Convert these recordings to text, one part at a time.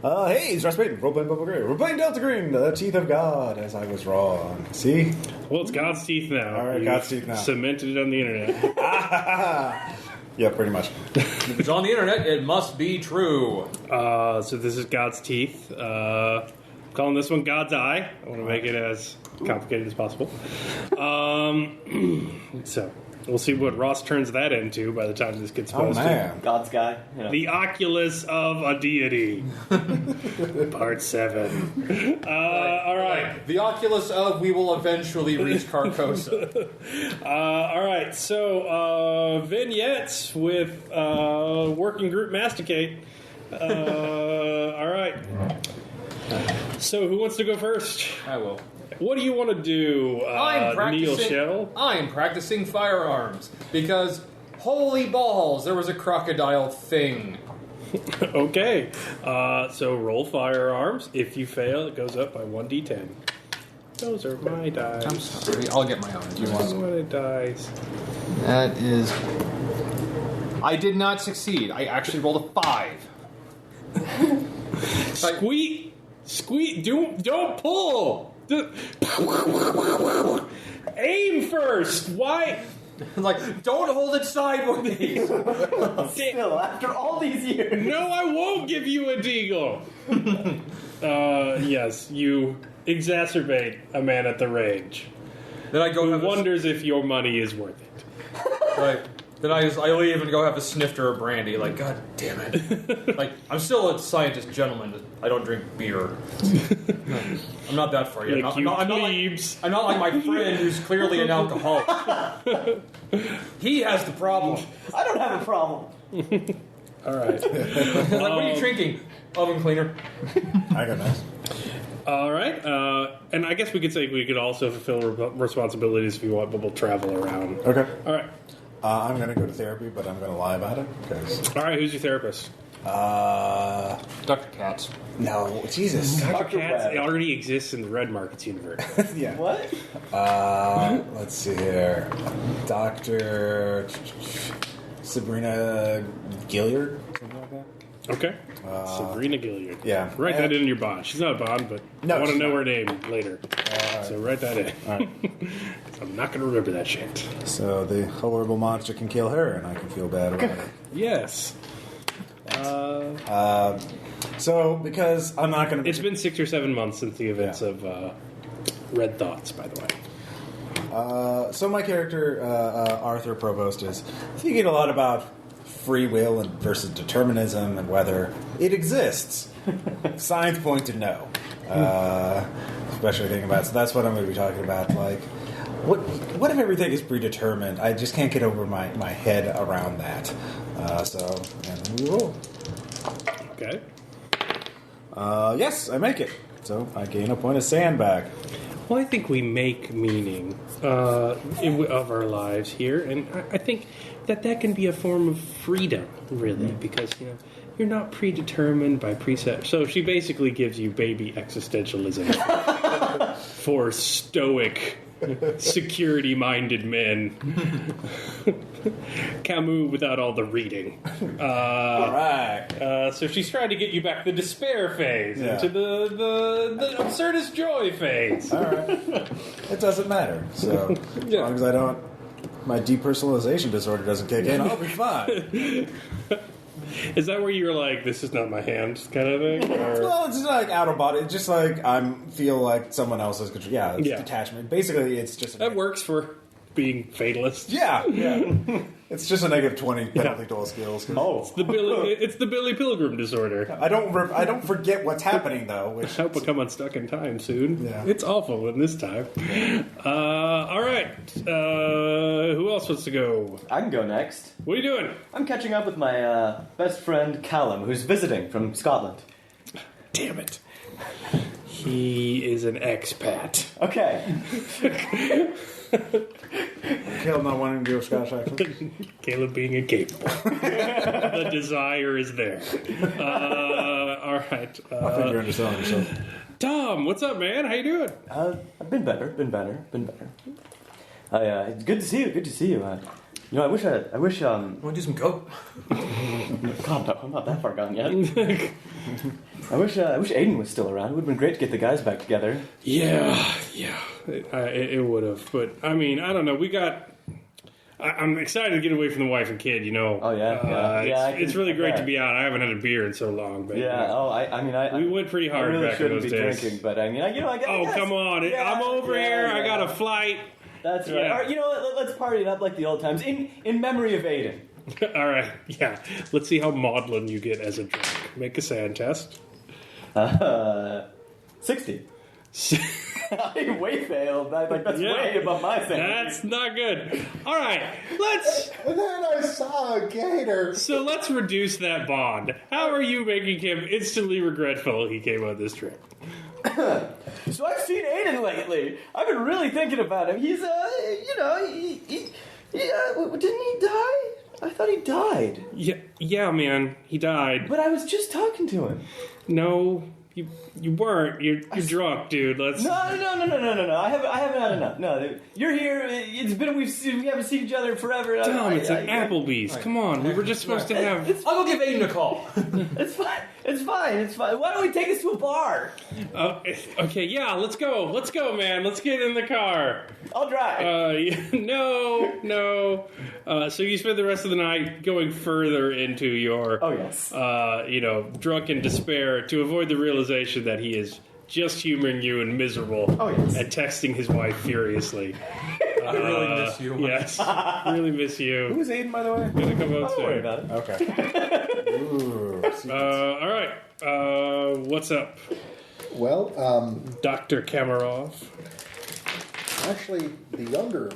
Hey, it's Ross Payton. We're playing Delta Green, the Teeth of God, as I was wrong. See? Well, it's God's teeth now. All right, God's teeth now. Cemented it on the internet. Yeah, pretty much. If it's on the internet, it must be true. So this is God's teeth. Calling this one God's eye. I want to make it as complicated as possible. So we'll see what Ross turns that into by the time this gets posted. Oh, man. God's guy. Yeah. The Oculus of a Deity. Part 7. All right. The Oculus of we will eventually reach Carcosa. All right. So vignettes with working group masticate. All right. So who wants to go first? I will. What do you want to do, Neil Shell? I am practicing firearms because, holy balls, there was a crocodile thing. Okay. So roll firearms. If you fail, it goes up by 1d10. Those are my dice. I'm sorry. I'll get my own. You want my dice? That is... I did not succeed. I actually rolled a 5. Squeak! Don't pull! Aim first! Why? Like, don't hold it sideways! Still, after all these years. No, I won't give you a deagle! Yes, you exacerbate a man at the range. Then I go who wonders if your money is worth it. Right. Then I leave and go have a snifter of brandy. Like, God damn it. Like, I'm still a scientist gentleman. I don't drink beer. I'm not that for you. Like I'm not like my friend who's clearly an alcoholic. He has the problem. I don't have a problem. All right. Like, what are you drinking? Oven cleaner. I got nice. All right. And I guess we could say we could also fulfill responsibilities if you want, but we'll travel around. Okay. All right. I'm going to go to therapy, but I'm going to lie about it. All right, who's your therapist? Dr. Katz. No, Jesus. Dr. Katz already exists in the Red Markets universe. Yeah. What? Let's see here. Dr. Sabrina Gilliard? Something like that? Okay. Sabrina Gilliard. Yeah. Write that in your bond. She's not a bond, but No, I want to she's know not. her name later. So write that in. All right. I'm not going to remember that shit. So the horrible monster can kill her, and I can feel bad about it. Yes. So, because I'm not going to... It's been 6 or 7 months since the events of Red Thoughts, by the way. So my character, Arthur Provost, is thinking a lot about free will and versus determinism and whether it exists. Science pointed no. Especially thinking about... So that's what I'm going to be talking about. Like, what if everything is predetermined? I just can't get over my head around that. And then we roll. Okay. Yes, I make it. So I gain a point of sand back. Well, I think we make meaning of our lives here, and I think that can be a form of freedom, really, because you're not predetermined by precept. So she basically gives you baby existentialism for stoic, security-minded men. Camus without all the reading. All right. So she's trying to get you back the despair phase Yeah. into the absurdist joy phase. All right. It doesn't matter. So as long as my depersonalization disorder doesn't kick in, I'll be fine. Is that where you're like, this is not my hand kind of thing? Or? Well, it's not like out of body. It's just like feel like someone else's control. Yeah, it's Yeah. detachment. Basically, it's just That works for being fatalist. Yeah. It's just a negative 20 penalty to all skills. It's the Billy Pilgrim disorder. I don't forget what's happening though. Which I hope I come unstuck in time soon. Yeah. It's awful in this time. All right. Who else wants to go? I can go next. What are you doing? I'm catching up with my best friend Callum, who's visiting from Scotland. Damn it. He is an expat. Okay. Caleb not wanting to do a Scottish accent. Caleb being incapable. The desire is there. All right. I think you're underselling yourself. Tom, what's up, man? How you doing? I've been better. It's good to see you. I wish. Want to do some coke? God, no, I'm not that far gone yet. I wish Aiden was still around. It would have been great to get the guys back together. Yeah. It would have. But, I mean, I don't know. I'm excited to get away from the wife and kid, you know. Oh, yeah. It's really great to be out. I haven't had a beer in so long. But, we went pretty hard really back in those be days. Drinking, but I guess. Oh, come on. I'm over here. I got a flight. That's right. Yeah. All right, you know what? Let's party it up like the old times. In memory of Aiden. All right. Yeah. Let's see how maudlin you get as a drunk. Make a sand test. 60. I way failed. That's way above my standard. That's not good. All right, let's. And then I saw a gator. So let's reduce that bond. How are you making him instantly regretful he came on this trip? So I've seen Aiden lately. I've been really thinking about him. He's didn't he die? I thought he died. Yeah, man, he died. But I was just talking to him. No. You weren't. You're drunk, dude. Let's. No. I haven't had enough. No, you're here. It's been we haven't seen each other forever. Tom, it's an Applebee's. Come on, we were just supposed to have. I'll go give Aiden a call. It's fine. Why don't we take us to a bar? Okay, yeah, let's go, man. Let's get in the car. I'll drive. No. So you spend the rest of the night going further into your. Oh yes. Drunken despair to avoid the realization that he is just humoring you and miserable. Oh, yes. And texting his wife furiously. I really miss you. Yes, really miss you. Who is Aiden, by the way? Gonna come out Don't worry about it. Okay. Ooh, all right. What's up, Well, Dr. Kamarov? actually, the younger,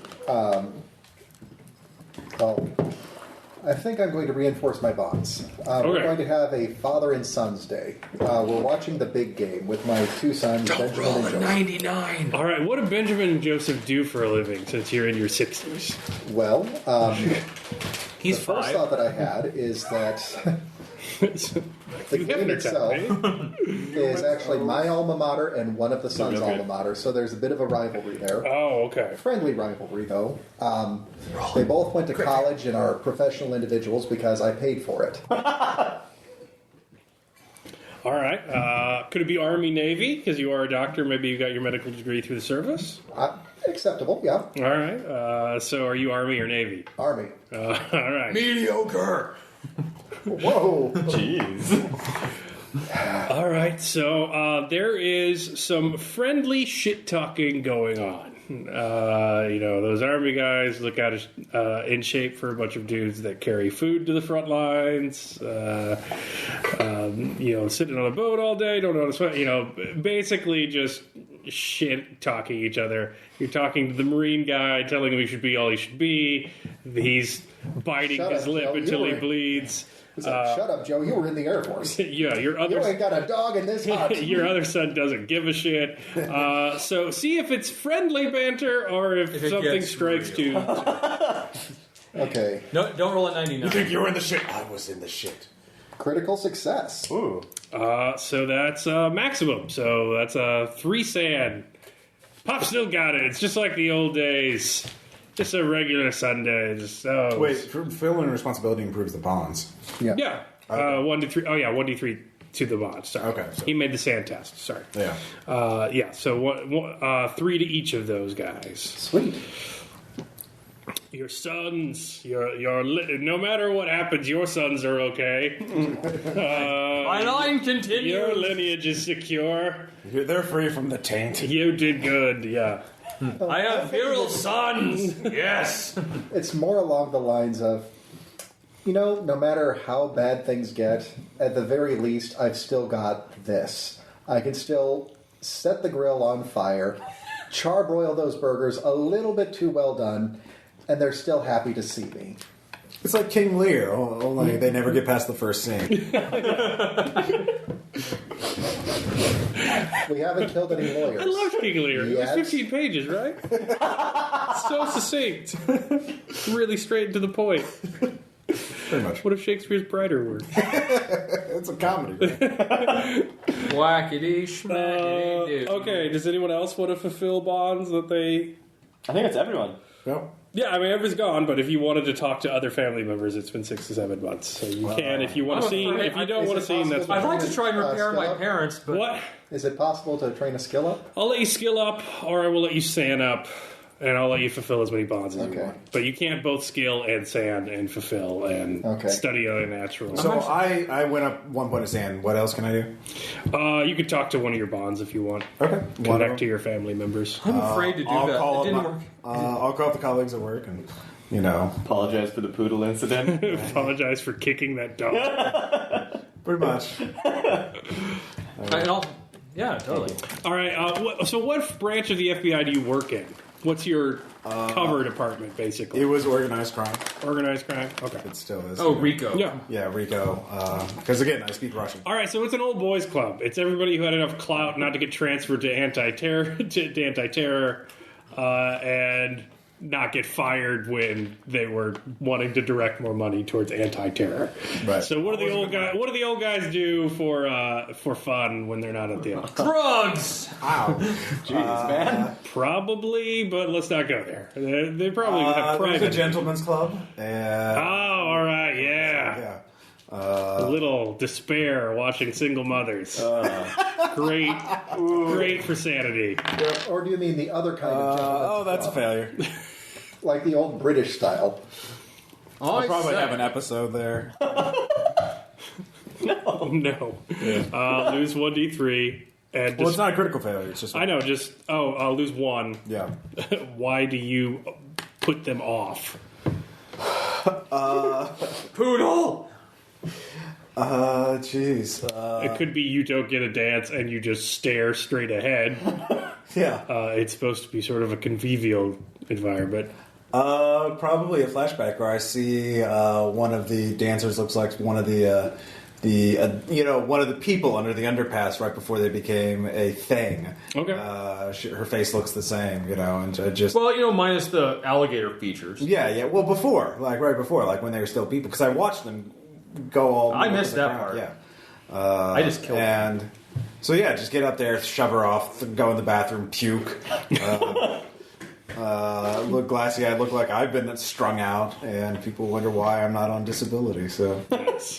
I think I'm going to reinforce my bonds. We're going to have a father and son's day. We're watching the big game with my two sons, Benjamin and Joseph. 99. All right, what do Benjamin and Joseph do for a living since you're in your 60s? Well, He's the first 5. thought that I had is that the game itself is actually my alma mater and one of the sons' alma mater, so there's a bit of a rivalry there. Oh, okay. Friendly rivalry, though. They both went to college and are professional individuals because I paid for it. All right. Could it be Army, Navy? Because you are a doctor. Maybe you got your medical degree through the service? Acceptable, yeah. All right. So are you Army or Navy? Army. All right. Mediocre. Whoa. Jeez. All right. So there is some friendly shit-talking going on. Those Army guys look out in shape for a bunch of dudes that carry food to the front lines. Sitting on a boat all day, don't know how to swim. Basically just shit talking each other. You're talking to the Marine guy, telling him he should be all he should be. He's biting his lip until he bleeds. Shut up, Joe. You were in the Air Force. Yeah, You ain't got a dog in this hut. your other son doesn't give a shit. So see if it's friendly banter or if something gets strikes real. you. Okay. No, don't roll a 99. You think you were in the shit? I was in the shit. Critical success. Ooh. So that's maximum. So that's a 3 sand. Pop still got it. It's just like the old days. Just a regular Sunday. Wait, fulfilling responsibility improves the bonds. Yeah. Yeah. 1d3. Oh, yeah, 1d3 to the bond. Sorry. Okay, so- He made the sand test. Sorry. Yeah. So 3 to each of those guys. Sweet. Your sons, no matter what happens, your sons are okay. My line continues. Your lineage is secure. They're free from the taint. You did good, yeah. I have virile sons. Yes. It's more along the lines of, no matter how bad things get, at the very least, I've still got this. I can still set the grill on fire, charbroil those burgers a little bit too well done, and they're still happy to see me. It's like King Lear, only they never get past the first scene. We haven't killed any lawyers. I love King Lear. Yes. It was 15 pages, right? So succinct. Really straight to the point. Pretty much. What if Shakespeare's brighter work? It's a comedy. Right? Whackity schmackity. Okay, does anyone else want to fulfill bonds that they... I think that's everyone. Yep. Yeah, I mean, everyone's gone, but if you wanted to talk to other family members, it's been 6 to 7 months. So you can, if you want to I'm see. afraid- If you don't want to see, that's I'd fine. like to try and repair my Skill up? parents, but What? Is it possible to train a skill up? I'll let you skill up, or I will let you sand up, and I'll let you fulfill as many bonds as you Okay. want. But you can't both skill and sand and fulfill and Okay. study unnatural. So I went up 1 point of sand. What else can I do? You could talk to one of your bonds if you want. Okay. Connect to your family members. I'm afraid to do I'll that. call It didn't up work. I'll call up the colleagues at work and, Apologize for the poodle incident. Apologize for kicking that dog. pretty much. Yeah, totally. All right. So what branch of the FBI do you work in? What's your cover department, basically? It was organized crime. Organized crime? Okay. It still is. Oh, Rico. Yeah. Yeah, Rico. Because again, I speak Russian. All right, so it's an old boys club. It's everybody who had enough clout not to get transferred to anti-terror, and not get fired when they were wanting to direct more money towards anti-terror. Right. So what do the old guys? What do the old guys do for fun when they're not at the office? Drugs! Wow. Jeez, man. Probably, but let's not go there. They probably have There's a private. gentleman's club. Oh, all right, yeah. Yeah. A little despair watching single mothers. Great for sanity. Or do you mean the other kind of gentleman's That's a club? failure. Like the old British style. I'll probably have an episode there. No. Lose 1d3. And Well, it's not a critical failure. It's just. I know, just, I'll lose 1. Yeah. Why do you put them off? Poodle! Jeez. It could be you don't get a dance and you just stare straight ahead. Yeah. It's supposed to be sort of a convivial environment. Probably a flashback where I see one of the dancers looks like one of the one of the people under the underpass right before they became a thing. Okay. Her face looks the same, and just. Well, minus the alligator features. Yeah. Well, right before, when they were still people, because I watched them go all. I missed that around, part. Yeah. I just killed them. And so yeah, just get up there, shove her off, go in the bathroom, puke. Look glassy-eyed, look like I've been strung out, and people wonder why I'm not on disability. So,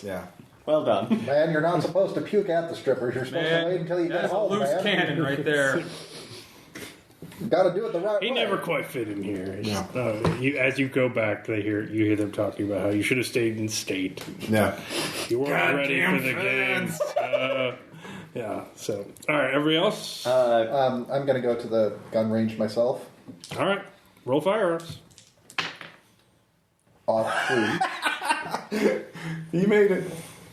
yeah. Well done. Man, you're not supposed to puke at the strippers. You're supposed to wait until you get that's a home, loose man. cannon right there. You got to do it the right He way. never quite fit in here. It's just, as you go back, you hear them talking about how you should have stayed in state. Yeah. You weren't ready Goddamn for the fans. games. Yeah. So, all right. Everybody else? I'm going to go to the gun range myself. All right. Roll firearms. Off 3. You made it.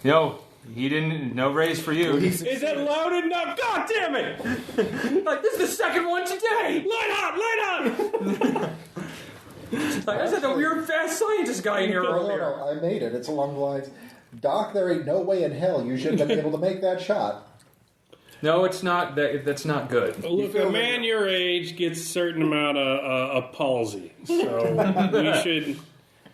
No, he didn't. No raise for you. Is that loud enough? God damn it! Like, this is the second one today! Light up! Like, I said the weird fast scientist guy in here earlier. No, I made it. It's along the lines, Doc, there ain't no way in hell you should have been able to make that shot. No, it's not. That's not good. Look, a man your age gets a certain amount of palsy, so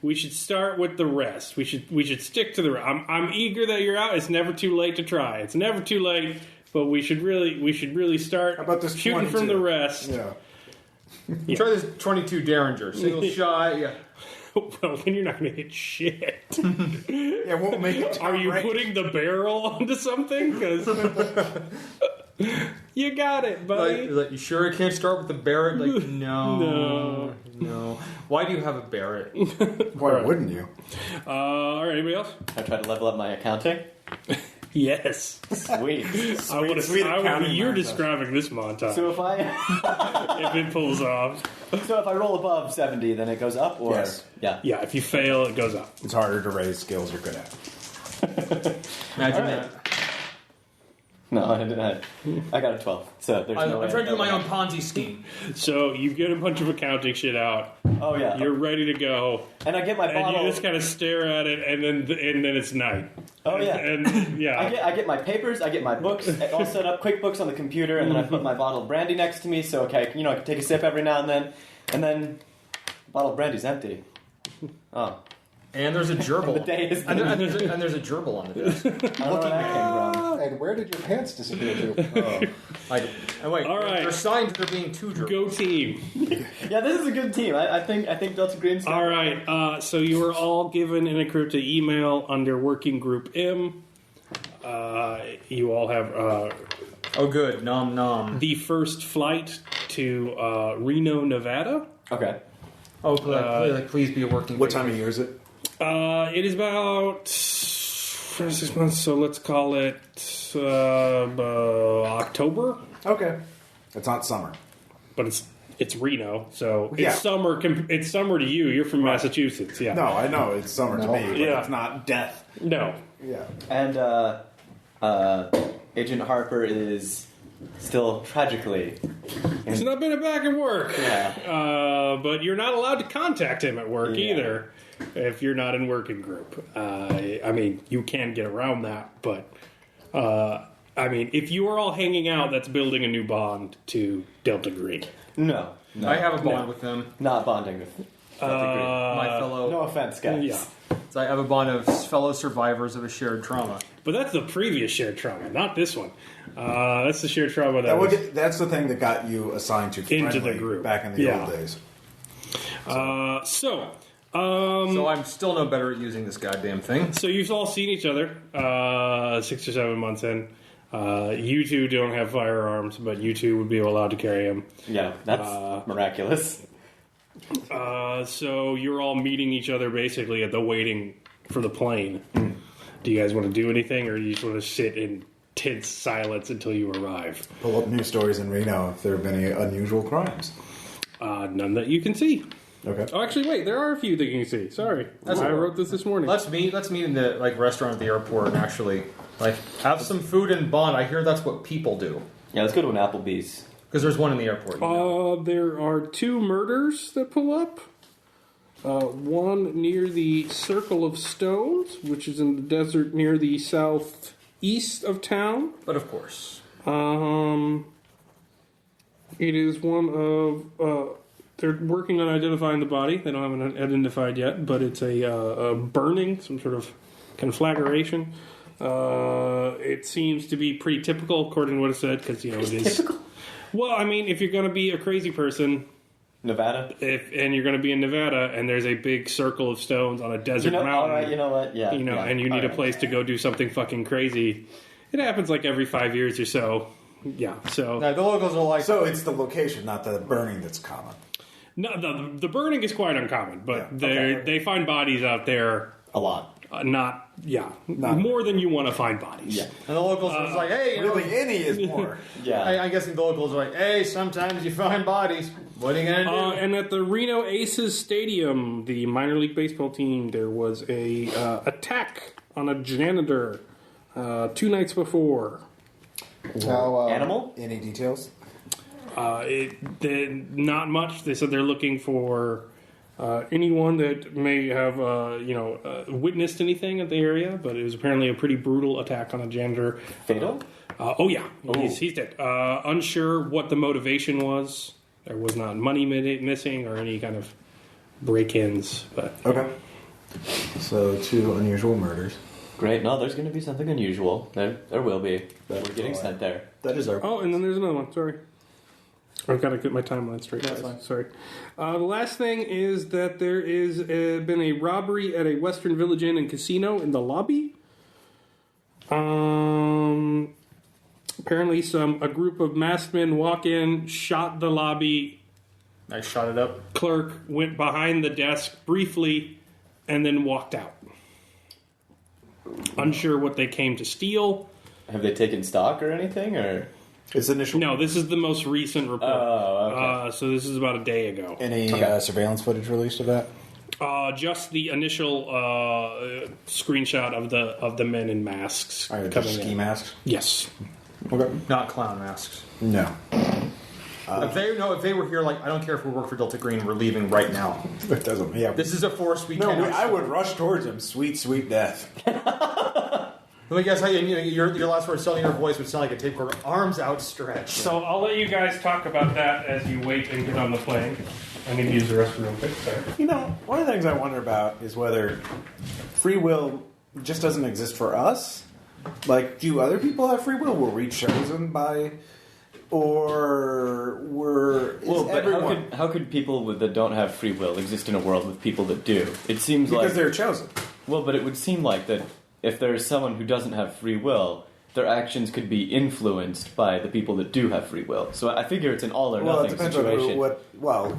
we should start with the rest. We should stick to the rest. I'm eager that you're out. It's never too late to try. It's never too late, but we should really start How about this shooting 22? from the rest. Yeah. Try this 22 Derringer. Single shot. Yeah. Well, then you're not going to hit shit. Yeah, won't make it. Are you putting the barrel onto something? Because you got it, buddy. Like, you sure I can't start with the Barrett? Like, no. Why do you have a Barrett? Why wouldn't you? All right, anybody else? I try to level up my accounting. Yes. Sweet. Sweet accounting You're montage. describing this montage. So if If it pulls off. I roll above 70, then it goes up, or Yes. yeah. Yeah, if you fail, it goes up. It's harder to raise skills you're good at. Imagine All right. that. No, I didn't. I got a 12. So there's no way. I'm trying to do my own Ponzi scheme. So you get a bunch of accounting shit out. Oh yeah. You're ready to go. And I get my And bottle. you just kind of stare at it, and then it's night. Oh yeah. And yeah. I get my papers, I get my books, all set up, QuickBooks on the computer, and then I put my bottle of brandy next to me, so I can take a sip every now and then the bottle of brandy's empty. Oh. And there's a gerbil. The day is and there's a gerbil on the desk. I don't know where that came from. And where did your pants disappear to? And wait, All right. there's signs of there being 2 gerbils. Go team. Yeah, this is a good team. I think Delta Green's. All right. So you were all given an encrypted email under Working Group M. You all have Oh, good. Nom nom. the first flight to Reno, Nevada. Okay. Oh, please be a working. What time of year is it? It is about 6 months, so let's call it October. Okay. It's not summer. But it's Reno, so it's Yeah. summer. It's summer to you. You're from Massachusetts, yeah. No, I know it's summer to No. me, but Yeah. it's not death. No. Yeah. And Agent Harper is still tragically. It's not been back at work. Yeah. But you're not allowed to contact him at work Yeah. either if you're not in working group. I mean, you can get around that, but I mean, if you are all hanging out, that's building a new bond to Delta Green. No. I have a bond with them. Not bonding with Delta Green. My fellow. No offense, guys. Yeah. So I have a bond of fellow survivors of a shared trauma. But that's the previous shared trauma, not this one. That's the shared trauma that was... That's the thing that got you assigned to Into the friendly group. back in the Yeah. old days. So I'm still no better at using this goddamn thing. So you've all seen each other 6 or 7 months in. You two don't have firearms, but you two would be allowed to carry them. Yeah, that's miraculous. So you're all meeting each other basically at the waiting for the plane. Do you guys want to do anything, or do you just want to sit in tense silence until you arrive? Pull up news stories in Reno if there have been any unusual crimes. None that you can see. Okay. Oh, actually, wait. There are a few that you can see. Sorry, I wrote this morning. Let's meet in the restaurant at the airport and actually have some food and bond. I hear that's what people do. Yeah, let's go to an Applebee's. Because there's one in the airport. There are 2 murders that pull up. One near the Circle of Stones, which is in the desert near the southeast of town. But of course. It is one of... they're working on identifying the body. They don't have it identified yet, but it's a burning, some sort of conflagration. It seems to be pretty typical, according to what it said, because, it is... Typical? Well, I mean, if you're going to be a crazy person... Nevada? And you're going to be in Nevada, and there's a big circle of stones on a desert mountain. All right, you know what? Yeah. And you need a place to go do something fucking crazy. It happens like every 5 years or so. Yeah, so... Now, the locals are like... So it's the location, not the burning that's common. No, the burning is quite uncommon, but Yeah, they find bodies out there. A lot. Not more than you want to find bodies. Yeah. And the locals are like, hey, Really, any is more. Yeah. I'm guessing the locals are like, hey, sometimes you find bodies. What are you going to do? And at the Reno Aces Stadium, the minor league baseball team, there was a attack on a janitor 2 nights before. Now, Animal? Any details? Not much. They said they're looking for anyone that may have witnessed anything at the area, but it was apparently a pretty brutal attack on a janitor. Fatal? He's dead. Unsure what the motivation was. There was not money missing or any kind of break-ins. But Okay. So 2 unusual murders. Great. No, there's going to be something unusual. There will be. We're getting sent there. That is our... oh, and then there's another one. Sorry. I've got to get my timeline straight. That's fine. Sorry. The last thing is that there is been a robbery at a Western Village Inn and Casino in the lobby. Apparently, a group of masked men walk in, shot the lobby I shot it up. clerk, went behind the desk briefly, and then walked out. Unsure what they came to steal. Have they taken stock or anything? Or It's initial... No, this is the most recent report. Oh, okay. So this is about a day ago. Any surveillance footage released of that? Just the initial screenshot of the men in masks Are coming ski in. masks? Yes. Okay. Not clown masks. No. If they were here, I don't care if we work for Delta Green, we're leaving right now. It doesn't. Yeah. This is a force we No, cannot. I would rush towards him. Sweet, sweet death. Let me guess how your last word, selling your voice would sound like a tape recorder. Arms outstretched. So I'll let you guys talk about that as you wait and get on the plane. I need to use the restroom real quick. Sorry. You know, one of the things I wonder about is whether free will just doesn't exist for us. Like, do other people have free will? Were we chosen by, or were? Well, but everyone how could people that don't have free will exist in a world with people that do? It seems because they're chosen. Well, but it would seem like that if there's someone who doesn't have free will, their actions could be influenced by the people that do have free will. So I figure it's an all or Well, it nothing depends situation. on what. Well,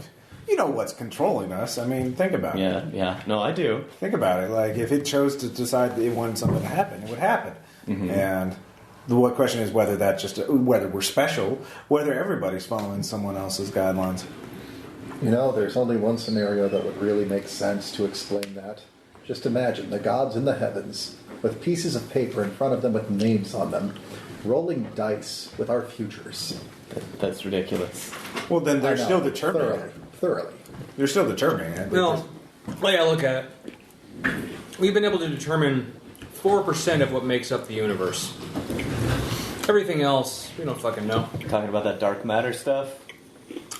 you know what's controlling us. I mean, think about it. Yeah. No, I do. Think about it. Like, if it chose to decide that it wanted something to happen, it would happen. Mm-hmm. And the question is whether whether we're special, whether everybody's following someone else's guidelines. You know, there's only one scenario that would really make sense to explain that. Just imagine the gods in the heavens, with pieces of paper in front of them with names on them, rolling dice with our futures. That's ridiculous. Well, then they're I know, still determining. Thoroughly. They're still determining it. Well, the way I look at it, we've been able to determine 4% of what makes up the universe. Everything else, we don't fucking know. Talking about that dark matter stuff?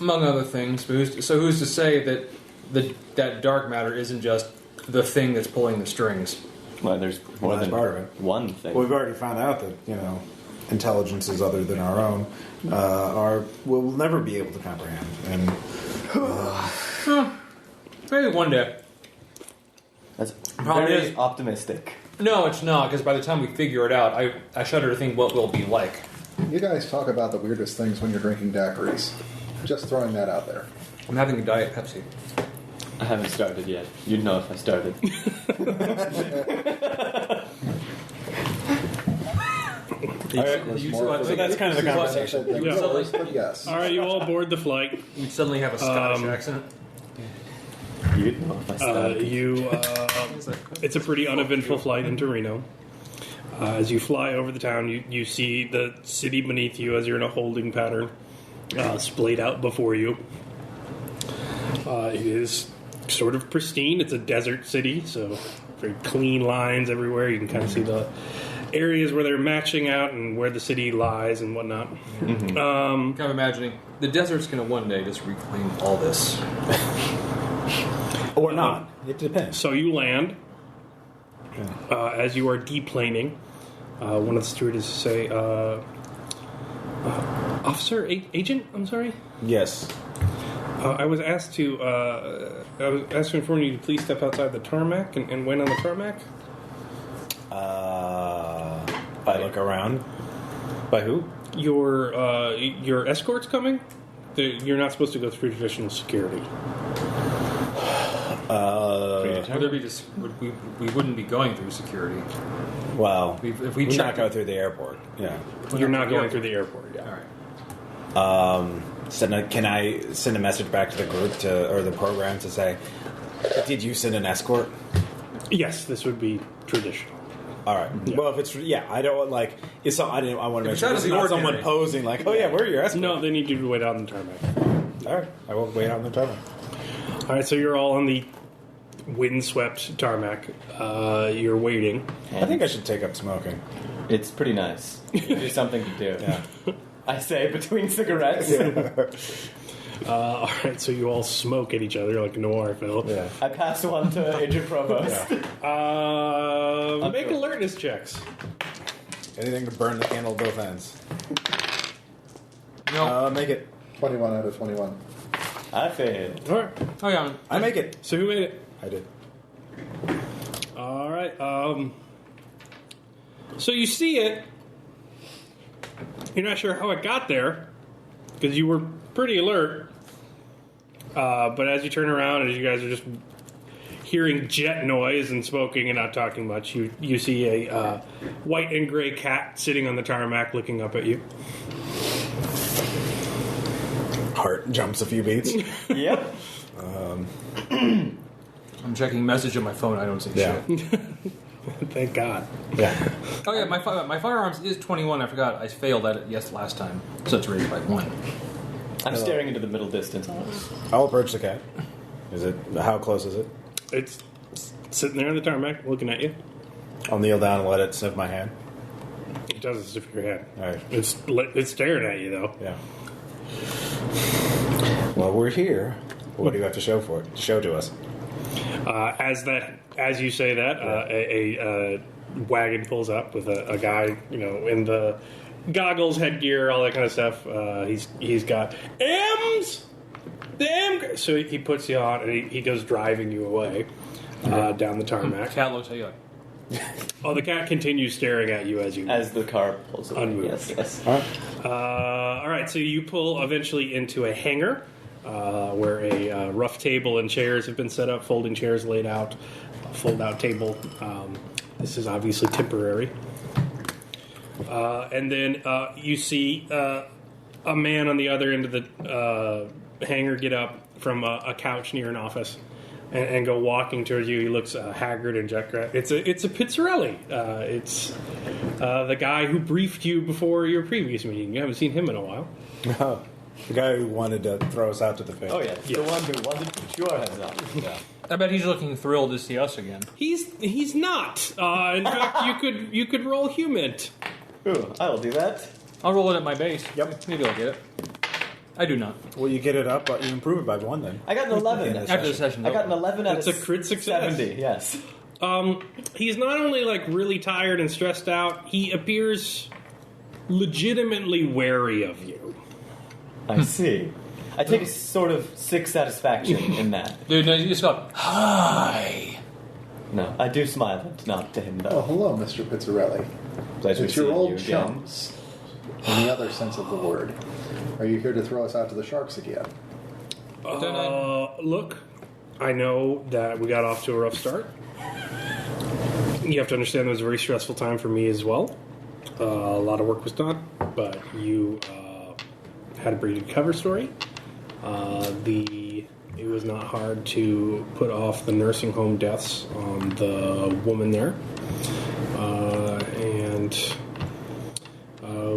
Among other things. But who's to say that that dark matter isn't just the thing that's pulling the strings? Well, there's more that's than part of it. one thing. Well, we've already found out that, intelligences other than our own will never be able to comprehend. And maybe one day. That's Probably very is. optimistic. No, it's not, because by the time we figure it out, I shudder to think what we'll be like. You guys talk about the weirdest things when you're drinking daiquiris. Just throwing that out there. I'm having a Diet Pepsi. I haven't started yet. You'd know if I started. So that's kind of the conversation. But yes. All right, you all board the flight. You suddenly have a Scottish accent. You'd know if I started. It's a pretty uneventful flight into Reno. As you fly over the town, you see the city beneath you as you're in a holding pattern, splayed out before you. It is sort of pristine. It's a desert city, so very clean lines everywhere. You can kind of see the areas where they're matching out and where the city lies and whatnot. Kind of imagining the desert's going to one day just reclaim all this. Or not. It depends. So you land. As you are deplaning, one of the stewardesses say, "Officer, agent, I'm sorry." Yes. I was asked to inform you to please step outside the tarmac and wait on the tarmac. If I look around. By who? Your escort's coming. You're not supposed to go through traditional security. We wouldn't be going through security. Well, If we not checked go through the airport. Yeah. You're not going through the airport. Yeah. All right. Can I send a message back to the group or the program to say, did you send an escort? Yes, this would be traditional. All right. Yeah. Well, if it's I don't like. It's I want to make it's sure out it's of the not someone ordinary. posing like, oh yeah, we're your escort. No, they need you to wait out on the tarmac. All right. I will wait out on the tarmac. All right, so you're all on the windswept tarmac. You're waiting. I think I should take up smoking. It's pretty nice. It's something to do. Yeah. I say between cigarettes. All right, so you all smoke at each other like Noir Phil. Yeah. I pass one to Agent Provost. Make alertness checks. Anything to burn the candle at both ends. No. Make it. 21 out of 21. I failed. All right, Oh yeah. I make it. so who made it? I did. All right. So you see it. You're not sure how it got there because you were pretty alert. But as you turn around, as you guys are just hearing jet noise and smoking and not talking much, you see a white and gray cat sitting on the tarmac looking up at you. Heart jumps a few beats. Yep. I'm checking message on my phone. I don't see Yeah. shit. Thank God. Yeah. Oh yeah, my firearms is 21. I forgot. I failed at it last time, so it's raised by 1. I'm staring into the middle distance. I'll approach the cat. How close is it? It's sitting there on the tarmac looking at you. I'll kneel down and let it sniff my hand. It doesn't sniff your head. All right. It's staring at you though. Yeah. Well, we're here What do you have to show to us? As you say that, a wagon pulls up with a guy, in the goggles, headgear, all that kind of stuff. He's got M's. The M. So he puts you on, and he goes driving you away down the tarmac. Cat looks at you like. The cat continues staring at you as the car pulls away. Unmoved. Yes. All right, so you pull eventually into a hangar where a rough table and chairs have been set up, folding chairs laid out, a fold-out table. This is obviously temporary. And then you see a man on the other end of the hangar get up from a couch near an office and go walking towards you. He looks haggard and jet-cracked. It's a Pizzarelli. It's the guy who briefed you before your previous meeting. You haven't seen him in a while. Oh, the guy who wanted to throw us out to the face. Oh, yeah. The one who wanted to chew our heads off. Yeah. I bet he's looking thrilled to see us again. He's not. In fact, you could roll human. Ooh, I will do that. I'll roll it at my base. Yep. Maybe I'll get it. I do not. Well, you get it up, but you improve it by 1 then. I got an 11. After the session. I got an 11 out That's of a crit success. 70, yes. He's not only really tired and stressed out, he appears legitimately wary of you. I see. I take a sort of sick satisfaction in that. Dude, no, you just go, hi. No, I do smile and nod to him, Oh, though. hello, Mr. Pizzarelli. Pleasure It's your seeing old you again. chums, in the other sense of the word. Are you here to throw us out to the sharks again? Look, I know that we got off to a rough start. You have to understand it was a very stressful time for me as well. A lot of work was done, but you had a pretty good cover story. It was not hard to put off the nursing home deaths on the woman there.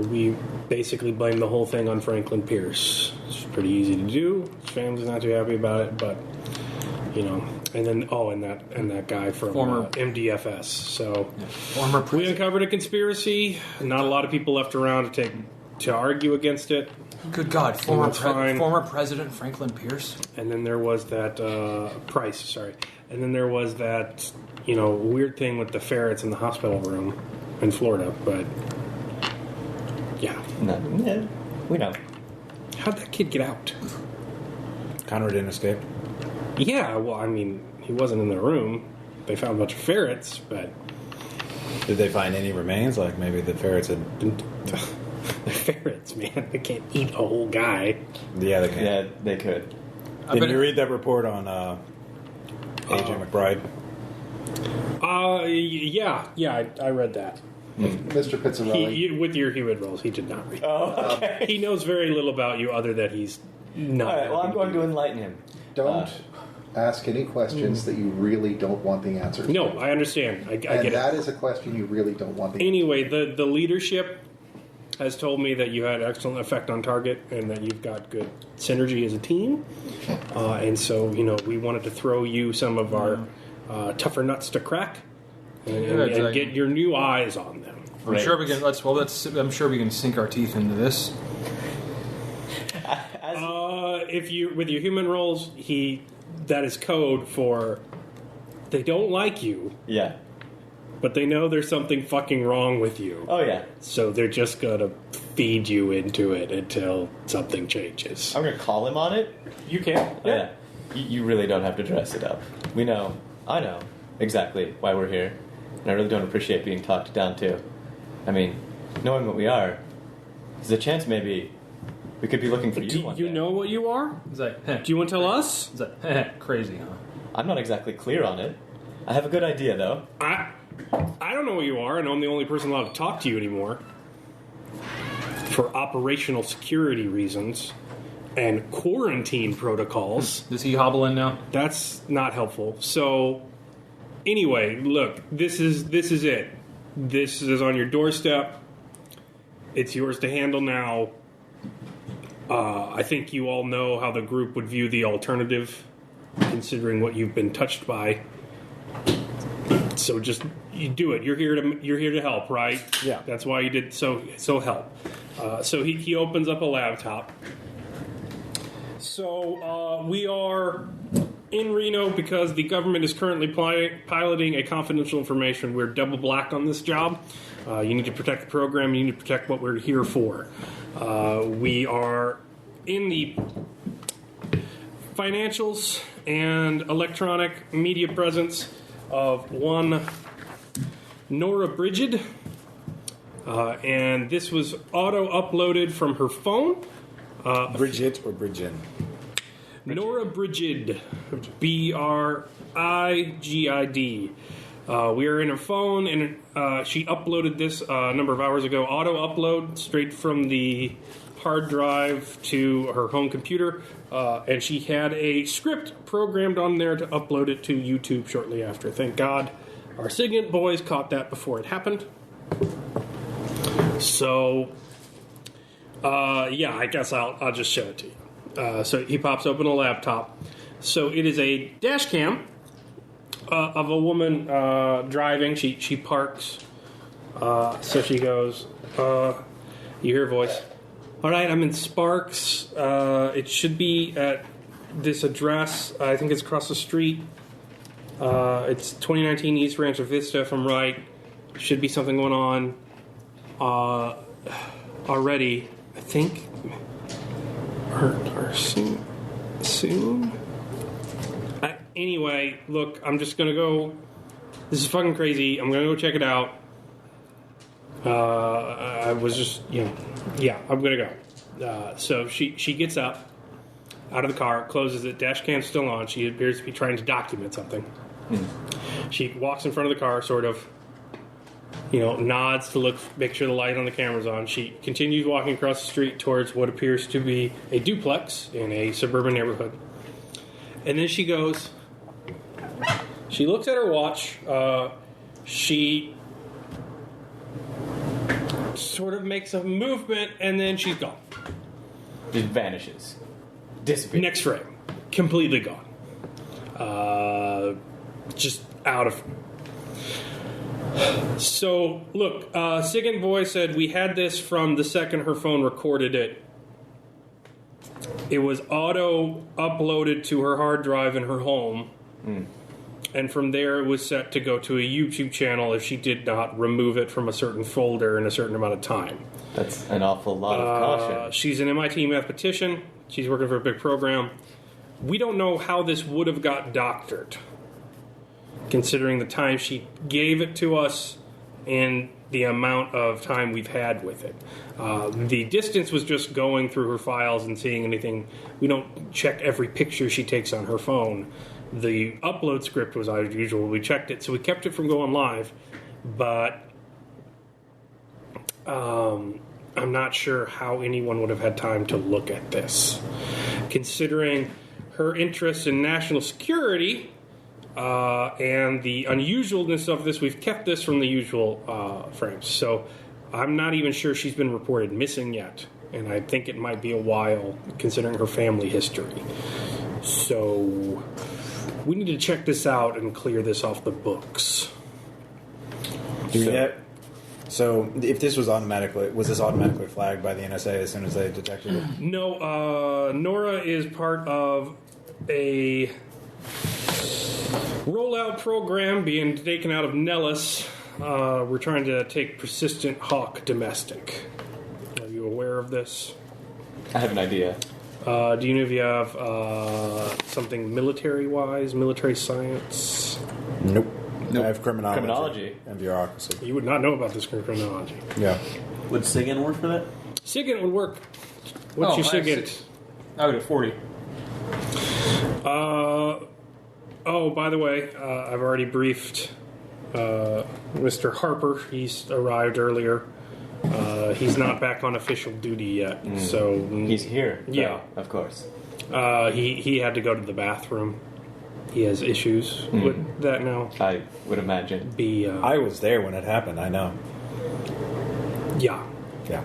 We basically blamed the whole thing on Franklin Pierce. It's pretty easy to do. His family's not too happy about it, but and then and that guy from Former MDFS. So Former we uncovered a conspiracy. Not a lot of people left around to argue against it. Good God, former fine. former President Franklin Pierce. And then there was that Price. Sorry. And then there was that weird thing with the ferrets in the hospital room in Florida. But yeah, No, we know. how'd that kid get out? Conrad didn't escape. Yeah, well, I mean, he wasn't in the room. They found a bunch of ferrets, but Did they find any remains? Like maybe the ferrets had... they're ferrets, man. They can't eat a whole guy. Yeah, they can. Yeah, they could. Did you read that report on AJ McBride? Yeah, I read that. Mr. Pizzarelli. With your human rolls, he did not read. Oh, okay. He knows very little about you, other that he's not. All right, well, I'm going to enlighten him. Don't ask any questions that you really don't want the answers to. No, I understand. I And get that it. is a question you really don't want the Anyway, the leadership has told me that you had excellent effect on target and that you've got good synergy as a team. And so, we wanted to throw you some of our tougher nuts to crack and get your new eyes on them. I'm sure we can. I'm sure we can sink our teeth into this. If you with your human rolls, that is code for they don't like you, Yeah. but they know there's something fucking wrong with you. Oh, yeah. So they're just gonna feed you into it until something changes. I'm going to call him on it. You can. Yeah. You really don't have to dress it up. We know. I know exactly why we're here. And I really don't appreciate being talked down to. I mean, knowing what we are, there's a chance maybe we could be looking for you Do one you day. know what you are? It's like, Do you want to tell us? it's like, crazy, huh? I'm not exactly clear on it. I have a good idea, though. I don't know what you are, and I'm the only person allowed to talk to you anymore. For operational security reasons and quarantine protocols. Does he hobble in now? That's not helpful. So, anyway, look, this is it. This is on your doorstep. It's yours to handle now. I think you all know how the group would view the alternative, considering what you've been touched by. So just you do it. You're here to help, right? Yeah. That's why you did. So help. So he opens up a laptop. So we are in Reno because the government is currently piloting a confidential information. We're double blacked on this job. You need to protect the program. You need to protect what we're here for. We are in the financials and electronic media presence of one Nora Brigid. And this was auto-uploaded from her phone. Bridget or Bridgin? Nora Brigid. B-R-I-G-I-D. We are in her phone, and she uploaded this a number of hours ago. Auto-upload straight from the hard drive to her home computer. And she had a script programmed on there to upload it to YouTube shortly after. Thank God our SIGINT boys caught that before it happened. So, I guess I'll just show it to you. So he pops open a laptop. So it is a dash cam of a woman driving. She parks. So she goes, you hear her voice. All right, I'm in Sparks. It should be at this address. I think it's across the street. It's 2019 East Rancho Vista, if I'm right. Should be something going on already, I think. Or soon? Anyway, look, I'm just going to go. This is fucking crazy. I'm going to go check it out. I was just, I'm going to go. So she gets up out of the car, closes it, dash cam's still on. She appears to be trying to document something. She walks in front of the car, sort of, nods to look, make sure the light on the camera's on. She continues walking across the street towards what appears to be a duplex in a suburban neighborhood. And then she goes, she looks at her watch, she sort of makes a movement, and then she's gone. It vanishes. Disappears. Next frame. Completely gone. Just out of... So, look, SIGINT Boy said we had this from the second her phone recorded it. It was auto-uploaded to her hard drive in her home. And from there it was set to go to a YouTube channel if she did not remove it from a certain folder in a certain amount of time. That's an awful lot of caution. She's an MIT mathematician. She's working for a big program. We don't know how this would have got doctored, considering the time she gave it to us and the amount of time we've had with it. The distance was just going through her files and seeing anything. We don't check every picture she takes on her phone. The upload script was as usual. We checked it, so we kept it from going live. But I'm not sure how anyone would have had time to look at this. Considering her interest in national security and the unusualness of this, we've kept this from the usual frames. So I'm not even sure she's been reported missing yet. And I think it might be a while, considering her family history. So we need to check this out and clear this off the books. So if this was this automatically flagged by the NSA as soon as they detected it? No, Nora is part of a rollout program being taken out of Nellis. We're trying to take Persistent Hawk domestic. Are you aware of this? I have an idea. Do you know if you have something military-wise, military science? Nope. I have criminology. Criminology. And bureaucracy. You would not know about this criminology. Yeah. Would SIGINT work for that? SIGINT would work. What's your SIGINT? I would have 40. By the way, I've already briefed Mr. Harper. He's arrived earlier. He's not back on official duty yet, so He's here. Yeah. though, of course. He had to go to the bathroom. He has issues with that now. I would imagine. I was there when it happened, I know. Yeah. Yeah.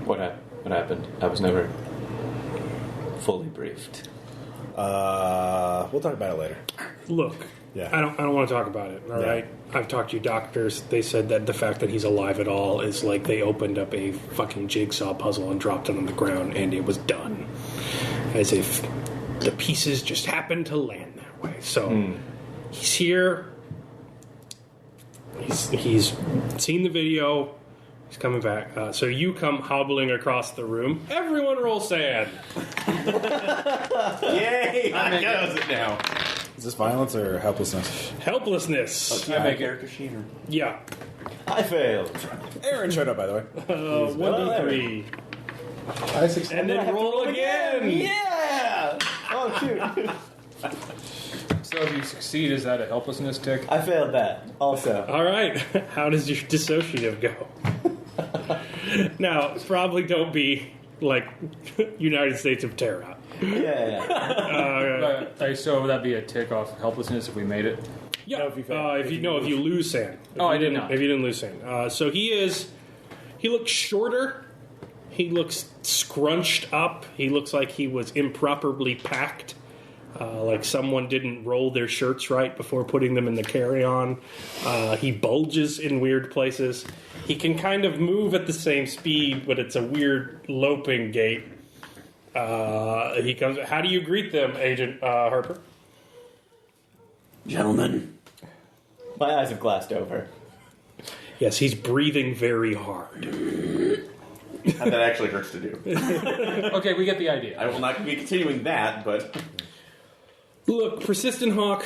What happened? I was never fully briefed. We'll talk about it later. Look, Yeah. I don't want to talk about it. All right, I've talked to doctors. They said that the fact that he's alive at all is like they opened up a fucking jigsaw puzzle and dropped it on the ground, and it was done. as if the pieces just happened to land that way. So he's here. He's seen the video. He's coming back. So you come hobbling across the room. Everyone roll sand. Yay! How goes it now? Is this violence or helplessness? Helplessness. Do you have a character sheet? Or? Yeah. I failed. Aaron showed up, by the way. 1d3. I succeeded. And then roll again. Yeah! Oh, shoot. So if you succeed, is that a helplessness tick? I failed that also. All right. How does your dissociative go? Now, probably don't be like United States of Terra. Yeah. So would that be a tick off helplessness if we made it? Yeah. No, if you fail. If you lose sand. I did not. If you didn't lose sand. So he looks shorter. He looks scrunched up. He looks like he was improperly packed. Like someone didn't roll their shirts right before putting them in the carry-on. He bulges in weird places. He can kind of move at the same speed, but it's a weird loping gait. He comes. How do you greet them, Agent Harper? Gentlemen. My eyes have glassed over. Yes, he's breathing very hard. That actually hurts to do. Okay, we get the idea. I will not be continuing that, but... Look, Persistent Hawk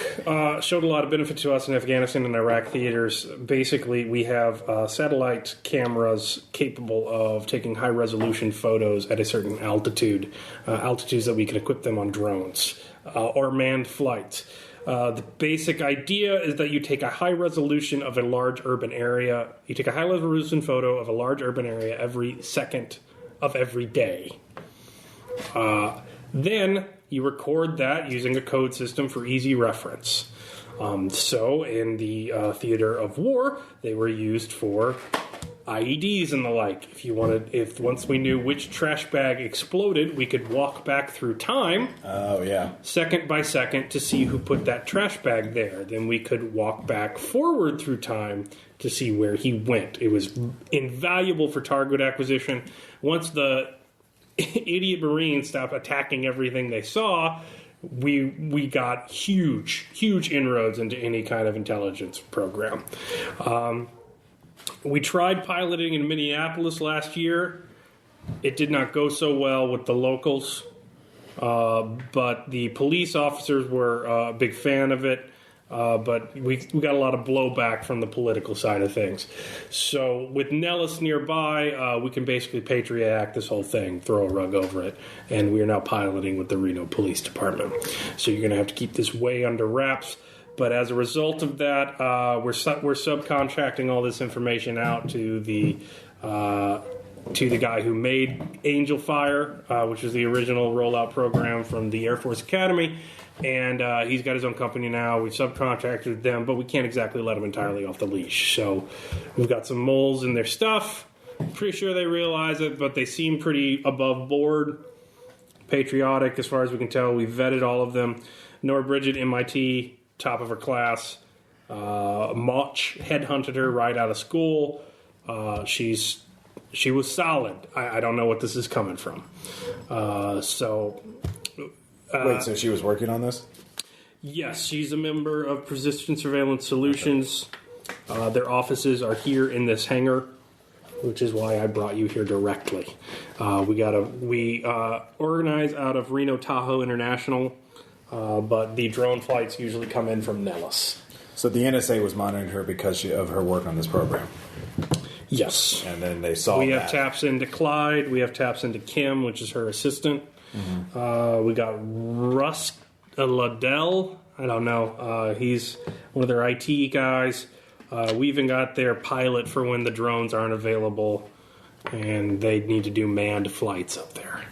showed a lot of benefit to us in Afghanistan and Iraq theaters. Basically, we have satellite cameras capable of taking high-resolution photos at a certain altitude, altitudes that we can equip them on drones or manned flights. The basic idea is that you take a high resolution of a large urban area. You take a high resolution photo of a large urban area every second of every day. Then you record that using a code system for easy reference. So in the theater of war, they were used for IEDs and the like. If once we knew which trash bag exploded, we could walk back through time. Oh, yeah. Second by second to see who put that trash bag there. Then we could walk back forward through time to see where he went. It was invaluable for target acquisition. Once the idiot Marines stopped attacking everything they saw, we got huge inroads into any kind of intelligence program. We tried piloting in Minneapolis last year. It did not go so well with the locals, but the police officers were a big fan of it. But we got a lot of blowback from the political side of things. So with Nellis nearby, we can basically Patriot Act this whole thing, throw a rug over it, and we are now piloting with the Reno Police Department. So you're going to have to keep this way under wraps. But as a result of that, we're subcontracting all this information out to the guy who made Angel Fire, which was the original rollout program from the Air Force Academy. And he's got his own company now. We've subcontracted them, but we can't exactly let him entirely off the leash. So we've got some moles in their stuff. Pretty sure they realize it, but they seem pretty above board, patriotic as far as we can tell. We've vetted all of them. Nora Bridget, MIT, top of her class. Mach headhunted her right out of school. She was solid. I don't know what this is coming from. Wait, so she was working on this? Yes, she's a member of Persistent Surveillance Solutions. Their offices are here in this hangar, which is why I brought you here directly. We organize out of Reno Tahoe International, but the drone flights usually come in from Nellis. So the NSA was monitoring her because of her work on this program. Yes. And then they saw We that. have taps into Clyde. We have taps into Kim, which is her assistant. We got Russ Liddell. I don't know. He's one of their IT guys. We even got their pilot for when the drones aren't available and they need to do manned flights up there.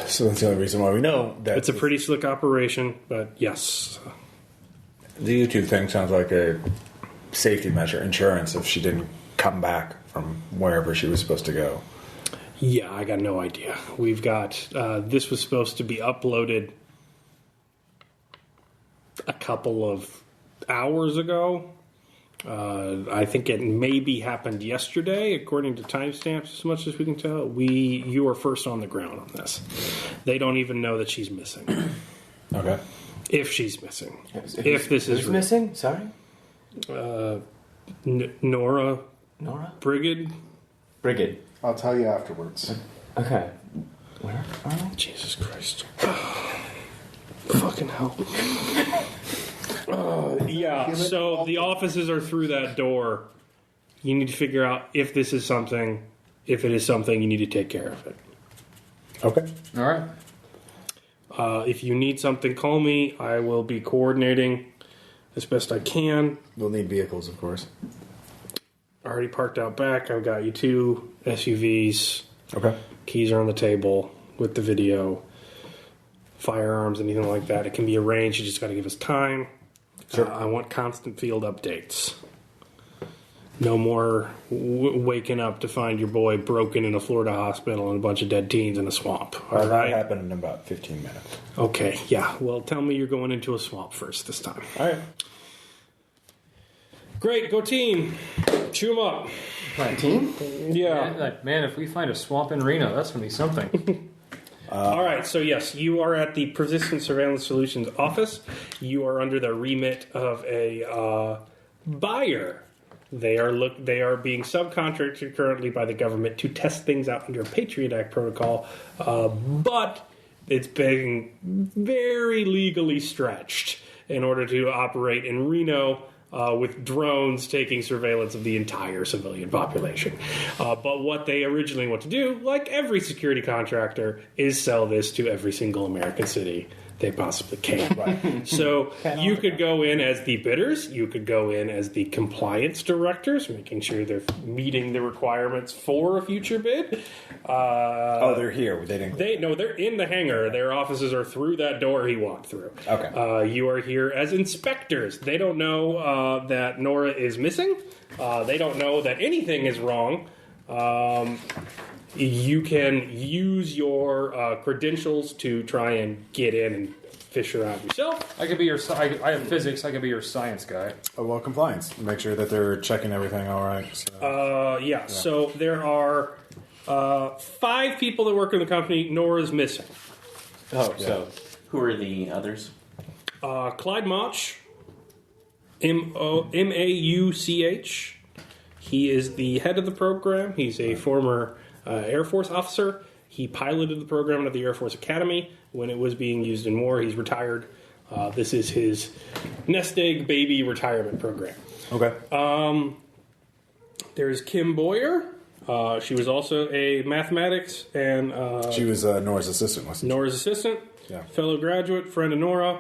So that's the only reason why we know that. It's a pretty slick operation, but yes. The YouTube thing sounds like a safety measure, insurance, if she didn't come back from wherever she was supposed to go. Yeah, I got no idea. We've got, this was supposed to be uploaded a couple of hours ago. I think it maybe happened yesterday, according to timestamps, as much as we can tell. You are first on the ground on this. They don't even know that she's missing. Okay. If she's missing. If this is Who's real. missing? Sorry? Nora Nora? Brigid. I'll tell you afterwards. Okay. Where are we? Jesus Christ. Fucking hell. Yeah, so the offices are through that door. You need to figure out if this is something. If it is something, you need to take care of it. Okay. All right. If you need something, call me. I will be coordinating as best I can. We'll need vehicles, of course. Already parked out back. I've got you 2 SUVs. Okay. Keys are on the table with the video. Firearms, anything like that. It can be arranged. You just got to give us time. Sure. I want constant field updates. No more waking up to find your boy broken in a Florida hospital and a bunch of dead teens in a swamp. All That right? happened in about 15 minutes. Okay, yeah. Well, tell me you're going into a swamp first this time. All right. Great, go team. Chew 'em up. Team? Yeah. Man, if we find a swamp in Reno, that's going to be something. All right, so yes, you are at the Persistent Surveillance Solutions office. You are under the remit of a buyer. They are being subcontracted currently by the government to test things out under a Patriot Act protocol, but it's being very legally stretched in order to operate in Reno. With drones taking surveillance of the entire civilian population. But what they originally want to do, like every security contractor, is sell this to every single American city they possibly can. Right. So you could go in as the bidders, you could go in as the compliance directors, making sure they're meeting the requirements for a future bid. They're here. They're in the hangar. Their offices are through that door he walked through. Okay. You are here as inspectors. They don't know that Nora is missing. They don't know that anything is wrong. You can use your credentials to try and get in and fish her out yourself. I could be I have physics. I could be your science guy. Well, compliance. Make sure that they're checking everything all right. So. Yeah, so there are 5 people that work in the company. Nora's missing. Oh, so who are the others? Clyde Mauch, Mauch. He is the head of the program. He's a former Air Force officer. He piloted the program at the Air Force Academy when it was being used in war. He's retired. This is his nest egg baby retirement program. Okay. There's Kim Boyer. She was also a mathematics and... she was Nora's assistant, wasn't she? Nora's assistant. Yeah. Fellow graduate, friend of Nora.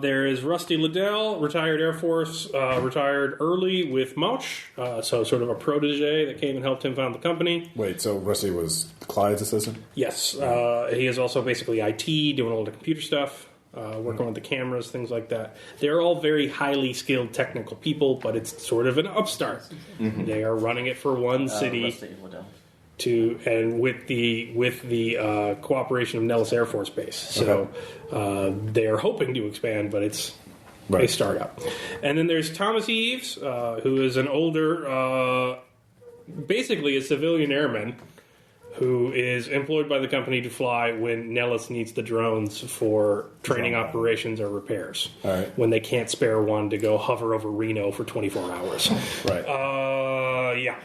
There is Rusty Liddell, retired Air Force, retired early with Mauch, so sort of a protege that came and helped him found the company. Wait, so Rusty was Clyde's assistant? Yes, he is also basically IT, doing all the computer stuff, working on the cameras, things like that. They're all very highly skilled technical people, but it's sort of an upstart. Mm-hmm. They are running it for one city. Rusty Liddell. With the cooperation of Nellis Air Force Base. So they are hoping to expand, but it's a startup. And then there's Thomas Eves, who is an older, basically a civilian airman, who is employed by the company to fly when Nellis needs the drones for training operations or repairs. All right. When they can't spare one to go hover over Reno for 24 hours. Right. Yeah.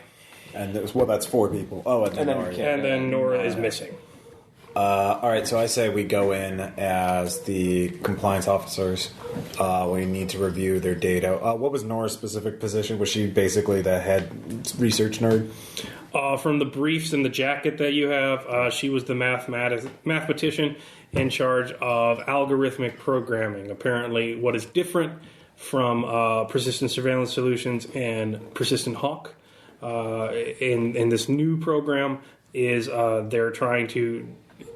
And that's 4 people. Oh, and then Nora. And then Nora is missing. All right, so I say we go in as the compliance officers. We need to review their data. What was Nora's specific position? Was she basically the head research nerd? From the briefs and the jacket that you have, she was the mathematician in charge of algorithmic programming. Apparently, what is different from Persistent Surveillance Solutions and Persistent Hawk in this new program is they're trying to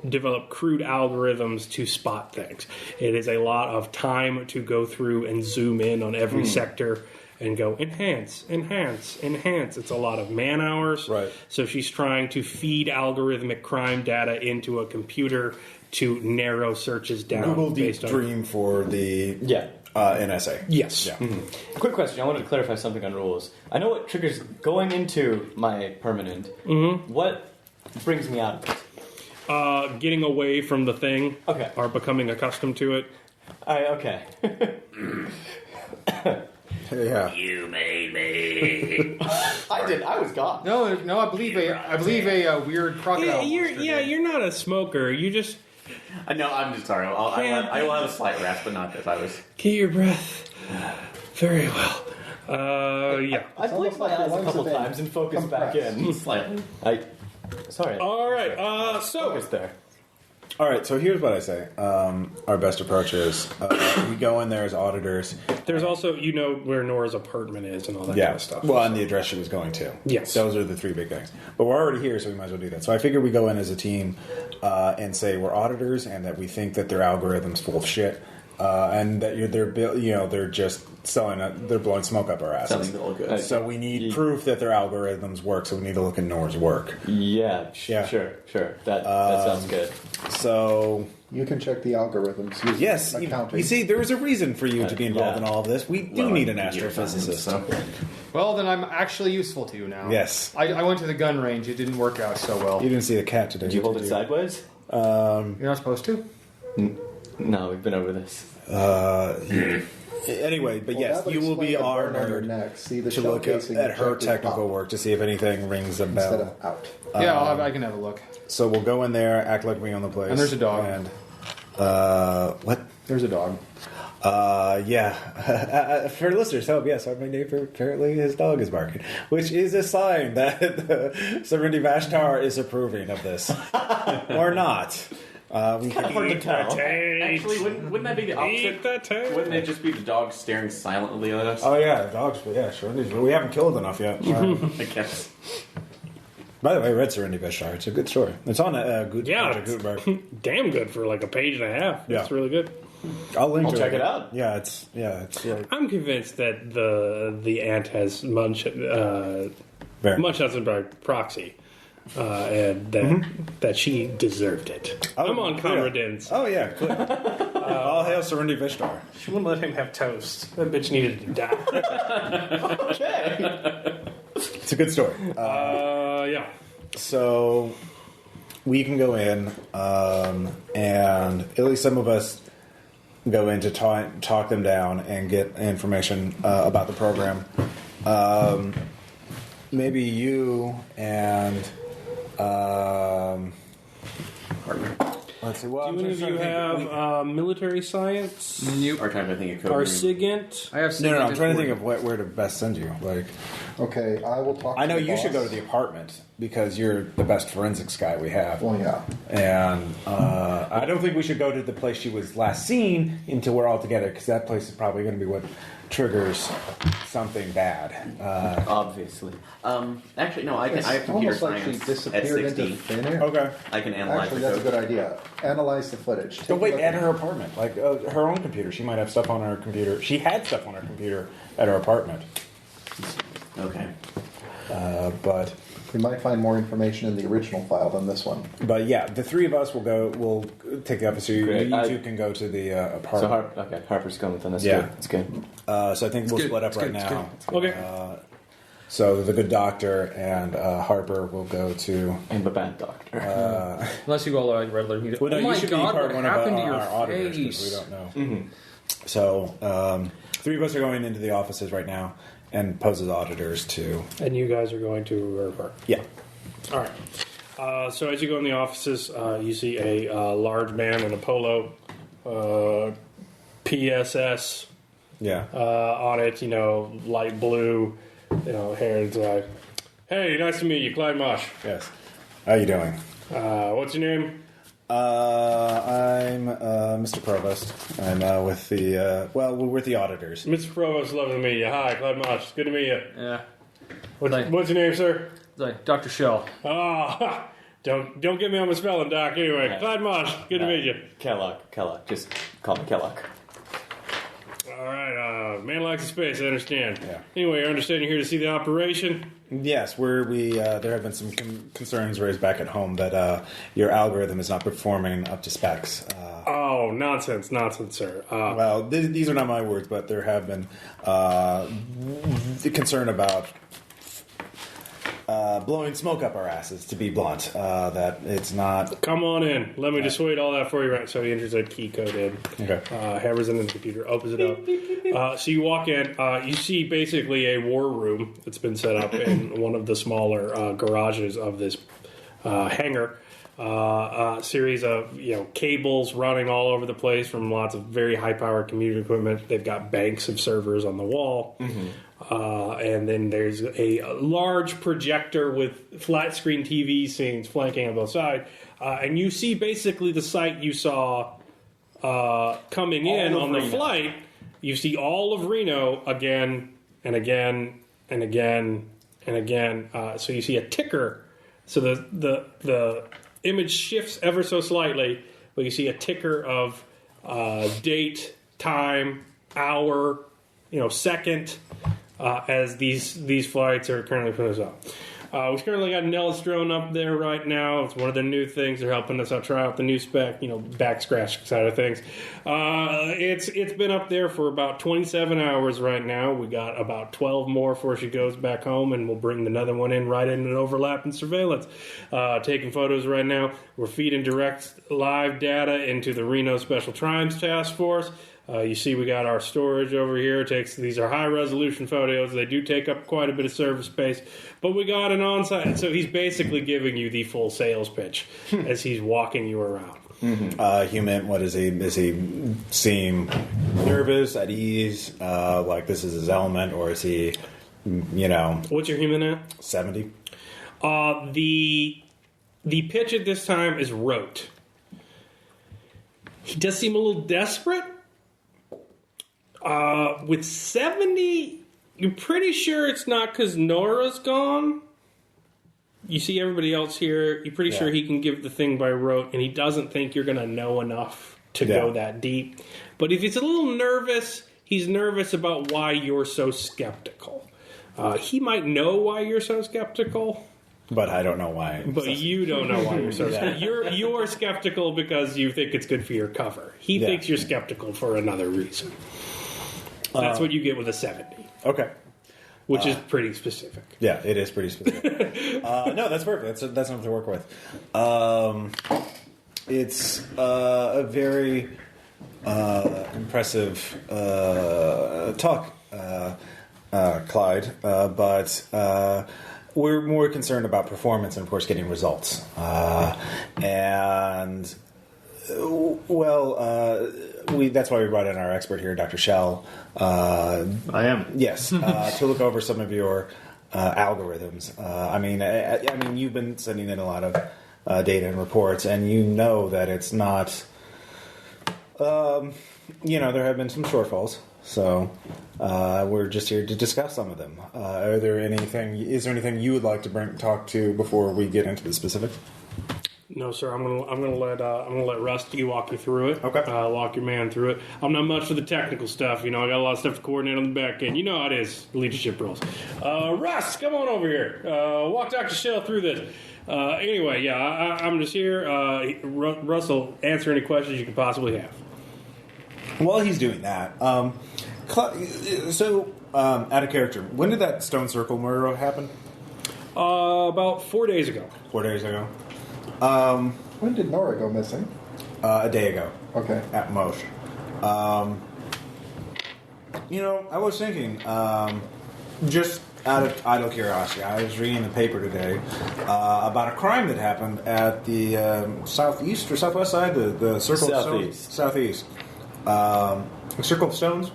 develop crude algorithms to spot things. It is a lot of time to go through and zoom in on every sector and go enhance. It's a lot of man hours. Right. So she's trying to feed algorithmic crime data into a computer to narrow searches down. Google Deep based on Dream for the In essay. Yes. Yeah. Quick question. I wanted to clarify something on rules. I know what triggers going into my permanent. What brings me out of it? Getting away from the thing. Okay. Or becoming accustomed to it. Okay. Yeah. You made me. I did. I was gone. No, I believe a weird crocodile. You're not a smoker. You just No, I'm just sorry. I will have a slight rasp, but not this. I was. get your breath very well. Yeah. I blinked my eyes a couple times and focused back in. Slightly. Sorry. All right. So Focus there. All right, so here's what I say. Our best approach is we go in there as auditors. there's also where Nora's apartment is and all that kind of stuff. Well, and the address she was going to. Yes. Those are the three big things. But we're already here, so we might as well do that. So I figure we go in as a team and say we're auditors and that we think that their algorithm's full of shit. And that they're just they're blowing smoke up our asses. Sounds all good. So we need proof that their algorithms work. So we need to look at Nora's work. Yeah. Yeah. Sure. That sounds good. So You can check the algorithms. Using yes, accounting. you see, there was a reason for you to be involved in all of this. We do need an computer astrophysicist. science, so. Well, then I'm actually usful to you now. Yes. I went to the gun range. It didn't work out so well. You didn't see the cat today. Did you hold it sideways? You're not supposed to? No, we've been over this. Anyway, but Well, yes, that would you will be explain the our burn on your nerd neck. See the to shell look at casing her ejected technical up work to see if anything rings a instead bell. of out. Yeah, I can have a look. So we'll go in there, act like we own the place. And there's a dog. And what? There's a dog. Yeah. For listeners' help, yes, my neighbor, apparently his dog is barking, which is a sign that Sredni Vashtar is approving of this. Or not. We can hard to tell. Actually, wouldn't that be the Eat opposite? the tail. Wouldn't it just be the dog staring silently at us? Oh, yeah, dogs, yeah, sure. We haven't killed enough yet. I guess. By the way, I read Sredni Vashtar. It's a good story. It's on Yeah, Gutenberg. it's damn good for like a page and a half. Yeah. It's really good. I'll check it out. Yeah, it's like I'm convinced that the ant has very. Munchausen by proxy, and that she deserved it. I'm on Conradin's. Oh yeah, clear. All hail Sredni Vashtar. She wouldn't let him have toast. That bitch needed to die. Okay. It's a good story. Yeah. So we can go in, and at least some of us go in to talk them down and get information about the program. Maybe you and let's see. Well, Do any of you have military science? Or trying to think of code. Or green. SIGINT? I have no. I'm trying to think of where to best send you. Like, Okay, I will talk to I know the you should boss. go to the apartment because you're the best forensics guy we have. Well, yeah. And I don't think we should go to the place she was last seen until we're all together, because that place is probably going to be what triggers something bad. Obviously. Actually, no. I have It's computer almost like she science at disappeared into 60. thin air. Okay. I can analyze Actually, the that's a code. good idea. Analyze the footage. So Take wait, a look at her apartment, like her own computer. She might have stuff on her computer. She had stuff on her computer at her apartment, Okay. but We might find more information in the original file than this one. yeah, the three of us will go. We'll take the office. So you Great. two can go to the So apartment. Harper's going with us. Yeah. Good. It's good. So I think we'll good, split up it's right good, it's now. Okay. So the good doctor and Harper will go to. I'm a bad doctor. Unless you go like Riddler. Well, no, Oh you my should God, be part what one of happened to your our auditors because we face? don't know. So three of us are going into the offices right now and pose as auditors to. And you guys are going to her apartment. Yeah. All right. So as you go in the offices, you see a large man in a polo, PSS Yeah. on it. Light blue, hair. It's like, hey, nice to meet you, Clyde Mosh. Yes. How you doing? What's your name? I'm Mr. Provost. I'm with the we're with the auditors. Mr. Provost, lovely to meet you. Hi, Clyde Mosh. Good to meet you. Yeah. What's your name, sir? Like Dr. Shell. Ah, don't get me on the spelling, Doc. Anyway, Clyde Mosh. Good to meet you. Kellogg. Just call me Kellogg. All right, man likes the space. I understand. Yeah. Anyway, I understand you're here to see the operation. Yes, there have been some concerns raised back at home that your algorithm is not performing up to specs. Oh, nonsense, sir. Well, these are not my words, but there have been concern about blowing smoke up our asses, to be blunt. That it's not... Come on in. Let me just wait all that for you. Right. So he enters a key code in. Okay. Hammers into the computer, opens it up. So you walk in. You see basically a war room that's been set up in one of the smaller garages of this hangar. A series of cables running all over the place from lots of very high-powered computer equipment. They've got banks of servers on the wall. Mm-hmm. And then there's a large projector with flat-screen TV scenes flanking on both sides. And you see basically the site you saw coming in on the flight. You see all of Reno again and again and again and again. So you see a ticker. So the image shifts ever so slightly, but you see a ticker of date, time, hour, second, as these flights are currently put up. We've currently got Nellis drone up there right now. It's one of the new things. They're helping us out try out the new spec, back scratch side of things. It's been up there for about 27 hours right now. We got about 12 more before she goes back home, and we'll bring another one in right in an overlapping surveillance. Taking photos right now. We're feeding direct live data into the Reno Special Crimes Task Force. You see we got our storage over here. These are high-resolution photos. They do take up quite a bit of server space. But we got an on-site. So he's basically giving you the full sales pitch as he's walking you around. Mm-hmm. Human, what is he? Does he seem nervous, at ease, like this is his element? Or is he, What's your human at? 70. The pitch at this time is rote. He does seem a little desperate. With 70, you're pretty sure it's not because Nora's gone. You see everybody else here. You're pretty sure he can give the thing by rote, and he doesn't think you're going to know enough to go that deep. But if he's a little nervous, he's nervous about why you're so skeptical. He might know why you're so skeptical. But I don't know why. But you don't know why you're so skeptical. You're skeptical because you think it's good for your cover. He thinks you're skeptical for another reason. That's what you get with a 70. Okay. Which is pretty specific. Yeah, it is pretty specific. No, that's perfect. That's enough to work with. It's a very impressive talk, Clyde, but we're more concerned about performance and, of course, getting results. That's why we brought in our expert here, Dr. Shell. I am. Yes, to look over some of your algorithms. I mean, you've been sending in a lot of data and reports, and you know that it's not. There have been some shortfalls, so we're just here to discuss some of them. Is there anything you would like to talk to before we get into the specifics? No, sir. I'm gonna let Rusty walk you through it. Okay. Walk your man through it. I'm not much for the technical stuff. I got a lot of stuff to coordinate on the back end. You know how it is, leadership roles. Russ, come on over here. Walk Dr. Shell through this. Anyway, I'm just here. Russ will answer any questions you could possibly have. While he's doing that, out of character, when did that Stone Circle murder happen? About 4 days ago. 4 days ago. When did Nora go missing? A day ago. Okay. At most. I was thinking, just out of idle curiosity, I was reading the paper today about a crime that happened at the southeast or southwest side, the Circle of Stones? Southeast. Circle of Stones?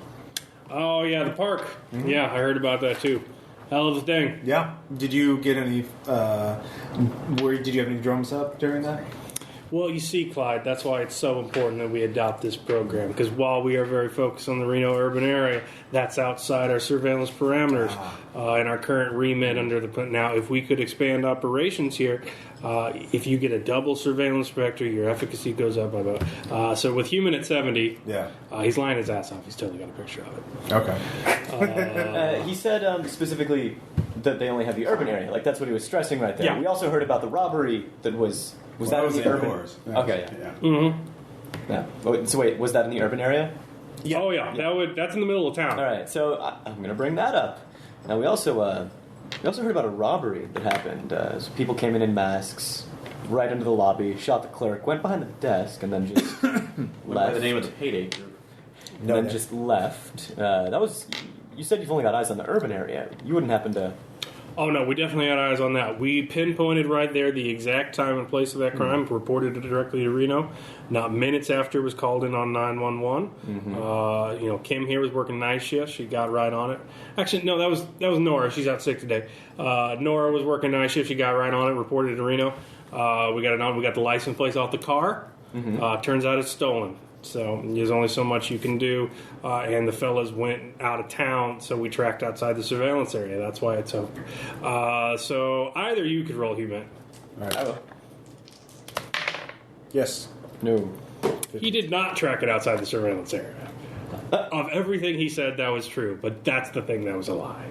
Oh, yeah, the park. Mm-hmm. Yeah, I heard about that, too. Hell of a thing. Yeah. Did you get any... did you have any drums up during that? Well, you see, Clyde, that's why it's so important that we adopt this program. Because while we are very focused on the Reno urban area, that's outside our surveillance parameters and our current remit under the... Now, if we could expand operations here, if you get a double surveillance spectre, your efficacy goes up by about... so with human at 70, he's lying his ass off. He's totally got a picture of it. Okay. He said specifically that they only have the urban area. Like, that's what he was stressing right there. Yeah. We also heard about the robbery that was... Was that in the urban? Yeah. Okay. Yeah. Mm-hmm. Yeah. Oh, so wait, was that in the urban area? Yeah. Oh yeah, that's in the middle of town. All right, so I'm going to bring that up. Now we also heard about a robbery that happened. So people came in masks, right into the lobby, shot the clerk, went behind the desk, and then just left. By the name of the payday group. And then just left. That was. You said you've only got eyes on the urban area. You wouldn't happen to. Oh no, we definitely had eyes on that. We pinpointed right there the exact time and place of that crime, reported it directly to Reno. Not minutes after it was called in on 911. Kim here was working night shift. She got right on it. Actually, no, that was Nora. She's out sick today. Nora was working night shift. She got right on it. Reported it to Reno. We got it on. We got the license plates off the car. Turns out it's stolen. So there's only so much you can do, and the fellas went out of town, so we tracked outside the surveillance area. That's why it's open. So either you could roll human. All right. I will. Yes. No. He did not track it outside the surveillance area. Of everything he said, that was true, but that's the thing that was a lie.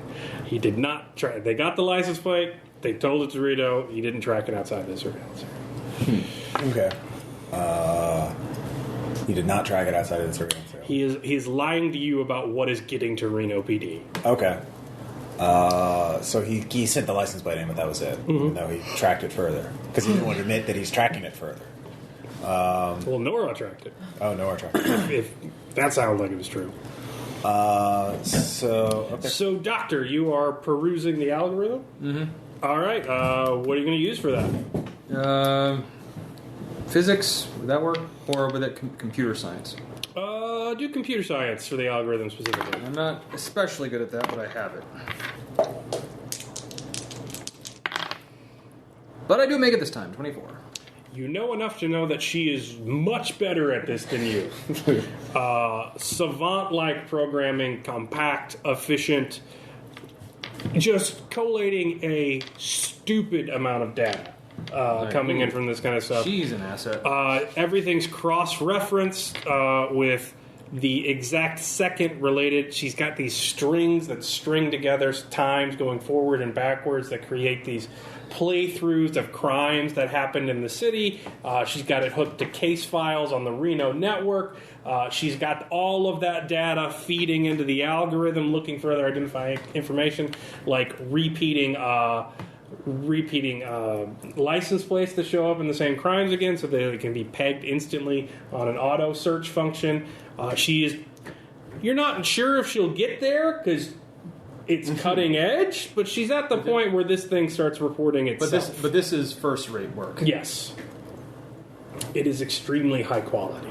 He did not track. They got the license plate. They told it to Rito. He didn't track it outside the surveillance area. Okay. He did not track it outside of the surveillance area. He is lying to you about what is getting to Reno PD. Okay. So he sent the license plate in, but that was it. No, he tracked it further because he didn't want to admit that he's tracking it further. Well, Nora tracked it. Oh, no, tracked it. If that sounds like it was true. So, Doctor, you are perusing the algorithm? Mm-hmm. All right. What are you going to use for that? Physics, would that work? Or would that computer science? Do computer science for the algorithm specifically. I'm not especially good at that, but I have it. But I do make it this time, 24. You know enough to know that she is much better at this than you. Savant-like programming, compact, efficient, just collating a stupid amount of data coming in from this kind of stuff. She's an asset. Everything's cross-referenced with the exact second related. She's got these strings that string together times going forward and backwards that create these playthroughs of crimes that happened in the city. She's got it hooked to case files on the Reno network. She's got all of that data feeding into the algorithm, looking for other identifying information, like repeating license plates that show up in the same crimes again, so that they can be pegged instantly on an auto search function. You're not sure if she'll get there because it's cutting edge, but she's at the point where this thing starts reporting itself. But this is first-rate work. Yes. It is extremely high quality.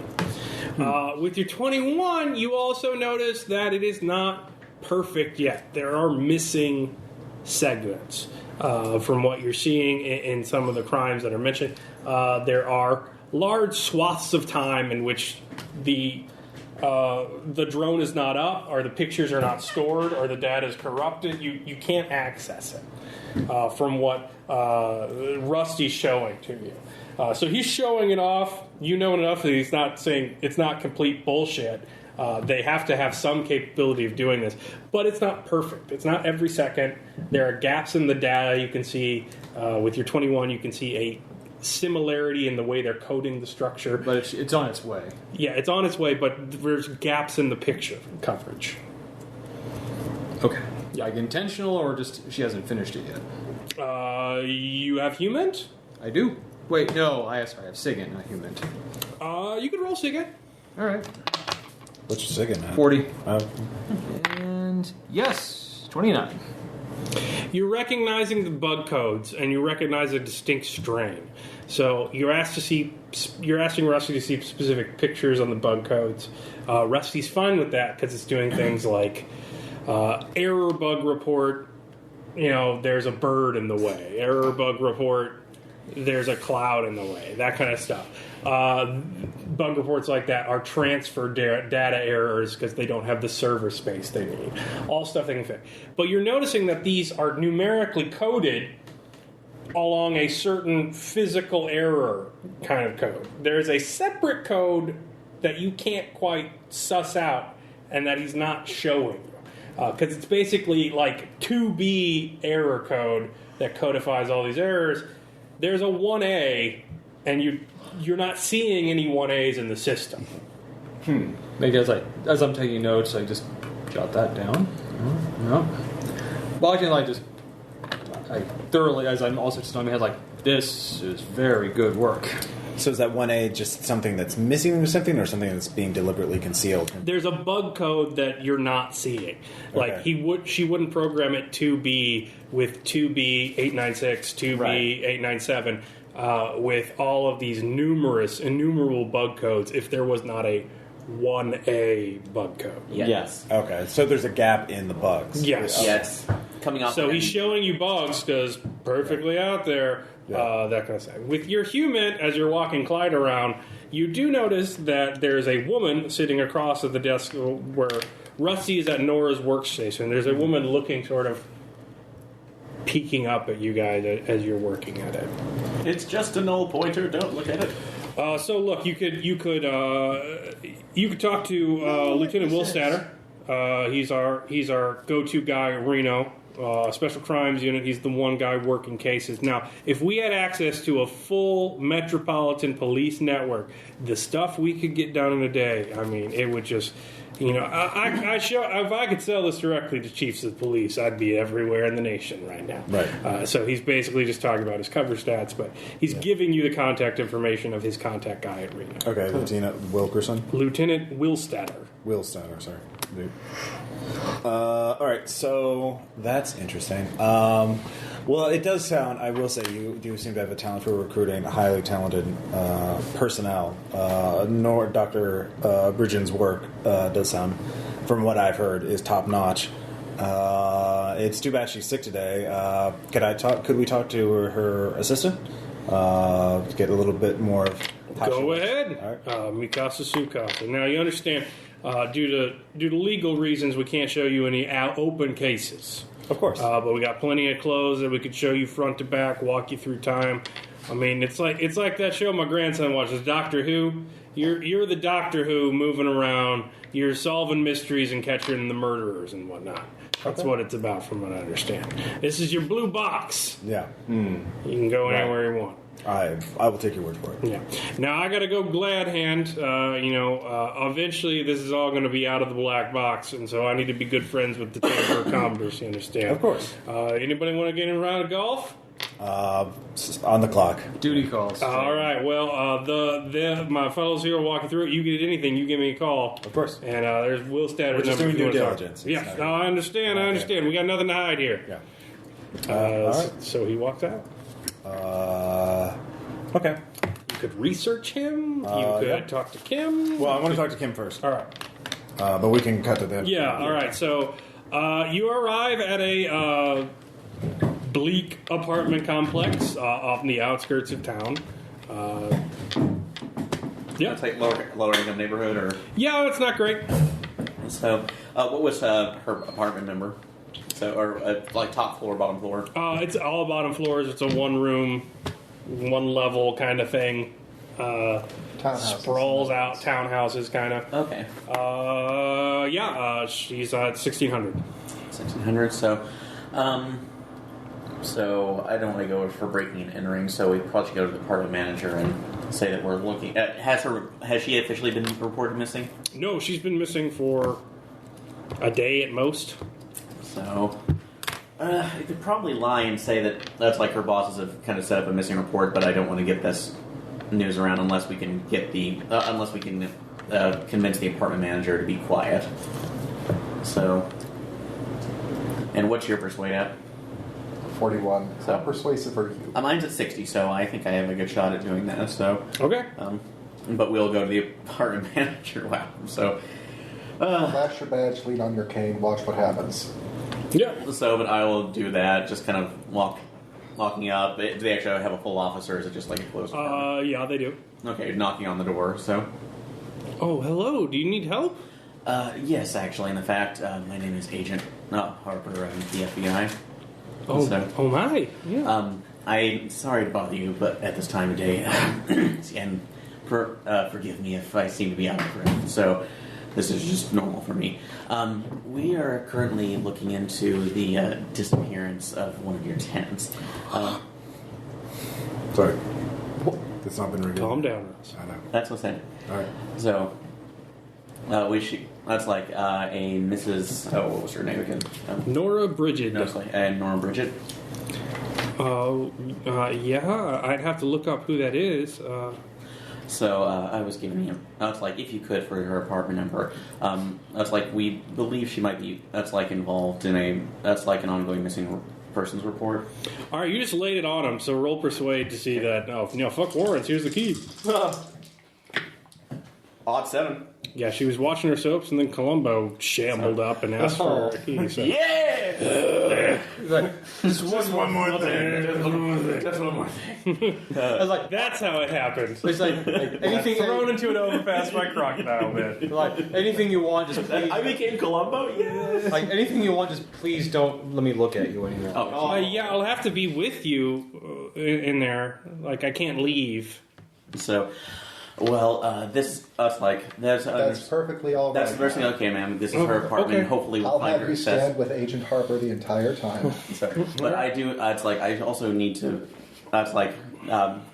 With your 21, you also notice that it is not perfect yet. There are missing segments from what you're seeing in some of the crimes that are mentioned. There are large swaths of time in which the drone is not up, or the pictures are not stored, or the data is corrupted. You can't access it from what Rusty's showing to you. So he's showing it off. You know enough that he's not saying it's not complete bullshit. They have to have some capability of doing this, but it's not perfect. It's not every second. There are gaps in the data. You can see with your 21, you can see a similarity in the way they're coding the structure. But it's on its way. Yeah, it's on its way, but there's gaps in the picture coverage. Okay. Like intentional, or just she hasn't finished it yet? You have human? I do. Wait, no, I have SIGINT, not human. You could roll SIGINT. All right. What's your SIGINT, man? 40. And yes, 29. You're recognizing the bug codes, and you recognize a distinct strain. So you're asking Rusty to see specific pictures on the bug codes. Rusty's fine with that because it's doing things like error bug report. There's a bird in the way. Error bug report. There's a cloud in the way. That kind of stuff. Bug reports like that are transfer data errors because they don't have the server space they need. All stuff they can fix. But you're noticing that these are numerically coded along a certain physical error kind of code. There's a separate code that you can't quite suss out and that he's not showing you. Because it's basically like 2B error code that codifies all these errors. There's a 1A and you're not seeing any 1As in the system. Maybe as I'm taking notes, I just jot that down. No. Well, I can I thoroughly, as I'm also just on my head, this is very good work. So is that 1A just something that's missing or something that's being deliberately concealed? There's a bug code that you're not seeing. Like Okay. she wouldn't program it to be with 2B896, 2B897, with all of these innumerable bug codes if there was not a 1A bug code. Yes. Okay, so there's a gap in the bugs. Yes. Yes. Coming off. So of he's showing you bugs because perfectly out there, that kind of stuff. With your human, as you're walking Clyde around, you do notice that there's a woman sitting across at the desk where Rusty is at Nora's workstation. There's a woman looking sort of peeking up at you guys as you're working at it. It's just a null pointer. Don't look at it. So look, you could talk to Lieutenant Willstatter. He's our go-to guy, Reno. Special Crimes Unit. He's the one guy working cases. Now, if we had access to a full metropolitan police network, the stuff we could get done in a day, I mean, it would just, if I could sell this directly to chiefs of police, I'd be everywhere in the nation right now. Right. So he's basically just talking about his cover stats, but he's giving you the contact information of his contact guy at Reno. Okay, Lieutenant Wilkerson? Lieutenant Willstatter. Willstatter, sorry. All right, so that's interesting. Well, it does sound, I will say, you do seem to have a talent for recruiting highly talented personnel. Nor Dr. Bridgen's work does sound, from what I've heard, is top notch. It's too bad she's sick today. Could we talk to her assistant? Get a little bit more of how she Go works? ahead. All right. Mikasa Sukasa. Now, you understand, due to legal reasons, we can't show you any open cases. Of course. But we got plenty of clothes that we could show you front to back, walk you through time. I mean, it's like that show my grandson watches, Doctor Who. You're the Doctor Who moving around. You're solving mysteries and catching the murderers and whatnot. That's what it's about, from what I understand. This is your blue box. Yeah. You can go anywhere you want. I will take your word for it. Yeah. Now I got to go glad hand. Eventually this is all going to be out of the black box, and so I need to be good friends with the Chamber of Commerce. You understand? Of course. Anybody want to get in a round of golf? On the clock. Duty calls. All right. Well, my fellows here will walk you through it. You get anything, you give me a call. Of course. And there's Will Statter's We're just number. doing if due you wanna talk. diligence. Yeah. It's No, not- I understand. I understand. We got nothing to hide here. Yeah. All right. So he walks out. Okay. You could research him. You could yeah. talk to Kim. Well, I want to talk to Kim first. All right. But we can cut to them. Yeah, all right. So you arrive at a bleak apartment complex off in the outskirts of town. Yeah. It's like lower income neighborhood, or Yeah, it's not great. so. What was her apartment number? So, or like top floor, bottom floor. It's all bottom floors. It's a one-room, one-level kind of thing. Townhouses. Sprawls out, townhouses kind of. Okay, She's at 1600. 1600. So I don't want to go for breaking and entering. So we probably should go to the apartment manager and say that we're looking. Has she officially been reported missing? No, she's been missing for a day at most. So you could probably lie and say that that's like her bosses have kind of set up a missing report, but I don't want to get this news around unless we can get convince the apartment manager to be quiet. So, and what's your persuade at? 41. So- How persuasive are you? Mine's at 60, so I think I have a good shot at doing that. So, Okay. but we'll go to the apartment manager. Wow. So, Flash your badge, lean on your cane, watch what happens. Yeah. but I will do that. Just kind of walking up. Do they actually have a full office, or is it just like a closed apartment? Yeah, they do. Okay, knocking on the door. So, Oh, hello. Do you need help? yes, actually. In fact, my name is Agent Harper. I'm the FBI. Oh, So- oh my. Yeah. I'm sorry to bother you, but at this time of day, and forgive me if I seem to be out of breath. So, this is just normal for me. We are currently looking into the disappearance of one of your tenants. Sorry. It's not been revealed. Calm down, Ross. I know. That's what's it. All right. So, that's like a Mrs. Oh, what was her name again? Nora Bridget. No, it's like Nora Bridget. Yeah, I'd have to look up who that is. So I was giving him. That's like if you could for her apartment number. That's like we believe she might be. That's like involved in a. That's like an ongoing missing persons report. All right, you just laid it on him. So roll persuade to see that. Oh, fuck Warrens. Here's the key. Odd 7. Yeah, she was watching her soaps, and then Columbo shambled up and asked for a key. So. Yeah. Just one more thing. Just one more thing. I was like, That's how it happened. it's like anything, Thrown into an overpass by crocodile man. like anything you want, just please. I became Columbo. Yeah. Like anything you want, just please don't let me look at you anymore. Yeah, I'll have to be with you in there. Like, I can't leave. So, well, this us like That's perfectly all right. That's the first thing. Okay, ma'am. This is her apartment. okay. Hopefully, we'll I'll find have her. you It says- stand with Agent Harper the entire time. Sorry. But I do. It's like I also need to. That's like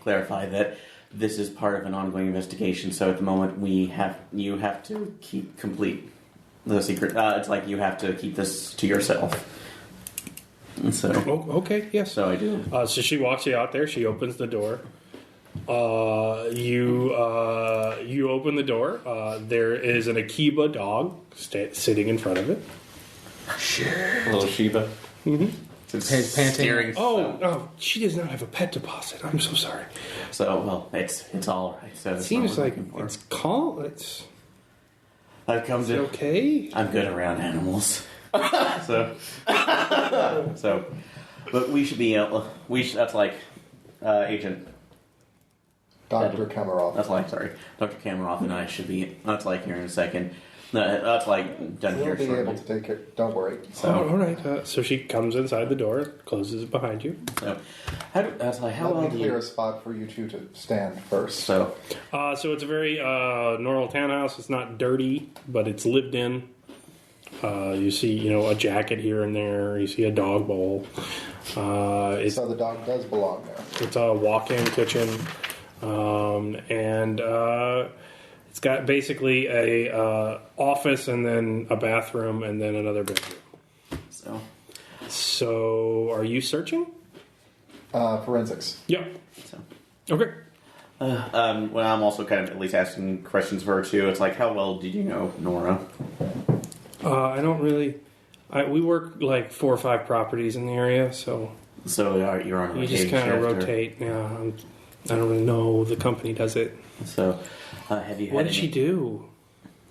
clarify that this is part of an ongoing investigation. So at the moment, you have to keep complete the secret. It's like you have to keep this to yourself. And so, Okay, yes. so I do. So she walks you out there. She opens the door. You open the door. There is an Akiba dog sitting in front of it. Little Sheba. Mm-hmm. Panting. Staring. Oh, she does not have a pet deposit. I'm so sorry. So well, it's all right. So It seems like it's calm. I've come It's to. okay. I'm good around animals. so, but we should be. That's like Agent. Dr. Kamarov. That's like Dr. Kamarov and I should be. That's like here in a second. No, that's like done We'll here be able shortly. to take it. Don't worry. So, all right. So she comes inside the door, closes it behind you. so that's like how Let well me do clear you? a spot for you two to stand first. So So it's a very normal townhouse. It's not dirty, but it's lived in. You see, a jacket here and there. You see a dog bowl. It's So the dog does belong there. It's a walk-in kitchen, and it's got basically a office and then a bathroom and then another bedroom. So, are you searching? Forensics. Yep. So. Okay. Well, I'm also kind of at least asking questions for her too. It's like, how well did you know Nora? I don't really. We work like 4 or 5 properties in the area, so So you're on a you just rotating kind of shift, or- rotate. Yeah, I don't really know. The company does it. So have you had What did any? she do?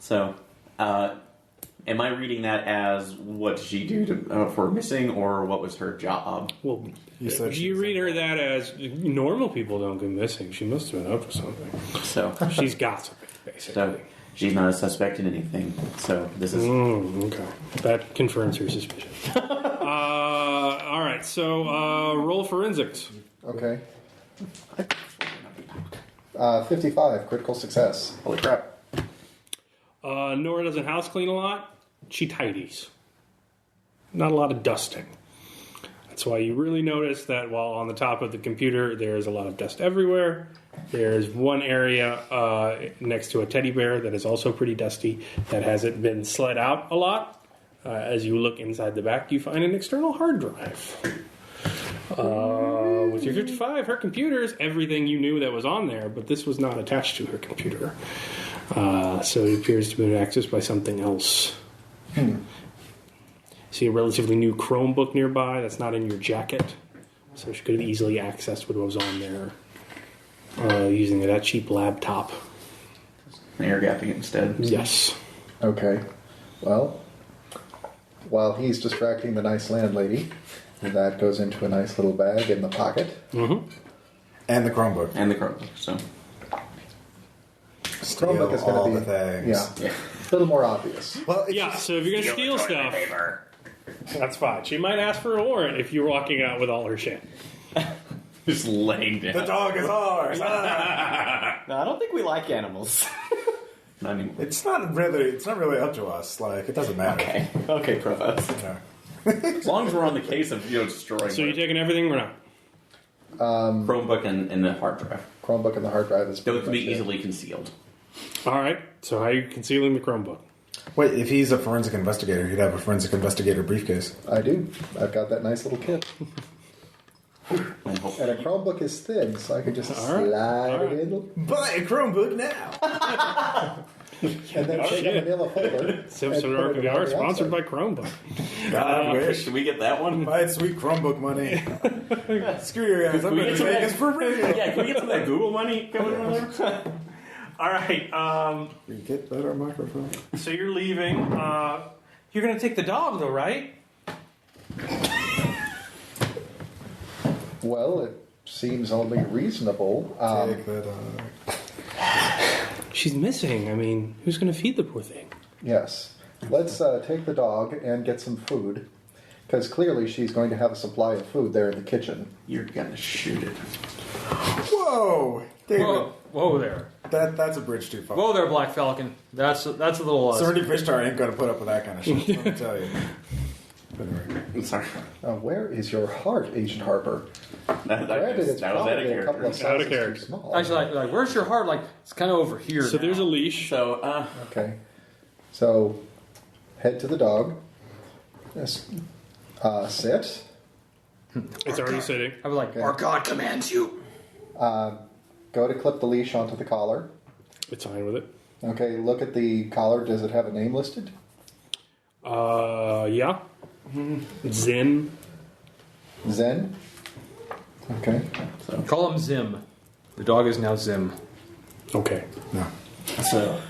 So, am I reading that as what did she do for missing, or what was her job? Well, You said you she's read her that as normal people don't go missing. She must have been up to something. So, She's gossiping, basically. so she's not a suspect in anything. So this is Okay. That confirms her suspicion. All right, so roll forensics. Okay. 55, critical success. holy crap. Nora doesn't house clean a lot. She tidies. Not a lot of dusting. That's why you really notice that while on the top of the computer, there's a lot of dust everywhere. There's one area next to a teddy bear that is also pretty dusty that hasn't been slid out a lot. As you look inside the back, you find an external hard drive. With your 55, her computer is everything you knew that was on there, but this was not attached to her computer. So it appears to have been accessed by something else. See a relatively new Chromebook nearby that's not in your jacket. So she could have easily accessed what was on there using that cheap laptop. Air gapping it instead. Yes. Okay. Well, while he's distracting the nice landlady, that goes into a nice little bag in the pocket. Mm-hmm. And the Chromebook. And the Chromebook. So Steal Chromebook is all going the to be things. a little more obvious. Well, it's Yeah, so if you're going to steal stuff, that's fine. She might ask for a warrant if you're walking out with all her shit. just laying down. the dog is ours. No, I don't think we like animals. Not anymore. It's not really up to us. Like, it doesn't matter. Okay, Provost. Yeah. As long as we're on the case of destroying So you taking everything or not? Chromebook and the hard drive. Chromebook and the hard drive is pretty Those can be much it. easily concealed. All right. So how are you concealing the Chromebook? Wait, if he's a forensic investigator, he'd have a forensic investigator briefcase. I do. I've got that nice little kit. And hope- And a Chromebook is thin, so I can just All right. slide it in Buy a Chromebook now! and then take a manila folder. This episode of and put it RPPR on is the sponsored by outside. Chromebook. God, I wish. Should we get that one? Buy it sweet Chromebook money. Screw your guys, I'm we going get to some Vegas of for real. Yeah, can we get some of that Google money coming over there? All right. We get better microphone. So you're leaving. You're going to take the dog, though, right? Well, it seems only reasonable. Take that She's missing. I mean, who's going to feed the poor thing? Yes. Let's take the dog and get some food. Because clearly she's going to have a supply of food there in the kitchen. You're gonna shoot it. Whoa! David, Whoa there. that's a bridge too far. Whoa there, Black Falcon. That's a little... Sredni Vashtar ain't going to put up with that kind of shit, let me tell you. Anyway. I'm sorry. Where is your heart, Agent Harper? Granted, it's that was out of probably a couple of character. Out of sizes character. too small. Actually, like, where's your heart? Like, it's kind of over here So now. there's a leash. So, Okay. So, head to the dog. Yes. Sit. It's already sitting. I was like, Okay. our God commands you. Go to clip the leash onto the collar. It's fine with it. Okay, look at the collar. Does it have a name listed? Yeah. Zim. Zen? Okay. Call him Zim. The dog is now Zim. Okay. No. so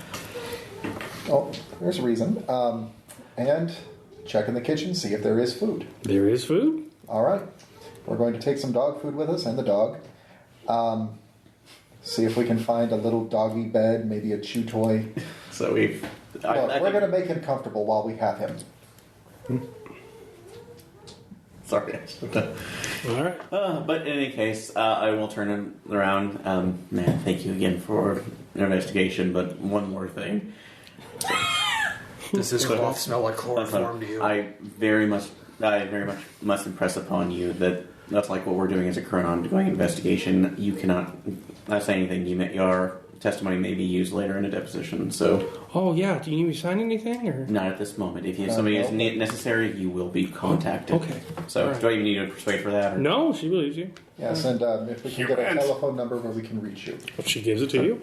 Oh, there's a reason. And check in the kitchen, see if there is food. There is food. All right. We're going to take some dog food with us and the dog. See if we can find a little doggy bed, maybe a chew toy. so we've. Look, we're going to make him comfortable while we have him. Sorry. All right. But in any case, I will turn him around. Man, thank you again for your investigation. But one more thing. Does this cloth smell like chloroform to you? I very much must impress upon you that that's like what we're doing as a current ongoing investigation. You cannot not say anything. Your testimony may be used later in a deposition. So Oh, yeah. Do you need me to sign anything? Or? not at this moment. If somebody is necessary, you will be contacted. Okay. So All right. do I even need to persuade for that? Or? No, she believes you. Yes, and if we can get a telephone number where we can reach you. Well, she gives it to you.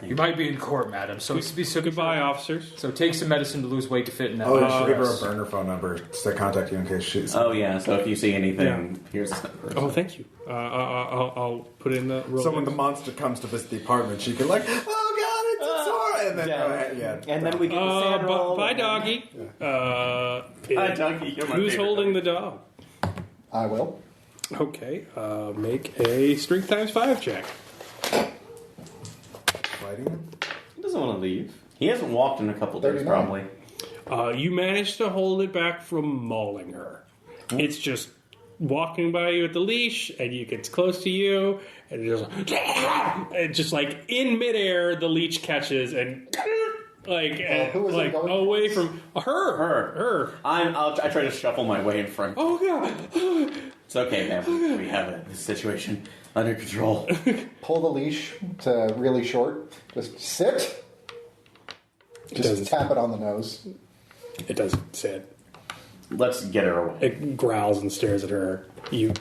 You might be in court, madam. So Goodbye, officers. So take some medicine to lose weight to fit in that. Oh, you dress. should give her a burner phone number to contact you in case she's... Oh yeah. So if you see anything, here's the number. Oh, thank you. I'll put in the roll. So when the monster comes to visit the apartment, she can like, oh god, it's a Zora! And then go ahead, yeah. And then we get the sand roll. Bye, doggy. Hi, donkey. You're my Who's favorite holding dog. the dog? I will. Okay. Make a strength times 5 check. Fighting him? He doesn't want to leave. He hasn't walked in a couple days, 39. probably. You managed to hold it back from mauling her. It's just walking by you with the leash, and it gets close to you, and it just like in midair, the leash catches and like who is it like going away towards? from her. I try to shuffle my way in front. Oh god! It's okay, man. We have this situation under control. Pull the leash to really short. Just sit. Just doesn't. tap it on the nose. It doesn't sit. Let's get her away. It growls and stares at her. It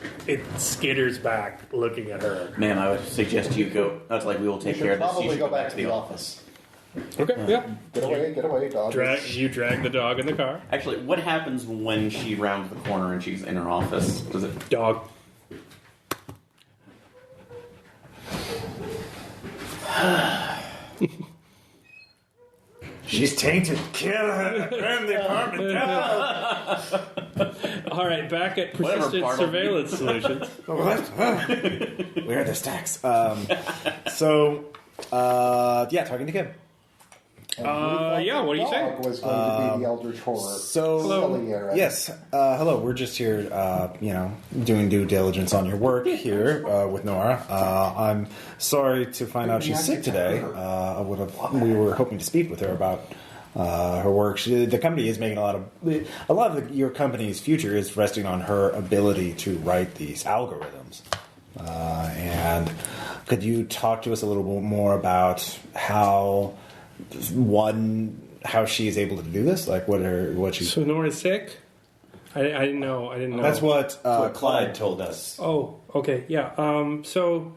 skitters back, looking at her. Ma'am, I would suggest you go. That's like we will You take care should of this. You probably should go back to the office. Okay, yeah. Get away, dog. You drag the dog in the car. Actually, what happens when she rounds the corner and she's in her office? Does it? Dog. She's tainted. Kill her. Burn the apartment down. All right, back at Whatever, Persistent Bartle. Surveillance Solutions. What? Where are the stacks? Talking to Kim. Yeah, what do you say? Dog was going to be the Eldritch Horror. Silly era. Yes. Hello. We're just here, doing due diligence on your work here with Nora. I'm sorry to find out she's sick today. We were hoping to speak with her about her work. The company is making a lot of your company's future is resting on her ability to write these algorithms. And Could you talk to us a little bit more about how she is able to do this? Like, what she? So Nora's sick. I didn't know. That's what Clyde told us. Oh, okay, yeah. So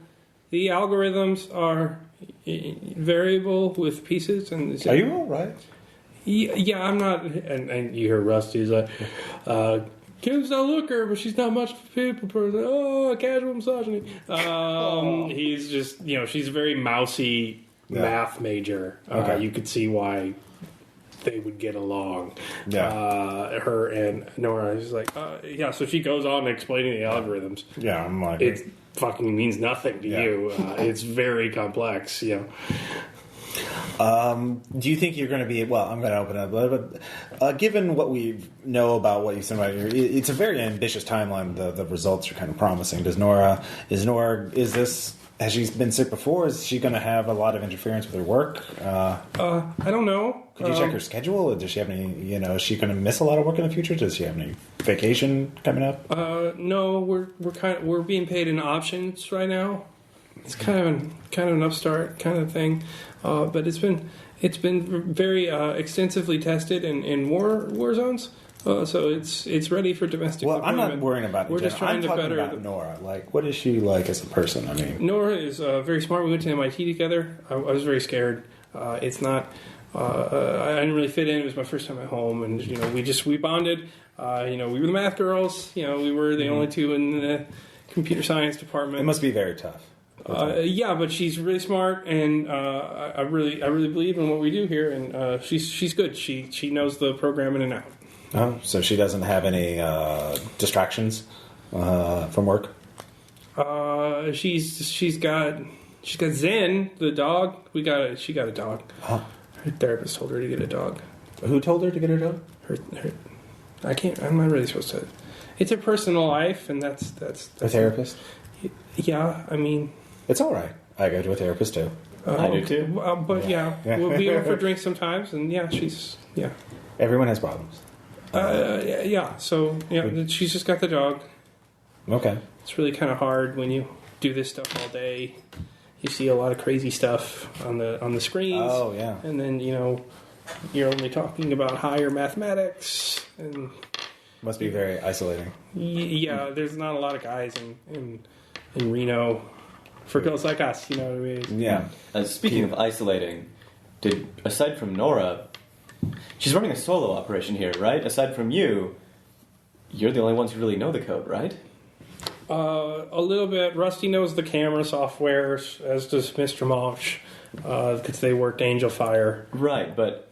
the algorithms are variable with pieces, and Are you all right? Yeah, I'm not. And you hear Rusty's like, Kim's not looker, but she's not much of a people person. Oh, casual misogyny. He's just, she's a very mousy math major. Okay. You could see why they would get along. Yeah. Her and Nora is like, so she goes on explaining the algorithms. Yeah, I'm like... It fucking means nothing to you. It's very complex, Do you think you're going to be... Well, I'm going to open up. But given what we know about what you've said about here, it's a very ambitious timeline. The results are kind of promising. Has she been sick before? Is she going to have a lot of interference with her work? I don't know. Could you check her schedule? Does she have any, is she going to miss a lot of work in the future? Does she have any vacation coming up? No, we're being paid in options right now. It's kind of an upstart kind of thing, but it's been very extensively tested in war zones. So it's ready for domestic. Well, deployment. I'm not worrying about. We're just trying I'm to talking better about Nora. Like, what is she like as a person? I mean, Nora is very smart. We went to MIT together. I was very scared. It's not. I didn't really fit in. It was my first time at home, and we bonded. We were the math girls. We were the only two in the computer science department. It must be very tough. But she's really smart, and I really believe in what we do here. And she's good. She knows the program in and out. Oh, so she doesn't have any distractions from work? She's got Zen, the dog. She got a dog. Huh. Her therapist told her to get a dog. Who told her to get her dog? I'm not really supposed to. It's a personal life, and that's a therapist. Yeah, I mean, it's all right. I go to a therapist too. I do too. But we'll be over for drinks sometimes, and she's. Everyone has problems. So she's just got the dog. Okay. It's really kind of hard when you do this stuff all day. You see a lot of crazy stuff on the screens. Oh yeah. And then you're only talking about higher mathematics, and must be very isolating. Yeah, there's not a lot of guys in Reno for girls like us. You know what I mean? Yeah. Speaking of isolating, aside from Nora, she's running a solo operation here, right? Aside from you're the only ones who really know the code, right? A little bit. Rusty knows the camera software, as does Mr. Mosh, because they worked Angel Fire. Right, but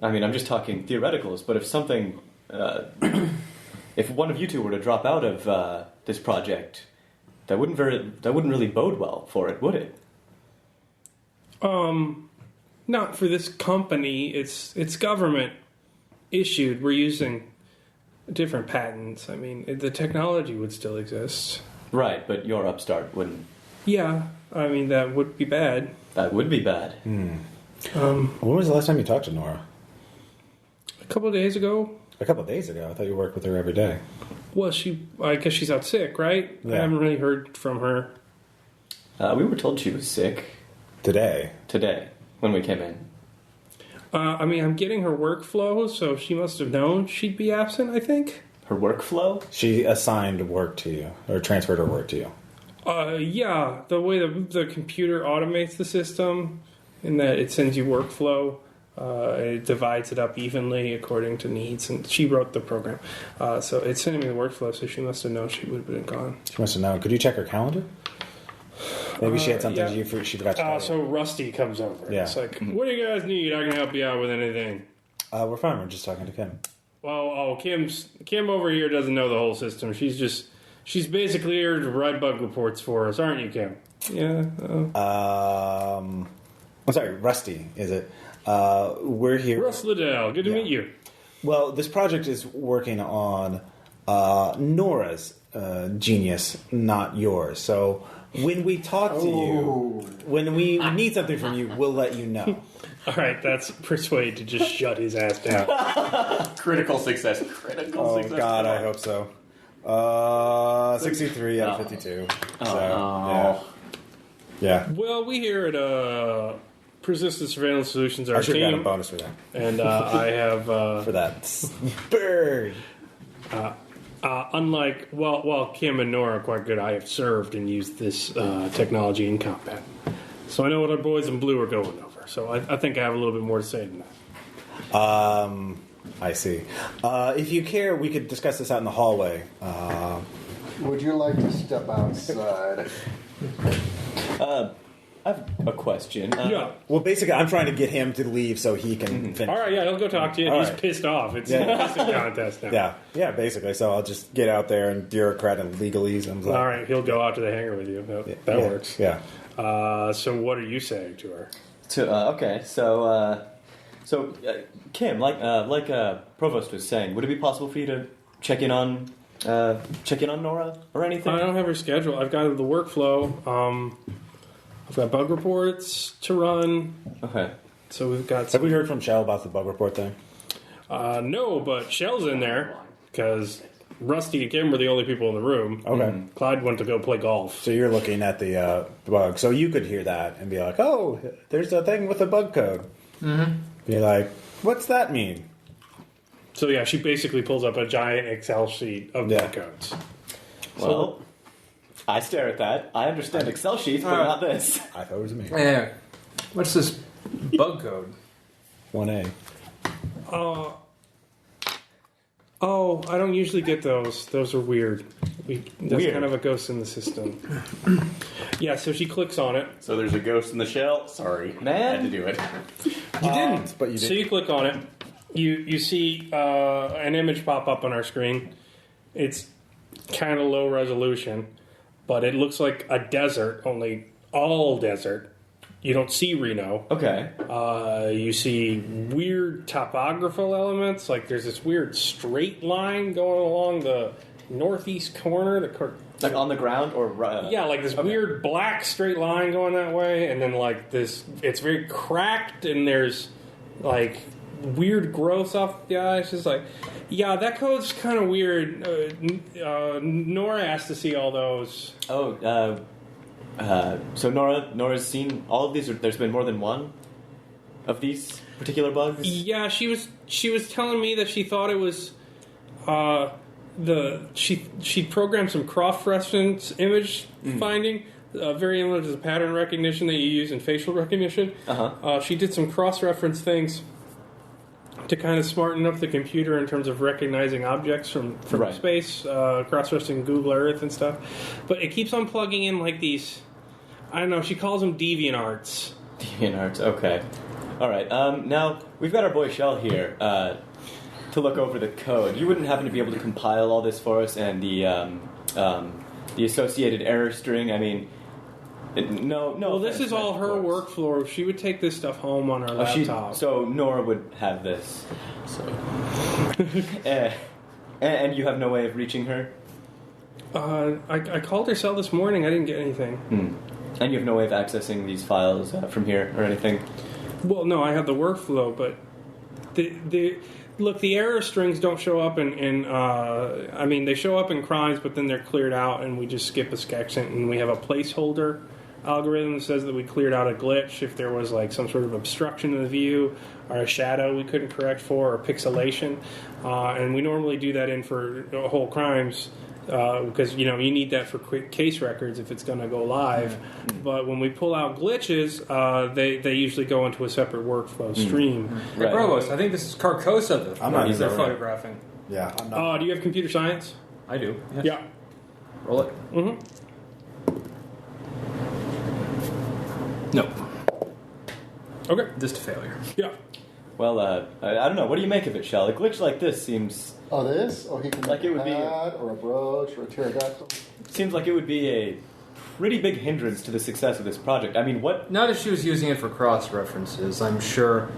I'm just talking theoreticals, but if something, if one of you two were to drop out of this project, that wouldn't really bode well for it, would it? Not for this company. It's government issued. We're using different patents. I mean, the technology would still exist. Right, but your upstart wouldn't. Yeah, I mean, that would be bad. That would be bad. When was the last time you talked to Nora? A couple of days ago. A couple of days ago? I thought you worked with her every day. Well, I guess she's out sick, right? Yeah. I haven't really heard from her. We were told she was sick. Today, when we came in. I'm getting her workflow, so she must have known she'd be absent, I think. Her workflow? She assigned work to you, or transferred her work to you. Yeah, the way the computer automates the system, in that it sends you workflow, it divides it up evenly according to needs, and she wrote the program. So it's sending me the workflow, so she must have known she would have been gone. She must have known. Could you check her calendar? Maybe she had something she forgot to tell you. So Rusty comes over. Yeah. It's like, what do you guys need? I can help you out with anything. We're fine. We're just talking to Kim. Well, Kim over here doesn't know the whole system. She's basically here to write bug reports for us, aren't you, Kim? Yeah. I'm sorry, Rusty, is it? We're here. Russ Liddell, good to meet you. Well, this project is working on Nora's genius, not yours. So when we talk to you, when we need something from you, we'll let you know. All right, that's persuade to just shut his ass down. Critical success. Oh, God, I hope so. 63 out of 52. So, yeah. Yeah. Well, we here at Persistent Surveillance Solutions are I a should have got a team, bonus for that. and I have For that. Bird. unlike while Kim and Nora are quite good, I have served and used this technology in combat, so I know what our boys in blue are going over. So I think I have a little bit more to say than that. I see. If you care, we could discuss this out in the hallway. Would you like to step outside? I have a question. Yeah. Well, basically, I'm trying to get him to leave so he can finish. All right, yeah, he'll go talk to you. All He's right. pissed off. It's a pissing contest now. Yeah, basically. So I'll just get out there and bureaucrat and legalisms. All right, he'll go out to the hangar with you. That works. Yeah. So what are you saying to her? Okay, so Kim, like Provost was saying, would it be possible for you to check in on Nora or anything? I don't have her schedule. I've got the workflow. I've got bug reports to run. Okay. So we've got. Have we heard from Shell about the bug report thing? No, but Shell's in there because Rusty and Kim were the only people in the room. Okay. Clyde went to go play golf. So you're looking at the bug. So you could hear that and be like, oh, there's a thing with the bug code. Mm-hmm. Be like, what's that mean? So yeah, she basically pulls up a giant Excel sheet of bug codes. Well, I stare at that. I understand Excel sheets, but not this. I thought it was me. Yeah. What's this bug code? 1A. Oh, I don't usually get those. Those are weird. That's Weird. kind of a ghost in the system. Yeah, so she clicks on it. So there's a ghost in the shell. Sorry, Man. I had to do it. You didn't, but you did. So you click on it. You see an image pop up on our screen. It's kind of low resolution, but it looks like a desert, only all desert. You don't see Reno. Okay. You see weird topographical elements. Like there's this weird straight line going along the northeast corner. Like on the ground or... Yeah, like this weird black straight line going that way. And then like this, it's very cracked and there's like weird growth off the eye. It's just like, yeah, that code's kind of weird. Nora asked to see all those. So Nora's seen all of these, or there's been more than one of these particular bugs? Yeah, she was telling me that she thought it was she programmed some cross-reference image finding, very similar to the pattern recognition that you use in facial recognition. She did some cross-reference things to kind of smarten up the computer in terms of recognizing objects from Right. space, cross-referencing Google Earth and stuff. But it keeps on plugging in like these, I don't know, she calls them DeviantArts. DeviantArts, okay. All right, now, we've got our boy Shell here to look over the code. You wouldn't happen to be able to compile all this for us and the associated error string? I mean, no. Well, this offense, is all of her course. workflow. She would take this stuff home on her laptop. So Nora would have this. So, and you have no way of reaching her. I called her cell this morning. I didn't get anything. And you have no way of accessing these files from here or anything. Well, no, I have the workflow, but the error strings don't show up in I mean, they show up in crimes, but then they're cleared out, and we just skip a section, and we have a placeholder algorithm that says that we cleared out a glitch if there was like some sort of obstruction of the view or a shadow we couldn't correct for or pixelation, and we normally do that in for whole crimes. Because you need that for quick case records if it's going to go live, but when we pull out glitches, they usually go into a separate workflow stream. Hey, Provost, I think this is Carcosa I'm not that they're even- photographing. Yeah, I'm not. Do you have computer science? I do. Yes. Yeah. Roll it. No. Okay. This to failure. Yeah. Well, I don't know. What do you make of it, Shell? A glitch like this seems This? Or he can Like make it a would be a- hat, or a brooch, or a pterodactyl. seems like it would be a pretty big hindrance to the success of this project. I mean, what? Not if she was using it for cross references. I'm sure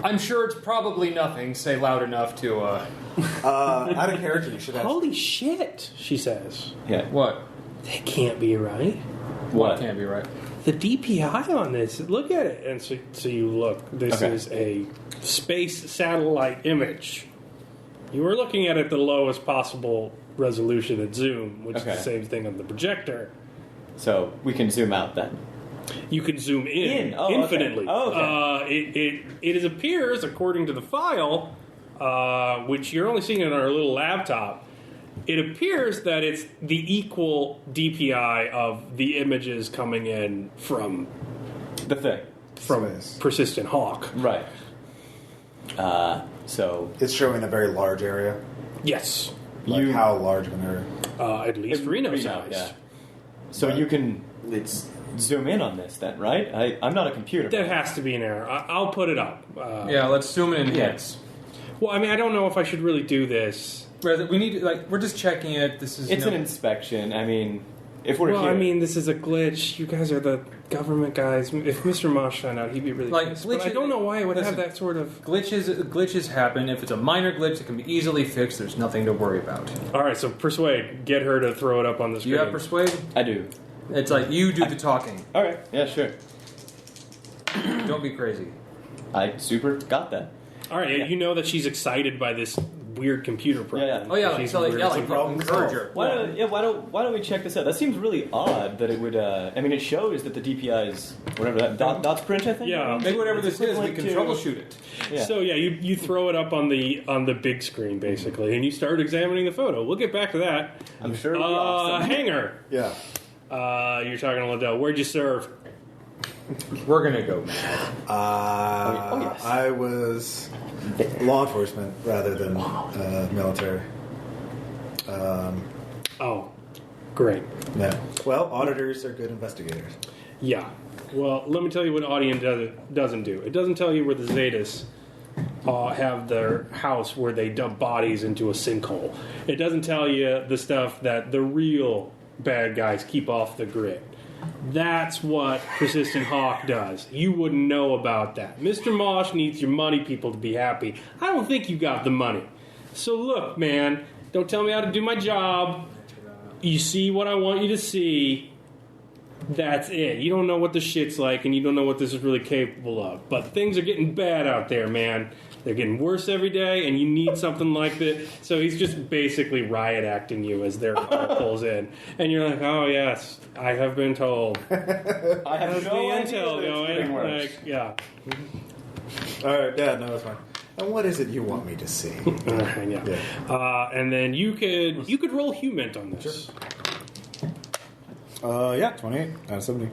it's probably nothing. Say loud enough to. Out of character, you should have. Holy shit, she says. Yeah. What? That can't be right. What? Can't be right. The DPI on this, look at it. And so you look. This Okay. is a space satellite image. You were looking at it the lowest possible resolution at zoom, which is Okay. the same thing on the projector. So we can zoom out then. You can zoom in Oh, infinitely. Okay. Oh, okay. It appears, according to the file, which you're only seeing on our little laptop, it appears that it's the equal DPI of the images coming in from The thing. Space. Persistent Hawk. Right. So It's showing a very large area. Yes. Like how large of an area? At least Reno Reno, size. yeah. So you can zoom in on this then, right? I'm not a computer. That has to be an error. I'll put it up. Yeah, let's zoom in. Yes. Well, I mean, I don't know if I should really do this. We need we're just checking it. This is It's an inspection. I mean, if we're Well, here, I mean, this is a glitch. You guys are the government guys. If Mr. Mosh found out, he'd be really pissed. But I don't know why it would have that sort of... glitches happen. If it's a minor glitch, it can be easily fixed. There's nothing to worry about. All right, so persuade. Get her to throw it up on the screen. You have persuade? I do. It's like you do the talking. All right. Yeah, sure. Don't be crazy. I super got that. All right, you know that she's excited by this weird computer program. Yeah. Oh yeah, She's like weird. problem encourage solved. her. Why don't we check this out? That seems really odd that it would. I mean, it shows that the DPI is whatever that dots print. I think. Yeah. Maybe whatever It's this is, we equivalent can to- troubleshoot it. Yeah. So yeah, you throw it up on the big screen basically, and you start examining the photo. We'll get back to that. I'm sure it'll be awesome. Hanger. Yeah. You're talking to Liddell. Where'd you serve? We're gonna go mad. yes. I was law enforcement rather than military. Oh, great. Yeah. Well, auditors are good investigators. Yeah. Well, let me tell you what Audion doesn't do. It doesn't tell you where the Zetas have their house where they dump bodies into a sinkhole. It doesn't tell you the stuff that the real bad guys keep off the grid. That's what Persistent Hawk does. You wouldn't know about that. Mr. Mosh needs your money people to be happy. I don't think you got the money. So look, man, don't tell me how to do my job. You see what I want you to see. That's it. You don't know what the shit's like, and you don't know what this is really capable of. But things are getting bad out there, man. They're getting worse every day, and you need something like that. So he's just basically riot acting you as their car pulls in. And you're like, oh, yes, I have been told. I have There's no the idea intel that it's getting going. worse. Like, yeah. All right. Yeah. No, that's fine. And what is it you want me to see? Yeah. And then you could roll Humint on this. Yeah. 28 out of 70.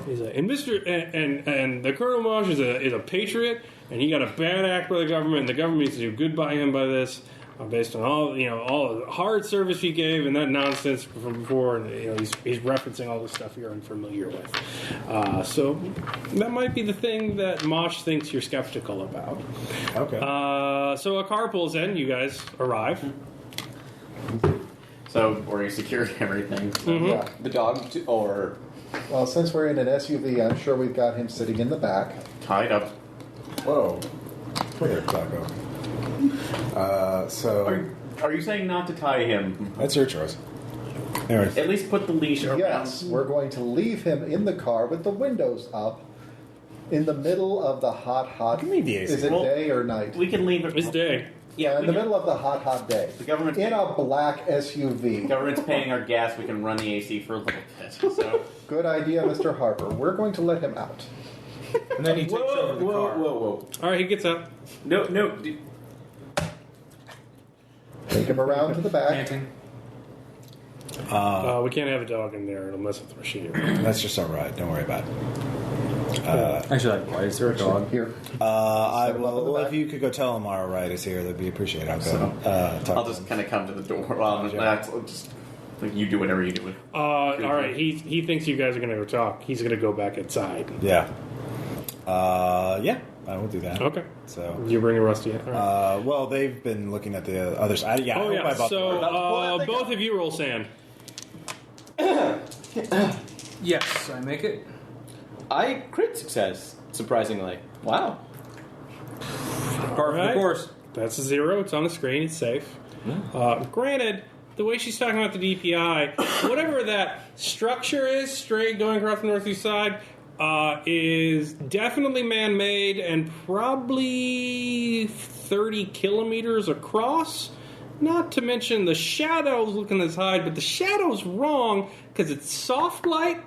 He's like, and the Colonel Mosh is a patriot, and he got a bad act by the government, and the government needs to do good by him by this, based on all the hard service he gave and that nonsense from before, and he's referencing all the stuff you're unfamiliar with. So that might be the thing that Mosh thinks you're skeptical about. Okay. So a car pulls in, you guys arrive. So we secured everything. Yeah. The dog, or Well, since we're in an SUV, I'm sure we've got him sitting in the back. Tied up. Whoa. Where did that go? So Are you saying not to tie him? that's your choice. Anyways. At least put the leash around. Yes, we're going to leave him in the car with the windows up in the middle of the hot. Give me the AC. Is it Well, day or night? We can leave it. It's day. Yeah, in the middle of the hot day. The government- in a black SUV. Government's paying our gas. We can run the AC for a little bit. So Good idea, Mr. Harper. We're going to let him out. And then he takes over the car. whoa. All right, he gets up. No. Take him around to the back. Panting. We can't have a dog in there unless it's machinery. That's just all right. Don't worry about it. Actually, why is there a dog? Here. I Set him up in the will. Well, back. if you could go tell him our ride is here, that'd be appreciated. I'll go. Talk I'll to just him. kind of come to the door. Well, that's just like you do whatever you do. All right, he thinks you guys are going to go talk. He's going to go back inside. Yeah. Yeah. I will do that. Okay. So. You bring a Rusty in. All right. Well, they've been looking at the other side. Yeah. I Oh, hope yeah. I bought the word. So, both of you roll sand. Yes, I make it. I crit success. Surprisingly, wow. Par for the course. That's a 0. It's on the screen. It's safe. Granted, the way she's talking about the DPI, whatever that structure is, straight going across the northeast side, is definitely man-made and probably 30 kilometers across. Not to mention the shadows looking this high, but the shadow's wrong because it's soft light.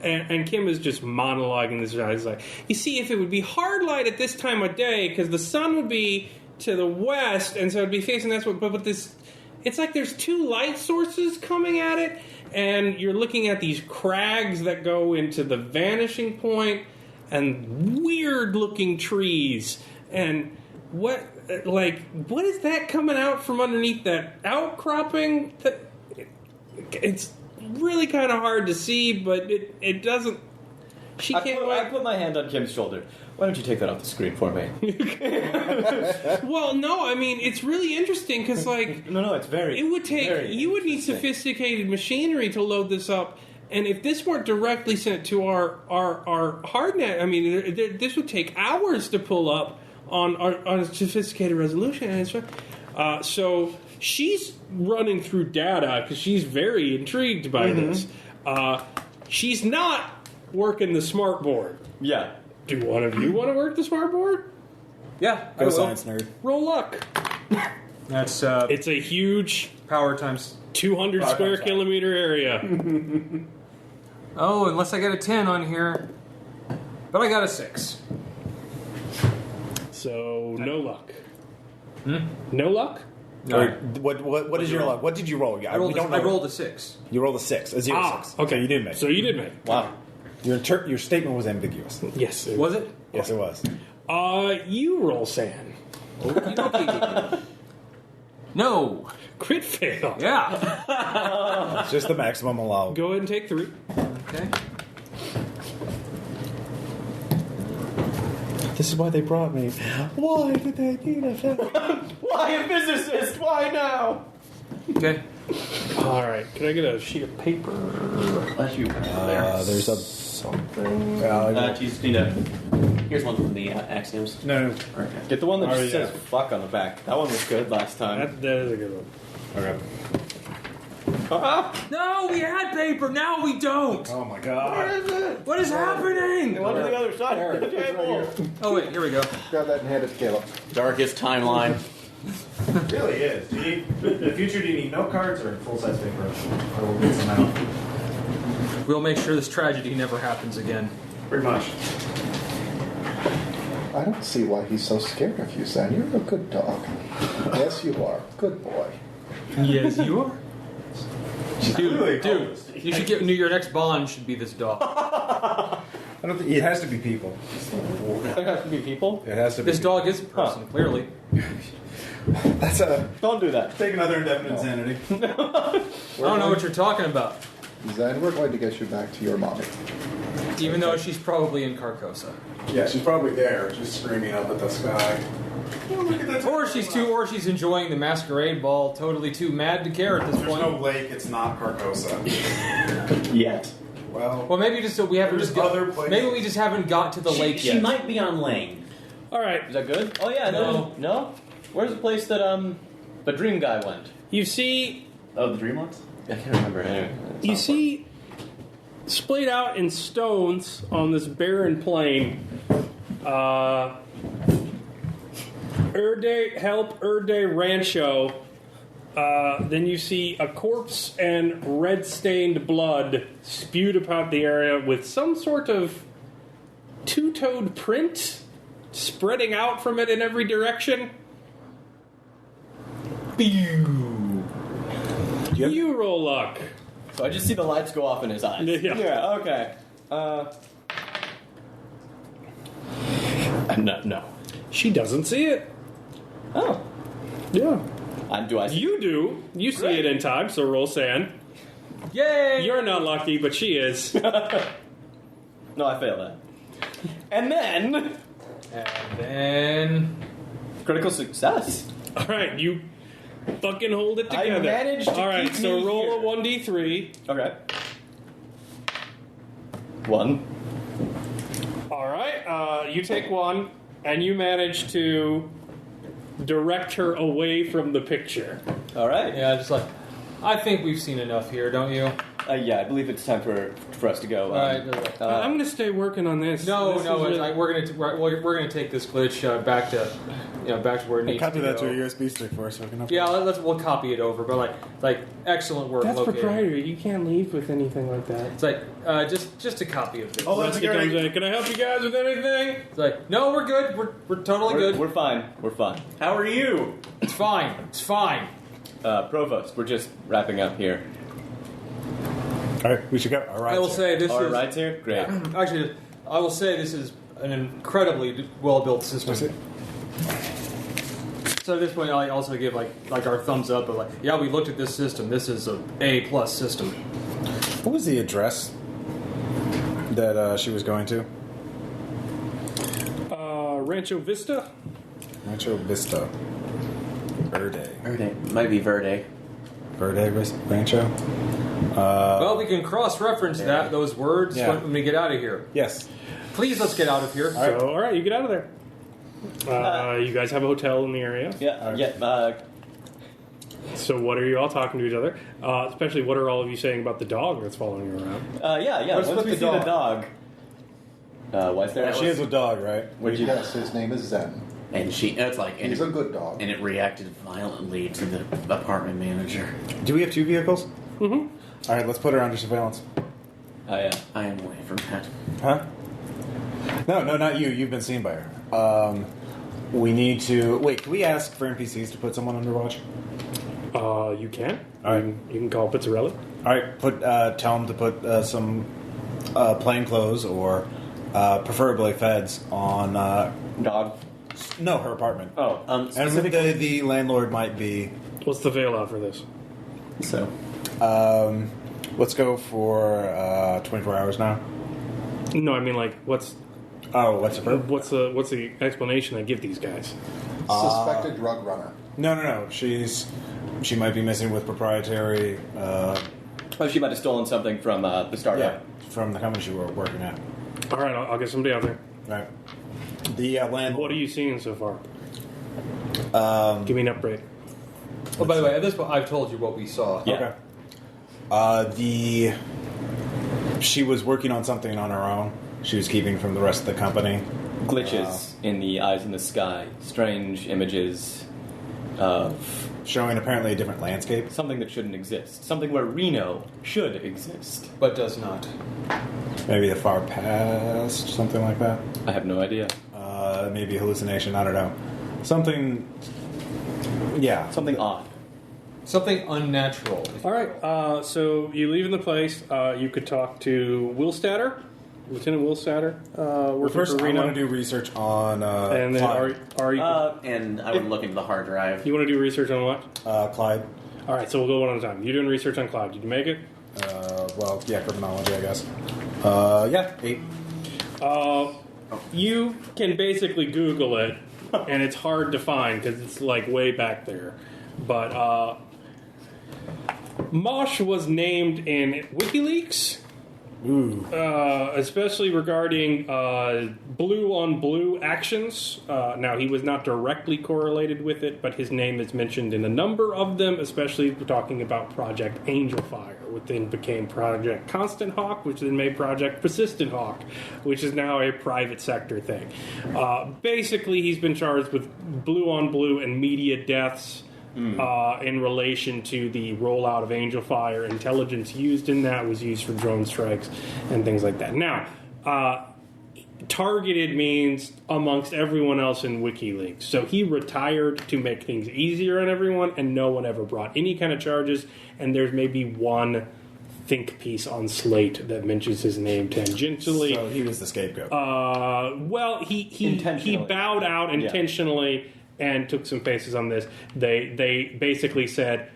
And Kim is just monologuing this. He's like, you see, if it would be hard light at this time of day, because the sun would be to the west, and so it'd be facing this way. But this, it's like there's two light sources coming at it, and you're looking at these crags that go into the vanishing point, and weird-looking trees, and what is that coming out from underneath that outcropping? It's really kind of hard to see, but it doesn't. She can't. I put my hand on Kim's shoulder. Why don't you take that off the screen for me? Well, no, I mean it's really interesting because, like, no, it's very. It would take. You would need sophisticated machinery to load this up, and if this weren't directly sent to our hardnet, I mean, this would take hours to pull up on a sophisticated resolution, and so she's running through data because she's very intrigued by this. She's not working the smart board. Yeah. Do one of you want to work the smart board? Yeah, Go science nerd. Roll luck. That's It's a huge power times. 200 square kilometer area. Oh, unless I get a 10 on here. But I got a 6. So no luck. No luck? No. Or what is your luck? What did you roll? I rolled a 6. You rolled a 6. A 0 6. Okay, you did make. So you did make. Wow. Your statement was ambiguous. Yes. Was it? Yes, it was. You roll sand. No. Crit fail. Yeah. It's just the maximum allowed. Go ahead and take 3. Okay. This is why they brought me. Why did they need a Why a physicist? Why now? Okay. All right. Can I get a sheet of paper? There's a something. Just need a. Here's one from the axioms. No. Okay. Get the one that just yeah. says "fuck" on the back. That one was good last time. That is a good one. Okay. No, we had paper. Now we don't. Oh my god. What is happening? One to the other side of the table. Oh wait, here we go. Grab that and hand it to Caleb. Darkest timeline. It really is. Do you need, in the future, do you need note cards or full-size paper? I will get some out. We'll make sure this tragedy never happens again. Pretty much. I don't see why he's so scared of you, Zan. You're a good dog. Yes, you are. Good boy. Yes, you are. Dude, You should get your next bond should be this dog. I don't think it has to be people. It has to be people. It has to be. This dog is a person, clearly. That's a. Don't do that. Take another indefinite insanity. I don't know what you're talking about. Zan, we're going to get you back to your mommy. Even though she's probably in Carcosa. Yeah, she's probably there, just screaming up at the sky. Oh, look at that. Or she's enjoying the masquerade ball, totally too mad to care at this There's point. no lake. It's not Carcosa. Yet. Well, Maybe just we haven't There's just got, other places. maybe we just haven't got to the lake She yet. might be on Lane. All right. Is that good? Oh yeah, no. Where's the place that the dream guy went? You see. Oh, the Dream ones? I can't remember. Anyway, You see, splayed out in stones on this barren plain, Erde Rancho. Then you see a corpse and red-stained blood spewed about the area with some sort of two-toed print spreading out from it in every direction. You roll luck. So I just see the lights go off in his eyes. Yeah. Okay. No. She doesn't see it. Oh. Yeah. Do I? You do. You see Great. it in time, so roll sand. Yay! You're not lucky, but she is. No, I failed that. And then critical success. All right, you fucking hold it I together. managed to All right, keep so me roll here. a 1d3. Okay. 1. All right, you take 1, and you manage to direct her away from the picture. All right. Yeah, just like I think we've seen enough here, don't you? Yeah, I believe it's time for us to go. All right. I'm going to stay working on this. No, This no, is it's really- like we're gonna take this glitch back to back to where it needs Copy to that go. to a USB stick for us. So we can Yeah, we'll copy it over. But like excellent work. That's located. proprietary. You can't leave with anything like that. It's like just a copy of this. Oh, that's Rusty comes in. Can I help you guys with anything? It's like, no, we're good. We're totally good. We're fine. We're fine. How are you? It's fine. It's fine. Provost, we're just wrapping up here. All right, we should go. All right. I will say this Our is rides here? Great. actually. I will say this is an incredibly well-built system. So at this point, I also give like our thumbs up of yeah, we looked at this system. This is a A+ system. What was the address that she was going to? Rancho Vista. Rancho Vista. Verde. Might be Verde. Rancho? Well, we can cross-reference those words when we get out of here. Yes. Please, let's get out of here. All right, you get out of there. You guys have a hotel in the area. Yeah. So what are you all talking to each other? Especially, what are all of you saying about the dog that's following you around? Yeah. What's Once with we the see the dog. Why is there? She has a dog, right? Yes, his name is Zen. And it's like He's a good dog. and it reacted violently to the apartment manager. Do we have 2 vehicles? Mm-hmm. All right, let's put her under surveillance. I am away from that. Huh? No, not you. You've been seen by her. We need to... Wait, can we ask for NPCs to put someone under watch? You can. All right. You can call Pizzarelli. All right, tell them to put some plain clothes or preferably feds on... Dog. No, her apartment. Oh. And Specifically, the landlord might be... What's the veil out for this? So. Let's go for 24 hours now. No, I mean what's What's the explanation I give these guys? Suspected drug runner. No. She might be missing with proprietary... She might have stolen something from the startup. from the company she was working at. All right, I'll get somebody out there. Right. The landlord... What are you seeing so far? Give me an upgrade. Oh, by the way, at this point, I've told you what we saw. Yeah. Okay. She was working on something on her own. She was keeping from the rest of the company. Glitches in the eyes in the sky. Strange images of Showing apparently a different landscape. something that shouldn't exist. Something where Reno should exist. But does not. Maybe the far past, something like that. I have no idea. Maybe hallucination, I don't know. Something... Yeah. Something odd. Something unnatural. All right, so you leave in the place. You could talk to Willstatter, Lieutenant Willstatter, working First, for I Reno. want to do research on And then Clyde. are you? and I would look into the hard drive. You want to do research on what? Clyde. All right, so we'll go one at a time. You're doing research on Cloud. Did you make it? Criminology, I guess. 8. You can basically Google it, and it's hard to find because it's way back there. But Mosh was named in WikiLeaks. Ooh. Especially regarding blue on blue actions. Now, he was not directly correlated with it, but his name is mentioned in a number of them, especially we're talking about Project Angelfire, which then became Project Constant Hawk, which then made Project Persistent Hawk, which is now a private sector thing. Basically, he's been charged with blue on blue and media deaths. In relation to the rollout of Angelfire, intelligence used in that was used for drone strikes and things like that. Now, targeted means amongst everyone else in WikiLeaks. So he retired to make things easier on everyone, and no one ever brought any kind of charges, and there's maybe one think piece on Slate that mentions his name tangentially. So he was the scapegoat. Well, he bowed out intentionally. And took some faces on this. They basically said,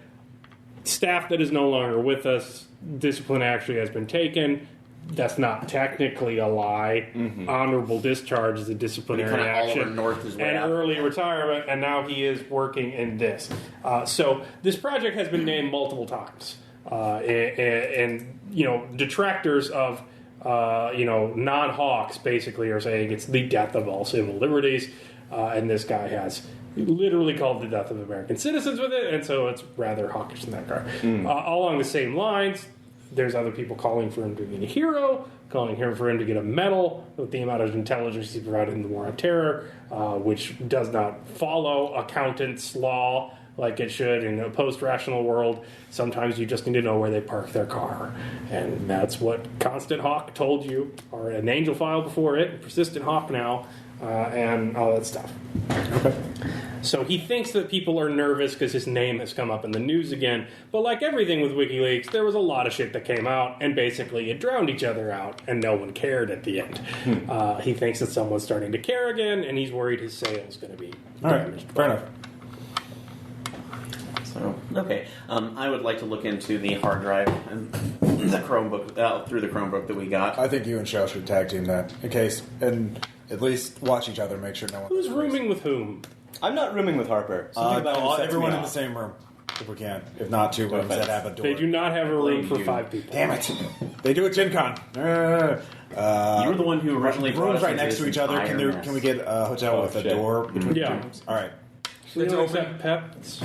staff that is no longer with us, discipline actually has been taken. That's not technically a lie. Mm-hmm. Honorable discharge is a disciplinary action. And early retirement, and now he is working in this. So this project has been named multiple times. And detractors of non-Hawks basically are saying it's the death of all civil liberties. And this guy has literally called the death of American citizens with it, and so it's rather hawkish in that regard. Along the same lines, there's other people calling for him to be a hero, calling for him to get a medal with the amount of intelligence he provided in the War on Terror, which does not follow accountant's law like it should in a post-rational world. Sometimes you just need to know where they park their car. And that's what Constant Hawk told you, or an angel file before it, Persistent Hawk now, and all that stuff. Okay. So he thinks that people are nervous because his name has come up in the news again. But like everything with WikiLeaks, there was a lot of shit that came out, and basically it drowned each other out, and no one cared at the end. He thinks that someone's starting to care again, and he's worried his sale's going to be damaged. Fair enough. So, okay. I would like to look into the hard drive and the Chromebook, through the Chromebook that we got. I think you and Shell should tag team that in case, and at least watch each other, make sure no one. Who's rooming with whom? I'm not rooming with Harper. Something about him sets everyone me in the off. same room, if we can. If not, 2 rooms that have a door. They do not have a room for you. 5 people. Damn it! They do at Gen Con. You were the one who originally brought rooms us right into next this to each other. entire mess. Can we get a hotel with a shit. door between the Yeah. two rooms? All right. We It's don't open. accept pets.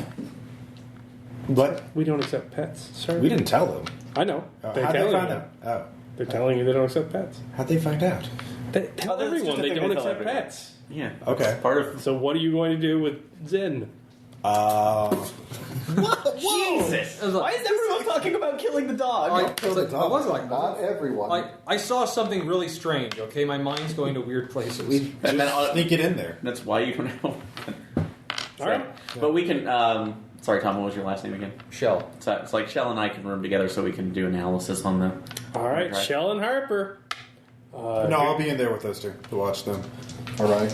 What? We don't accept pets, sir. We didn't tell them. I know. How'd They're they telling find you. out? Oh. They're telling you they don't accept pets. How'd they find out? They tell that's just everyone a they thing don't they tell accept everyone. pets. Yeah. Okay. That's part of... So what are you going to do with Zen? Jesus! Why is everyone talking about killing the dog? I killed it. I was like, Not everyone. like, I saw something really strange. Okay, my mind's going to weird places. And then, Sneak it in there. that's why you don't know. All right. But we can... sorry, Tom, what was your last name again? Shell. So it's like Shell and I can room together so we can do analysis on the... All right, Right. Shell and Harper. No, I'll be in there with those two to watch them. All right.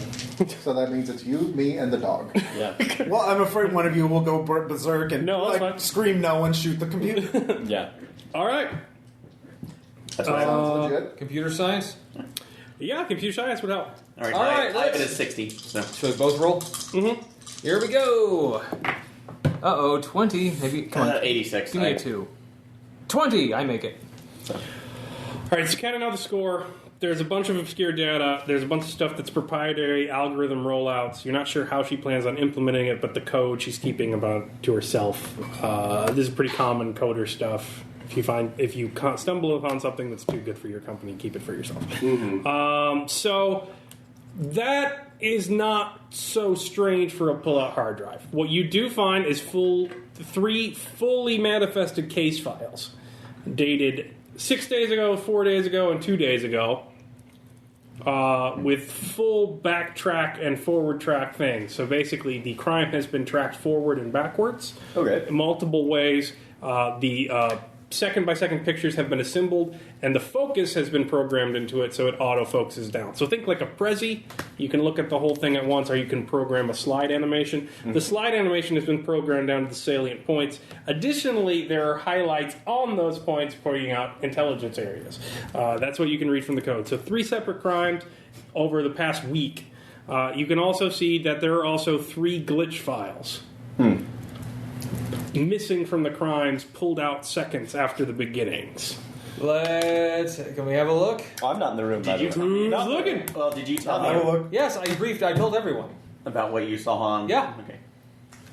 So that means it's you, me, and the dog. Yeah. Well, I'm afraid one of you will go berserk and No, that's fine. scream no and shoot the computer. Yeah. All right. That's what I Sounds legit. Computer science. Yeah, computer science would help. All right, All right, I have it let's- at 60, so... Should we both roll? Mm-hmm. Here we go. 20. Maybe. Come on. 86. Give me a 2. 20. I make it. All right, so counting out the score, there's a bunch of obscure data. There's a bunch of stuff that's proprietary algorithm rollouts. You're not sure how she plans on implementing it, but the code she's keeping about to herself. This is pretty common coder stuff. If you stumble upon something that's too good for your company, keep it for yourself. So that is not so strange for a pull-out hard drive. What you do find is 3 fully manifested case files dated 6 days ago, 4 days ago, and 2 days ago, with full backtrack and forward track things. So basically, the crime has been tracked forward and backwards, Okay. in multiple ways. The second-by-second pictures have been assembled, and the focus has been programmed into it, so it auto-focuses down. So think like a Prezi. You can look at the whole thing at once, or you can program a slide animation. The slide animation has been programmed down to the salient points. Additionally, there are highlights on those points pointing out intelligence areas. That's what you can read from the code. So 3 separate crimes over the past week. You can also see that there are also 3 glitch files. Missing from the crimes, pulled out seconds after the beginnings. Can we have a look? Oh, I'm not in the room. by the way. Who's looking? Well, did you tell Have a me look. Yes, I told everyone. about what you saw on... Yeah. Okay.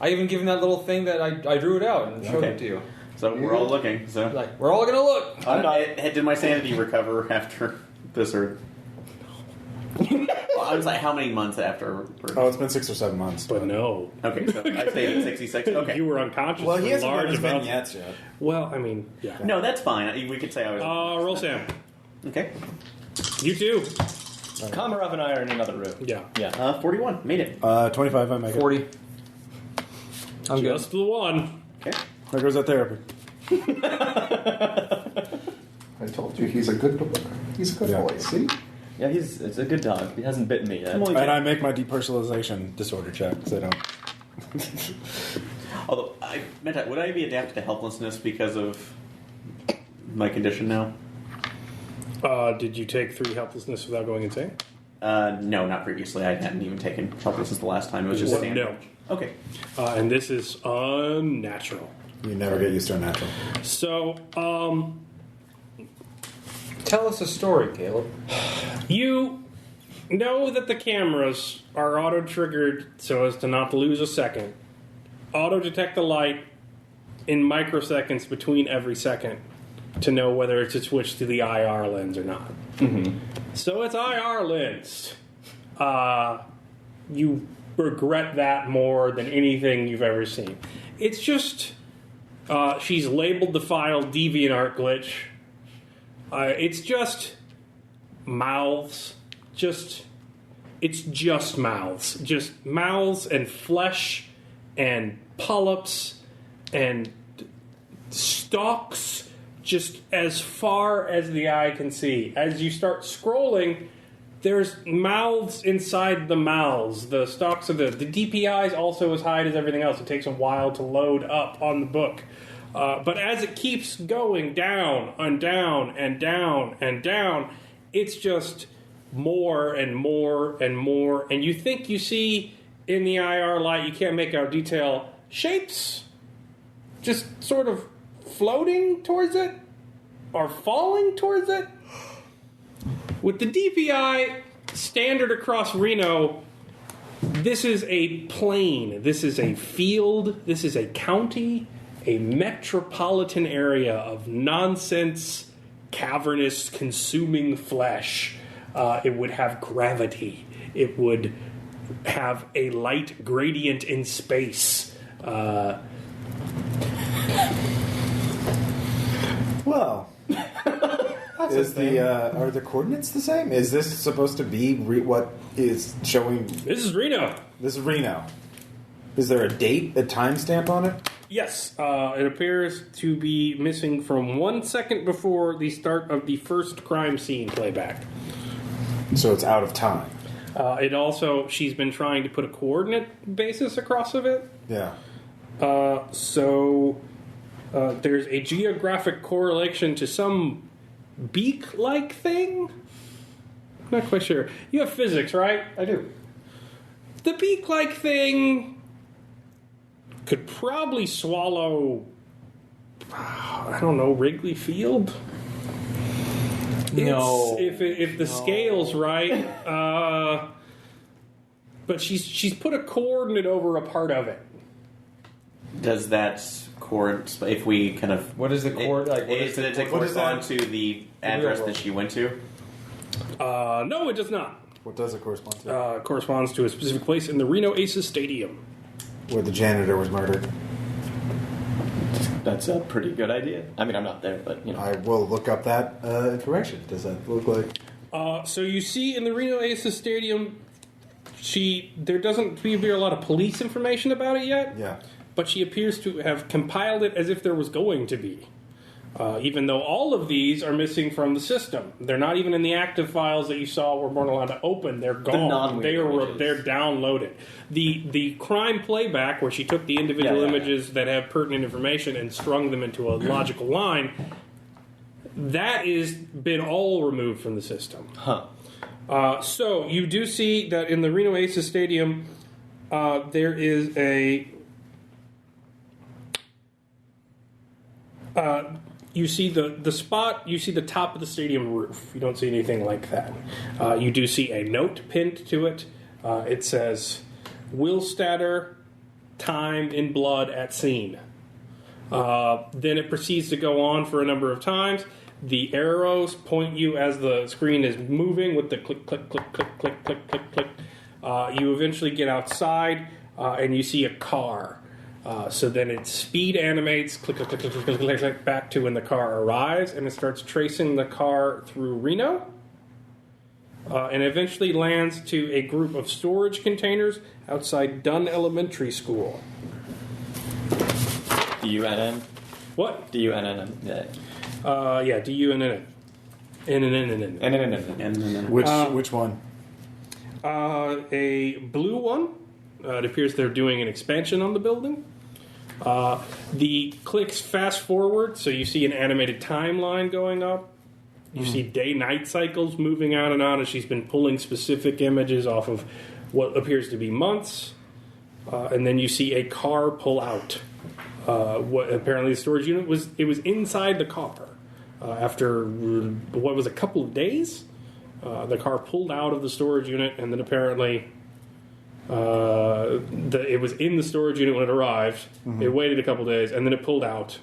I even given that little thing that I drew it out and showed Okay. it to you. So we're all looking, so... Like, we're all gonna look. I'm not... Did my sanity recover after this, or... Well, I was like, how many months after... Oh, it's been 6 or 7 months. But no. Okay, so I stayed at 66. Okay. You were unconscious Well, for he hasn't done large his amounts. vignettes yet. Well, I mean, yeah. No, that's fine. We could say I was... Roll Sam. Okay. You too. Komarov and I are in another room. Yeah. Yeah. 41. Made it. 25, I make it. 40. I'm good. Just the one. Okay. There goes that therapy. I told you he's a good boy. He's a good Yeah. boy. See? Yeah, it's a good dog. He hasn't bitten me yet. And I make my depersonalization disorder check, so I don't. Although, would I be adapted to helplessness because of my condition now? Did you take 3 helplessness without going insane? No, not previously. I hadn't even taken helplessness the last time. It was just What? standard. No. Okay. And this is unnatural. You never get used to a natural. So, Tell us a story, Caleb. you know that the cameras are auto-triggered so as to not lose a second. Auto-detect the light in microseconds between every second to know whether it's to switch to the IR lens or not. Mm-hmm. So it's IR lens. You regret that more than anything you've ever seen. It's just she's labeled the file DeviantArt glitch. It's just mouths. It's just mouths. Just mouths and flesh and polyps and stalks just as far as the eye can see. As you start scrolling, there's mouths inside the mouths. The stalks of the DPI is also as high as everything else. It takes a while to load up on the book. But as it keeps going down and down and down and down, it's just more and more and more. And you think you see in the IR light, you can't make out detail, shapes just sort of floating towards it or falling towards it. With the DPI standard across Reno, this is a plain, this is a field, this is a county, a metropolitan area of nonsense, cavernous, consuming flesh. It would have gravity. It would have a light gradient in space. Well, are the coordinates the same? Is this supposed to be what is showing? This is Reno. This is Reno. Is there a date, a timestamp on it? Yes, it appears to be missing from 1 second before the start of the first crime scene playback. So it's out of time. It also, she's been trying to put a coordinate basis across of it. Yeah. So there's a geographic correlation to some beak-like thing? I'm not quite sure. You have physics, right? I do. The beak-like thing could probably swallow, I don't know, Wrigley Field? No. If the scale's right. But she's put a coordinate over a part of it. Does that if we kind of... What is the coordinate? Does it correspond to the address that she went to? No, it does not. What does it correspond to? Corresponds to a specific place in the Reno Aces Stadium. Where the janitor was murdered. That's a pretty good idea. I mean, I'm not there, but, you know. I will look up that information. Does that look like... So you see in the Reno Aces Stadium, there doesn't appear to be a lot of police information about it yet. Yeah. But she appears to have compiled it as if there was going to be. Even though all of these are missing from the system. They're not even in the active files that you saw weren't allowed to open. They're gone. They're downloaded. The crime playback, where she took the individual images that have pertinent information and strung them into a logical line, that has been all removed from the system. Huh. So you do see that in the Reno Aces Stadium, there is a... you see the spot, you see the top of the stadium roof. You don't see anything like that. You do see a note pinned to it. It says, Willstatter, time in blood at scene. Then it proceeds to go on for a number of times. The arrows point you as the screen is moving with the click, click, click, click, click, click, click, click. You eventually get outside and you see a car. So then it speed animates, click, click, click, click, click, click, click, back to when the car arrives, and it starts tracing the car through Reno, and eventually lands to a group of storage containers outside Dunn Elementary School. D-U-N-N? What? D-U-N-N. Yeah, D-U-N-N. N-N-N. Which one? A blue one. It appears they're doing an expansion on the building. The clicks fast forward, so you see an animated timeline going up. You see day-night cycles moving out and on as she's been pulling specific images off of what appears to be months. And then you see a car pull out. What apparently the storage unit was inside the car. After what was a couple of days, the car pulled out of the storage unit, and then apparently it was in the storage unit when it arrived. It waited a couple days, and then it pulled out.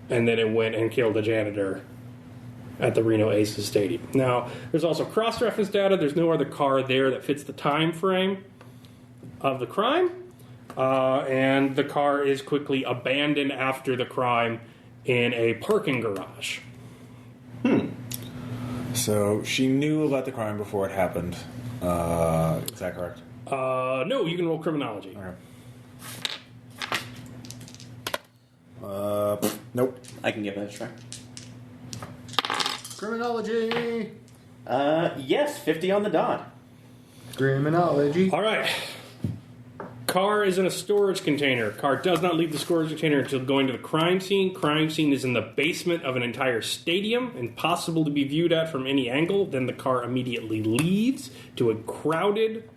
and then it went and killed a janitor at the Reno Aces Stadium. Now, there's also cross-reference data. There's no other car there that fits the time frame of the crime, and the car is quickly abandoned after the crime in a parking garage. So she knew about the crime before it happened. Is that correct? No, you can roll criminology. Okay. Nope. I can give that a try. Criminology. Yes, 50 on the dot. Criminology. All right. Car is in a storage container. Car does not leave the storage container until going to the crime scene. Crime scene is in the basement of an entire stadium, impossible to be viewed at from any angle. Then the car immediately leaves to a crowded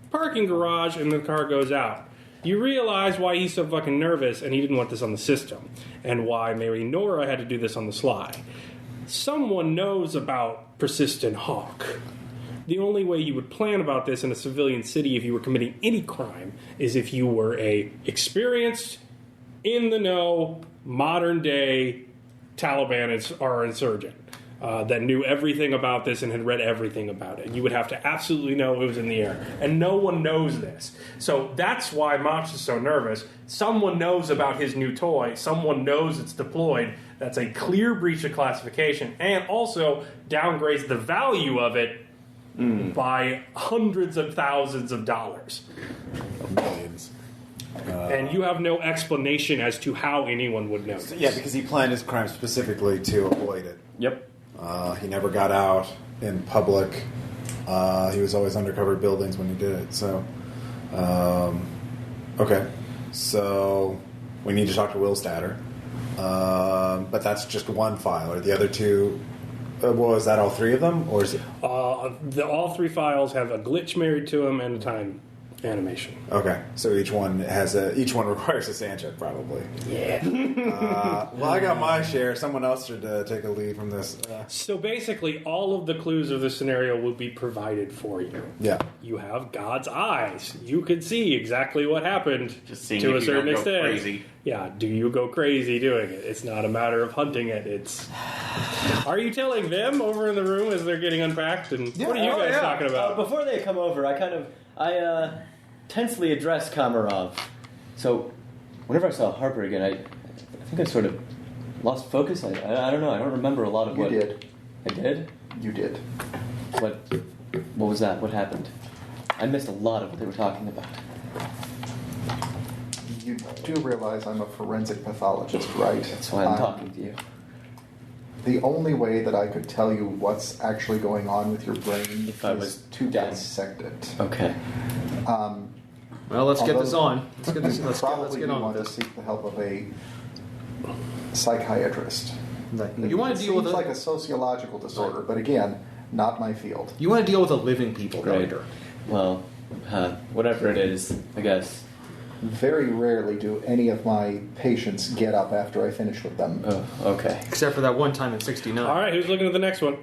parking garage, and the car goes out. You realize why he's so fucking nervous, and he didn't want this on the system, and why Mary Nora had to do this on the sly. Someone knows about Persistent Hawk. The only way you would plan about this in a civilian city if you were committing any crime is if you were a experienced, in-the-know, modern-day Taliban or insurgent that knew everything about this and had read everything about it. You would have to absolutely know it was in the air. And no one knows this. So that's why Mach is so nervous. Someone knows about his new toy. Someone knows it's deployed. That's a clear breach of classification and also downgrades the value of it by hundreds of thousands of dollars. Millions. And you have no explanation as to how anyone would know this. Yeah, because he planned his crime specifically to avoid it. Yep. He never got out in public. He was always undercover buildings when he did it. So, okay. So, we need to talk to Will Statter. But that's just one file. Or the other two... was that all three of them? Or is it... all three files have a glitch married to them and a time animation. Okay. So each one requires a sand check, probably. Yeah. Well, I got my share. Someone else should take a lead from this. So basically, all of the clues of the scenario will be provided for you. Yeah. You have God's eyes. You can see exactly what happened Just seeing to if a you certain don't go extent. crazy. Yeah, do you go crazy doing it? It's not a matter of hunting it. It's. Are you telling them over in the room as they're getting unpacked? And what are you guys talking about? Before they come over, I tensely addressed Kamarov. So, whenever I saw Harper again, I think I sort of lost focus. I don't know. I don't remember a lot of what... You did. I did? You did. What was that? What happened? I missed a lot of what they were talking about. You do realize I'm a forensic pathologist, right? That's why I'm talking to you. The only way that I could tell you what's actually going on with your brain If I was is to dead. dissect it. Okay. Well, let's get this Although- on. Let's get this. Let's Probably get you on want with to this. seek the help of a psychiatrist. You want It to deal with seems a, like a sociological disorder, but again, not my field. You want to deal with the living people, Right. doctor. Well, whatever it is, I guess. Very rarely do any of my patients get up after I finish with them. Oh, okay. Except for that one time in '69. All right, who's looking at the next one?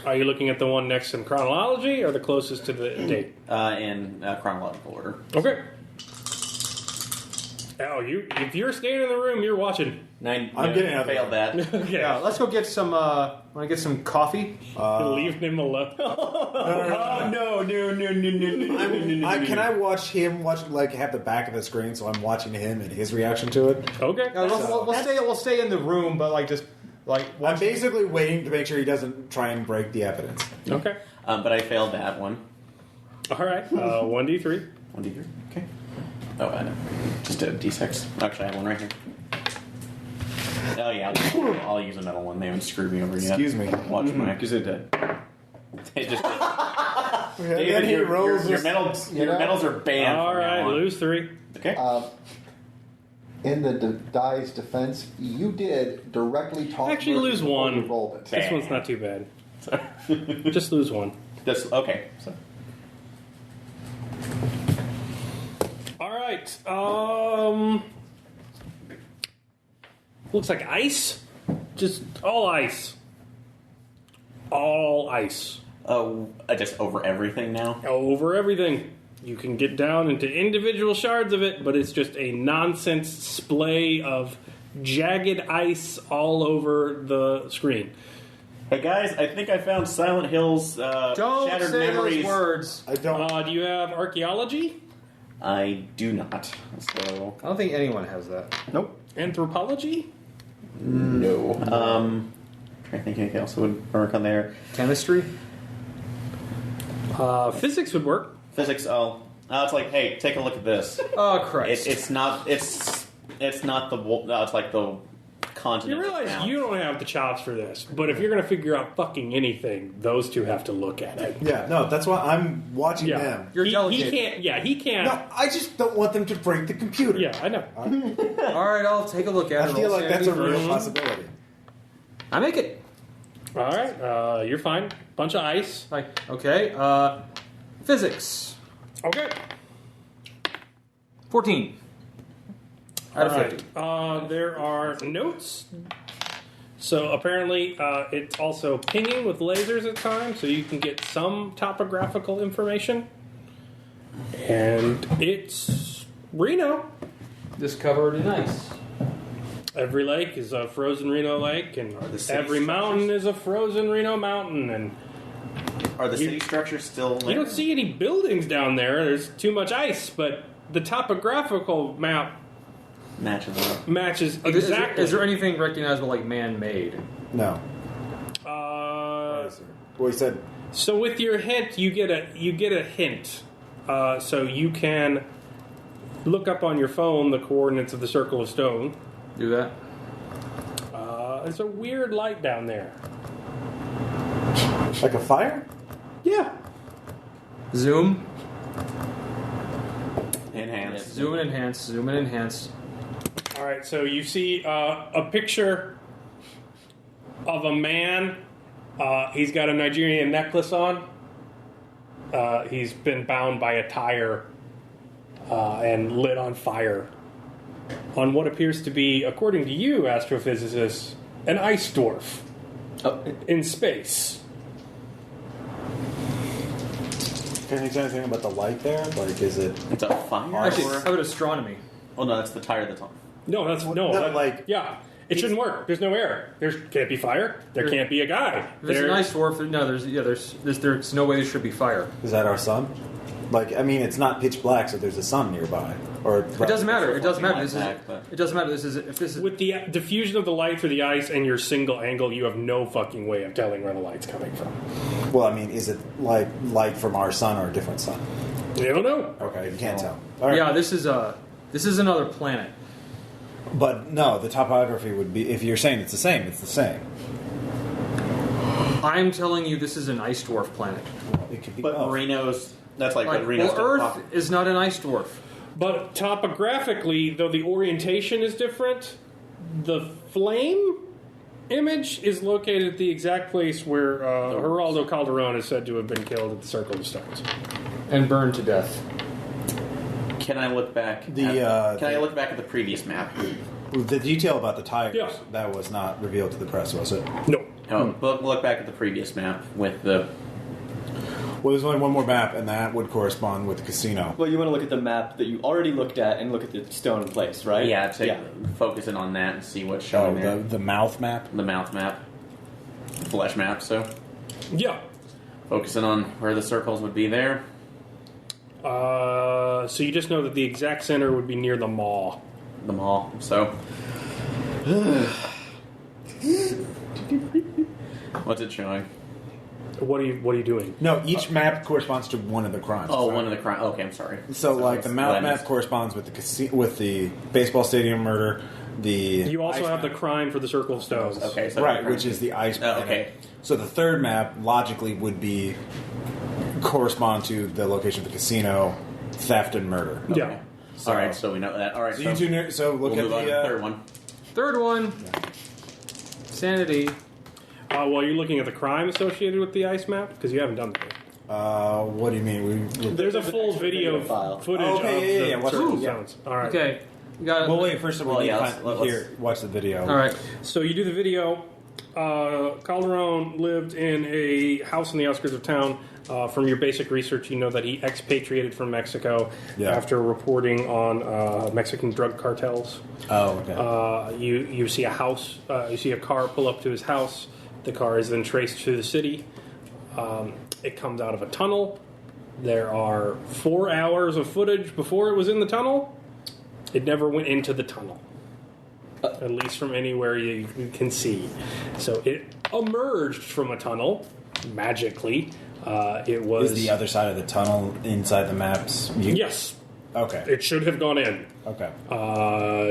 Are you looking at the one next in chronology or the closest to the date? In chronological order. Okay. Oh, if you're staying in the room, you're watching. I'm getting out of failed that. Okay. Yeah, let's go get some. Want to get some coffee? Leave him alone. No. Can I watch him have the back of the screen so I'm watching him and his reaction to it? Okay. Yeah, we'll stay in the room, but I'm basically waiting to make sure he doesn't try and break the evidence. Okay. But I failed that one. All right. 1d3. 1d3. Okay. Oh, I know. Just a d6. Actually, I have one right here. Oh, yeah. I'll use a metal one. They haven't screwed me over yet. Excuse me. Watch my... Because it did. It just... Then he rolls your his- medals are banned. All from now right. on. Lose 3. Okay. In the Die's defense, you did directly talk Actually, to her lose before one. you rolled it. This one's not too bad. Just lose 1. Okay. So. All right. Looks like ice. Just all ice. All ice. Oh, just over everything now? Over everything. You can get down into individual shards of it, but it's just a nonsense splay of jagged ice all over the screen. Hey guys, I think I found Silent Hill's Don't Shattered say Memories. those words. I don't. Do you have archaeology? I do not. So I don't think anyone has that. nope. Anthropology? No. I think anything else would work on there. Chemistry? Physics would work. Physics. It's like, hey, take a look at this. Oh, Christ. It's not the. It's like the continent. You realize now. you don't have the chops for this, but if you're going to figure out fucking anything, those two have to look at it. Yeah, no, that's why I'm watching Yeah. them. You're he delegated. can't. Yeah, he can't. No, I just don't want them to break the computer. Yeah, I know. All right, I'll take a look at I it. feel Roll like that's a sanity real first. possibility. I make it. All right, you're fine. Bunch of ice. Like, okay, physics. Okay. 14. Out of 50. There are notes. So apparently, it's also pinging with lasers at times, so you can get some topographical information. And it's Reno. Discovered in ice. Every lake is a frozen Reno lake, and the city every mountain is a frozen Reno mountain. And Are the city structures still there? you don't see any buildings down there. There's too much ice, but the topographical map matches up. matches Is exactly. is there anything recognizable like man-made? No. Well, he said So with your hint, you get a hint. So you can look up on your phone the coordinates of the Circle of Stone. Do that. There's a weird light down there. like a fire. Yeah. Zoom. Enhance. Zoom and enhance. Zoom and enhance. All right. So you see a picture of a man. He's got a Nigerian necklace on. He's been bound by a tire and lit on fire on what appears to be, according to you, astrophysicists, an ice dwarf in space. Can you say anything about the light there? Like, is it? It's a fire. Actually, or- how about astronomy? Oh no, that's the tire that's on. No, that's like- yeah. It shouldn't work. There's no air. There can't be fire. There can't be a guy. If it's an ice dwarf, no, there's no way there should be fire. Is that our sun? Like, I mean, it's not pitch black, so there's a sun nearby. Or It doesn't matter. It doesn't matter. Like This is. that, but- It doesn't matter. This is. If this is. With the diffusion of the light through the ice and your single angle, you have no fucking way of telling where the light's coming from. Well, I mean, is it like light from our sun or a different sun? You don't know. Okay, you can't tell. All right. Yeah, this is another planet. But no, the topography would be. If you're saying it's the same, it's the same. I'm telling you, this is an ice dwarf planet. It could be. But both. Reno's. That's like, Like, but Reno's well, still Earth pop- is not an ice dwarf. But topographically, though the orientation is different, the flame image is located at the exact place where Geraldo Calderon is said to have been killed at the Circle of Stones. And burned to death. Can I look back? Can I look back at the previous map? The detail about the tires, Yeah. that was not revealed to the press, was it? No. No, look back at the previous map with the. Well, there's only one more map, and that would correspond with the casino. Well, you want to look at the map that you already looked at and look at the stone place, right? Yeah, focus in on that and see what's showing there. the mouth map? The mouth map. The flesh map, so. Yeah. Focusing on where the circles would be there. So you just know that the exact center would be near the mall. The mall, so. What's it showing? What are you doing? No, each map corresponds to one of the crimes. Oh, right? one of the crimes. Okay, I'm sorry. So, like, the mouth what I map missed. corresponds with the with the baseball stadium murder. You also ice have the map. crime for the Circle of Stones. Okay, so Right, which is the ice Oh, planet. okay. So the third map logically would be correspond to the location of the casino, theft, and murder. Yeah. All right, so we know that. All right, So you two know, so look we'll at move on the to the third one. Third one. Sanity. While you're looking at the crime associated with the ice map, because you haven't done that yet. What do you mean? There's a full video file. footage Okay, yeah, of watch the Circle of it, yeah. Stones. All right. Okay. You got it. Well, wait. First of all, Well, you yeah, find, let's- here, watch the video. All right. So you do the video. Calderon lived in a house in the outskirts of town. From your basic research, you know that he expatriated from Mexico after reporting on Mexican drug cartels. Oh, okay. You see a house, you see a car pull up to his house. The car is then traced to the city. It comes out of a tunnel. There are 4 hours of footage before it was in the tunnel. It never went into the tunnel. At least from anywhere you can see. So it emerged from a tunnel, magically. It was... Is the other side of the tunnel inside the maps? Yes. Okay. It should have gone in. Okay.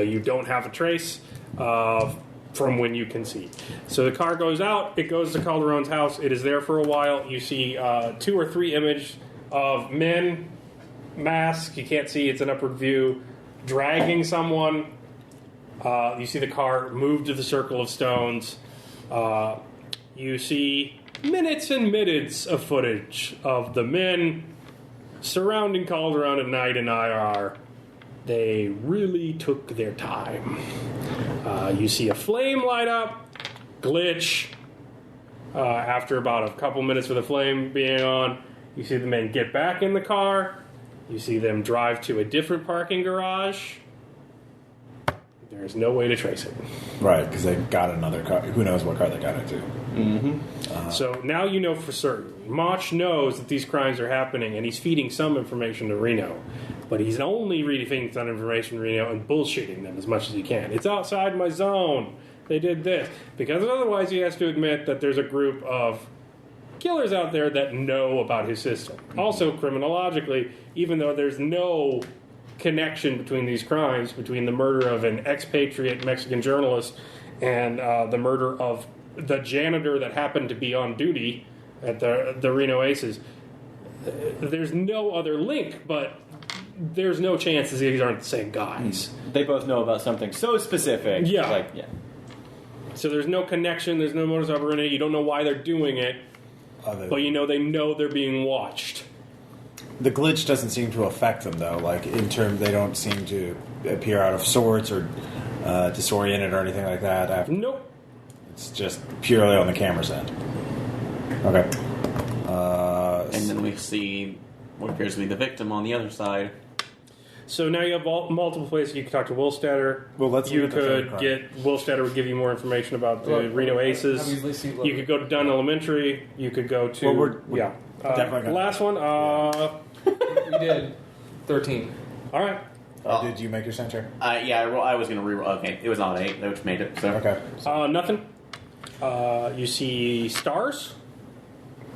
You don't have a trace from when you can see. So the car goes out. It goes to Calderon's house. It is there for a while. You see 2 or 3 images of men, masked. You can't see. It's an upward view. Dragging someone. You see the car move to the circle of stones. You see minutes and minutes of footage of the men surrounding Calderon at night in IR. They really took their time. You see a flame light up, glitch. After about a couple minutes of the flame being on, you see the men get back in the car. You see them drive to a different parking garage. There's no way to trace it. Right, because they got another car. Who knows what car they got into. Mm-hmm. So now you know for certain. Mach knows that these crimes are happening, and he's feeding some information to Reno. But he's only feeding some information to Reno and bullshitting them as much as he can. It's outside my zone. They did this. Because otherwise he has to admit that there's a group of killers out there that know about his system. Also, criminologically, even though there's no connection between these crimes, between the murder of an expatriate Mexican journalist and the murder of the janitor that happened to be on duty at the Reno Aces, there's no other link, but there's no chance that these aren't the same guys. They both know about something so specific. Yeah. Yeah. So there's no connection, there's no modus operandi, you don't know why they're doing it, but you know they're being watched. The glitch doesn't seem to affect them, though. Like, in terms, they don't seem to appear out of sorts or disoriented or anything like that. Nope. It's just purely on the camera's end. Okay. And then we see what appears to be the victim on the other side. So now you have multiple places you can talk to Willstatter. Well, let's you look at the third could crime. get Willstatter would give you more information about the Reno Aces. You could go to Dunn Elementary. You could go to Well, we're definitely gonna- last one. We did 13. All right. Did you make your center? I was going to reroll. Okay, it was on 8, which made it. So. Okay. Nothing. You see stars.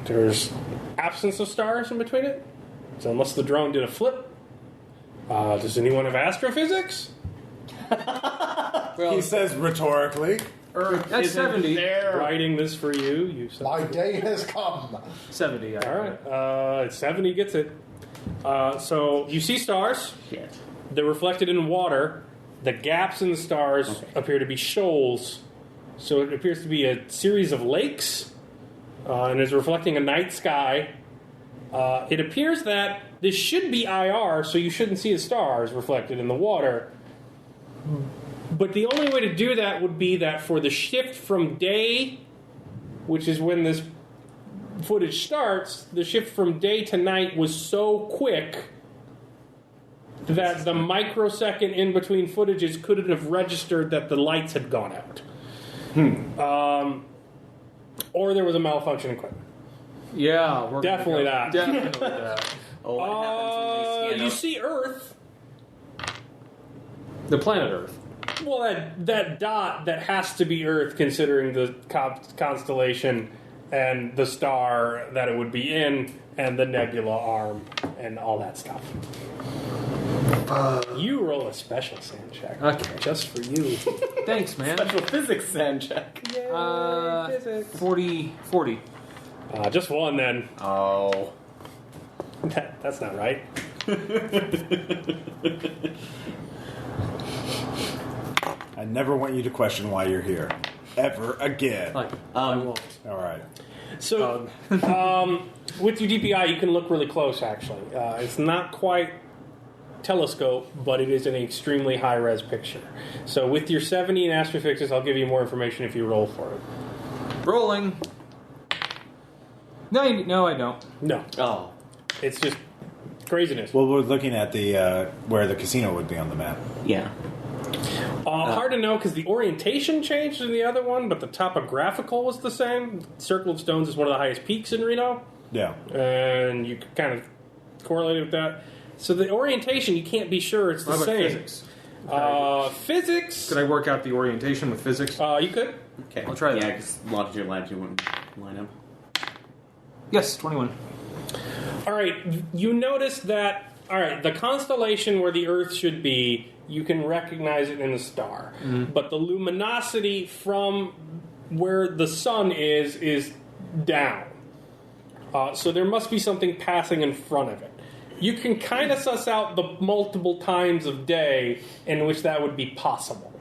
There's absence of stars in between it. So unless the drone did a flip. Does anyone have astrophysics? He says rhetorically. Earth that's 70. Writing this for you. You said. My day has come. 70. All right. 70 gets it. So you see stars. Shit. They're reflected in water. The gaps in the stars appear to be shoals. So it appears to be a series of lakes. And is reflecting a night sky. It appears that this should be IR, so you shouldn't see the stars reflected in the water. But the only way to do that would be that for the shift from day, which is when this footage starts, the shift from day to night was so quick that the microsecond in between footages couldn't have registered that the lights had gone out. Or there was a malfunction equipment. Yeah, we're Definitely that. Definitely that. Oh, what happens when we You scan see Earth. The planet Earth. Well, that dot that has to be Earth, considering the constellation and the star that it would be in, and the nebula arm, and all that stuff. You roll a special sand check. Okay. Just for you. Thanks, man. Special physics sand check. Physics. 40. Just one, then. Oh. That's not right. I never want you to question why you're here. Ever again. Like, I won't. All right. So, with your DPI, you can look really close, actually. It's not quite telescope, but it is an extremely high-res picture. So with your 70 in astrophysics, I'll give you more information if you roll for it. Rolling. No, I don't. No, Oh. it's just craziness. Well, we're looking at the where the casino would be on the map. Yeah. Hard to know because the orientation changed in the other one, but the topographical was the same. Circle of Stones is one of the highest peaks in Reno, Yeah. and you could kind of correlate it with that. So the orientation, you can't be sure it's the How about same. physics? Physics. Could I work out the orientation with physics? You could. Okay. I'll try that. Yeah, because longitude, latitude wouldn't line up. Yes, 21. All right, you notice that. All right, the constellation where the Earth should be, you can recognize it in the star, but the luminosity from where the sun is down. So there must be something passing in front of it. You can kind of suss out the multiple times of day in which that would be possible,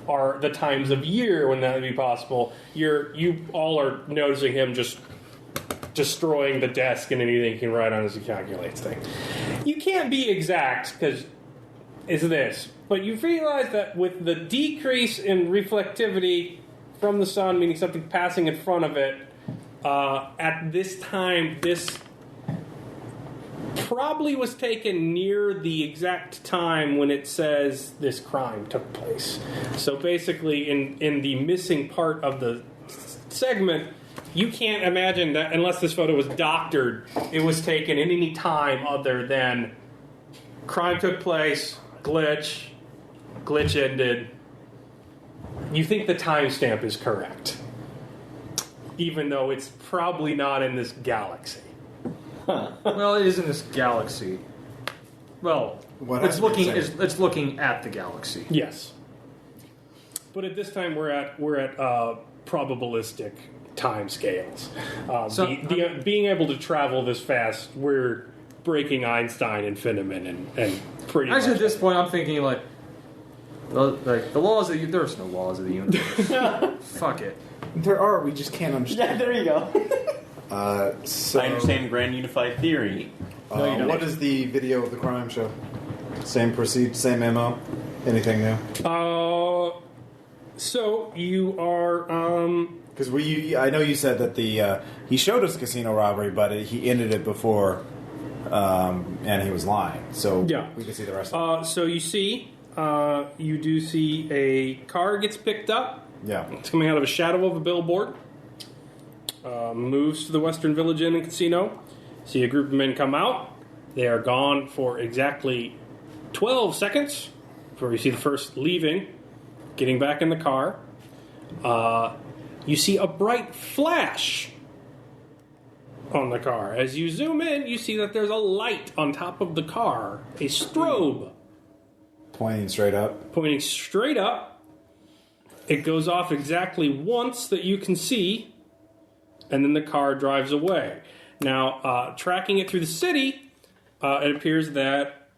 or the times of year when that would be possible. You all are noticing him just destroying the desk and anything he can write on as he calculates things. You can't be exact because it's this, but you realize that with the decrease in reflectivity from the sun, meaning something passing in front of it, at this time, this probably was taken near the exact time when it says this crime took place. So basically, in the missing part of the segment, you can't imagine that unless this photo was doctored, it was taken at any time other than crime took place, glitch ended. You think the timestamp is correct, even though it's probably not in this galaxy. Well, it is in this galaxy. Well, What it's I've been looking saying. it's looking at the galaxy. Yes, but at this time we're at probabilistic time scales. So, Being able to travel this fast, we're breaking Einstein and Feynman and pretty Actually, much at this point, I'm thinking like the laws of the there's no laws of the universe. Fuck it. There are. We just can't Yeah, understand. there you go. So, I understand grand unified theory. No, you don't. what is the video of the crime show? Same same MO? Anything new? So you are Because I know you said that he showed us casino robbery, but he ended it before, and he was lying. So Yeah. we can see the rest of it. so you do see a car gets picked up. Yeah. It's coming out of a shadow of a billboard. Moves to the Western Village Inn and Casino. See a group of men come out. They are gone for exactly 12 seconds before you see the first leaving, getting back in the car. You see a bright flash on the car. As you zoom in, you see that there's a light on top of the car, a strobe Pointing straight up. pointing straight up. It goes off exactly once that you can see, and then the car drives away. Now, tracking it through the city, it appears that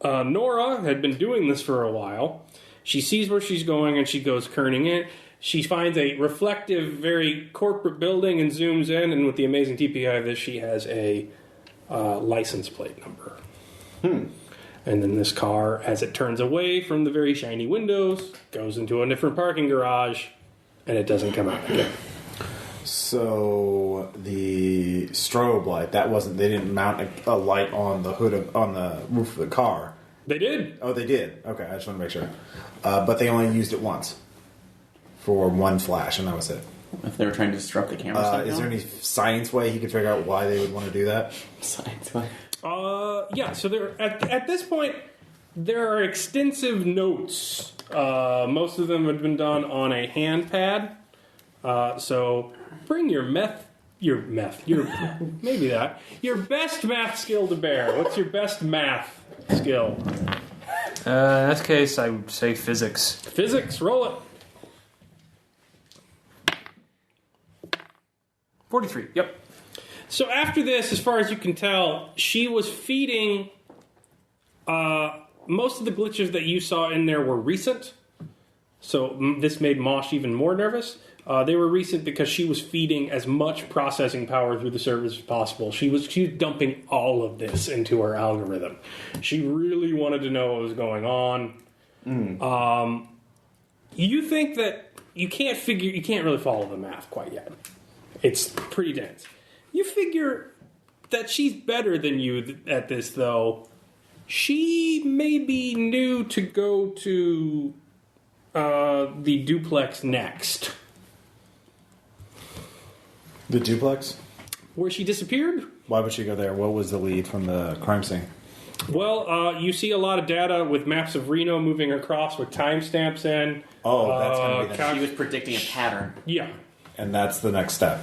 Nora had been doing this for a while. She sees where she's going, and she goes kerning in. She finds a reflective, very corporate building and zooms in, and with the amazing TPI of this, she has a license plate number. And then this car, as it turns away from the very shiny windows, goes into a different parking garage, and it doesn't come out again. So the strobe light, they didn't mount a light on the hood on the roof of the car. They did. Oh, they did. Okay, I just want to make sure. But they only used it once for one flash, and that was it. If they were trying to disrupt the camera signal? Is there any science way he could figure out why they would want to do that? Science. Yeah, so there at this point, there are extensive notes. Most of them have been done on a hand pad. So bring your best math skill to bear. What's your best math skill? In that case, I would say physics. Physics, roll it. 43. Yep. So after this, as far as you can tell, she was feeding. Most of the glitches that you saw in there were recent. So this made Mosh even more nervous. They were recent because she was feeding as much processing power through the servers as possible. She was dumping all of this into her algorithm. She really wanted to know what was going on. You think that you can't really follow the math quite yet. It's pretty dense. You figure that she's better than you at this, though. She may be new to go to the duplex next. The duplex? Where she disappeared? Why would she go there? What was the lead from the crime scene? Well, you see a lot of data with maps of Reno moving across with timestamps in. Oh, that's going to be the She was predicting a pattern. Yeah. And that's the next step.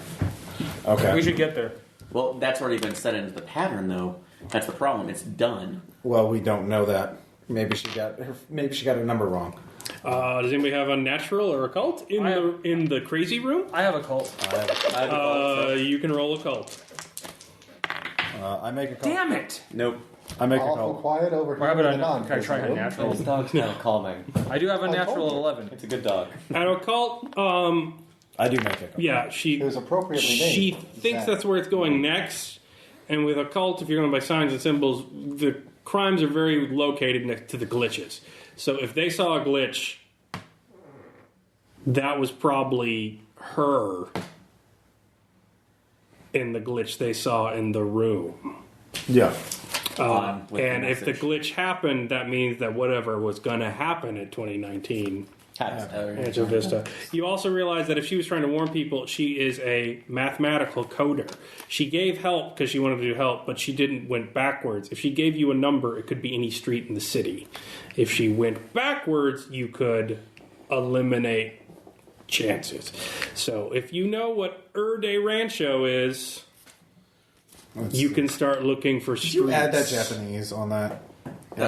Okay. We should get there. Well, that's already been set into the pattern, though. That's the problem. It's done. Well, we don't know that. Maybe she got her number wrong. Does anybody have a natural or occult in the crazy room? I have a cult. I have a call, so- You can roll occult. I make a call. Damn it! Nope. I make a Awful call. quiet over here. Why would I in the not? Can I try a non-physical. natural? This dog's kind of calming. I do have a I natural told at you. 11. It's a good dog. An occult, I do make a call. yeah, It was appropriately named. she thinks that's where it's going next. And with occult, if you're going by signs and symbols, the crimes are very located next to the glitches. So if they saw a glitch, that was probably her in the glitch they saw in the room. Yeah. With And the if the message. glitch happened, that means that whatever was going to happen in 2019 Ancho Vista. You also realize that if she was trying to warn people, she is a mathematical coder. She gave help because she wanted to do help, but she didn't went backwards. If she gave you a number, it could be any street in the city. If she went backwards, you could eliminate chances. So if you know what de Rancho is, you can start looking for streets. Did you add that Japanese on that?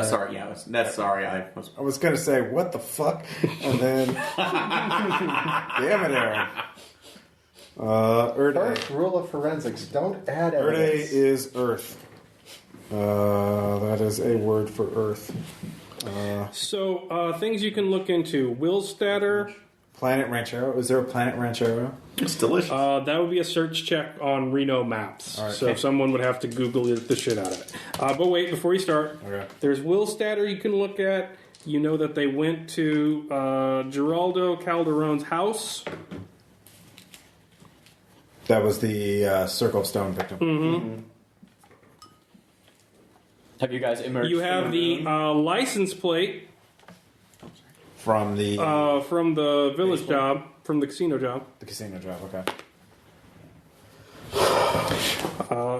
Sorry, I was. I was going to say, what the fuck? And then... Damn it, Aaron. Erde. First rule of forensics: don't add Erde evidence. is Earth. That is a word for Earth. So things you can look into. Willstatter. Planet Ranchero. Is there a Planet Ranchero? It's delicious. That would be a search check on Reno maps. All right. So someone would have to Google the shit out of it. But wait, before you start, Okay. there's Willstatter you can look at. You know that they went to Geraldo Calderon's house. That was the Circle of Stone victim. Mm-hmm. Have you guys emerged? You from have the room? license plate From the from the village job, from the casino job. casino job, okay.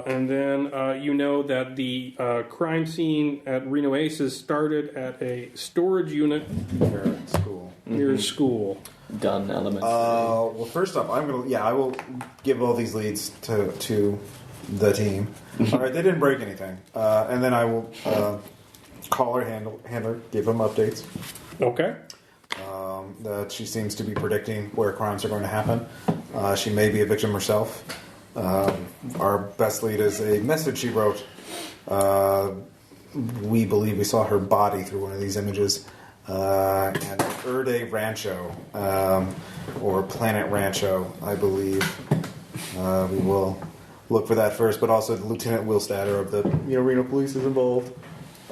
And then you know that the crime scene at Reno Aces started at a storage unit Here at school. near school. Gun elements. Well, first off, I will give all these leads to the team. All right, they didn't break anything, and then I will call her handler, give them updates. Okay. That she seems to be predicting where crimes are going to happen. She may be a victim herself. Our best lead is a message she wrote. We believe we saw her body through one of these images. And Erde Rancho, or Planet Rancho, I believe. We will look for that first, but also Lieutenant Willstatter of the Reno Police is involved.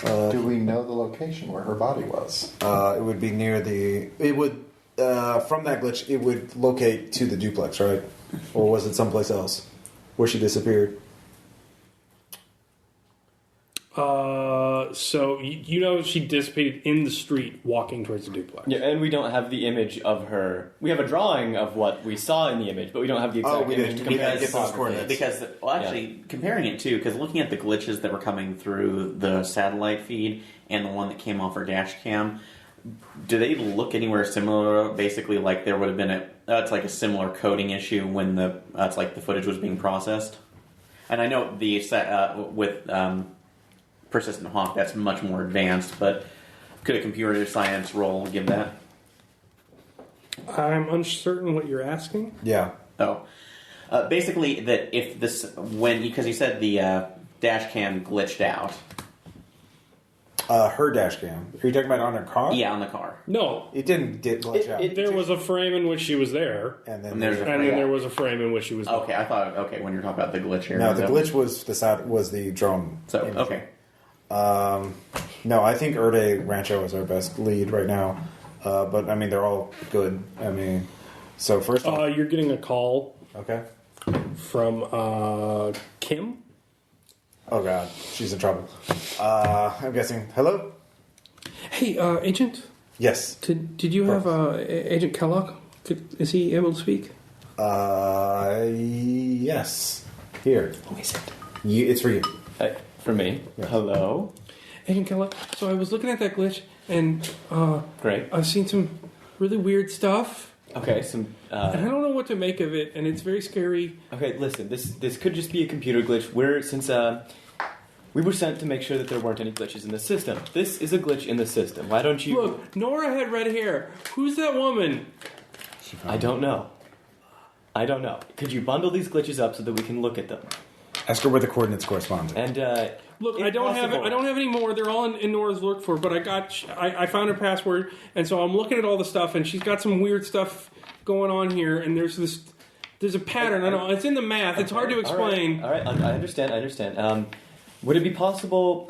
Do we know the location where her body was? It would be near the... It would... from that glitch, it would locate to the duplex, right? Or was it someplace else where she disappeared? So you know she dissipated in the street walking towards the duplex. Yeah, and we don't have the image of her. We have a drawing of what we saw in the image, but we don't have the exact we image didn't. to We compare didn't get those photography. coordinates. Because, well, actually, comparing it too, because looking at the glitches that were coming through the satellite feed and the one that came off our dash cam, do they look anywhere similar? Basically, like there would have been it's like a similar coding issue when the footage was being processed. And I know the with Persistent Hawk, that's much more advanced, but could a computer science role give that? I'm uncertain what you're asking. Yeah. Oh, basically that if this because you said the dash cam glitched out. Her dash cam. Are you talking about on her car? Yeah, on the car. No, It didn't glitch out. there was a frame in which she was there, and then And there's a- and then there was a frame in which she was. Okay, I thought when you're talking about the glitch here. no, the glitch was the drone. So image. okay. No, I think Erde Rancho is our best lead right now. But I mean, they're all good. I mean, So first off, You're getting a call okay. from Kim. Oh God, she's in trouble. I'm guessing. Hello. Hey, Agent. Yes. Did you have Agent Kellogg? Is he able to speak? Yes. Here. Who is it? It's for you. For me. Yes. Hello. Agent Kellogg. So I was looking at that glitch, and Great. I've seen some really weird stuff, Okay, some. and I don't know what to make of it, and it's very scary. Okay, listen. This could just be a computer glitch. We were sent to make sure that there weren't any glitches in the system. This is a glitch in the system. Why don't you? Look, Nora had red hair. Who's that woman? I don't know. Could you bundle these glitches up so that we can look at them? Ask her where the coordinates correspond to. And Look, if I don't possible- have any more. They're all in Nora's look for. But I found her password, and so I'm looking at all the stuff, and she's got some weird stuff going on here. And there's a pattern. I know it's in the math. It's hard to explain. All right. I understand. Would it be possible?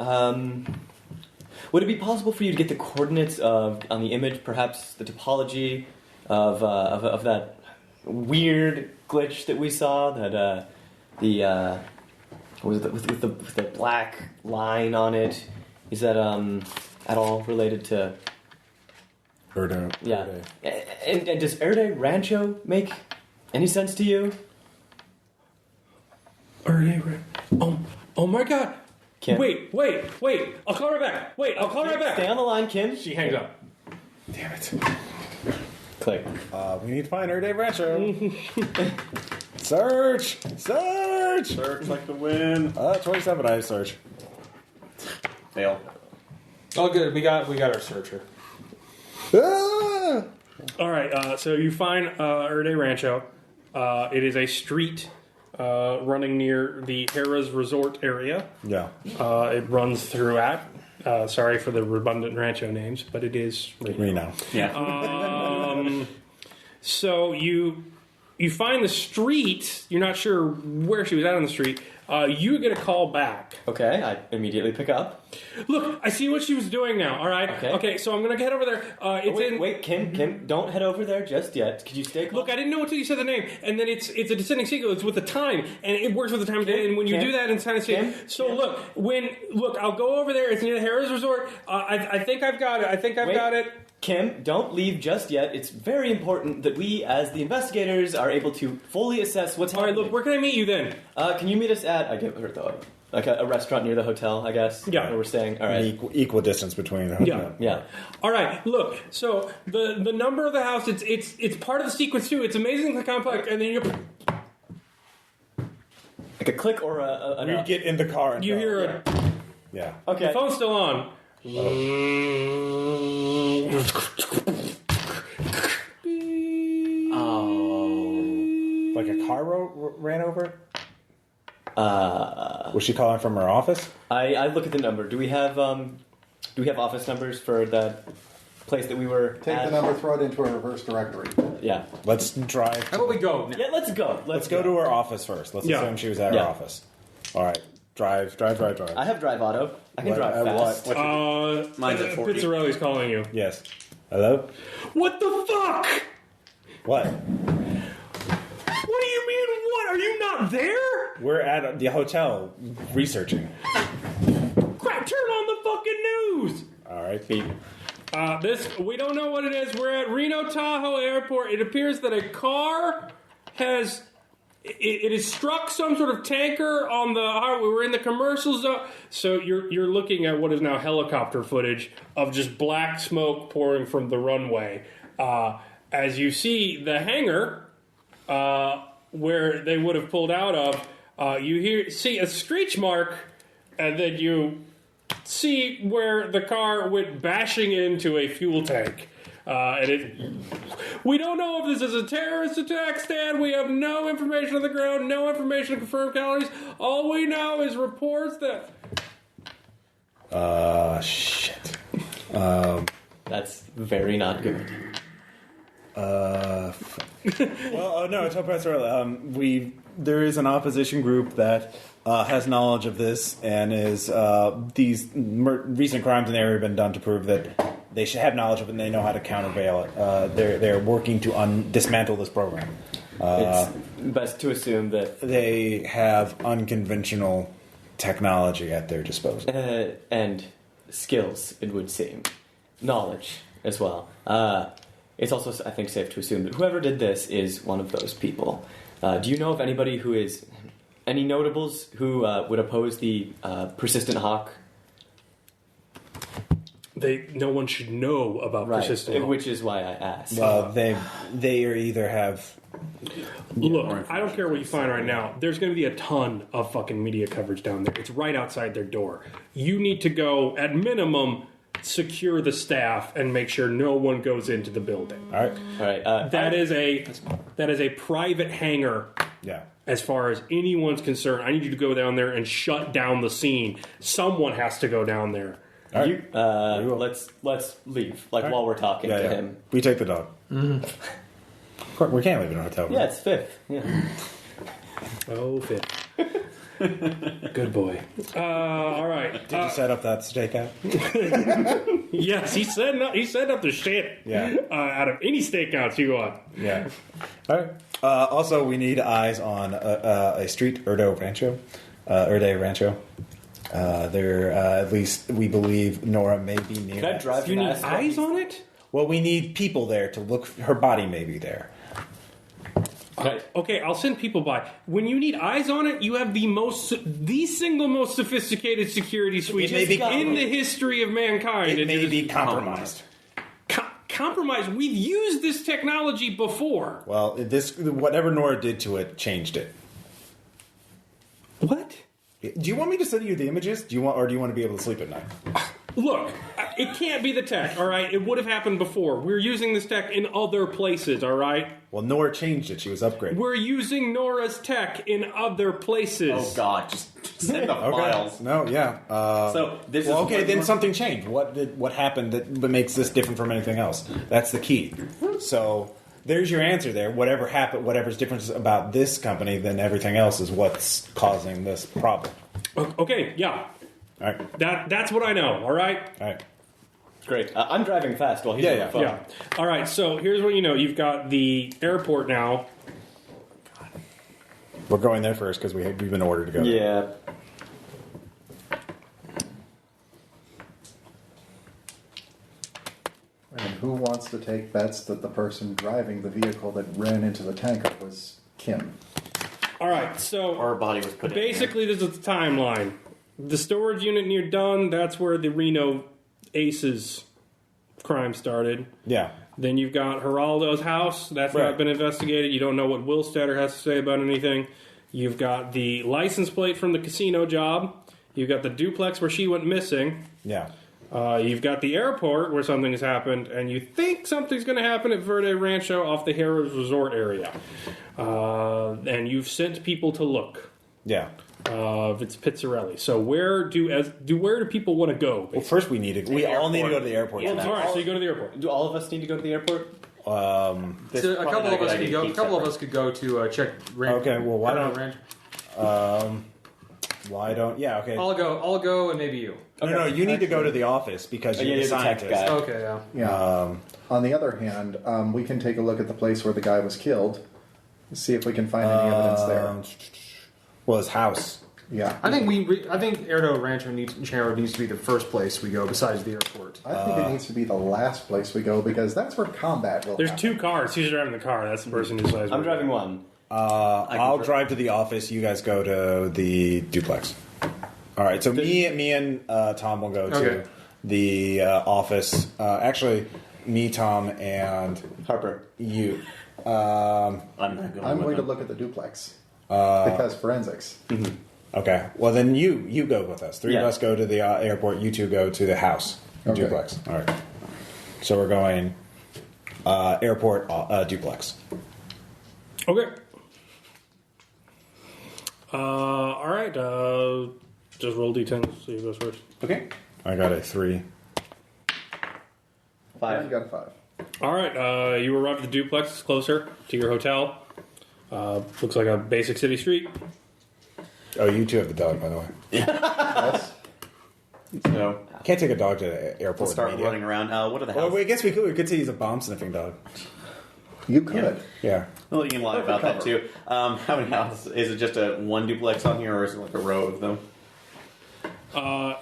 Would it be possible for you to get the coordinates on the image, perhaps the topology of that weird glitch that we saw? That what was it with the black line on it? Is that at all related to? Erde. Yeah. And does Erde Rancho make any sense to you? Oh my God! Kim? Wait! I'll call her back. I'll call her back. Stay on the line, Kim. She hangs up. Damn it. Click. We need to find her Dave Rancho. Search! Search like the wind. 27, I search. Fail. Oh, good. We got our searcher. Ah! All right. So you find Erde Rancho. It is a street running near the Harrah's Resort area. Yeah. It runs throughout. Sorry for the redundant Rancho names, but it is Reno. Yeah. So you find the street. You're not sure where she was at on the street. You get a call back. Okay, I immediately pick up. Look, I see what she was doing now. All right. Okay. So I'm gonna head over there. Wait, Kim, don't head over there just yet. Could you stay close? Look, I didn't know until you said the name, and then it's a descending sequence with the time, and it works with the time of day. And when you do that in Science Kim? so look, I'll go over there. It's near the Harrah's Resort. I think I've got it. Wait. Got it. Kim, don't leave just yet. It's very important that we, as the investigators, are able to fully assess what's All right, happening. look, where can I meet you then? Can you meet us at? I give her like a restaurant near the hotel, I guess. Yeah. Where we're staying. All right. Equal distance between them. Yeah. All right, look. So the number of the house, it's part of the sequence too. It's amazingly complex, and then you Like a click or a We get in the car and go. hear a Yeah. Okay. the phone's still on. Oh. Like a car ran over? Was she calling from her office? I look at the number. Do we have office numbers for that place that we were Take at? the number, throw it into a reverse directory. Yeah. Let's drive. How about we go? Yeah, let's go. Let's go to her office first. Let's Yeah. assume she was at Yeah. her office. All right. Drive. I have drive auto. I can What- drive fast. Mine's at 40. Pizzarelli's calling you. Yes. Hello? What the fuck? What? What do you mean? What? Are you not there? We're at the hotel researching. Crap! Turn on the fucking news. All right. Beep. We don't know what it is. We're at Reno Tahoe Airport. It appears that a car has struck some sort of tanker on the highway. We're in the commercial zone. So you're looking at what is now helicopter footage of just black smoke pouring from the runway. As you see the hangar where they would have pulled out of, you see a screech mark, and then you see where the car went bashing into a fuel tank. We don't know if this is a terrorist attack, Stan. We have no information on the ground, no information to confirm calories. All we know is reports that... Shit. That's very not good. Well, no, tell Professor there is an opposition group that has knowledge of this, and is these recent crimes in the area have been done to prove that They should have knowledge of it, and they know how to countervail it. They're working to dismantle this program. It's best to assume that They have unconventional technology at their disposal. and skills, it would seem, knowledge as well. It's also, I think, safe to assume that whoever did this is one of those people. Do you know of anybody who is any notables who would oppose the persistent hawk? No one should know about persistent hawk. Which is why I asked. Well, they either have. Look, I don't care what you find right now. There's going to be a ton of fucking media coverage down there. It's right outside their door. You need to go, at minimum, secure the staff and make sure no one goes into the building. All right. That is a private hangar. Yeah. As far as anyone's concerned, I need you to go down there and shut down the scene. Someone has to go down there. All right. Let's leave. While we're talking to him. We take the dog. Mm-hmm. Of course, we can't leave in a hotel room. Yeah, it's fifth. Yeah. Oh, fit. Good boy. All right. Did you set up that stakeout? Yes, he set up the shit. Yeah. Out of any stakeouts you want. Yeah. All right. Also, we need eyes on a street, Erde Rancho. There, at least we believe Nora may be near. Can I drive You need fast? eyes on it? Well, we need people there to look. Her body may be there. Okay, I'll send people by. When you need eyes on it, you have the single most sophisticated security suite in the history of mankind. It may be compromised. Compromised? We've used this technology before. Well, whatever Nora did to it changed it. What? Do you want me to send you the images? Do you want to be able to sleep at night? Look, it can't be the tech, all right? It would have happened before. We're using this tech in other places, all right? Well, Nora changed it. She was upgraded. We're using Nora's tech in other places. Oh God, just send the files. No, yeah. So this is okay. what Then we're- something changed. What happened that makes this different from anything else? That's the key. So there's your answer there. Whatever happened, whatever's different about this company than everything else is what's causing this problem. Okay, yeah. All right. That's what I know, all right? All right. Great. I'm driving fast while he's on the phone. Yeah. All right, so here's what you know. You've got the airport now. We're going there first because we've been ordered to go. Yeah. And who wants to take bets that the person driving the vehicle that ran into the tanker was Kim? All right, so Our body was put basically this is the timeline. The storage unit near Dunn, that's where the Reno Aces crime started. Yeah. Then you've got Geraldo's house. That's Right. not been investigated. You don't know what Willstetter has to say about anything. You've got the license plate from the casino job. You've got the duplex where she went missing. Yeah. You've got the airport where something has happened, and you think something's going to happen at Verde Rancho off the Harrah's Resort area. And you've sent people to look. Yeah. It's Pizzarelli. So where do people want to go? Well, first we all need to go to the airport. All tonight. right, so you go to the airport. Do all of us need to go to the airport? So a couple of us could go. A couple of us could go to check. Okay, well, why don't- Ranch. Why don't? Yeah. Okay. I'll go, and maybe you. No, you need to go to the office because you're you're the the tech scientist. guy. Okay, yeah. Yeah. On the other hand, we can take a look at the place where the guy was killed, see if we can find any evidence there. Well, his house. Yeah. I think Erdo Rancho needs to be the first place we go besides the airport. I think it needs to be the last place we go because that's where combat will There's happen. 2 cars. Who's driving the car? That's the person who says. I'm driving one. I'll drive to the office. You guys go to the duplex. All right. So me and Tom will go to Okay. the office. Actually, me, Tom, and Harper. you. I'm not going. I'm with going to them. look at the duplex because forensics. Okay. Well, then you go with us. 3 of Yeah. us go to the airport. You 2 go to the house. The Okay. duplex. All right. So we're going airport duplex. Okay. All right. Just roll d10. See who goes first. Okay. I got a 3. Yeah, you got a 5. All right. You arrive at the duplex. It's closer to your hotel. Looks like a basic city street. Oh, you 2 have the dog, by the way. Yes. So Can't take a dog to the airport. We'll start media. running around. What are the Well, houses? I guess we could. We could say he's a bomb sniffing dog. You could. Yeah. Well, you can lie about that too. How many houses? Is it just a one duplex on here, or is it like a row of them?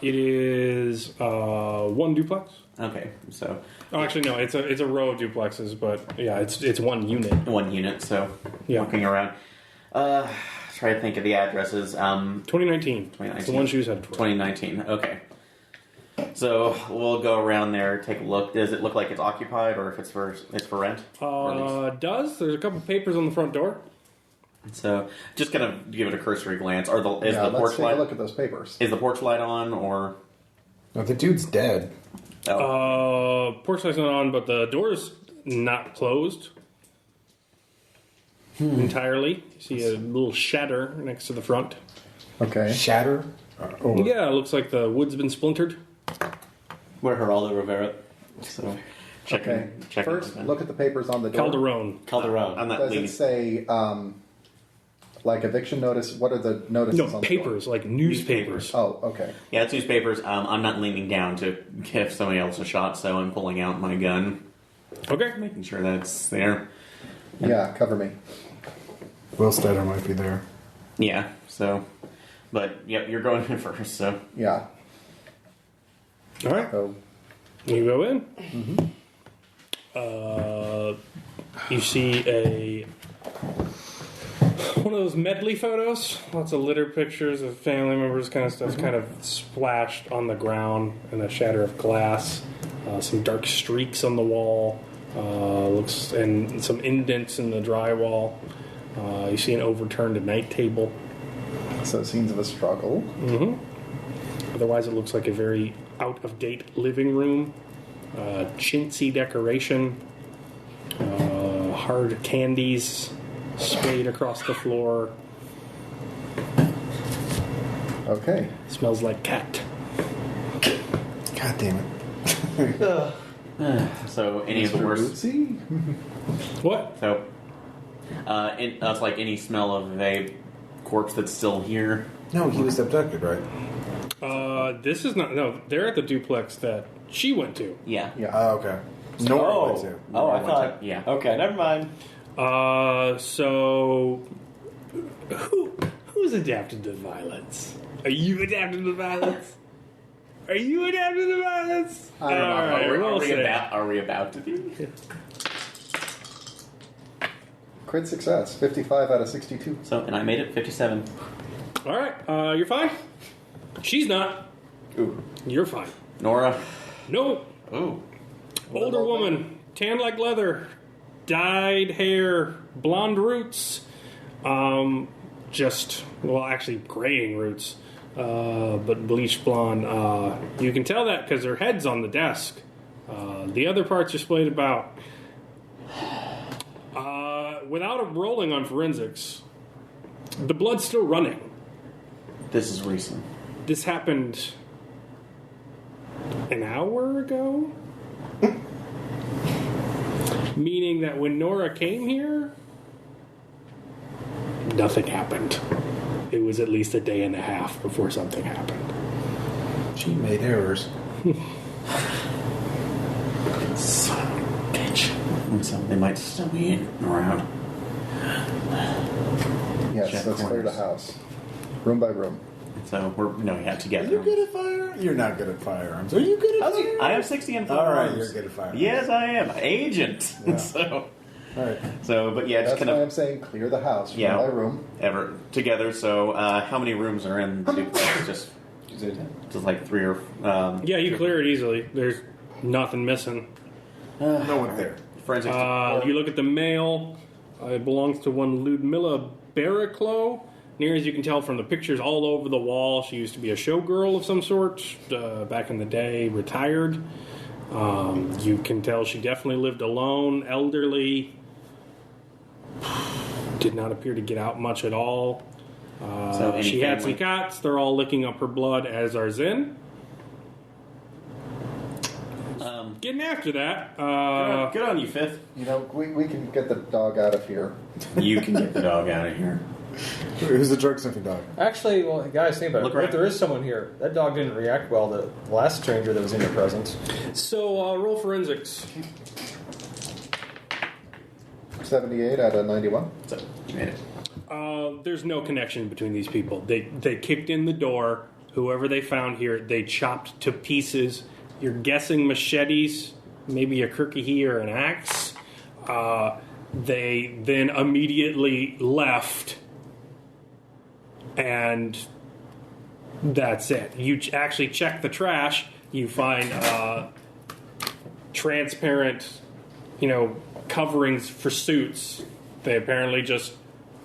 It is one duplex. Okay, so Oh, actually, no. It's a row of duplexes, but yeah, it's one unit. one unit. So Yeah. looking around, try to think of the addresses. 2019. 2019. It's the one she was headed for. 2019. Okay. So we'll go around there, take a look. Does it look like it's occupied, or if it's for rent? There's a couple papers on the front door. So just gonna give it a cursory glance. Is Yeah, the let's porch take a light? look at those papers. Is the porch light on, or No, the dude's dead. Porch light's not on, but the door's not closed entirely. You see a little shatter next to the front. Okay. Shatter. Yeah, it looks like the wood's been splintered. we're Geraldo Rivera? So Okay. First, look at the papers on the door. Calderon. Calderon. I'm not Does leaning. it say, like eviction notice? What are the notices No, on the papers, like newspapers. door? Oh, okay. Yeah, it's newspapers. I'm not leaning down to give somebody else a shot, so I'm pulling out my gun, Okay. making sure that's there. Yeah, cover me. Will Stetter might be there. Yeah, so. But, yep, you're going in first, so. Yeah. All right. So, You go in. You see one of those medley photos. Lots of litter pictures of family members, kind of stuff, kind of splashed on the ground in a shatter of glass. Some dark streaks on the wall. And some indents in the drywall. You see an overturned night table. so scenes of a struggle. Otherwise, it looks like a very out-of-date living room. Chintzy decoration. Hard candies sprayed across the floor. Okay. Smells like cat. God damn it. So, any of the Mr. worst. Bootsy? What? So, that's like any smell of a corpse that's still here. No, he was abducted, right? This is not. No, they're at the duplex that she went to. Yeah. Yeah. Oh, okay. Nora went to. Oh, I Went to- thought. yeah. Okay, never mind. So who's adapted to violence? Are you adapted to violence? Are you adapted to violence? I don't know. All right, we'll see. Are we about to be? Crit success. 55 out of 62. So, and I made it 57. All right, you're fine. She's not. Ooh. You're fine. Nora. No. Ooh. Older woman, tan like leather, dyed hair, blonde roots, actually graying roots, but bleached blonde. You can tell that because her head's on the desk. The other parts are splayed about. Without a rolling on forensics, the blood's still running. This is recent. This happened an hour ago? Meaning that when Nora came here, nothing happened. It was at least a day and a half before something happened. She made errors. Son of a bitch. And so they might still be around. Yes, Check let's clear the corners. house. Room by room. So Are together. you good at firearms? You're not good at firearms. Are you good at firearms? I have 60 in All firearms. right, you're good at firearms. Yes, I am. Agent. Yeah. So, All right. but yeah, just That's kind why of I'm saying clear the house room Yeah. by room. ever together. So, how many rooms are in the duplex? Just like 3 or. Yeah, you clear it easily. There's nothing missing. No one's there. Forensic. You look at the mail. It belongs to one Ludmilla Barraclough. Near as you can tell from the pictures all over the wall, she used to be a showgirl of some sort back in the day, retired. You can tell she definitely lived alone, elderly. Did not appear to get out much at all. So any She had family- some cats. They're all licking up her blood, as are Zin. Getting after that. Good on you, Fifth. You know, we can get the dog out of here. You can get the dog out of here. Who's the drug sniffing dog? Actually, well, guys, think about Look it. What if around. there is someone here? That dog didn't react well to the last stranger that was in your presence. So roll forensics. 78 out of 91. So, you made it. There's no connection between these people. They kicked in the door. Whoever they found here, they chopped to pieces. You're guessing machetes, maybe a kirkihi or an axe. They then immediately left, and that's it. You actually check the trash. You find transparent, coverings for suits. They apparently just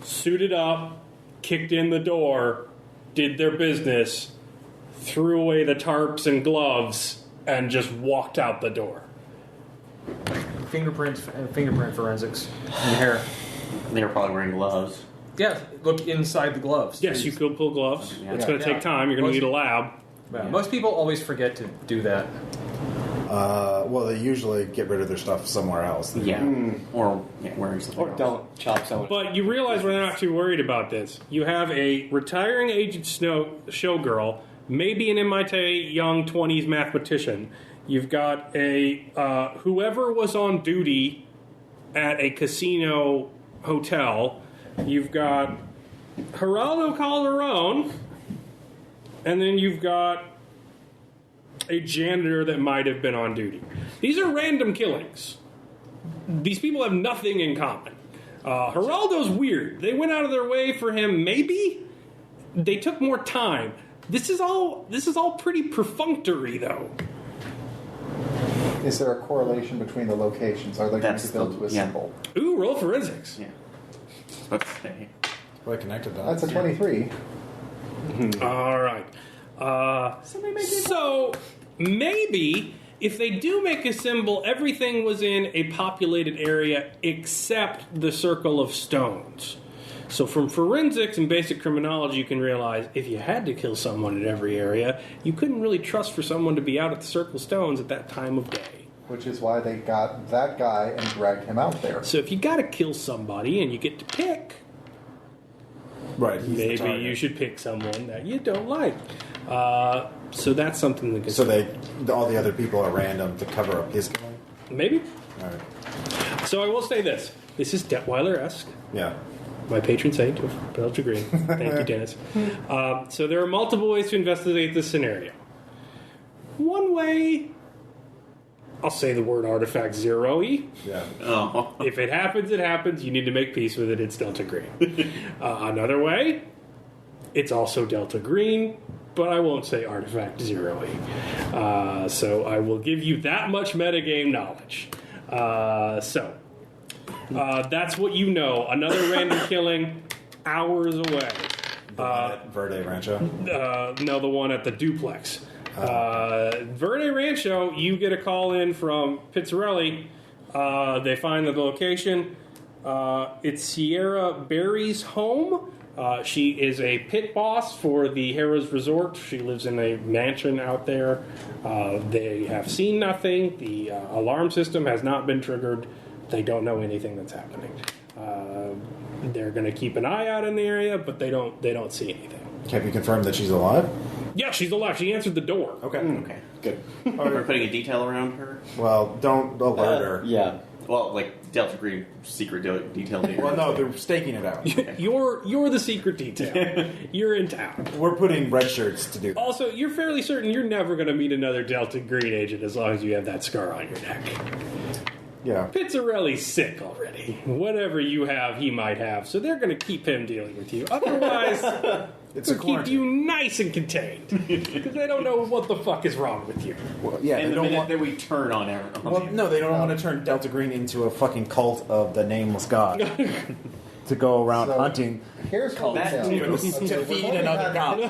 suited up, kicked in the door, did their business, threw away the tarps and gloves, and just walked out the door. Fingerprint forensics in the hair. They were probably wearing gloves. Yeah, look inside the gloves. Yes, you could pull gloves. Yeah. It's going to take time. You're going to need a lab. Yeah. Most people always forget to do that. Well, they usually get rid of their stuff somewhere else. Yeah. Or wearing something Or else. don't chop someone. But you realize we're not too worried about this. You have a retiring aged showgirl, maybe an MIT young 20s mathematician. You've got a whoever was on duty at a casino hotel. You've got Geraldo Calderon, and then you've got a janitor that might have been on duty. These are random killings. These people have nothing in common. Geraldo's weird. They went out of their way for him, maybe? They took more time. This is all pretty perfunctory, though. Is there a correlation between the locations? Are they going That's to build the- to a yeah. symbol? Ooh, roll forensics. Yeah. Let's say. Well, connected though. That's a 23. All right. So maybe if they do make a symbol, everything was in a populated area except the circle of stones. So from forensics and basic criminology, you can realize if you had to kill someone in every area, you couldn't really trust for someone to be out at the circle of stones at that time of day. Which is why they got that guy and dragged him out there. So if you got to kill somebody and you get to pick, Right. he's the maybe target. you should pick someone that you don't like. So that's something to So consider. all the other people are random to cover up his killing. Maybe. All right. So I will say this. This is Detweiler-esque. Yeah. My patron saint of Belgian Green. Thank you, Dennis. So there are multiple ways to investigate this scenario. One way, I'll say the word artifact zero-y. Yeah. Oh. If it happens, it happens. You need to make peace with it. It's Delta Green. Another way, it's also Delta Green, but I won't say artifact zero-y. So I will give you that much metagame knowledge. That's what you know. Another random killing, hours away. The one at Verde Rancho. No, the one at the duplex. Verde Rancho, you get a call in from Pizzarelli. They find the location. It's Sierra Berry's home. She is a pit boss for the Harrah's Resort. She lives in a mansion out there. They have seen nothing. The alarm system has not been triggered. They don't know anything that's happening. They're going to keep an eye out in the area, but they don't see anything. Have you confirmed that she's alive? Yeah, she's alive. She answered the door. Okay. Okay. Good. We're putting a detail around her. Well, don't alert her. Yeah. Well, like Delta Green secret detail. Well, no, they're staking it out. You're the secret detail. You're in town. We're putting red shirts to do that. Also, you're fairly certain you're never going to meet another Delta Green agent as long as you have that scar on your neck. Yeah. Pizzarelli's sick already. Whatever you have, he might have. So they're going to keep him dealing with you. Otherwise, It's a they'll keep quarantine. you nice and contained. Because they don't know what the fuck is wrong with you. Well, yeah, And they the don't minute want. that we turn on everyone. Well, no, they don't want to turn Delta Green into a fucking cult of the Nameless God to go around So, hunting Here's what we that know. too. Okay, to we're feed going to another have god.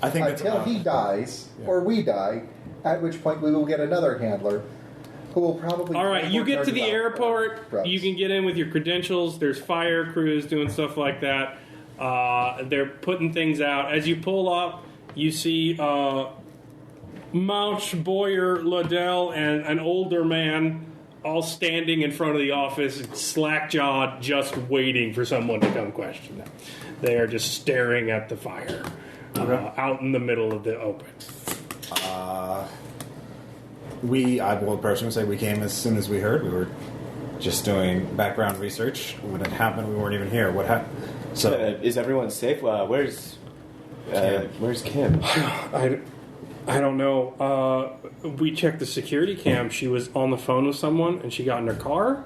I think that's until enough. he dies, or we die, at which point we will get another handler who will probably... All right, you get to the about airport. drugs. You can get in with your credentials. There's fire crews doing stuff like that. They're putting things out. As you pull up, you see Mouch, Boyer, Liddell, and an older man all standing in front of the office, slack-jawed, just waiting for someone to come question them. They are just staring at the fire out in the middle of the open. I will personally say we came as soon as we heard. We were just doing background research. When it happened, we weren't even here. What happened? So, is everyone safe? Where's Kim? I don't know. We checked the security cam. She was on the phone with someone, and she got in her car.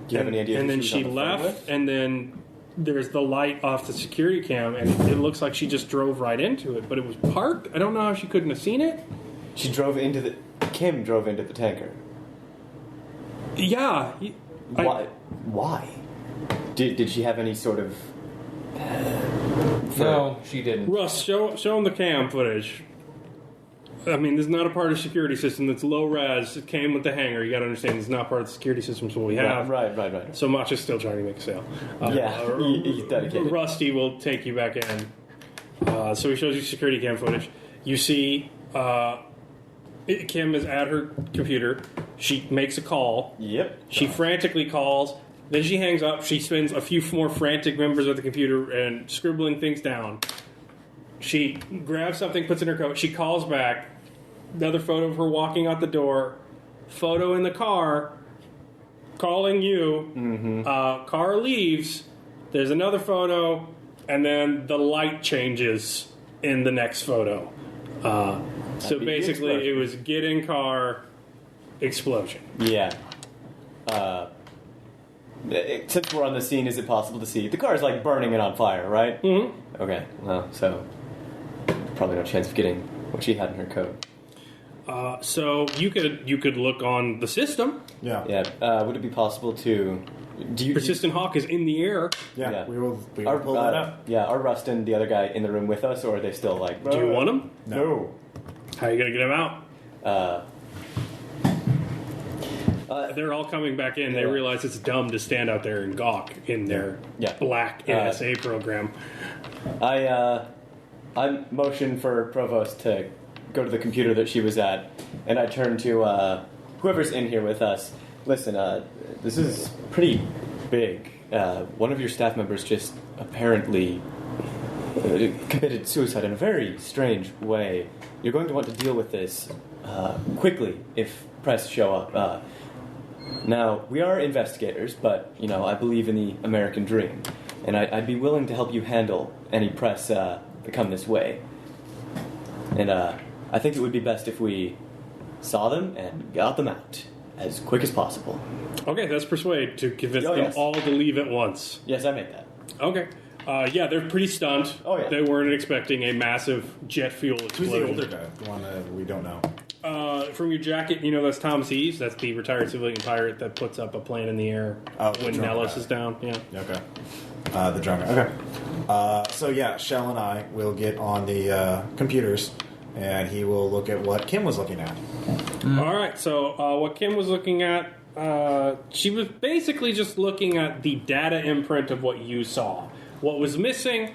Do you have any idea? And who then she she was on the phone left, with? and then there's the light off the security cam, and it looks like she just drove right into it. But it was parked. I don't know how she couldn't have seen it. Kim drove into the tanker. Yeah. Why? Did she have any sort of? No, she didn't. Russ, show him the cam footage. I mean, this is not a part of the security system. That's low res. It came with the hangar. You got to understand, it's not part of the security system. So we have. Right. So Macha's still trying to make a sale. He's dedicated. Rusty will take you back in. So he shows you security cam footage. You see Kim is at her computer. She makes a call. Yep. She frantically calls. Then she hangs up. She spends a few more frantic members of the computer and scribbling things down. She grabs something, puts it in her coat. She calls back. Another photo of her walking out the door. Photo in the car. Calling you. Mm-hmm. Car leaves. There's another photo. And then the light changes in the next photo. So basically, it was get in car, explosion. Yeah. Since we're on the scene, is it possible to see? The car is like burning and on fire, right? Mm-hmm. Okay, well, so probably no chance of getting what she had in her coat. So you could look on the system. yeah. Yeah. Would it be possible to? Persistent Hawk is in the air. Yeah, we will pull Are, that up. Yeah, are Rustin, the other guy, in the room with us, or are they still like? Do you want him? No. How are you going to get him out? They're all coming back in. They realize it's dumb to stand out there and gawk in their black NSA program. I motion for Provost to go to the computer that she was at, and I turn to whoever's in here with us. Listen, this is pretty big. One of your staff members just apparently committed suicide in a very strange way. You're going to want to deal with this quickly if press show up. Now, we are investigators, but, I believe in the American dream, and I'd be willing to help you handle any press that come this way. And I think it would be best if we saw them and got them out as quick as possible. Okay, that's persuade to convince them all to leave at once. Yes, I made that. Okay. They're pretty stunned. Oh, yeah. They weren't expecting a massive jet fuel explosion. Who's the older guy? The one that we don't know. From your jacket, that's Thomas Eves. That's the retired civilian pirate that puts up a plane in the air when Nellis is down. Yeah. Okay. The drunk guy. Okay. So Shell and I will get on the computers, and he will look at what Kim was looking at. All right. So what Kim was looking at, she was basically just looking at the data imprint of what you saw, what was missing.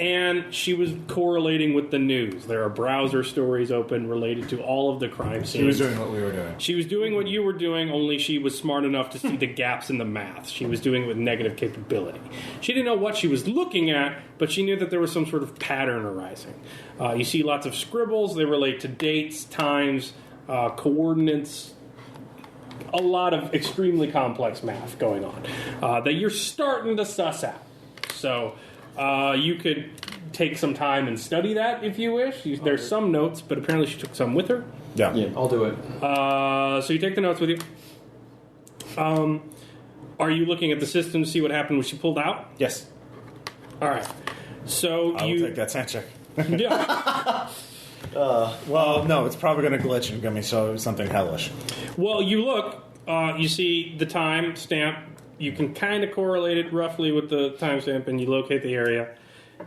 And she was correlating with the news. There are browser stories open related to all of the crime scenes. She was doing what we were doing. She was doing what you were doing, only she was smart enough to see the gaps in the math. She was doing it with negative capability. She didn't know what she was looking at, but she knew that there was some sort of pattern arising. You see lots of scribbles. They relate to dates, times, coordinates, a lot of extremely complex math going on that you're starting to suss out. So... you could take some time and study that if you wish. There's some notes, but apparently she took some with her. Yeah. I'll do it. So you take the notes with you. Are you looking at the system to see what happened when she pulled out? Yes. All right. So I will take that sand check. Yeah. Well, no, it's probably going to glitch and going to show something hellish. Well, you look. You see the time stamp. You can kind of correlate it roughly with the timestamp, and you locate the area.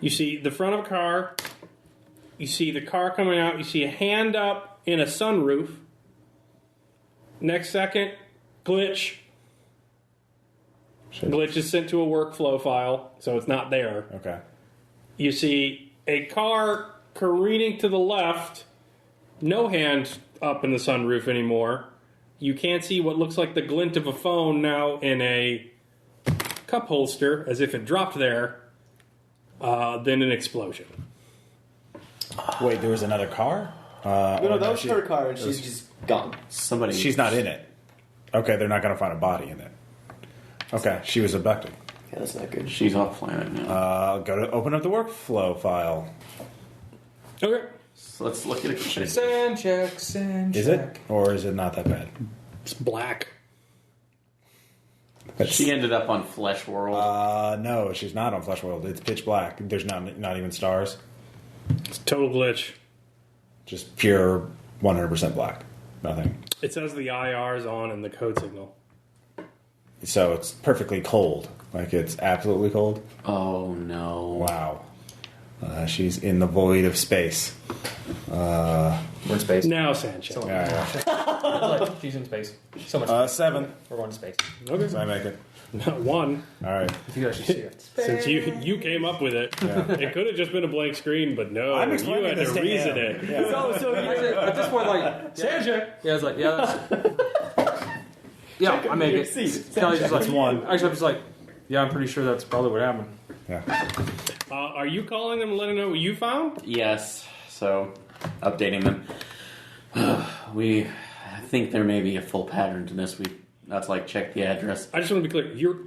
You see the front of a car. You see the car coming out. You see a hand up in a sunroof. Next second, glitch. Glitch is sent to a workflow file, so it's not there. Okay. You see a car careening to the left. No hand up in the sunroof anymore. you can see what looks like the glint of a phone now in a cup holster, as if it dropped there, then an explosion. Wait, there was another car? No, that was her car, and she's just gone. She's not in it. Okay, they're not going to find a body in it. Okay, she was abducted. Yeah, that's not good. She's off planet now. Go to open up the workflow file. Okay. So let's look at it. Sand check, sand Is it? Or is it not that bad? It's black. She ended up on Flesh World. No, she's not on Flesh World. It's pitch black. There's not even stars. It's a total glitch. Just pure 100% black. Nothing. It says the IR's on in the code signal. So it's perfectly cold. Like it's absolutely cold. Oh no! Wow. She's in the void of space. We're in space. Now, Sanchez. She's in space. So much. 7. We're going to space. Okay. So I make it. Not one. All right. You guys should see it. Since you came up with it, it could have just been a blank screen, but no, I'm you explaining had this to to reason him. it. Yeah. So at this point, like, sand check. Yeah, I was like, yeah, that's... Yeah, I make it. Kelly's just like, one. Actually, I'm just like, yeah, I'm pretty sure that's probably what happened. Yeah. Are you calling them and letting them know what you found? Yes. So, updating them. We think there may be a full pattern to this. That's like check the address. I just want to be clear.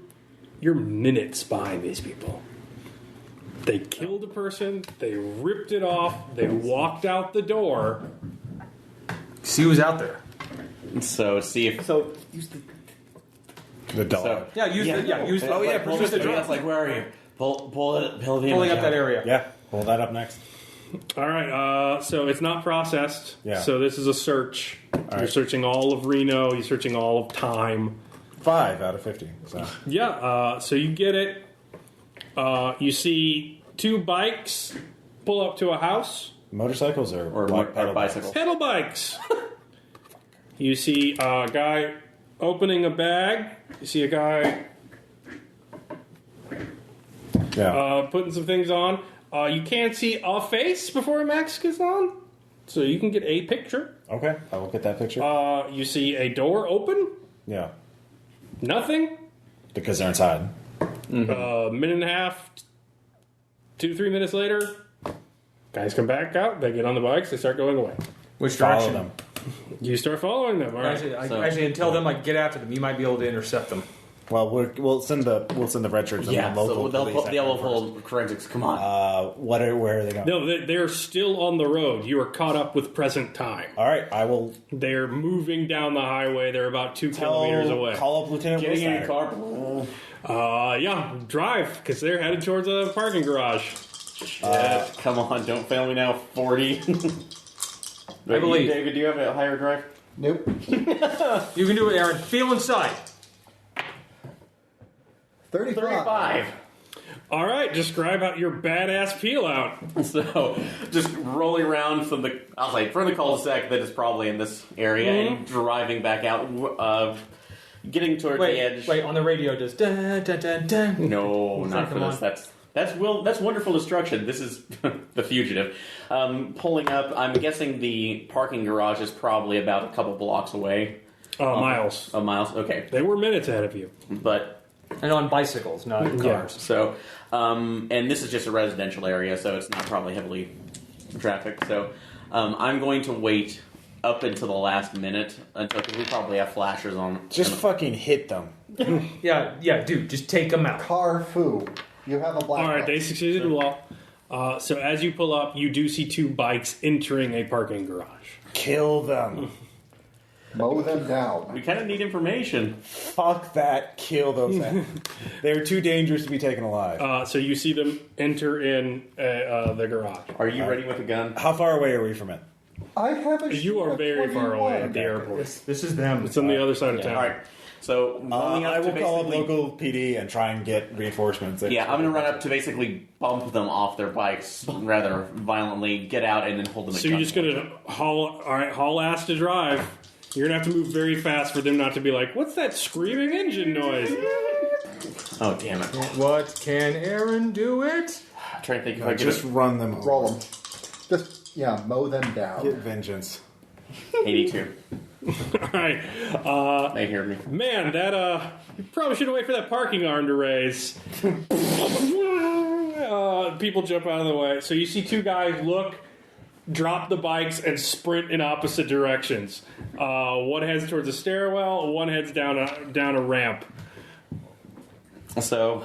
You're minutes behind these people. They killed a person. They ripped it off. They walked out the door. See who's out there. So see if use The dog. so Yeah, use the. Oh, yeah, pull produce the the drop. It's like where are you? Pull the Pulling up that area. Yeah. Pull that up next. All right. So it's not processed. Yeah. So this is a search. You're right. searching all of Reno. You're searching all of time. 5 out of 50. So. Yeah. So you get it. You see 2 bikes pull up to a house. Motorcycles or or bicycles. Pedal bikes. You see a guy opening a bag. You see a guy putting some things on. You can't see a face before a mask is on, so you can get a picture. Okay, I will get that picture. You see a door open. Yeah, Nothing. because they're inside. Minute and a half, 2-3 minutes later, guys come back out. They get on the bikes. They start going away. Which Follow direction? them. You start following them. All right. Actually, until them, like, get after them. You might be able to intercept them. Well, we'll send the red shirts. And Yeah, the local so police they'll first. pull forensics. Come on. Where are they going? No, they're still on the road. You are caught up with present time. All right, I will They're moving down the highway. They're about 2 kilometers away. Call up Lieutenant Getting in your Wilson. car. Yeah, drive, because they're headed towards a parking garage. Come on, don't fail me now. 40. I believe. David, do you have a higher drive? Nope. You can do it, Aaron. Feel inside. 35. All right, describe out your badass peel out. So, just rolling around from the cul-de-sac that is probably in this area and driving back out, getting towards the edge. Wait, on the radio, just dun, dun, dun, dun. No, not for Come this. That's wonderful destruction. This is the fugitive. Pulling up, I'm guessing the parking garage is probably about a couple blocks away. Miles. Miles, okay. They were minutes ahead of you. But, And on bicycles, not in Yeah. cars. so, and this is just a residential area, so it's not probably heavily trafficked. So, I'm going to wait up until the last minute, because we probably have flashers on. Just fucking hit them. Yeah, dude, just take them out. Carfu. You have a black All right, belt. they succeeded well. So as you pull up, you do see 2 bikes entering a parking garage. Kill them. Mow them down. We kind of need information. Fuck that. Kill those things. They're too dangerous to be taken alive. So you see them enter in the garage. Are you ready with a gun? How far away are we from it? I have a You are sheet very of far away 21. at the airport. This is them. It's on the other side of town. All right. So, running up I to will call up basically- local PD and try and get reinforcements. Yeah, I'm going to run up to basically bump them off their bikes rather violently, get out, and then hold them at So you're just gunpoint. going to haul ass to drive. You're going to have to move very fast for them not to be like, what's that screaming engine noise? Oh, damn it. What can Aaron do it? I'm trying to think if I Just get run them. Roll them. Just, mow them down. Get vengeance. 82. All right. They hear me. Man, that you probably shouldn't wait for that parking arm to raise. People jump out of the way. So you see two guys look, drop the bikes, and sprint in opposite directions. One heads towards a stairwell. One heads down a ramp. So,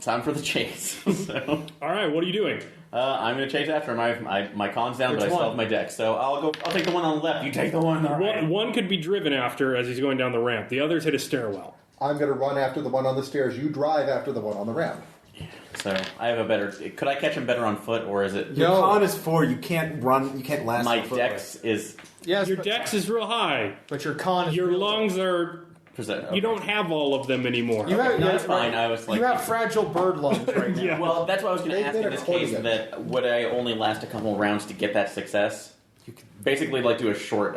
time for the chase. So, all right, what are you doing? I'm going to chase after my con's down, but I still have my deck. So I'll take the one on the left. You take the one on the right. One could be driven after as he's going down the ramp. The others hit a stairwell. I'm going to run after the one on the stairs. You drive after the one on the ramp. So I have a better. Could I catch him better on foot, or is it? Your con is 4. You can't run. You can't last. My on foot dex is. Yes, Your dex is real high. but your con is Your real lungs are. Okay. You don't have all of them anymore. You have, No, that's fine. I was like, you have fragile bird lungs right now. Yeah. well, that's what I was going to They've ask been in this case. accordion. That would I only last a couple rounds to get that success? You could basically like do a short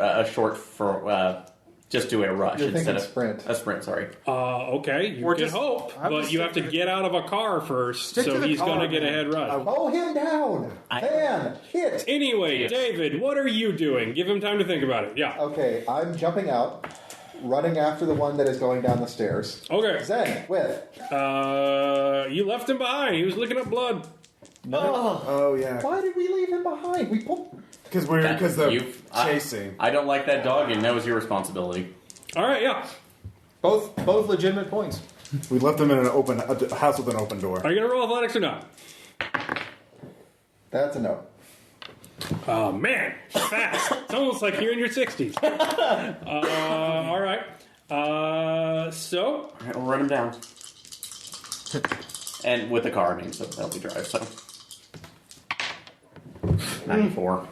for just do a rush You're instead thinking of sprint. a sprint. Sorry. Okay, you Or can just- hope, I would but you have to stick to get out of a car first, Stick to so the he's going to car, get a man. head rush. Mow him down. Fan. Hit. Anyway, Yes. David, what are you doing? Give him time to think about it. Yeah. Okay, I'm jumping out, running after the one that is going down the stairs. Okay. Zen, with. You left him behind. He was licking up blood. Oh yeah, Why did we leave him behind? We pulled. because the You- chasing. I don't like that dog, and that was your responsibility. All right, yeah. Both legitimate points. We left them in a house with an open door. Are you going to roll athletics or not? That's a no. Oh, man. Fast. It's almost like you're in your 60s. All right. So, All right, we'll run him down. And with the car, I mean, so that'll be drive. So 94.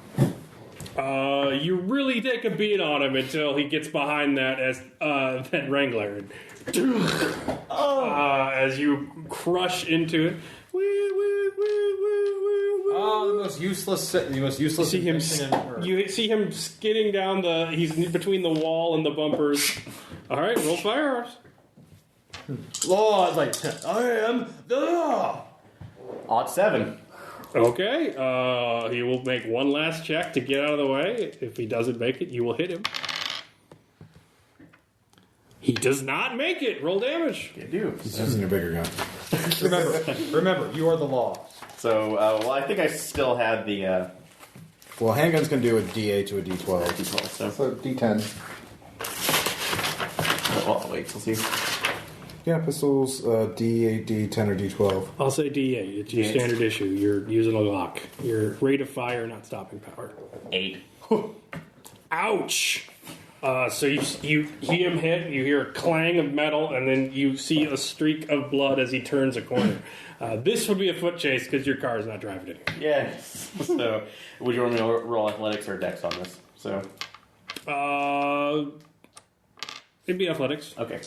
you really take a beat on him until he gets behind that that Wrangler. As you crush into it. Oh, the most useless. You see him. You see him skidding down the. He's between the wall and the bumpers. All right, roll firearms. Oh, it's like I am the. Odd 7. Okay, he will make one last check to get out of the way. If he doesn't make it, you will hit him. He does not make it. Roll damage. You do. He's using a bigger gun. Remember, you are the law. So, I think I still had the Well, handguns can do a D8 to a D12. D12. So, So D10. I'll wait till see. Yeah, pistols, D8, D10, or D12. I'll say D8. It's your D8. standard issue. You're using a lock. Your rate of fire, not stopping power. 8. Ouch! So you see him hit, you hear a clang of metal, and then you see a streak of blood as he turns a corner. This would be a foot chase because your car is not driving it. Yes. So, would you want me to roll athletics or dex on this? So, It'd be athletics. okay.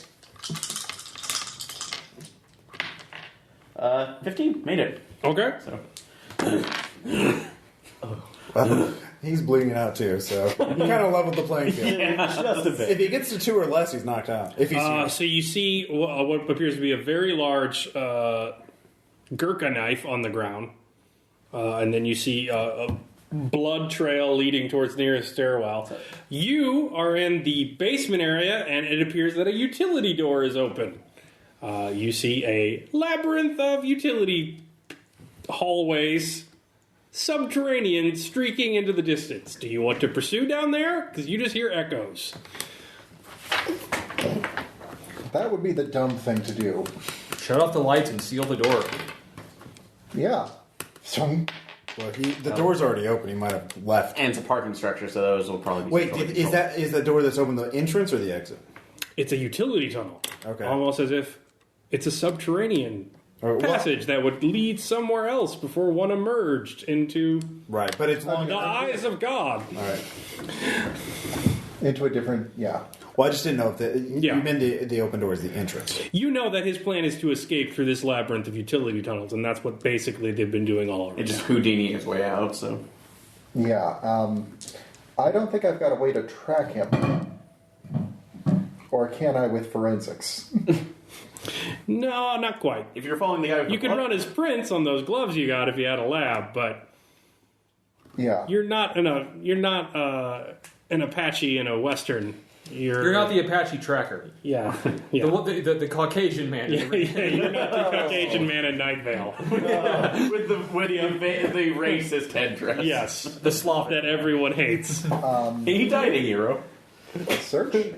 15. Made it. Okay. So, He's bleeding out too, so he kind of leveled the playing field. just a bit. If he gets to 2 or less, he's knocked out. If he's So you see what appears to be a very large Gurkha knife on the ground, and then you see a blood trail leading towards the nearest stairwell. You are in the basement area, and it appears that a utility door is open. You see a labyrinth of utility hallways, subterranean, streaking into the distance. Do you want to pursue down there? Because you just hear echoes. That would be the dumb thing to do. Shut off the lights and seal the door. Yeah. So, well, the door's already open. He might have left. And it's a parking structure, so those will probably be... Wait, centrally is the door that's open the entrance or the exit? It's a utility tunnel. Okay. Almost as if it's a subterranean Or, passage that would lead somewhere else before one emerged into right, but it's long the eyes of God. All right. into a different, yeah. Well, I just didn't know if Yeah. you meant the open door is the entrance. You know that his plan is to escape through this labyrinth of utility tunnels, and that's what basically they've been doing all over. It just Houdini his way out, so... Yeah. I don't think I've got a way to track him. Or can I with forensics? No, not quite. If you're following the guy with You could run his prints on those gloves you got if you had a lab, but Yeah. you're not an Apache in a Western. You're not the Apache tracker. Yeah. The Caucasian man. Yeah, you're not the Caucasian man in Night Vale. With the racist headdress. Yes. The Slav That everyone hates. He died a hero. Search.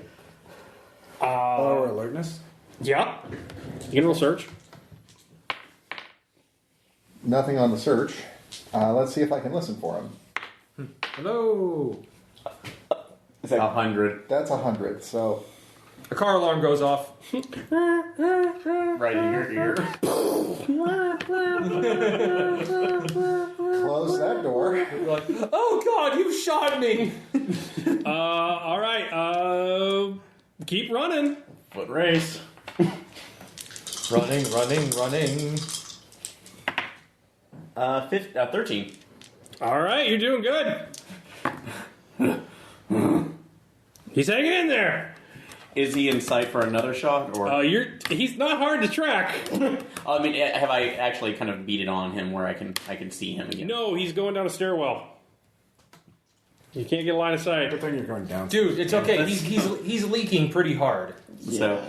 Or alertness. Yeah. You can roll search. Nothing on the search. Let's see if I can listen for him. Hello. Is that 100? That's 100. So A car alarm goes off. Right in your ear. close that door. You're like, oh God, you shot me. All right. Keep running. Foot race. Running. 13. All right, you're doing good. He's hanging in there. Is he in sight for another shot, or? He's not hard to track. I mean, have I actually kind of beat it on him where I can see him again? No, he's going down a stairwell. You can't get a line of sight. Good thing you're going down. Dude, it's okay. He's leaking pretty hard. So,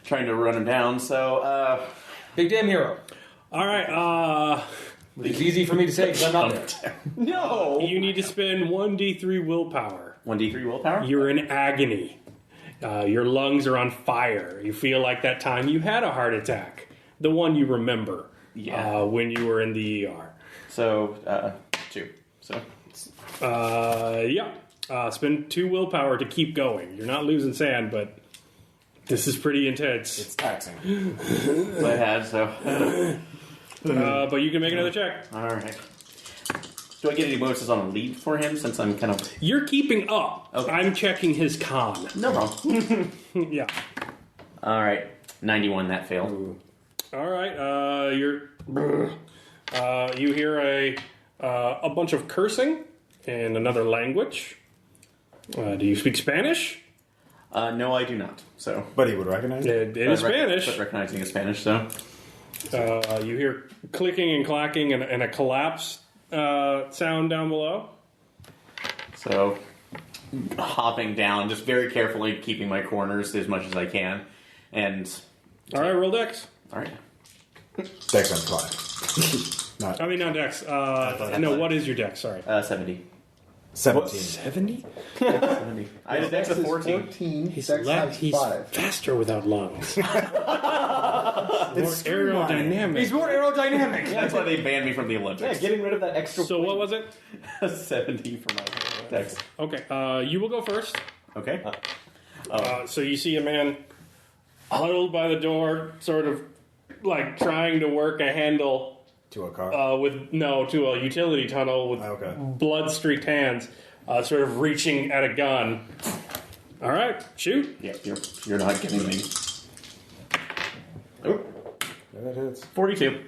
trying to run him down. So, Big damn hero. All right. It's easy for me to say because I'm not there. no. You need to spend 1d3 willpower. 1d3 willpower. You're in agony. Your lungs are on fire. You feel like that time you had a heart attack. The one you remember. Yeah. When you were in the ER. So, 2. So, spend 2 willpower to keep going. You're not losing sand, but this is pretty intense. It's taxing. I had, so. But you can make another check. Alright. Do I get any bonuses on a lead for him since I'm kind of. You're keeping up. Okay. I'm checking his con. No problem. Yeah. Alright. 91, that failed. All right. You hear a bunch of cursing in another language. Do you speak Spanish? No, I do not. So. But he would recognize it. It is Spanish. But recognizing a Spanish, so. You hear clicking and clacking and a collapse sound down below. So, hopping down, just very carefully keeping my corners as much as I can. And. All right, roll dex. Alright. Dex on 5. I mean, not dex. No, what is your dex? Sorry. 70. 17. 70? 70. I had a dex of 14. 14. He's Dex times he's 5. faster without lungs. More It's aerodynamic. He's more aerodynamic. That's why they banned me from the Olympics. Yeah, getting rid of that extra. So what was it? 70 for my dex. Okay, you will go first. Okay. So you see a man huddled by the door, sort of like trying to work a handle To a car. to a utility tunnel with Okay. blood-streaked hands, sort of reaching at a gun. All right, shoot. Yeah, you're not kidding me. Oh, Yeah, that hits. 42.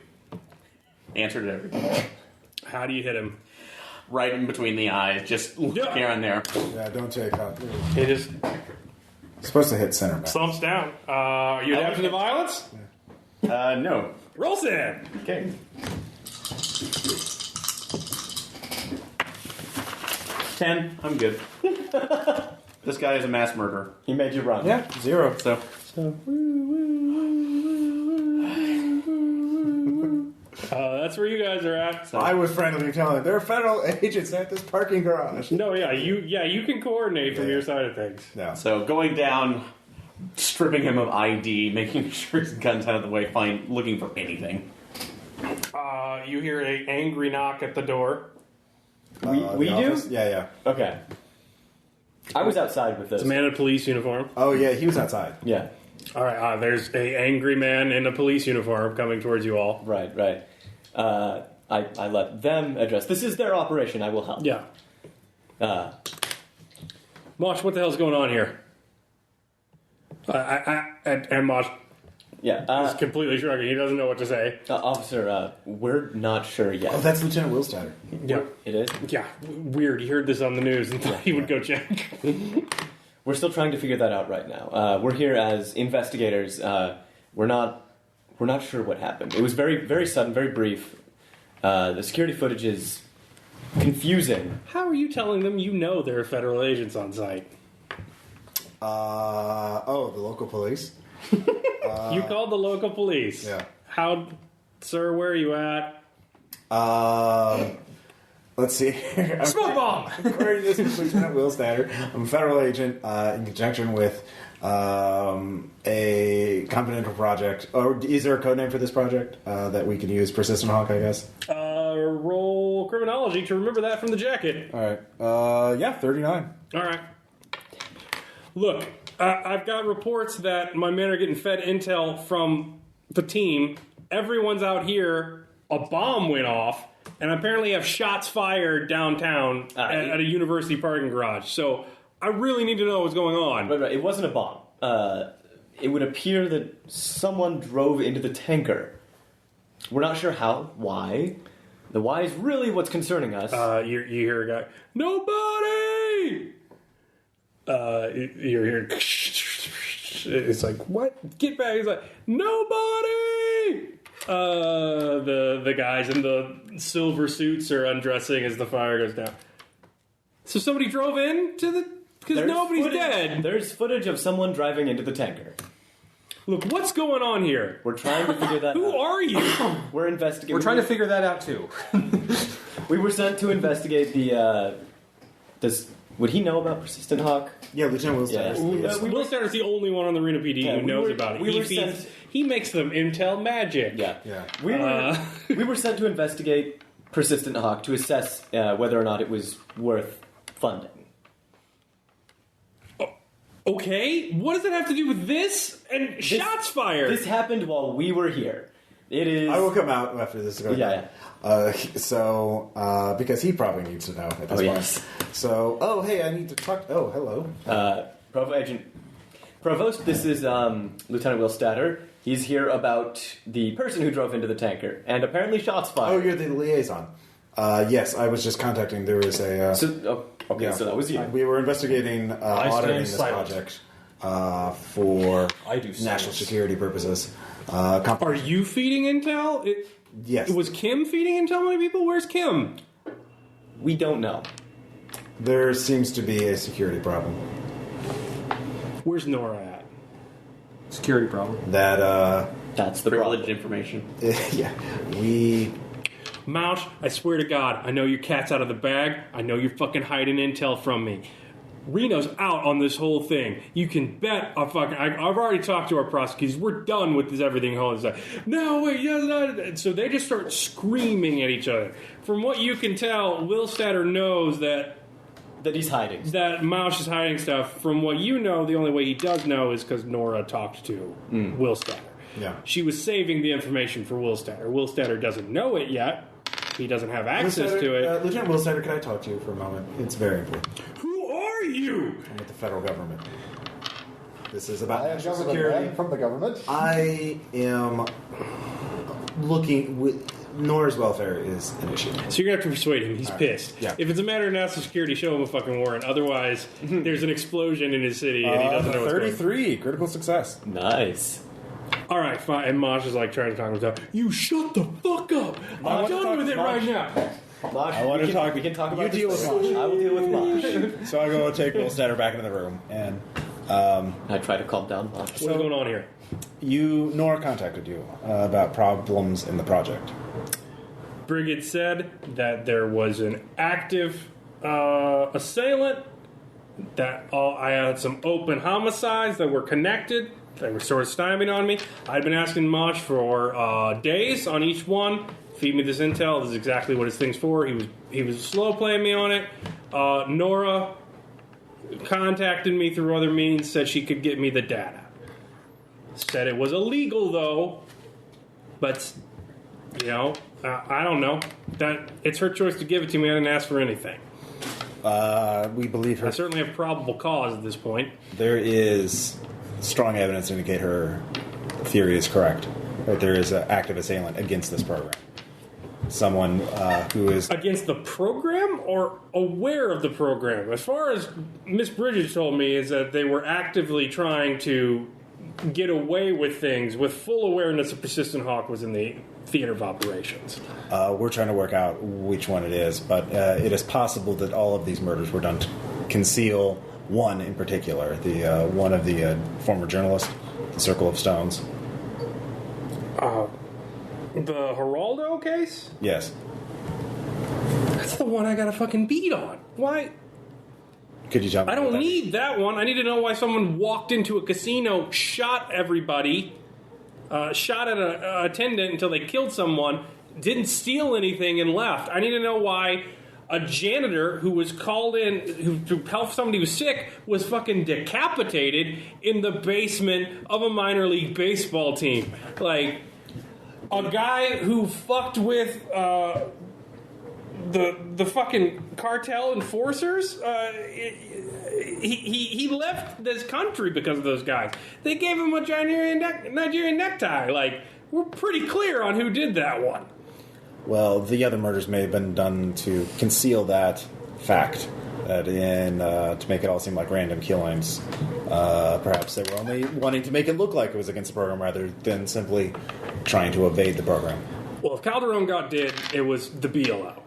Answered everything. How do you hit him? Right in between the eyes, just here and there. Yeah, don't take out. He just Supposed to hit center back. slumps down. Are you adapting to violence? No. Roll sand. Okay. 10. I'm good. This guy is a mass murderer. He made you run. Yeah, 0. So, That's where you guys are at. I was friendly telling them there are federal agents at this parking garage. No, you can coordinate from Yeah. your side of things. No. so going down, stripping him of ID, making sure his gun's out of the way, looking for anything. You hear a angry knock at the door. We The do? office? Yeah. Okay. I was outside with this. It's a man in a police uniform. Oh, yeah, he was outside. Yeah. All right, there's a angry man in a police uniform coming towards you all. Right. I let them address. This is their operation. I will help. Yeah. Mosh, what the hell's going on here? And Mosh Yeah. is completely shrugging. He doesn't know what to say. Officer, we're not sure yet. Oh, that's Lieutenant Willstatter. Yeah. It is? Yeah, weird. He heard this on the news and thought he would go check. We're still trying to figure that out right now. We're here as investigators. We're not sure what happened. It was very, very sudden, very brief. The security footage is confusing. How are you telling them you know there are federal agents on site? The local police. You called the local police. Yeah. How, sir, where are you at? Let's see here. Smoke bomb! According to this, Lieutenant Will Statter, I'm a federal agent in conjunction with a confidential project. Or is there a code name for this project that we can use? Persistent Hawk, I guess. Roll criminology to remember that from the jacket. All right. 39. All right. Look, I've got reports that my men are getting fed intel from the team. Everyone's out here. A bomb went off, and apparently have shots fired downtown at a university parking garage. So I really need to know what's going on. Right. It wasn't a bomb. It would appear that someone drove into the tanker. We're not sure how, why. The why is really what's concerning us. You hear a guy, nobody! You hear, it's like, what? Get back. He's like, nobody! The guys in the silver suits are undressing as the fire goes down. So somebody drove in to the... Because nobody's dead. There's footage of someone driving into the tanker. Look, what's going on here? We're trying to figure that out. Who are you? We're investigating. We're trying to figure that out too. We were sent to investigate the... Would he know about Persistent Hawk? Yeah, Lieutenant Will Statter. Will Statter's the only one on the Arena PD who knows about it. He makes them intel magic. Yeah. We were sent to investigate Persistent Hawk to assess whether or not it was worth funding. Okay, what does that have to do with this and shots fired? This happened while we were here. It is... I will come out after this. Yeah. Because he probably needs to know at this point. Yes. So, hey, I need to talk... Oh, hello. Provost, this is Lieutenant Will Statter. He's here about the person who drove into the tanker, and apparently shots fired. Oh, you're the liaison. Yes, I was just contacting. There was a... So that was you. We were investigating auditing this silent. project for I do national silence. security purposes. Are you feeding intel? Yes. Was Kim feeding intel to people? Where's Kim? We don't know. There seems to be a security problem. Where's Nora at? Security problem. That's the Privileged problem. information. Yeah, we... Mouch, I swear to God, I know your cat's out of the bag. I know you're fucking hiding intel from me. Reno's out on this whole thing. You can bet I've already talked to our prosecutors. We're done with this everything. No, wait, yes. So they just start screaming at each other. From what you can tell, Will Statter knows that he's hiding. That Mouch is hiding stuff. From what you know, the only way he does know is because Nora talked to Will Statter. Yeah. She was saving the information for Will Statter. Will Statter doesn't know it yet. He doesn't have access to it. Lieutenant Will Statter, can I talk to you for a moment? It's very important. Who are you? I'm with the federal government. This is about I am national government security. man from the government. I am looking with... Nora's welfare is an issue. So you're going to have to persuade him. He's All right. pissed. Yeah. If it's a matter of national security, show him a fucking warrant. Otherwise, there's an explosion in his city and he doesn't know what's going on. 33, critical success. Nice. All right, fine. And Mosh is like trying to talk himself. You shut the fuck up. I'm done with it right now. Mosh, I want to talk. We can talk about You deal this with later. Mosh. I will deal with Mosh. So I go take Will Statter back into the room, and I try to calm down Mosh. What's going on here? Nora contacted you about problems in the project. Brigid said that there was an active assailant, that I had some open homicides that were connected. They were sort of stymieing on me. I'd been asking Mosh for days on each one. Feed me this intel. This is exactly what his thing's for. He was slow playing me on it. Nora contacted me through other means, said she could get me the data. Said it was illegal though, but I don't know. That it's her choice to give it to me. I didn't ask for anything. We believe her. I certainly have probable cause at this point. There is strong evidence to indicate her theory is correct. That there is an active assailant against this program. Someone who is... Against the program or aware of the program? As far as Miss Bridges told me, is that they were actively trying to get away with things with full awareness that Persistent Hawk was in the theater of operations. We're trying to work out which one it is, but it is possible that all of these murders were done to conceal one in particular, the one of the former journalist, the Circle of Stones. The Geraldo case? Yes. That's the one I got a fucking beat on. Why? Could you tell me? I don't what that need that one. I need to know why someone walked into a casino, shot everybody, shot at an attendant until they killed someone, didn't steal anything, and left. I need to know why a janitor who was called in to help somebody who was sick was fucking decapitated in the basement of a minor league baseball team. Like, a guy who fucked with the fucking cartel enforcers, he left this country because of those guys. They gave him a Nigerian necktie. Like, we're pretty clear on who did that one. Well, the other murders may have been done to conceal that fact, that to make it all seem like random killings. Perhaps they were only wanting to make it look like it was against the program rather than simply trying to evade the program. Well, if Calderon got did, it was the BLO.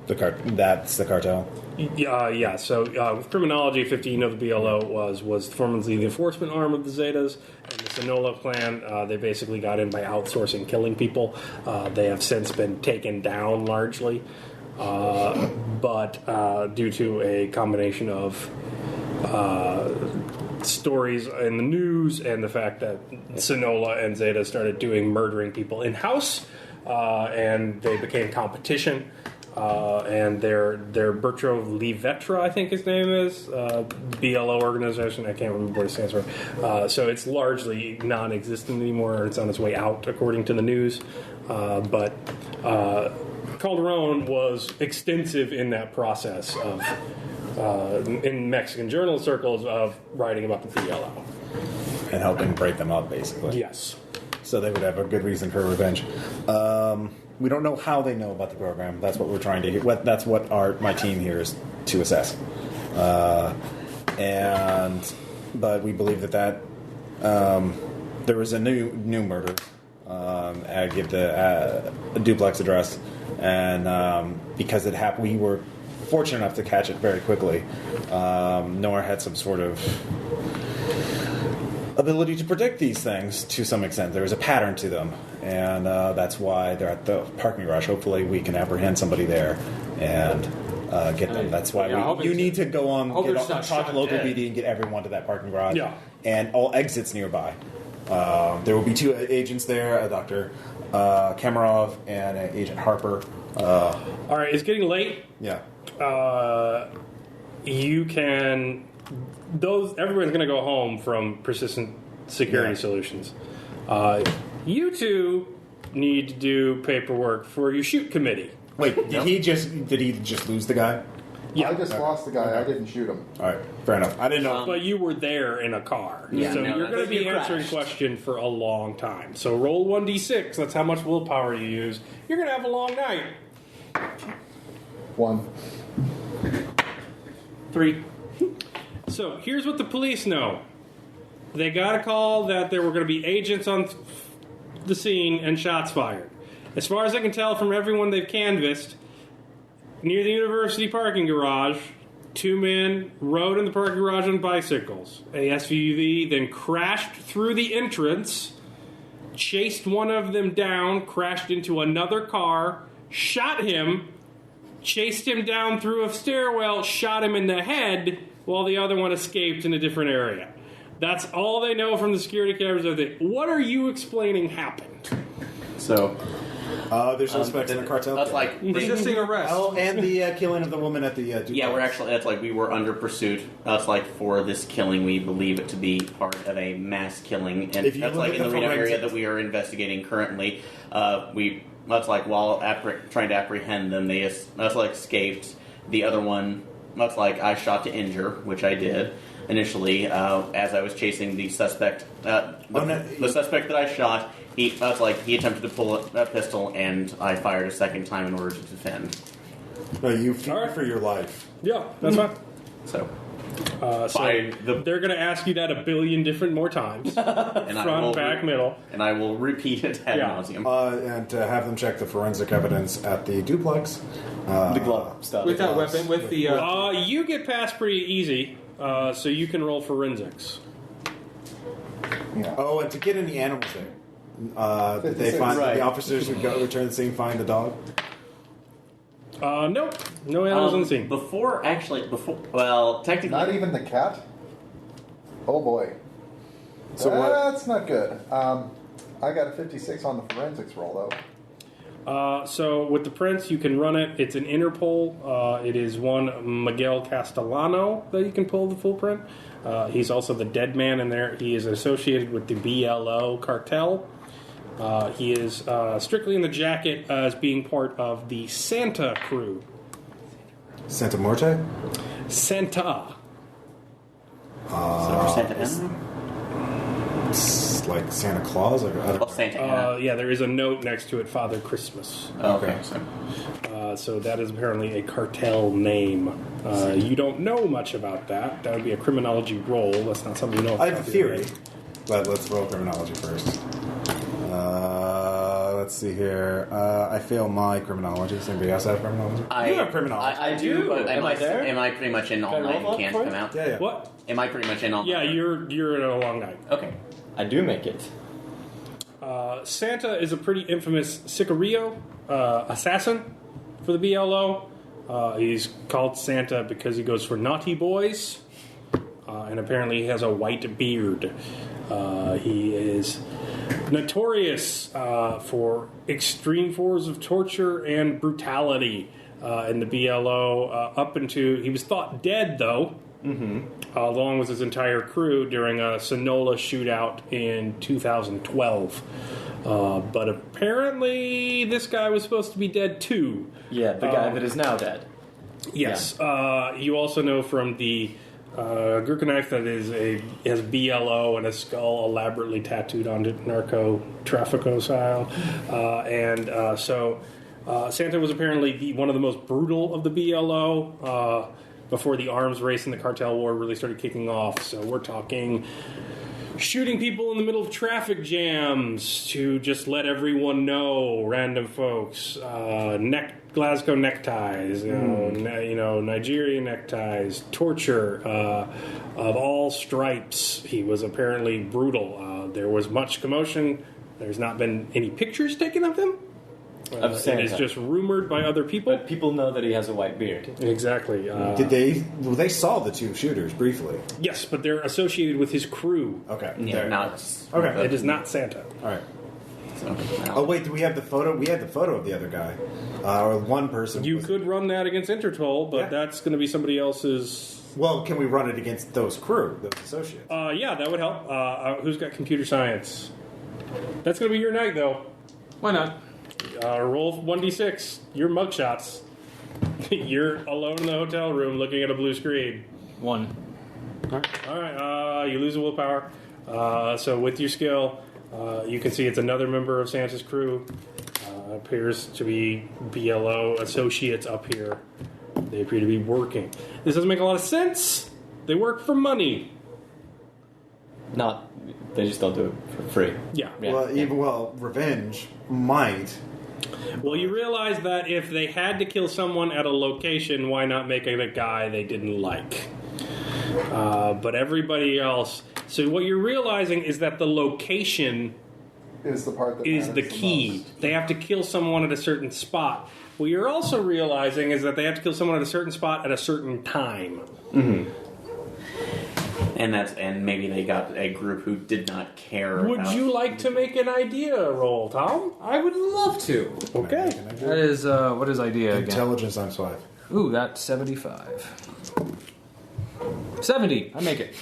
That's the cartel? Yeah. So with criminology, 15 of the BLO was formerly the enforcement arm of the Zetas, and the Sonola clan, they basically got in by outsourcing killing people. They have since been taken down largely, but due to a combination of stories in the news and the fact that Sonola and Zeta started murdering people in-house, and they became competition. And their Bertrand Levetre, I think his name is, BLO organization, I can't remember what it stands for. So it's largely non-existent anymore, it's on its way out, according to the news. But Calderon was extensive in that process of, in Mexican journal circles, of writing about the BLO. And helping break them up, basically. Yes. So they would have a good reason for revenge. We don't know how they know about the program. That's what we're trying to. That's what my team here is to assess. But we believe that there was a new murder. I give the duplex address, and because it happened, we were fortunate enough to catch it very quickly. Nora had some sort of ability to predict these things to some extent. There is a pattern to them, and that's why they're at the parking garage. Hopefully we can apprehend somebody there and get them. That's why you need to go on, talk to local BD and get everyone to that parking garage. Yeah. And all exits nearby. There will be 2 agents there, Dr. Kamarov and Agent Harper. All right, it's getting late. Yeah. You can... everyone's going to go home from Persistent Security Solutions. You two need to do paperwork for your shoot committee. Wait, did he just lose the guy? Yeah. I just lost the guy. I didn't shoot him. All right, fair enough. I didn't know. But you were there in a car. Yeah, so no, you're going to be answering questions for a long time. So roll 1d6. That's how much willpower you use. You're going to have a long night. 1. 3. So here's what the police know. They got a call that there were going to be agents on the scene and shots fired. As far as I can tell from everyone they've canvassed, near the university parking garage, 2 men rode in the parking garage on bicycles. A SUV then crashed through the entrance, chased one of them down, crashed into another car, shot him, chased him down through a stairwell, shot him in the head, while the other one escaped in a different area. That's all they know from the security cameras of it. What are you explaining happened? So, there's suspects in the cartel. that's like Resisting arrest. Oh, and the killing of the woman at the duplex. yeah, that's like we were under pursuit. That's like for this killing, we believe it to be part of a mass killing, and If you that's look like at in the the Reno area forensics- that we are investigating currently. That's like while trying to apprehend them, that's like escaped. The other one, that's like I shot to injure, which I did initially as I was chasing the suspect. The suspect that I shot, he attempted to pull a pistol, and I fired a second time in order to defend. No, you feared for your life. Yeah, that's fine. So, They're going to ask you that a billion different more times. Front, back, middle. And I will repeat it ad nauseum. And to have them check the forensic evidence at the duplex. The glove stuff. With that weapon, with the... You get past pretty easy, so you can roll forensics. Yeah. Oh, and to get in the animals there. Did they find the officers who go return the scene find the dog? Nope. No animals on the scene. Well, technically... Not even the cat? Oh, boy. So what? That's not good. I got a 56 on the forensics roll, though. So with the prints, you can run it. It's an Interpol. It is one Miguel Castellano that you can pull the full print. He's also the dead man in there. He is associated with the BLO cartel. He is strictly in the jacket as being part of the Santa crew. Santa Morte? Santa. Santa Ana? It's like Santa Claus? Like, I don't Santa Ana. Yeah, there is a note next to it, Father Christmas. Okay. So that is apparently a cartel name. You don't know much about that. That would be a criminology roll. That's not something you know about. I have a theory, but let's roll criminology first. Let's see here. I fail my criminology. Does anybody else have criminology? You have criminology. I do, but Am I there? Am I pretty much in all Can I night roll and can't for come it? out? Yeah. What? Am I pretty much in all Yeah, night? you're in a long night. Okay. I do make it. Santa is a pretty infamous Sicario assassin for the BLO. He's called Santa because he goes for naughty boys, and apparently he has a white beard. He is notorious for extreme forms of torture and brutality in the BLO. Up into he was thought dead though. Along with his entire crew during a Sonola shootout in 2012. But apparently this guy was supposed to be dead too. Yeah, the guy that is now dead. Yes. You also know from the Gurkha knife that has BLO and a skull elaborately tattooed on it, narco traffico style. So Santa was apparently one of the most brutal of the BLO before the arms race and the cartel war really started kicking off. So we're talking shooting people in the middle of traffic jams to just let everyone know, random folks, Glasgow neckties, Nigerian neckties, torture of all stripes. He was apparently brutal. There was much commotion. There's not been any pictures taken of him. Of Santa. It is just rumored by other people. But people know that he has a white beard. Exactly. They saw the two shooters briefly. Yes, but they're associated with his crew. Okay. Yeah, not. Okay. It is not Santa. All right. So, Oh wait, do we have the photo? We had the photo of the other guy, or one person. You could run that against Interpol, but that's going to be somebody else's. Well, can we run it against those crew, those associates? Yeah, that would help. Who's got computer science? That's going to be your night, though. Why not? Roll 1d6. Your mugshots. You're alone in the hotel room looking at a blue screen. 1. All right. You lose a willpower. So with your skill, you can see it's another member of Santa's crew. Appears to be BLO associates up here. They appear to be working. This doesn't make a lot of sense. They work for money. They just don't do it for free. Yeah. Well, revenge might. Well, you realize that if they had to kill someone at a location, why not make it a guy they didn't like? But everybody else... So what you're realizing is that the location Is the part that is the matters key. most. They have to kill someone at a certain spot. What you're also realizing is that they have to kill someone at a certain spot at a certain time. and maybe they got a group who did not care. Would you like to make an idea roll, Tom? I would love to. Okay. That is, what is idea again? Intelligence times 5. Ooh, that's 75. 70. I make it.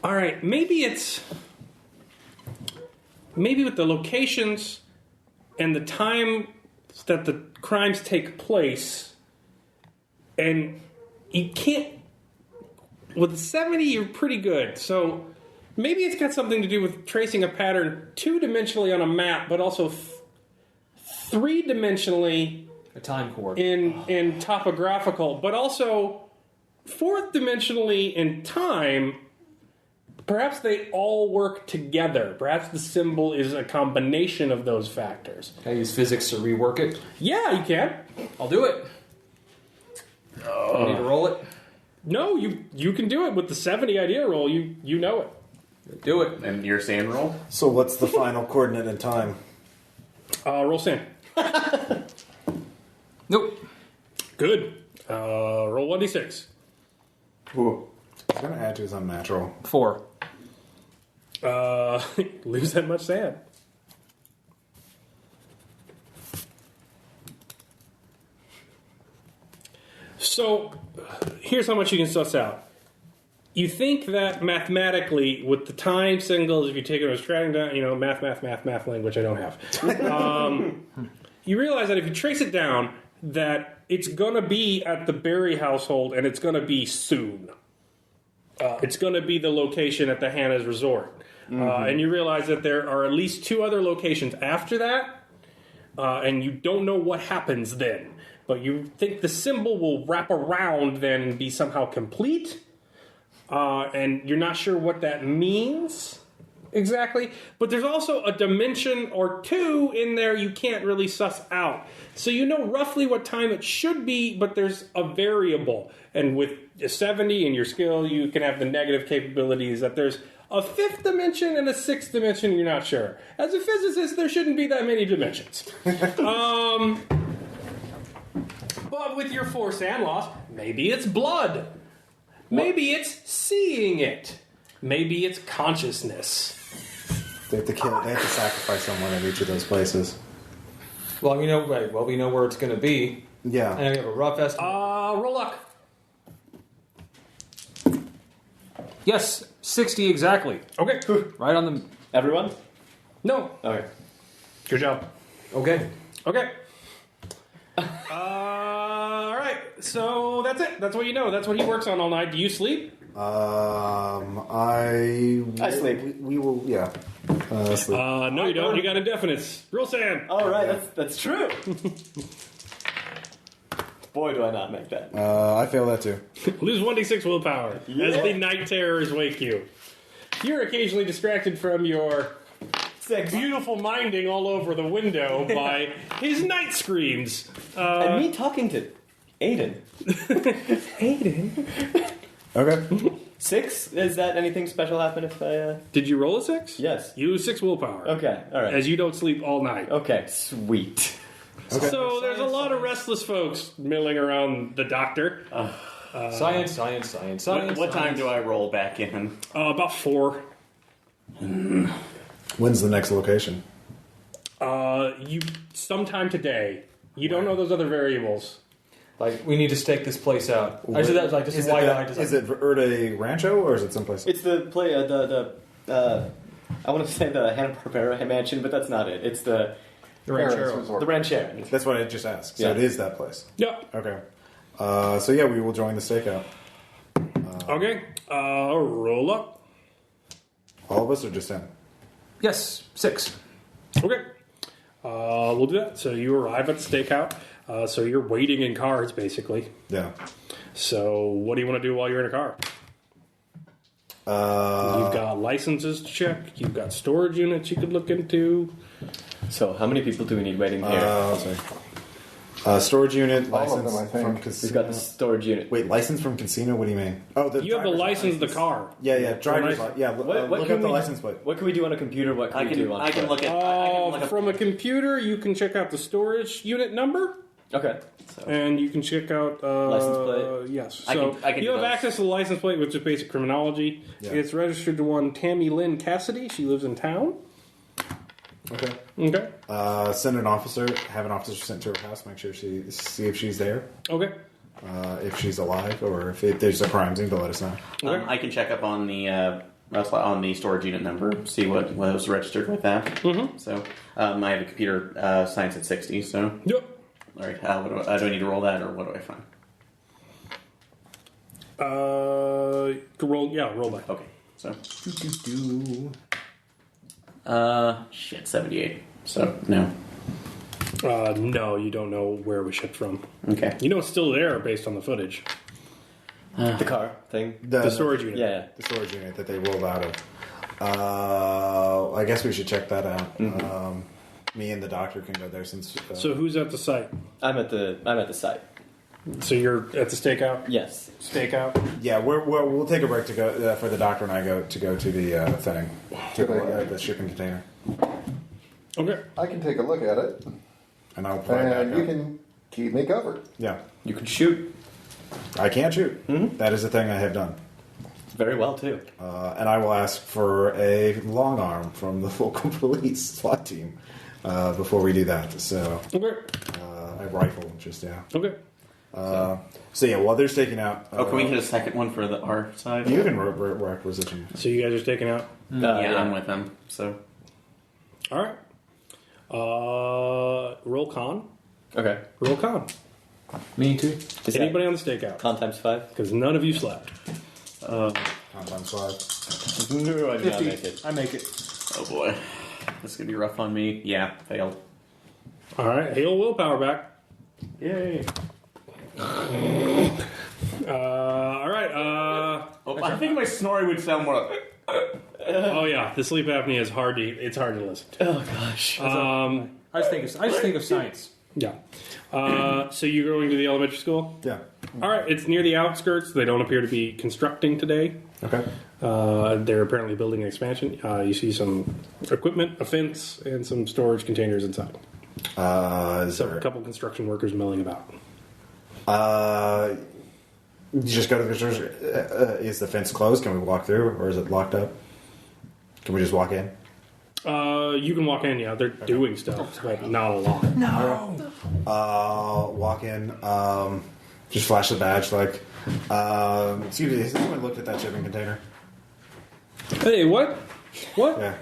All right, maybe with the locations and the time that the crimes take place, and you can't. With the 70, you're pretty good. So maybe it's got something to do with tracing a pattern 2-dimensionally on a map, but also 3-dimensionally A time core. in topographical, but also fourth dimensionally in time. Perhaps they all work together. Perhaps the symbol is a combination of those factors. Can I use physics to rework it? Yeah, you can. I'll do it. I need to roll it. No, you can do it with the 70 idea roll. You know it. Do it. And you're saying roll? So what's the final coordinate in time? Roll sand. Nope. Good. Roll 1d6. Ooh. I was going to add to his unnatural. 4. Lose that much sand. So, here's how much you can suss out. You think that mathematically, with the time singles, if you take it as tracking down, math language I don't have. You realize that if you trace it down, that it's going to be at the Berry household, and it's going to be soon. It's going to be the location at the Hannah's Resort. And you realize that there are at least 2 other locations after that, and you don't know what happens then. But you think the symbol will wrap around then and be somehow complete, and you're not sure what that means exactly. But there's also a dimension or 2 in there you can't really suss out. So you know roughly what time it should be, but there's a variable. And with 70 and your skill, you can have the negative capabilities that there's a 5th dimension and a 6th dimension, you're not sure. As a physicist, there shouldn't be that many dimensions. But with your 4 sand loss, maybe it's blood. Maybe it's seeing it. Maybe it's consciousness. They have to sacrifice someone at each of those places. Well, we know where it's going to be. Yeah. And we have a rough estimate. Roll luck. Yes, 60 exactly. Okay. Right on the... Everyone? No. Okay. Good job. Okay. Okay. All right. So that's it. That's what you know. That's what he works on all night. Do you sleep? I sleep. We will, yeah. Sleep. No, you don't. You got indefinites. Roll sand. All right, that's true. Boy, do I not make that. I fail that too. Lose 1d6 willpower as the night terrors wake you. You're occasionally distracted from your beautiful minding all over the window by his night screams. And me talking to Aiden. Aiden? Okay. 6? Is that anything special happen if I... Did you roll a 6? Yes. You lose 6 willpower. Okay, alright. As you don't sleep all night. Okay, sweet. Okay. So there's a lot of restless folks milling around the doctor. Science. What time do I roll back in? About 4. When's the next location? You sometime today. You don't know those other variables. Like, we need to stake this place out. I said that like just Is wide it, eyed. is it Verde Rancho or is it someplace? It's the play, I want to say the Hanna-Barbera mansion, but that's not it. It's the Ranchero. The Ranchero. That's what I just asked. So Yeah. it is that place. Yeah. Okay. So yeah, we will join the stakeout. Okay. Roll up. All of us or just him? Yes, 6. Okay. We'll do that. So you arrive at the stakeout. So you're waiting in cars, basically. Yeah. So what do you want to do while you're in a car? You've got licenses to check. You've got storage units you could look into. So, how many people do we need waiting here? Let's see. Storage unit, All of license them, I think. from We've casino. got the storage unit. Wait, license from casino? What do you mean? Oh, the You have to driver's license the car. Yeah, driver's License. license. Yeah, What look can up the we- license plate. What can we do on a computer? What can we do on I can foot? look at. I can look up From a computer, you can check out the storage unit number. Okay. And you can check out License plate? Yes. I So can you do have those. access to the license plate, which is basic criminology. Yeah. It's registered to one Tammy Lynn Cassidy. She lives in town. Okay. Okay. Send an officer. Have an officer sent to her house. Make sure see if she's there. Okay. If she's alive, or if there's a crime scene, to let us know. Okay. I can check up on the storage unit number, see what was registered with that. Mm-hmm. So I have a computer science at 60. So Yep. all right, do I need to roll that, or what do I find? Roll back. Okay, so 78. So no. No, you don't know where it was shipped from. Okay. You know it's still there based on the footage. The car thing. The storage unit. Yeah. The storage unit that they rolled out of. I guess we should check that out. Mm-hmm. Me and the doctor can go there since. So who's at the site? I'm at the site. So you're at the stakeout? Yes. Stakeout? Yeah, we'll take a break to go for the doctor and I to go to the thing, to the shipping container, Okay. I can take a look at it, and I'll provide and back you up. can keep me covered. Yeah, You can shoot I can't shoot. Mhm. That is a thing I have done, very well too. and I will ask for a long arm from the local police SWAT team before we do that. So Okay. a rifle, just yeah. Okay. So yeah, while they're staking out, Oh, can we get a second one for the R side? you can requisition. So you guys are staking out? Yeah, I'm with them. So All right. Roll con. Okay. Roll con. Me too. Is Anybody on the stakeout? con times 5? Because none of you slept. Times 5. No, I did not 50. make it. I make it. oh boy, this is gonna be rough on me. Yeah, failed. All right. Hail willpower back. Yay. All right. I think my snoring would sound more like. Oh yeah, the sleep apnea is hard to. It's hard to listen to. Oh gosh. I just think of science. Yeah. So you're going to the elementary school? Yeah. All right. It's near the outskirts. They don't appear to be constructing today. Okay. They're apparently building an expansion. You see some equipment, a fence, and some storage containers inside. Is So there a couple construction workers milling about. You just go to the construction. Is the fence closed? Can we walk through, or is it locked up? Can we just walk in? You can walk in. Yeah, they're doing stuff, but not a lot. No. Walk in. Just flash the badge. Like, excuse me. Has anyone looked at that shipping container? Hey, what? What? Yeah.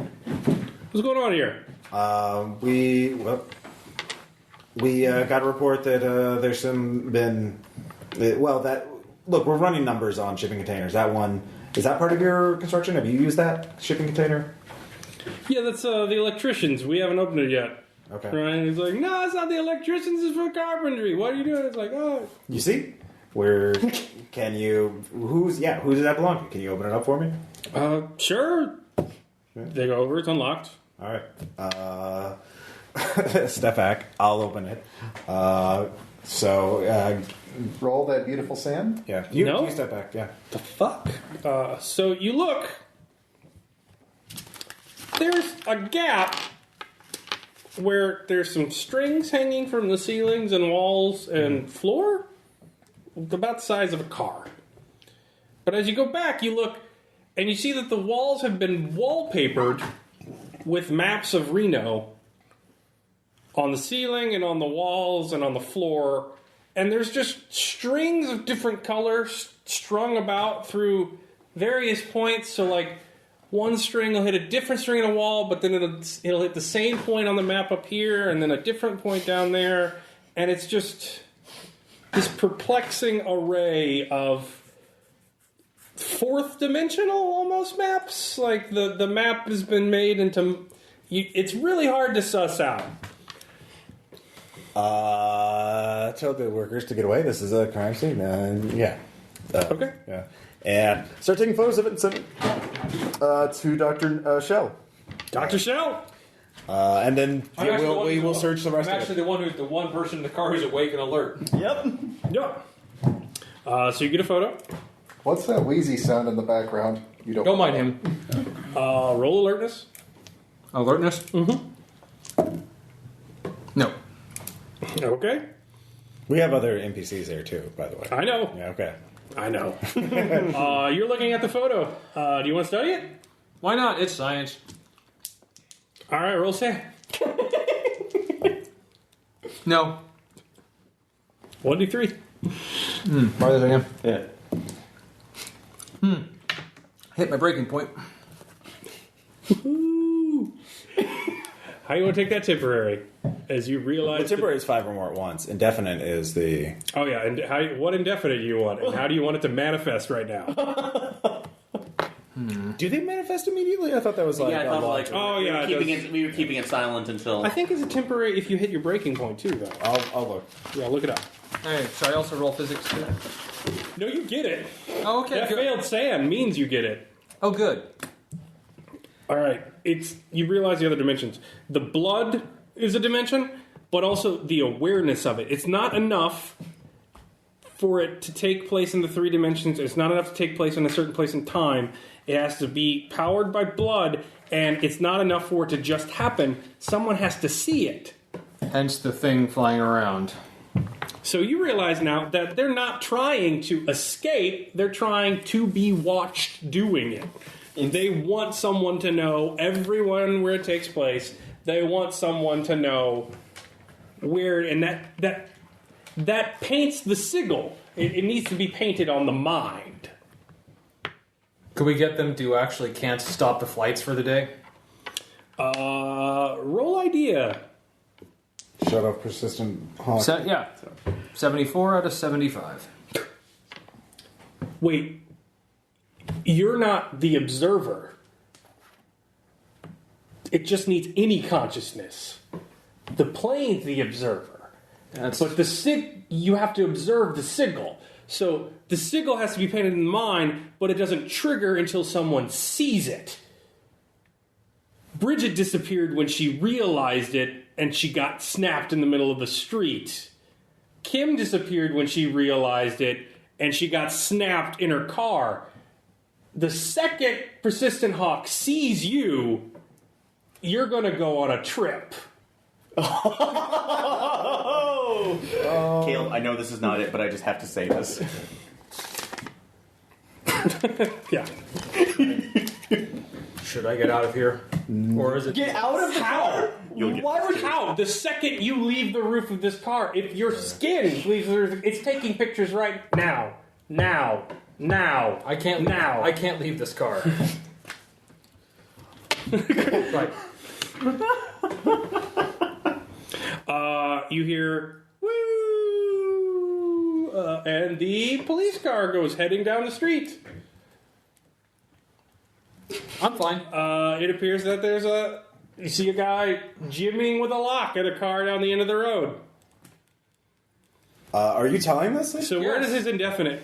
What's going on here? We got a report that there's look, we're running numbers on shipping containers. That one, is that part of your construction? Have you used that shipping container? Yeah, that's the electricians. We haven't opened it yet. Okay. Right? He's like, no, it's not the electricians. It's for carpentry. What are you doing? It's like, oh. You see? Who does that belong to? Can you open it up for me? Sure. They go over. It's unlocked. All right. Step back. I'll open it. Roll that beautiful sand. Yeah. No? You step back. Yeah. The fuck? So you look. There's a gap where there's some strings hanging from the ceilings and walls and floor, about the size of a car. But as you go back, you look and you see that the walls have been wallpapered with maps of Reno on the ceiling and on the walls and on the floor. And there's just strings of different colors strung about through various points. So, like, one string will hit a different string in a wall, but then it'll hit the same point on the map up here, and then a different point down there. And it's just this perplexing array of fourth dimensional almost maps. Like, the map has been made into... It's really hard to suss out. Tell the workers to get away. This is a crime scene. Yeah. Okay. Yeah. And start taking photos of it and send it to Dr. Shell. Dr. Shell? And then we will search the rest I'm of actually it. the one person in the car who's awake and alert. Yep. Yeah. So you get a photo. What's that wheezy sound in the background? You Don't mind him. Roll alertness. Alertness? Mm-hmm. No. Okay. We have other NPCs there too, by the way. I know. Yeah, okay. I know. You're looking at the photo. Do you want to study it? Why not? It's science. All right, roll sand. No. 1d3. Why this again? Yeah. Hit my breaking point. How do you want to take that temporary? As you realize... The temporary is 5 or more at once. Indefinite is the... Oh, yeah. And what indefinite do you want? And how do you want it to manifest right now? Do they manifest immediately? I thought that was like I thought like Oh, yeah, we were keeping it silent until I think it's a temporary if you hit your breaking point too, though. I'll look. Yeah, look it up. Hey, should I also roll physics too? No, you get it. Oh, okay. That Good. failed sand means you get it. Oh, good. All right, you realize the other dimensions. The blood is a dimension, but also the awareness of it. It's not enough for it to take place in the 3 dimensions. It's not enough to take place in a certain place in time. It has to be powered by blood, and it's not enough for it to just happen. Someone has to see it. Hence the thing flying around. So you realize now that they're not trying to escape, they're trying to be watched doing it. They want someone to know everyone where it takes place. They want someone to know where, and that paints the sigil. It needs to be painted on the mind. Could we get them to actually can't stop the flights for the day? Roll idea. Shut off persistent hawk. 74 out of 75. Wait, you're not the observer. It just needs any consciousness. The plane's the observer. But you have to observe the sigil. So the sigil has to be painted in the mind, but it doesn't trigger until someone sees it. Bridget disappeared when she realized it, and she got snapped in the middle of the street. Kim disappeared when she realized it, and she got snapped in her car. The second Persistent Hawk sees you, you're going to go on a trip. Caleb, I know this is not it, but I just have to say this. Yeah. Should I get out of here? Or is it... Get out of the car! Why would how? The second you leave the roof of this car, if your skin leaves the roof, it's taking pictures right now. Now. I can't leave this car. Right. You hear woo, and the police car goes heading down the street. I'm fine. It appears that you see a guy jimming with a lock at a car down the end of the road. Are you telling this? So where does his indefinite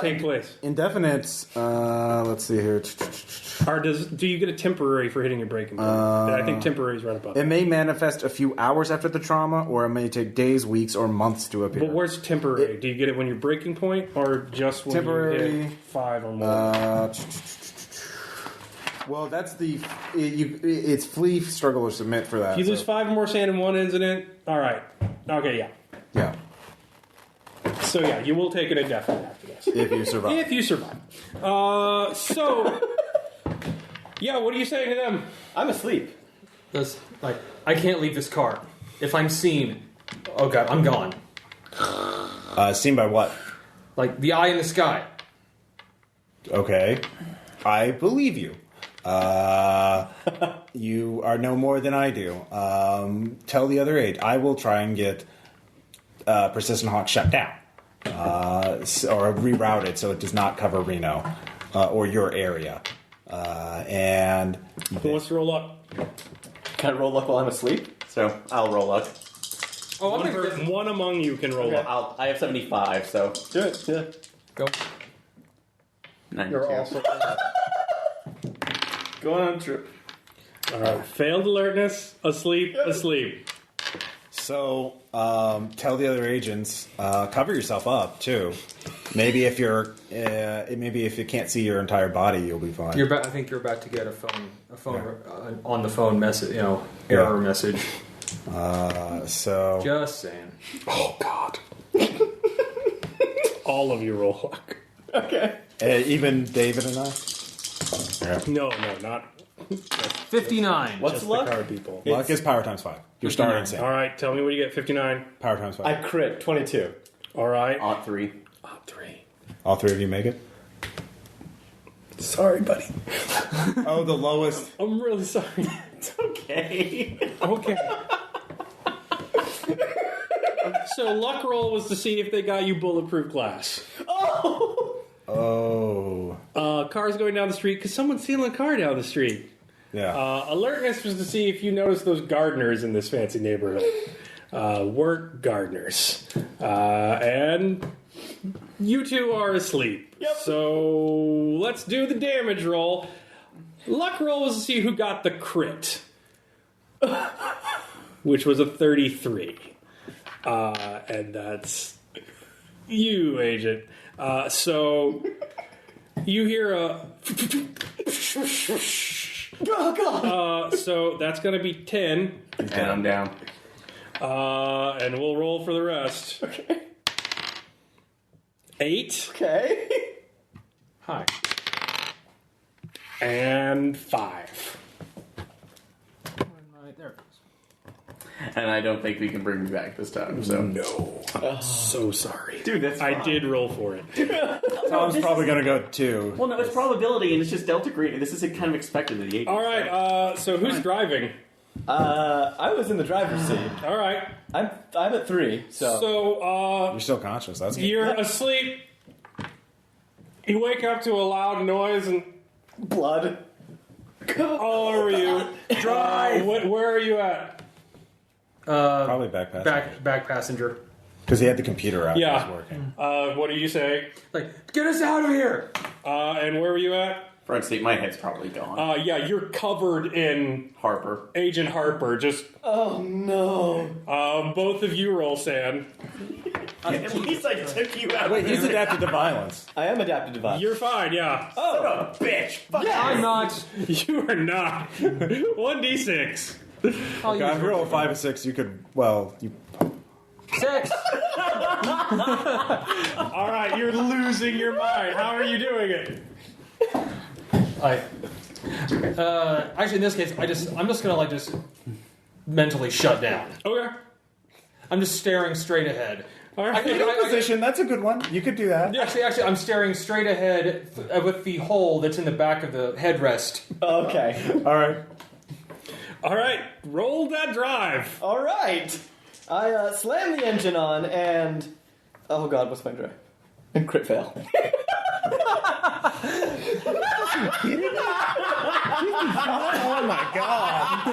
take place? Indefinite. Let's see here. Or do you get a temporary for hitting your breaking point? I think temporary is right above. It may manifest a few hours after the trauma, or it may take days, weeks, or months to appear. But where's temporary? Do you get it when you're breaking point, or just when temporary, you hit 5 or more? Well, that's it's flee, struggle, or submit for that. If you lose 5 or more sand in one incident, all right. Okay, yeah. Yeah. So yeah, you will take an indefinite after this. If you survive. If you survive. Yeah, what are you saying to them? I'm asleep. That's like, I can't leave this car. If I'm seen, oh god, I'm gone. Seen by what? Like the eye in the sky. Okay. I believe you. You are no more than I do. Tell the other 8. I will try and get Persistent Hawk shut down. Or rerouted so it does not cover Reno or your area. And Who wants to roll luck? Can I roll luck while I'm asleep? So I'll roll luck. Oh, I'm gonna get One among you can roll luck. I have 75, so do it. Yeah. go. 92. You're also Going on a trip. All right. Failed alertness. Asleep. so tell the other agents, cover yourself up too. Maybe if you can't see your entire body, you'll be fine. I think you're about to get a phone on the phone message, error message. So Just saying. oh god. All of you roll luck. Okay. Even David and I. No, not 59. What's just luck? the card people. Luck is power times 5. You're starting insane. All right. Tell me what you get. 59. Power times 5. I crit 22. All right. Ought 3. 3. All 3 of you make it. Sorry, buddy. Oh, the lowest. I'm really sorry. It's okay. Okay. So luck roll was to see if they got you bulletproof glass. Oh. cars going down the street because someone's stealing a car down the street. Yeah. Alertness was to see if you noticed those gardeners in this fancy neighborhood. Weren't gardeners. And you two are asleep. Yep. So let's do the damage roll. Luck roll was to see who got the crit, which was a 33. And that's you, Agent. So you hear a... Oh, God. So that's going to be 10. And I'm down. And we'll roll for the rest. Okay. 8. Okay. Hi. And 5. Right there it goes. And I don't think we can bring me back this time, so. No. I'm so sorry. Dude, that's I fine. did roll for it. Tom's probably going to go 2. Well, no, it's probability, and it's just Delta Green. This is kind of expected of the 80s. All right, so who's driving? I was in the driver's seat. All right. I'm at 3, so... So, You're still conscious. That's good. you're asleep. You wake up to a loud noise and Blood. all over you. Drive! Where are you at? Probably back past. Back passenger. Because he had the computer out. Yeah. It was working. What do you say? Like, get us out of here! And where were you at? Front seat, my head's probably gone. Yeah, you're covered in Harper. Agent Harper. Just Oh, no. both of you roll, Sam. At least I took you out. Wait, he's adapted to violence. I am adapted to violence. You're fine, yeah. Oh, Bitch! Fuck I'm not. You are not. 1d6. I'll God, use if you roll a 5 or 6, you could. Well, you. 6. All right, you're losing your mind. How are you doing it? Actually, in this case, I'm just gonna just mentally shut down. Okay. I'm just staring straight ahead. All right. Position. That's a good one. You could do that. Actually, I'm staring straight ahead with the hole that's in the back of the headrest. okay. All right. All right. Roll that drive. All right. I slam the engine on and... Oh, God, what's my drive? And crit fail. Oh my God.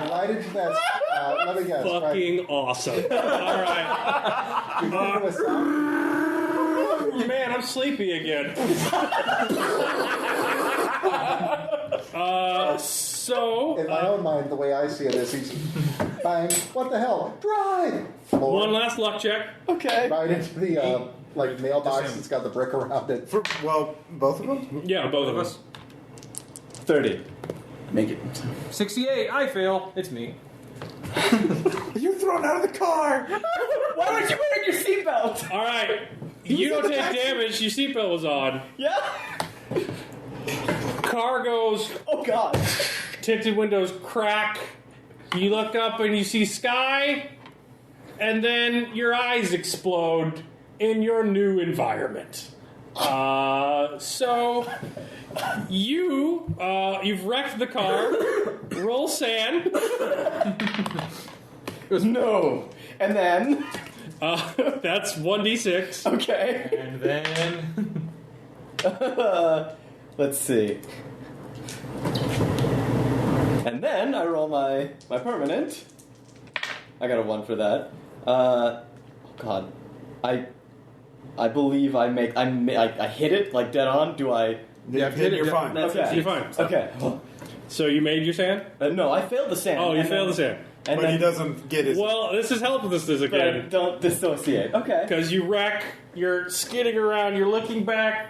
Right into that. Let me guess. Fucking awesome. All right. Man, I'm sleepy again. So... In my own mind, the way I see it is he's bang, what the hell? Drive! Floor, One last luck check. Okay. right into the mailbox that's got the brick around it. Both of them? Yeah, both of us. 30. Make it. 68. I fail. It's me. You're thrown out of the car. Why aren't you wearing your seatbelt? All right. You don't take damage. Your seatbelt was on. Yeah? Car goes... Oh, God. Tinted windows crack. You look up and you see sky, and then your eyes explode in your new environment. So you've wrecked the car. Roll sand. No. And then... That's 1d6. Okay. And then... Let's see. And then I roll my permanent. I got a 1 for that. Oh God, I believe I hit it like dead on. Do I? Yeah, you're fine. Okay. You're fine. Okay. So you made your sand? No, I failed the sand. Oh, you and failed the then- sand. And But then, he doesn't get his. Well, this is helplessness But I again. don't dissociate. Okay. Because you wreck, you're skidding around, you're looking back,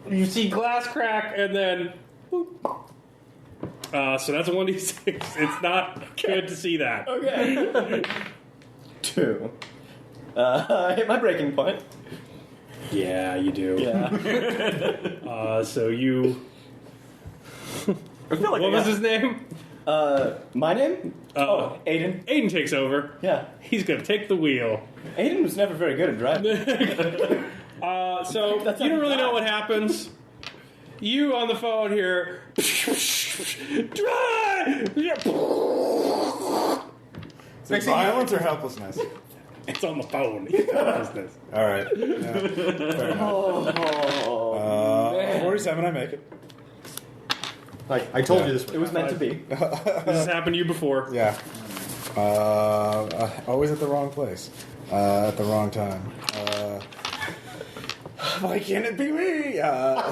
you see glass crack, and then... boop. So that's a 1d6. It's not good to see that. Okay. 2. I hit my breaking point. Yeah, you do. Yeah. So you... I feel like What was his name? My name? Aiden. Aiden takes over. Yeah. He's going to take the wheel. Aiden was never very good at driving. So That's you don't not really know bad. what happens. You on the phone here... Drive! Is it violence or helplessness? It's on the phone. It's helplessness. All right. Yeah. Fair enough. 47. 47, I make it. Like I told you this. It was meant to be. This has happened to you before. Yeah. Always at the wrong place. At the wrong time. Why can't it be me?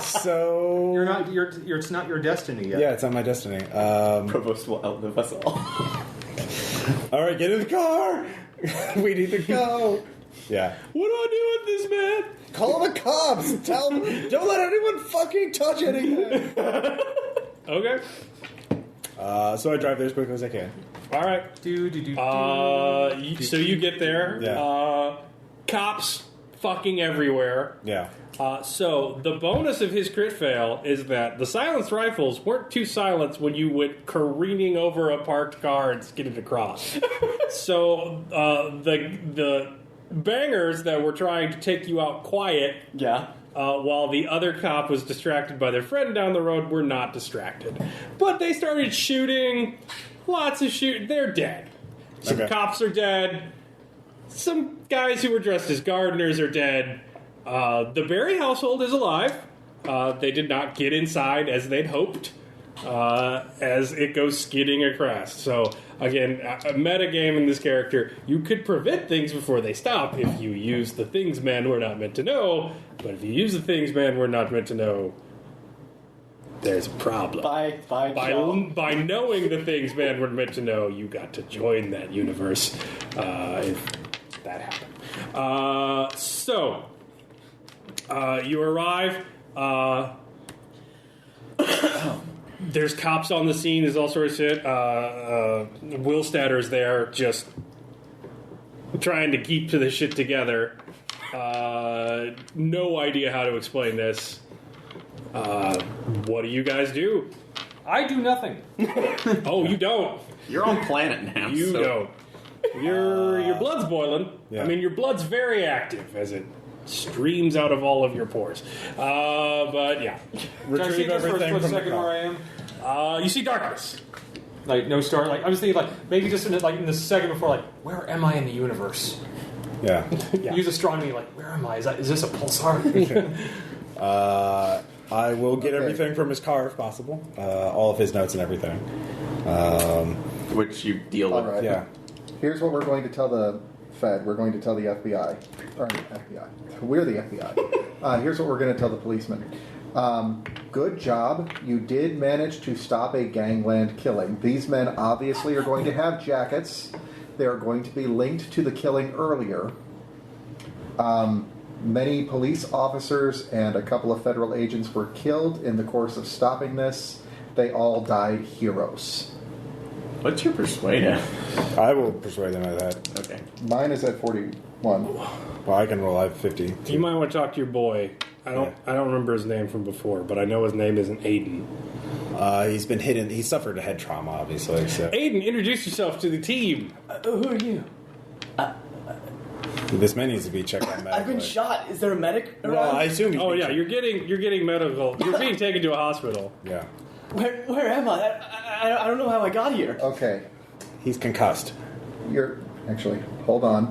So... You're not. It's not your destiny yet. Yeah, it's not my destiny. Provost will outlive us all. Alright, get in the car! We need to go! Yeah. What do I do with this, man? Call the cops! Tell them, don't let anyone fucking touch anything! Okay. So I drive there as quickly as I can. All right. So you get there. Yeah. Cops fucking everywhere. Yeah. So the bonus of his crit fail is that the silenced rifles weren't too silenced when you went careening over a parked car and skidded across. So the bangers that were trying to take you out quiet, Yeah. while the other cop was distracted by their friend down the road, were not distracted. But they started shooting. Lots of shooting. They're dead. Some Okay. cops are dead. Some guys who were dressed as gardeners are dead. The Berry household is alive. They did not get inside as they'd hoped, as it goes skidding across. So, again, a meta game in this character, you could prevent things before they stop if you use the things men were not meant to know. But if you use the things men were not meant to know, there's a problem. By knowing the things man were meant to know, you got to join that universe. If that happened. You arrive. There's cops on the scene. There's all sorts of shit. Willstatter's there, just trying to keep to the shit together. No idea how to explain this. What do you guys do? I do nothing. Oh, you don't. You're on planet now. You don't. Your blood's boiling. Yeah. I mean, your blood's very active as it streams out of all of your pores. But yeah, Can I see Retrieve just for a everything split from the second where I am? you see darkness. Like no star. Like I was thinking, like maybe just in the second before, like where am I in the universe? Yeah. Yeah. Use astronomy. Like where am I? Is this a pulsar? I will get Okay. everything from his car if possible. All of his notes and everything. Which you deal with. All right. Yeah. Here's what we're going to tell the Fed. We're going to tell the FBI. Or FBI. We're the FBI. Here's what we're going to tell the policemen. Good job. You did manage to stop a gangland killing. These men obviously are going to have jackets. They are going to be linked to the killing earlier. Many police officers and a couple of federal agents were killed in the course of stopping this. They all died heroes. What's your persuader? I will persuade them of that. Okay. Mine is at 41. Well, I can roll. I have 50. You might want to talk to your boy. I don't remember his name from before, but I know his name isn't Aiden. He's been hit. He suffered a head trauma, obviously. So. Aiden, introduce yourself to the team. Who are you? This man needs to be checked out medically. I've been shot. Is there a medic around? Well, I assume he's Oh been yeah, you're getting medical. You're being taken to a hospital. Yeah. Where am I? I don't know how I got here. Okay. He's concussed. You're... Actually, hold on.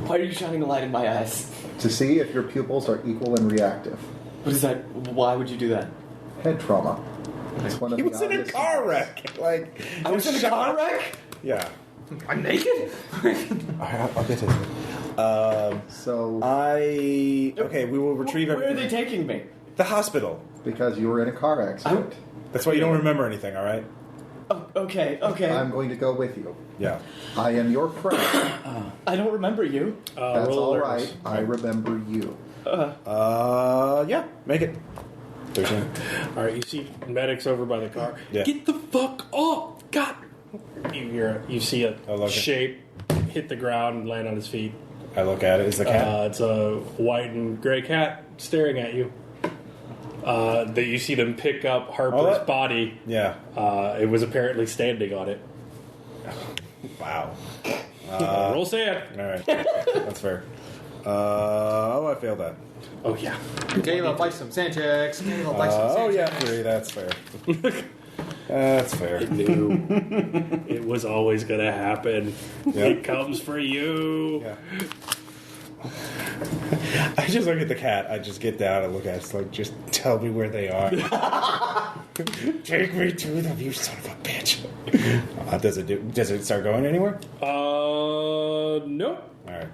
Why are you shining a light in my eyes? To see if your pupils are equal and reactive. What is that? Why would you do that? Head trauma. It's one of He the was in a obvious car signs. wreck. Like I was in a car wreck? Yeah. I'm naked. I'll get to it. So, Okay, we will retrieve Where are everything. they taking me? The hospital. because you were in a car accident, That's why you don't remember anything, all right? Oh, okay. I'm going to go with you. Yeah. I am your friend. I don't remember you. That's roll all alertness. right. I remember you. Yeah, make it. 13. All right, you see medics over by the car. Yeah. Get the fuck off! God! You see a I look at- shape hit the ground and land on his feet. I look at it. It's the cat. It's a white and gray cat staring at you. That you see them pick up Harper's that- body. Yeah. It was apparently standing on it. Wow. Roll sand. All right. That's fair. I failed that. Oh yeah. Caleb likes some sand checks. Caleb likes some Oh, sand yeah, checks. 3. That's fair. That's fair. It knew it was always gonna happen. Yeah. It comes for you. Yeah. I just look at the cat. I just get down and look at it. It's like, just tell me where they are. Take me to them, you son of a bitch. Does it start going anywhere? Nope. All right.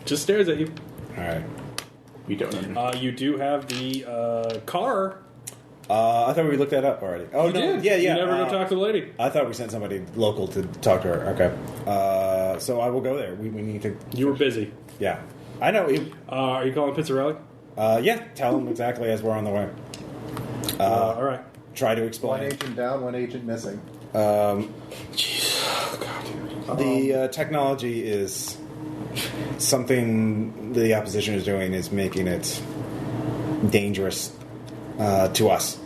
Just stares at you. All right. We don't understand. You do have the car. I thought we looked that up already. Oh, You no. did. Yeah. You never go talk to the lady. I thought we sent somebody local to talk to her. Okay. So I will go there. We need to... You were busy. Yeah. I know. Are you calling Pizzarelli? Yeah. Tell them exactly as we're on the way. All right. Try to One explain. agent down, one agent missing. The technology is something the opposition is doing is making it dangerous to us.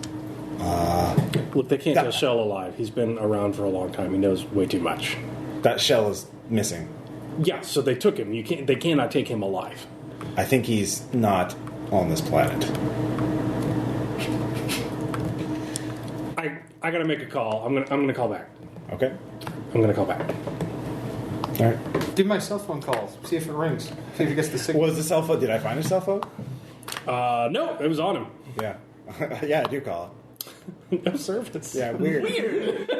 Look, they can't kill Shell alive. He's been around for a long time. He knows way too much. That shell is missing. Yeah, so they took him. They cannot take him alive. I think he's not on this planet. I gotta make a call. I'm gonna call back. Okay. I'm gonna call back. All right. Do my cell phone calls. See if it rings. See if it gets the signal. Was the cell phone? Did I find a cell phone? No, it was on him. Yeah. Yeah, I do call No service. it. Yeah, weird.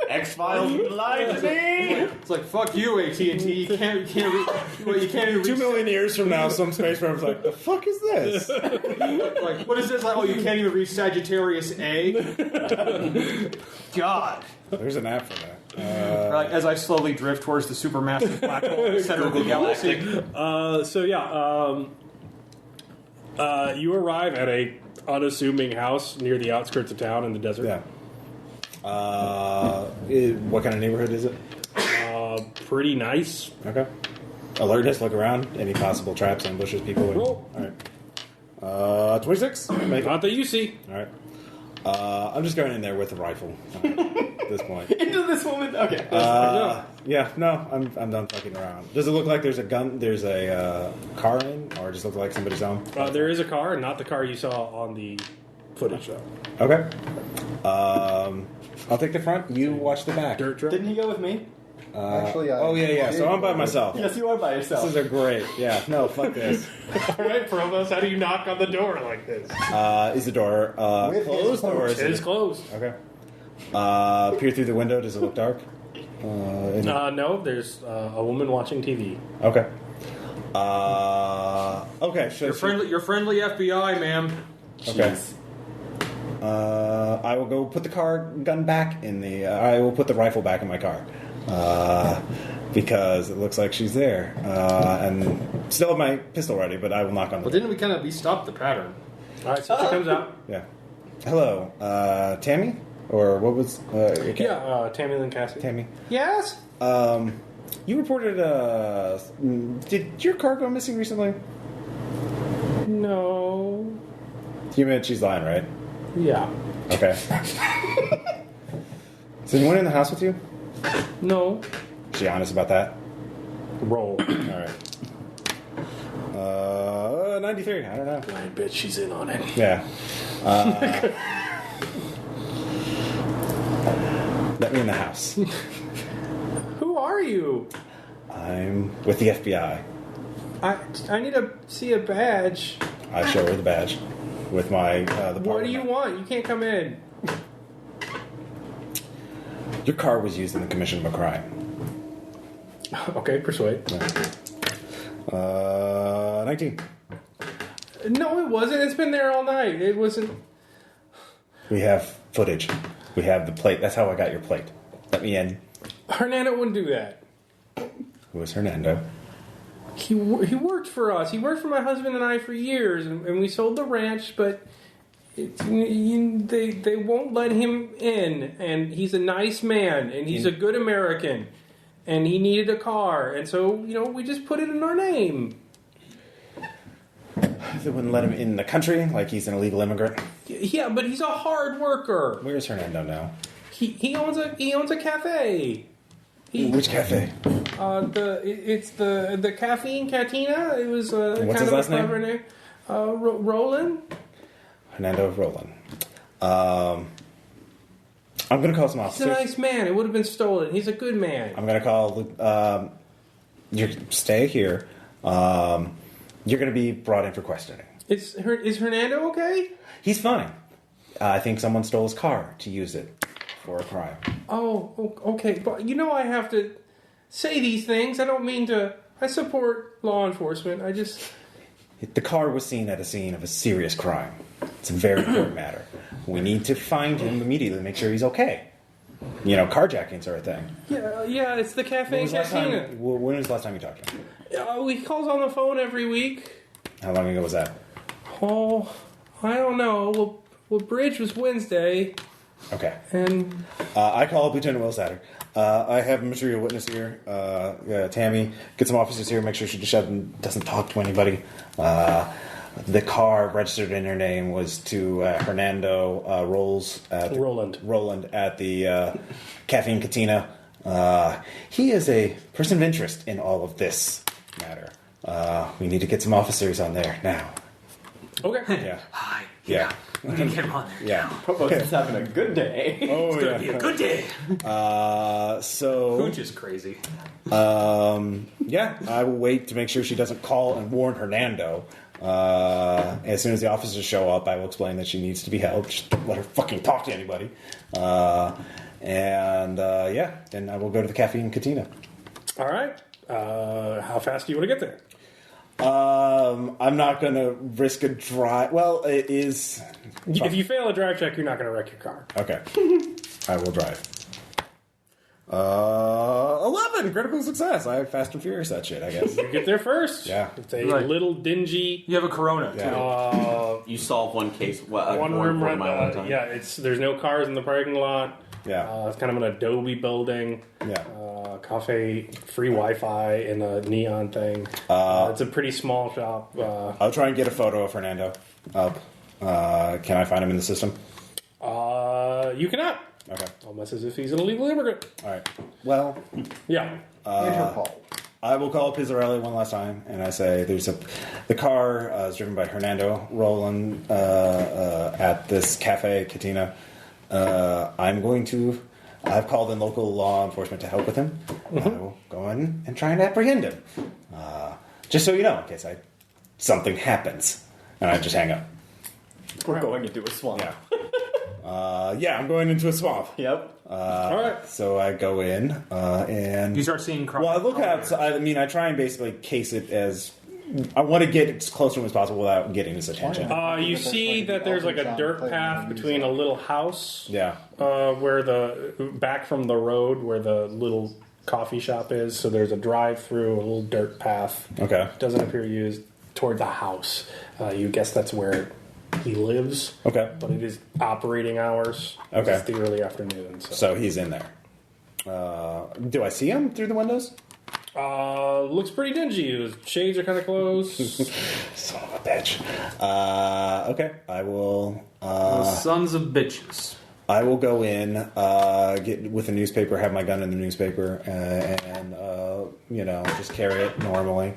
X-Files lied to me! It's like, fuck you, AT&T. You can't even reach 2 million years from now, some space program's like, the fuck is this? Like, what is this? Like, oh, you can't even reach Sagittarius A? God. There's an app for that. Or like, as I slowly drift towards the supermassive black hole in the center of the galaxy. You arrive at a unassuming house near the outskirts of town in the desert. Yeah. What kind of neighborhood is it? Pretty nice. Okay. Alertness, look around. Any possible traps, ambushes, people? Roll. All right. 26. Make it. Not that you see. All right. I'm just going in there with a rifle at this point. Into this woman? Okay. Yeah, no, I'm done fucking around. Does it look like there's a car in, or does it look like somebody's home? There is a car, not the car you saw on the footage, though. Okay. I'll take the front. You watch the back. Dirt truck. Didn't he go with me? Actually, Yeah. So I'm by myself. Yes, you are by yourself. These are great. Yeah. No, fuck this. All right, Provost, how do you knock on the door like this? Is the door With his closed or is It is it closed. okay? Peer through the window. Does it look dark? No, there's a woman watching TV. Okay. Okay. So Your friendly FBI, ma'am. Okay. I will go put the gun back in the. I will put the rifle back in my car because it looks like she's there, and still have my pistol ready. But I will knock on the. Well, didn't we kind of stop the pattern? All right, so she comes out. Yeah. Hello, Tammy, or what was? Yeah, Tammy Lynn Cassidy. Tammy. Yes. You reported. Did your car go missing recently? No. You meant she's lying, right? Yeah. Okay. Is anyone in the house with you? No. Is she honest about that? Roll. All right. 93. I don't know. I bet she's in on it. Yeah. Let me in the house. Who are you? I'm with the FBI. I need to see a badge. I show her the badge with my. What do you want? You can't come in. Your car was used in the commission of a crime. Okay, persuade. 19. No, it wasn't. It's been there all night. It wasn't. We have footage. We have the plate. That's how I got your plate. Let me in. Hernando wouldn't do that. Who is Hernando? He worked for us. He worked for my husband and I for years, and we sold the ranch, but they won't let him in. And he's a nice man, and he's a good American, and he needed a car, and so we just put it in our name. They wouldn't let him in the country, like he's an illegal immigrant. Yeah, but he's a hard worker. Where's Hernando now? He owns a cafe. Which cafe? It's the Caffeine Cantina. It was What's kind his of last a clever name. Roland. Hernando Roland. I'm gonna call some He's officers. a nice man. It would have been stolen. He's a good man. I'm gonna call. You stay here. You're going to be brought in for questioning. Is Hernando okay? He's fine. I think someone stole his car to use it for a crime. Oh, okay. But I have to say these things. I don't mean to. I support law enforcement. I just... The car was seen at a scene of a serious crime. It's a very important matter. We need to find him immediately to make sure he's okay. Carjackings are a thing. Yeah, it's the cafe When was the last cantina. time you talked to him? He calls on the phone every week. How long ago was that? Oh, I don't know. Well, bridge was Wednesday, Okay. and I call up Lieutenant Wayfinder. I have a material witness here. Tammy, get some officers here. Make sure she doesn't talk to anybody. The car registered in her name was to Hernando Roland at the Caffeine Cantina. He is a person of interest in all of this matter. We need to get some officers on there now. okay. Yeah. Hi. Yeah. We can get him on there. Yeah. Provost is having a good day. Oh, It's gonna be a good day. So, Hooch is crazy. yeah, I will wait to make sure she doesn't call and warn Hernando. As soon as the officers show up, I will explain that she needs to be held. Just don't let her fucking talk to anybody. Then I will go to the Caffeine Cantina. All right. How fast do you want to get there? I'm not going to risk a drive. Well, it is... If you fail a drive check, you're not going to wreck your car. Okay. I will drive. 11! Critical success. I have Fast and Furious that shit, I guess. You get there first. Yeah. It's a Right. little dingy. You have a Corona, Yeah. too. You solve one case. One room one run. mile one time. There's no cars in the parking lot. Yeah. It's kind of an Adobe building. Yeah. Cafe, free Wi-Fi, and a neon thing. It's a pretty small shop. I'll try and get a photo of Fernando up. Can I find him in the system? You cannot. Okay. Almost as if he's an illegal immigrant. All right. Well, Yeah. Interpol. I will call Pizzarelli one last time, and I say the car is driven by Hernando Roland at this Cafe Cantina. I've called in local law enforcement to help with him. I will go in and try and apprehend him. Just so you know, in case something happens. And I just hang up. We're going into a swamp. Yeah. I'm going into a swamp. Yep. All right. So I go in and... You start seeing crime. Well, I look outside. I mean, I try and basically case it as... I want to get as close to him as possible without getting his attention. You see that there's like a dirt path between a little house. Yeah. Where back from the road where the little coffee shop is. So there's a drive-through, a little dirt path. Okay. Doesn't appear used toward the house. You guess that's where he lives. Okay. But it is operating hours. Okay. It's the early afternoon. So he's in there. Do I see him through the windows? Looks pretty dingy. His shades are kind of closed. Son of a bitch. Okay. I will... Sons of bitches. I will go in, get with a newspaper, have my gun in the newspaper, and just carry it normally.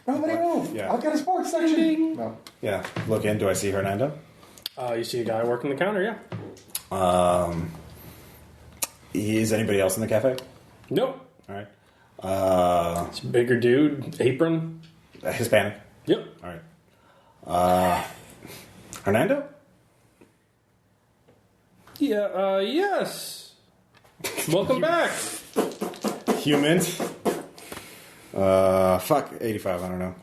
Nobody move. Yeah. I've got a sports section. No. Yeah. Look in. Do I see Hernando? You see a guy working the counter, yeah. Is anybody else in the cafe? Nope. All right. It's a bigger dude, apron. Hispanic. Yep. All right. Hernando? Yeah, yes. Welcome back. Humans. 85, I don't know.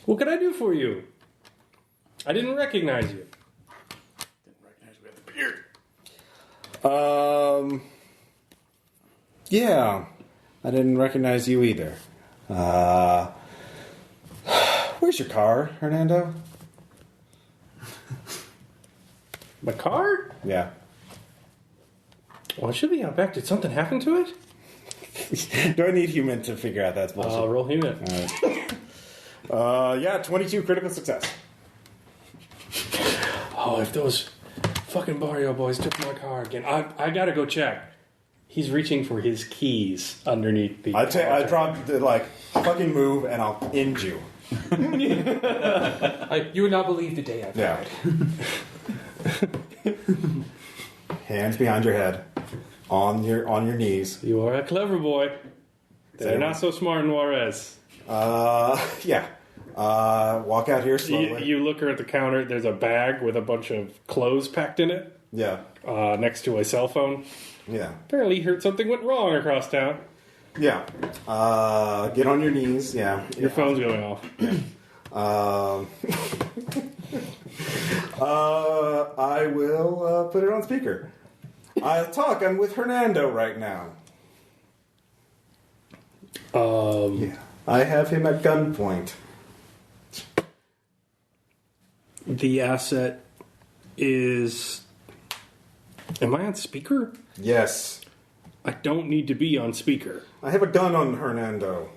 What can I do for you? I didn't recognize you. Yeah. I didn't recognize you either. Where's your car, Hernando? My car? Yeah. Well, it should be out back. Did something happen to it? Do I need human to figure out that's bullshit? Roll human. All right. 22 critical success. Oh, if those fucking Barrio boys took my car again, I gotta go check. He's reaching for his keys underneath the... I drop the, fucking move and I'll end you. You would not believe the day I've Yeah. had. Hands behind your head. On your knees. You are a clever boy. They're Say not so smart in Juarez. Yeah. Walk out here slowly. You look her at the counter. There's a bag with a bunch of clothes packed in it. Yeah. Next to a cell phone. Yeah. Apparently, heard something went wrong across town. Yeah. Get on your knees. Yeah. Your phone's going off. I will put it on speaker. I'm with Hernando right now. Yeah. I have him at gunpoint. The asset is... Am I on speaker? Yes. I don't need to be on speaker. I have a gun on Hernando.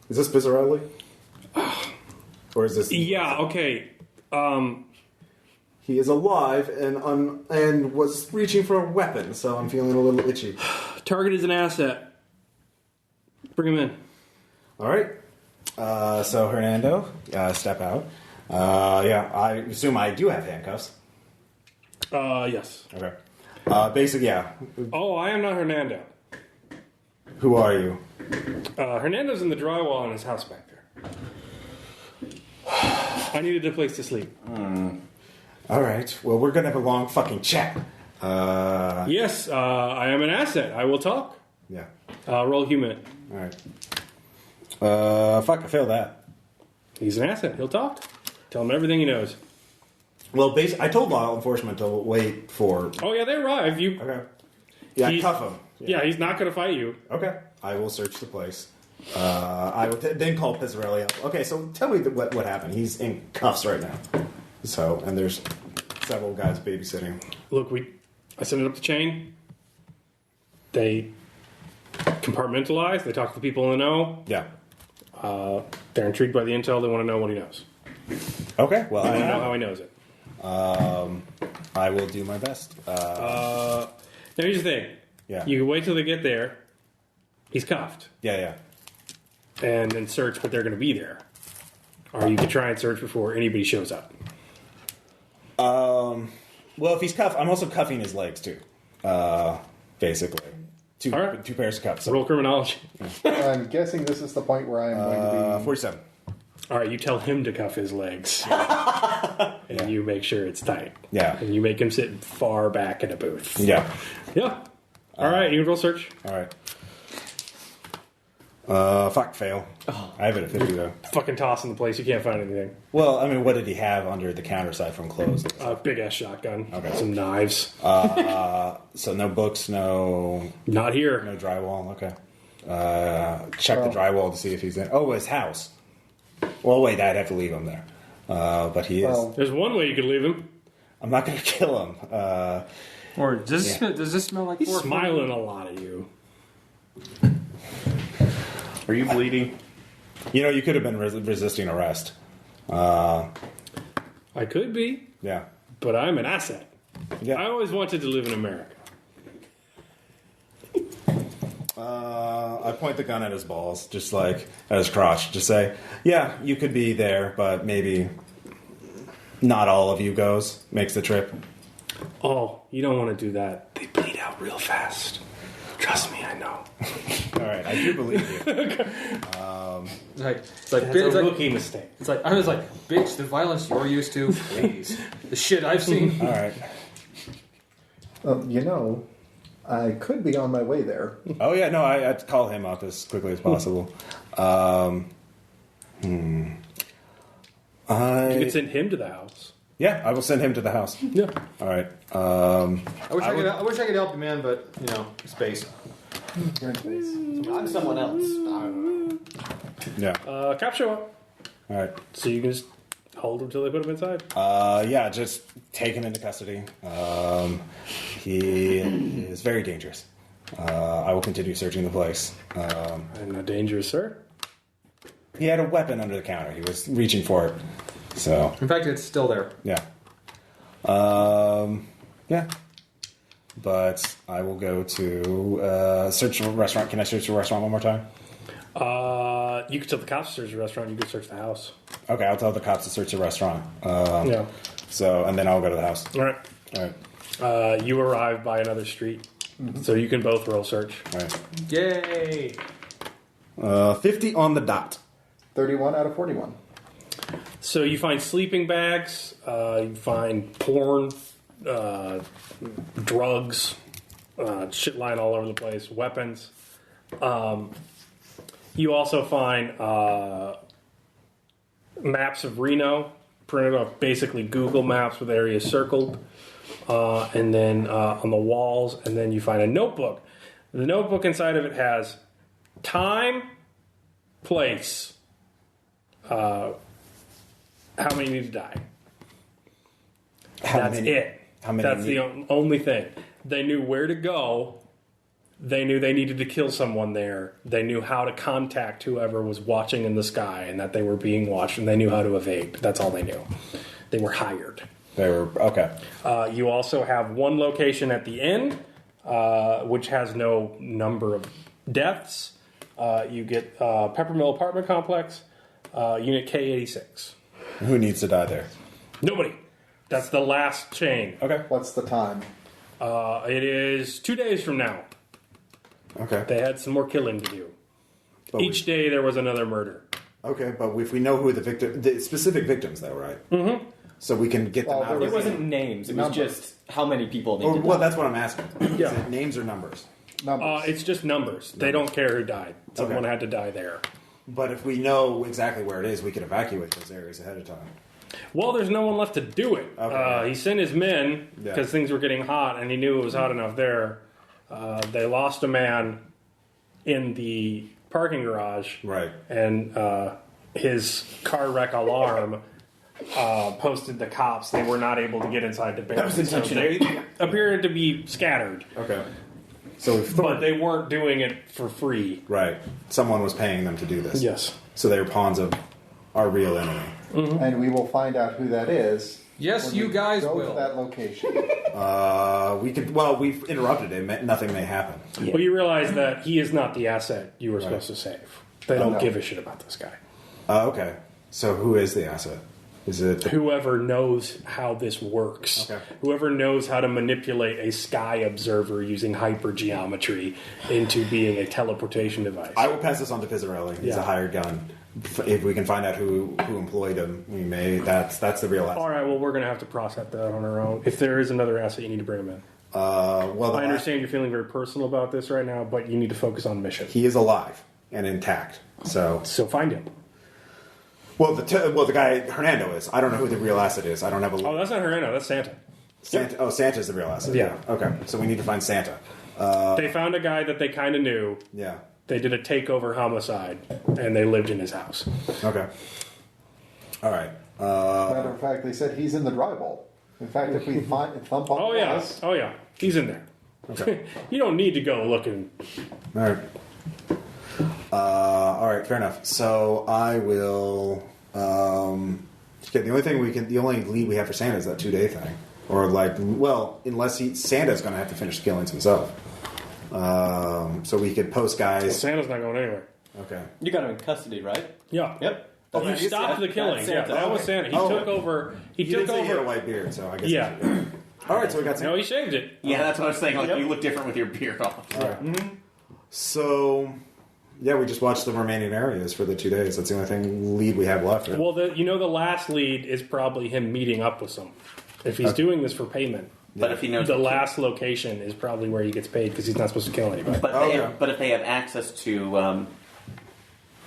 Is this Pizzarelli? Or is this... Yeah, okay. He is alive and was reaching for a weapon, so I'm feeling a little itchy. Target is an asset. Bring him in. All right. So Hernando, step out. Yeah, I assume I do have handcuffs. Yes. Okay. Basically, yeah. Oh, I am not Hernando. Who are you? Hernando's in the drywall in his house back there. I needed a place to sleep. All right. Well, we're gonna have a long fucking chat. Yes, I am an asset. I will talk. Yeah. Roll human. All right. Fuck, I failed that. He's an asset. He'll talk. Tell him everything he knows. Well, I told law enforcement to wait for... Oh, yeah, they arrive. Okay. Yeah, cuff him. Yeah, he's not going to fight you. Okay. I will search the place. I will then call Pizzarelli up. Okay, so tell me what happened. He's in cuffs right now. So, and there's several guys babysitting. Look, I sent it up the chain. They compartmentalize. They talk to the people in the know. Yeah. They're intrigued by the intel. They want to know what he knows. Okay, well, I want to know how he knows it. I will do my best. Now, here's the thing. Yeah. You can wait till they get there. He's cuffed. Yeah. And then search, but they're going to be there. Or you can try and search before anybody shows up. Well, if he's cuffed, I'm also cuffing his legs, too. Basically. Two pairs of cuffs. So. Roll criminology. I'm guessing this is the point where I'm going to be... 47. All right, you tell him to cuff his legs. And you make sure it's tight. Yeah. And you make him sit far back in a booth. Yeah. Yeah. All right, you can roll search. All right. Fuck, fail. Oh. I have it at 50, though. Fucking tossing the place. You can't find anything. Well, I mean, what did he have under the counter aside from clothes? Big-ass shotgun. Okay. Some knives. So no books, no... Not here. No drywall, okay. Check the drywall to see if he's in... Oh, his house. Well, wait, I'd have to leave him there. But he is... There's one way you could leave him. I'm not going to kill him. Or does this smell like... He's smiling a lot at you. Are you bleeding? You know, you could have been resisting arrest. I could be. Yeah. But I'm an asset. Yeah. I always wanted to live in America. I point the gun at his balls, just like at his crotch. Just say, yeah, you could be there, but maybe not all of you makes the trip. Oh, you don't want to do that. They bleed out real fast. Trust me, I know. All right, I do believe you. It's like That's a rookie mistake. It's like I was like, bitch, the violence you're used to, please. The shit I've seen. All right. You know, I could be on my way there. Oh yeah, no, I'd call him up as quickly as possible. You could send him to the house. Yeah, I will send him to the house. Yeah. All right. I wish I could help you, man, but you know, space. I'm someone else. Yeah. Cops show up. All right. So you can just hold him till they put him inside. Yeah, just take him into custody. He is very dangerous. I will continue searching the place. I'm not dangerous, sir. He had a weapon under the counter. He was reaching for it. So. In fact, it's still there. Yeah. Yeah. But I will go to search a restaurant. Can I search the restaurant one more time? You could tell the cops to search the restaurant. You could search the house. Okay, I'll tell the cops to search the restaurant. Yeah. So, and then I'll go to the house. All right. All right. You arrive by another street, so you can both roll search. All right. Yay! 50 on the dot. 31 out of 41. So you find sleeping bags, you find porn, drugs, shit lying all over the place, weapons. You also find maps of Reno, printed off basically Google Maps with areas circled, and then on the walls, and then you find a notebook. The notebook inside of it has time, place, how many need to die. That's it. That's the only thing. They knew where to go. They knew they needed to kill someone there. They knew how to contact whoever was watching in the sky and that they were being watched, and they knew how to evade. That's all they knew. They were hired. They were okay. You also have one location at the end, which has no number of deaths. You get Peppermill Apartment Complex, Unit K86. Who needs to die there? Nobody. That's the last chain. Okay. What's the time? It is 2 days from now. Okay. They had some more killing to do. But Each day there was another murder. Okay, but if we know who the specific victims, though, right? Mm-hmm. So we can get them Well, out. It wasn't names. It was Numbers. just how many people needed to Well, die. that's what I'm asking. Yeah. Is it names or numbers? Numbers. It's just numbers. They don't care who died. Someone Okay. had to die there. But if we know exactly where it is, we can evacuate those areas ahead of time. Well, there's no one left to do it. Okay. He sent his men because things were getting hot, and he knew it was hot enough there. They lost a man in the parking garage, Right. and his car wreck alarm posted the cops. They were not able to get inside the building. was intentional. So they appeared to be scattered, Okay. So if but they weren't doing it for free. right, someone was paying them to do this. Yes. So they were pawns of our real enemy. And we will find out who that is. Yes, when you we guys go will. to that location. We could. Well, we've interrupted it. Nothing may happen. Well, you realize that he is not the asset you were supposed to save. They don't no. give a shit about this guy. Okay. So who is the asset? Is it? Whoever knows how this works, Okay. whoever knows how to manipulate a sky observer using hypergeometry into being a teleportation device. I will pass this on to Pizzarelli. He's Yeah. a hired gun. If we can find out who employed him, we may. That's the real asset. All right, well, we're going to have to process that on our own. If there is another asset, you need to bring him in. Well, I understand you're feeling very personal about this right now, but you need to focus on mission. he is alive and intact. So, So find him. well, the guy Hernando is. I don't know who the real asset is. I don't have a. Oh, that's not Hernando, that's Santa. Santa. Oh, Santa's the real asset. Yeah. Okay. So we need to find Santa. They found a guy that they kind of knew. Yeah. They did a takeover homicide, and they lived in his house. Okay. All right. Matter of fact, they said he's in the drywall. In fact, if we thump on Oh, the yeah. walls, Oh, yeah. He's in there. Okay. You don't need to go looking. All right. All right. Fair enough. So I will. Okay. The only lead we have for Santa is that 2-day thing, or unless Santa's going to have to finish the killings himself. So we could post guys. Santa's not going anywhere. Okay. You got him in custody, right? Yeah. Yep. Oh, you stopped the killings. Yeah, Santa. that was Santa. He took over. He He took did say he had a over. white beard, so I guess. Yeah. All right. So we got Santa. No, he shaved it. Yeah, that's what I was saying. Like, Yep. you look different with your beard off. All right. So, yeah, we just watched the remaining areas for the 2 days. That's the only thing lead we have left. Well, the last lead is probably him meeting up with someone. If he's doing this for payment, But if he knows the last location is probably where he gets paid because he's not supposed to kill anybody. But if they have access to,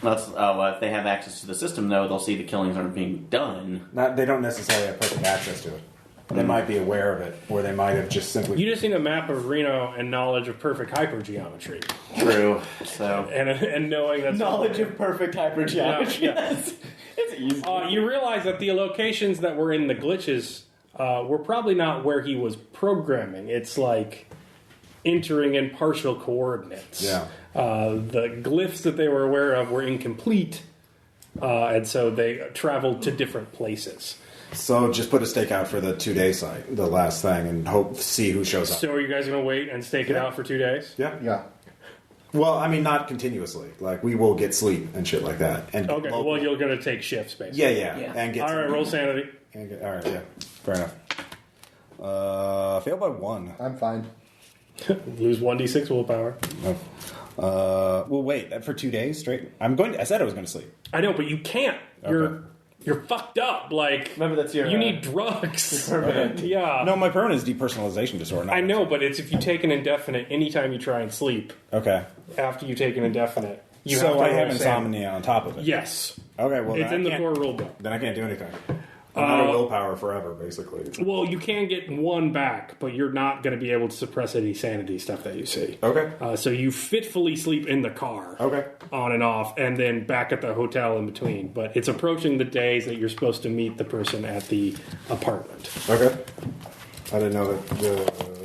if they have access to the system, though, they'll see the killings aren't being done. They don't necessarily have perfect access to it. They might be aware of it, or they might have just simply. You just need a map of Reno and knowledge of perfect hypergeometry, True. So and knowing that Knowledge of perfect hypergeometry. Yeah. It's easy. You realize that the locations that were in the glitches were probably not where he was programming. It's like entering in partial coordinates. Yeah. The glyphs that they were aware of were incomplete, and so they traveled to different places. So just put a stake out for the 2-day site, the last thing, and see who shows up. So are you guys going to wait and stake it out for 2 days? Yeah. yeah. Well, I mean, not continuously. Like, we will get sleep and shit like that. And Okay, well, you're going to take shifts, basically. Yeah. And get. All right, roll sanity. All right, yeah. Fair enough. Failed by 1. I'm fine. Lose 1d6 willpower. No. Well, wait. For 2 days straight? I said I was going to sleep. I know, but you can't. You're fucked up. Like, Remember, that's your. you need drugs. permanent. Yeah. No, my permanent is depersonalization disorder. I know, but it's if you take an indefinite anytime you try and sleep. Okay. After you take an indefinite, you So I have roll insomnia on top of it. Yes. Okay, well, It's then in the I can't- core rulebook. Then I can't do anything. I'm out of willpower forever, basically. Well, you can get one back, but you're not going to be able to suppress any sanity stuff that you see. Okay. So you fitfully sleep in the car. Okay. On and off, and then back at the hotel in between. But it's approaching the days that you're supposed to meet the person at the apartment. Okay. I didn't know that I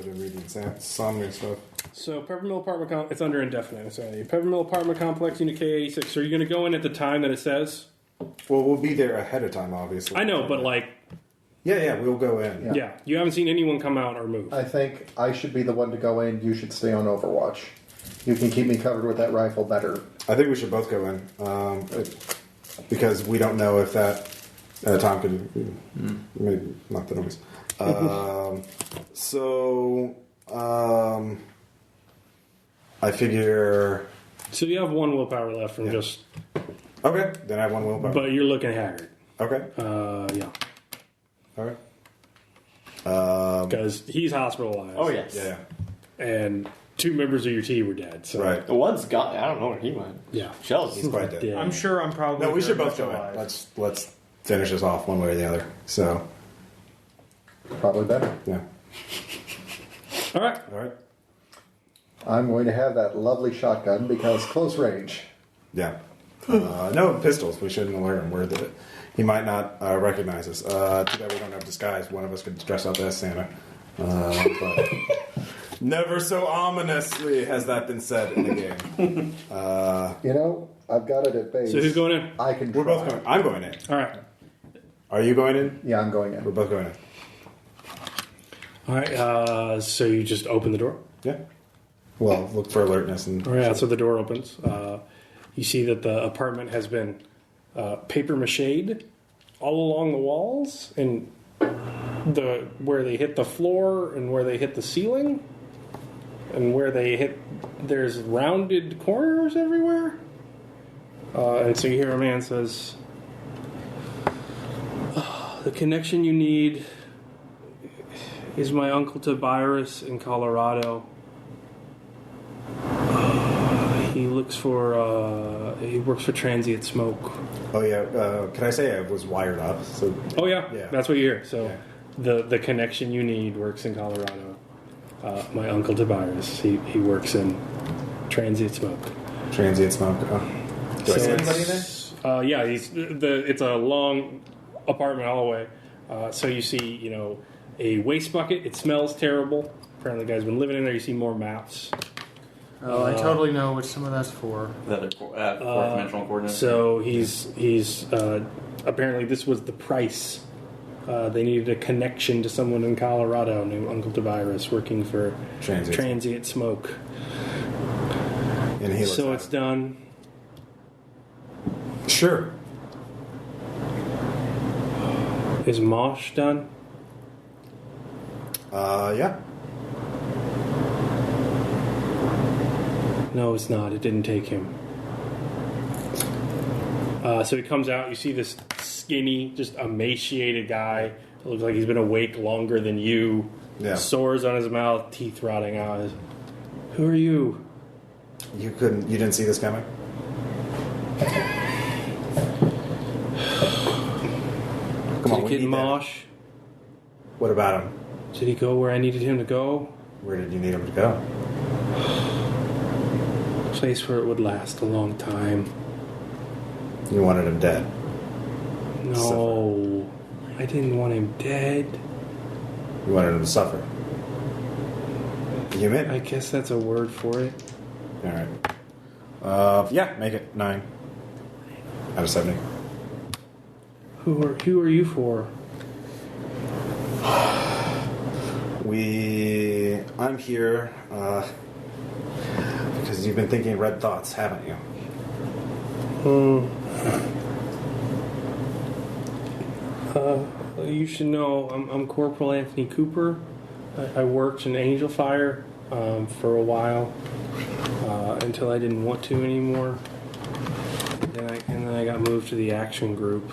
didn't read the insomnia stuff. So Peppermill Apartment it's under indefinite insanity. Peppermill Apartment Complex, Unit K86. So are you going to go in at the time that it says? Well, we'll be there ahead of time, obviously. I know, but like... Yeah, we'll go in. Yeah, you haven't seen anyone come out or move. I think I should be the one to go in. You should stay on Overwatch. You can keep me covered with that rifle better. I think we should both go in. Because we don't know if that... Tom could... Maybe not the noise. I figure... So you have one willpower left from just... Okay, then I have one willpower. But you're looking haggard. Okay. Yeah. All right. Because he's hospitalized. Oh, yes. Yeah. And 2 members of your team were dead. So. Right. The one's gone. I don't know where he went. Yeah. Shell's He's quite dead. Yeah. I'm sure I'm probably. No, we should very both much go in. alive. Let's finish this off one way or the other. So, Probably better. yeah. All right. All right. I'm going to have that lovely shotgun because close range. Yeah. No pistols. We shouldn't alert him. He might not recognize us. Too bad we don't have disguise. One of us could dress up as Santa. But never so ominously has that been said in the game. You know, I've got it at base. So who's going in? I can We're try. both going. I'm going in. All right. Are you going in? Yeah, I'm going in. We're both going in. All right. So you just open the door? Yeah. Well, look for alertness and. All right. So the door opens. You see that the apartment has been paper mached all along the walls and where they hit the floor and where they hit the ceiling and where they hit. There's rounded corners everywhere. And so you hear a man says, "The connection you need is my uncle Tobias in Colorado. He looks for, he works for Transient Smoke." Oh yeah. Can I say I was wired up? So. Oh yeah, Yeah. that's what you hear. So Yeah. the connection you need works in Colorado. My uncle Tobias, he works in Transient Smoke. Transient smoke. Oh. Do I see anybody there? Yeah, it's a long apartment hallway. So you see, a waste bucket. It smells terrible. Apparently, the guy's been living in there. You see more maps. Oh, I totally know what some of that's for. The other fourth dimensional coordinates. So he's apparently this was the price. They needed a connection to someone in Colorado named Uncle Tobias working for Transient Smoke. And he looks So at it's it. done. Sure. Is Mosh done? Yeah. No, it's not. It didn't take him. So he comes out. You see this skinny, just emaciated guy. It looks like he's been awake longer than you. Yeah. Sores on his mouth, teeth rotting out. Who are you? You didn't see this coming? Come on, Did we he get need that. Mosh? What about him? Did he go where I needed him to go? Where did you need him to go? A place where it would last a long time. You wanted him dead. No, I didn't want him dead. You wanted him to suffer. Human? I guess that's a word for it. Alright. Yeah, make it 9 out of 70. Who are you for? I'm here, because you've been thinking red thoughts, haven't you? You should know I'm Corporal Anthony Cooper. I worked in Angel Fire for a while, until I didn't want to anymore. And then I got moved to the action group.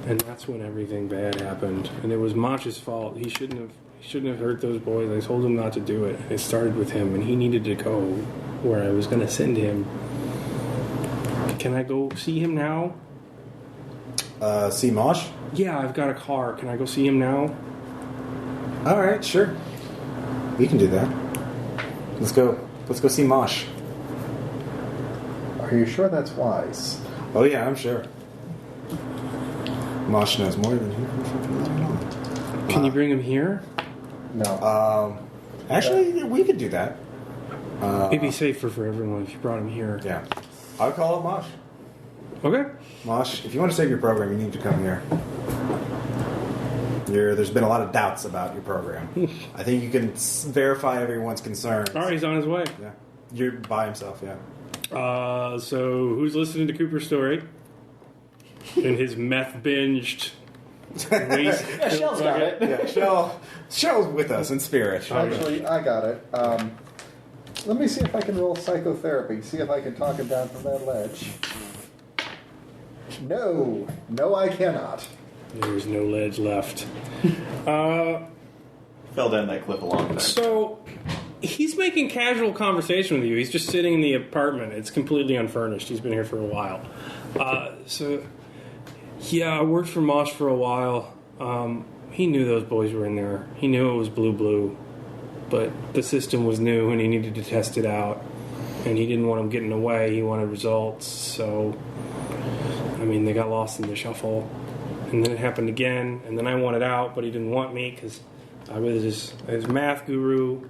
And that's when everything bad happened. And it was Mosh's fault. He shouldn't have hurt those boys. I told him not to do it. It started with him, and he needed to go where I was going to send him. Can I go see him now? See Mosh? Yeah, I've got a car. Can I go see him now? All right, sure. We can do that. Let's go see Mosh. Are you sure that's wise? Oh yeah, I'm sure. Mosh knows more than you. Can you bring him here? No. Actually, we could do that. It'd be safer for everyone if you brought him here. Yeah. I'll call up Mosh. Okay. Mosh, if you want to save your program, you need to come here. There's been a lot of doubts about your program. I think you can verify everyone's concerns. All right, he's on his way. Yeah. You're by himself, yeah. So who's listening to Cooper's story? In his meth-binged waste. Yeah, Shell's got it. Yeah, Shell's with us in spirit. Actually, I got it. Let me see if I can roll psychotherapy. See if I can talk him down from that ledge. No, I cannot. There's no ledge left. Fell down that cliff a long time. So he's making casual conversation with you. He's just sitting in the apartment. It's completely unfurnished. He's been here for a while. I worked for Mosh for a while. He knew those boys were in there. He knew it was blue, but the system was new and he needed to test it out. And he didn't want them getting away. He wanted results. So, they got lost in the shuffle. And then it happened again. And then I wanted out, but he didn't want me because I was his math guru.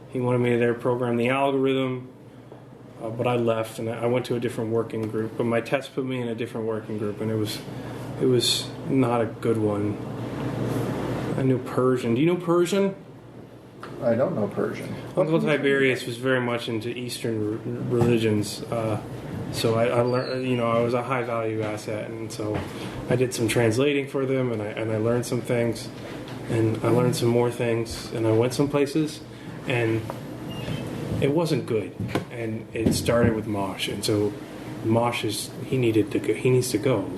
He wanted me to program the algorithm. But I left and I went to a different working group. But my test put me in a different working group, and it was not a good one. I knew Persian. Do you know Persian? I don't know Persian. Uncle Tiberius was very much into Eastern religions, so I learned. I was a high value asset, and so I did some translating for them, and I learned some things, and I learned some more things, and I went some places, and it wasn't good, and it started with Mosh, and so Mosh he needs to go,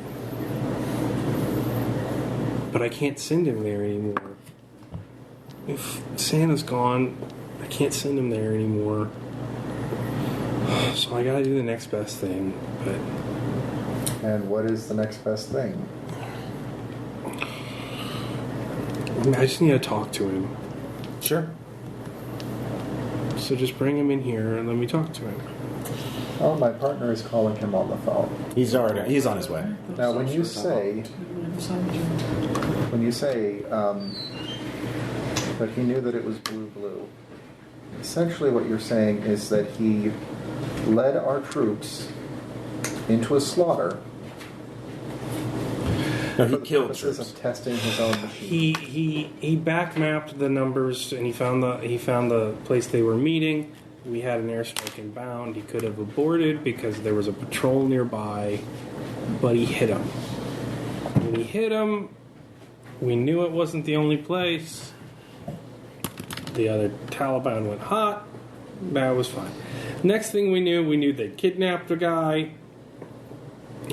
but I can't send him there anymore. If Santa's gone, I can't send him there anymore. So I gotta do the next best thing. But And what is the next best thing? I just need to talk to him. Sure. So just bring him in here and let me talk to him. Oh, my partner is calling him on the phone. He's on his way. Now, when you say that he knew that it was blue, essentially what you're saying is that he led our troops into a slaughter. No, he for the killed purposes troops. of testing his own machine. He back mapped the numbers and he found the place they were meeting. We had an airstrike inbound. He could have aborted because there was a patrol nearby, but he hit him. When he hit him, we knew it wasn't the only place. The other Taliban went hot. That was fine. Next thing we knew they'd kidnapped a guy.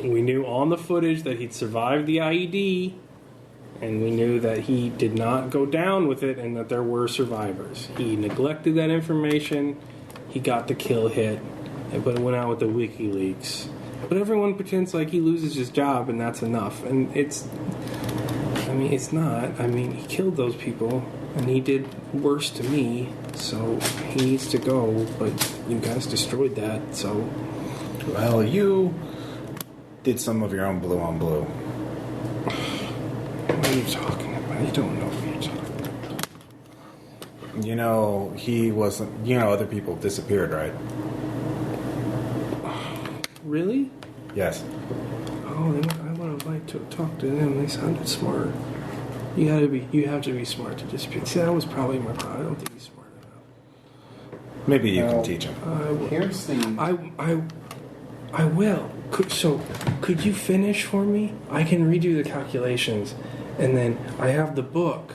We knew on the footage that he'd survived the IED, and we knew that he did not go down with it and that there were survivors. He neglected that information. He got the kill hit, but it went out with the WikiLeaks. But everyone pretends like he loses his job and that's enough. And it's not. He killed those people and he did worse to me, so he needs to go, but you guys destroyed that, so... Well, you did some of your own blue on blue. What are you talking about? You don't know what you're talking about. He wasn't... other people disappeared, right? Really? Yes. Oh, I would have liked to talk to them. They sounded smart. You have to be smart to disappear. See, that was probably my problem. I don't think he's smart enough. Maybe you can teach him. Here's the... I will. Could you finish for me? I can redo the calculations, and then I have the book,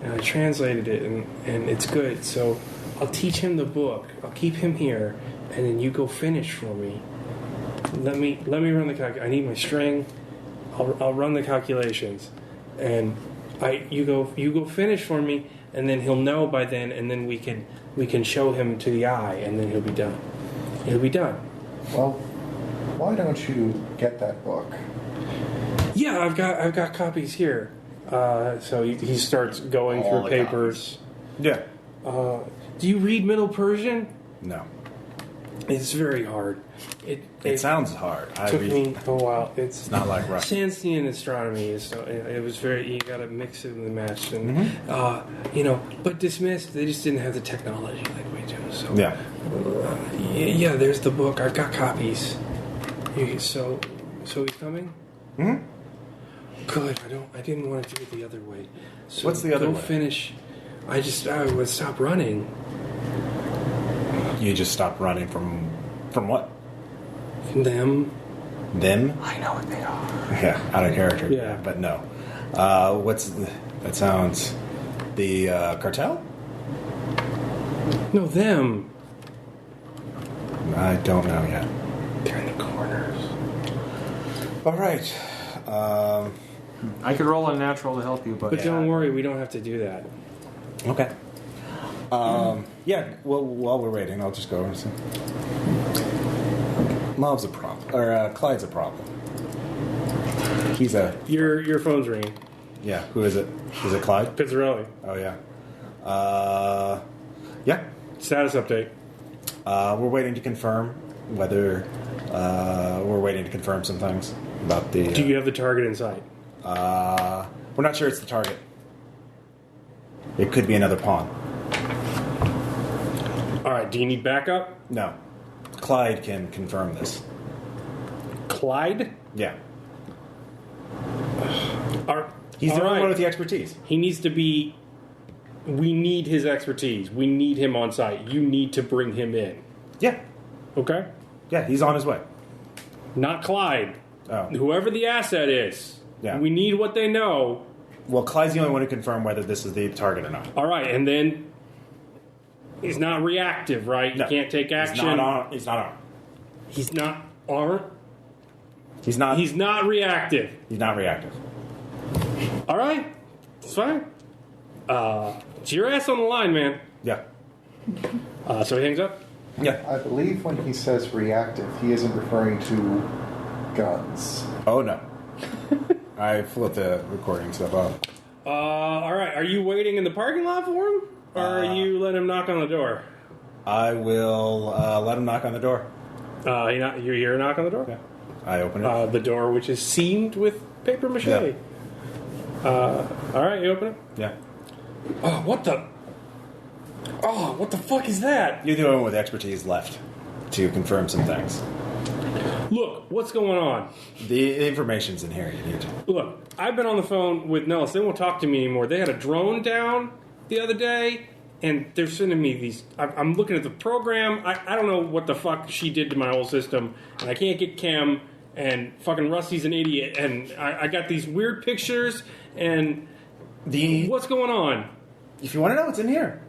and I translated it, and it's good. So I'll teach him the book. I'll keep him here, and then you go finish for me. Let me run the calc. I need my string. I'll run the calculations, and you go finish for me, and then he'll know by then, and then we can show him to the eye, and then he'll be done. He'll be done. Well, why don't you get that book? Yeah, I've got copies here. So he starts going through papers. Yeah. Do you read Middle Persian? No. It's very hard. It sounds hard. Took me a while. It's not like Russian. Sansonian astronomy is. It was very. You got to mix it and match, and But dismissed. They just didn't have the technology like we do. So Yeah. Yeah. There's the book. I've got copies. So he's coming. Hmm. Good. I didn't want to do it the other way. So What's the other way? Go finish. I would stop running. You just stopped running from what? Them. Them? I know what they are. Yeah, out of character. Yeah. But no. That sounds... The cartel? No, them. I don't know yet. They're in the corners. All right. I could roll a natural to help you, but Don't worry, we don't have to do that. Okay. Yeah, well, while we're waiting, I'll just go over and say... Mom's a problem. Or Clyde's a problem. He's a... Your phone's ringing. Yeah, who is it? Is it Clyde? Pizzarelli. Oh, yeah. Yeah. Status update. We're waiting to confirm whether... we're waiting to confirm some things about the... Do you have the target in sight? We're not sure it's the target. It could be another pawn. All right, do you need backup? No. Clyde can confirm this. Clyde? Yeah. He's the only one with the expertise. He needs to be... We need his expertise. We need him on site. You need to bring him in. Yeah. Okay? Yeah, he's on his way. Not Clyde. Oh. Whoever the asset is. Yeah. We need what they know. Well, Clyde's the only one to confirm whether this is the target or not. All right, and then... He's not reactive, right? No. You can't take action. He's not armed. He's not armed? He's not... He's not reactive. He's not reactive. All right. It's fine. It's your ass on the line, man. Yeah. So he hangs up? Yeah. I believe when he says reactive, he isn't referring to guns. Oh, no. I flipped the recording stuff up. All right. Are you waiting in the parking lot for him? Or you let him knock on the door? I will let him knock on the door. You hear a knock on the door? Yeah. I open it. The door, which is seamed with paper mache. Yeah. All right, you open it? Yeah. Oh, what the fuck is that? You're the only one with expertise left to confirm some things. Look, what's going on? The information's in here. You need to... Look, I've been on the phone with Nellis. They won't talk to me anymore. They had a drone down the other day, and they're sending me these... I'm looking at the program. I don't know what the fuck she did to my whole system, and I can't get Chem, and fucking Rusty's an idiot, and I got these weird pictures, and... What's going on? If you want to know, it's in here.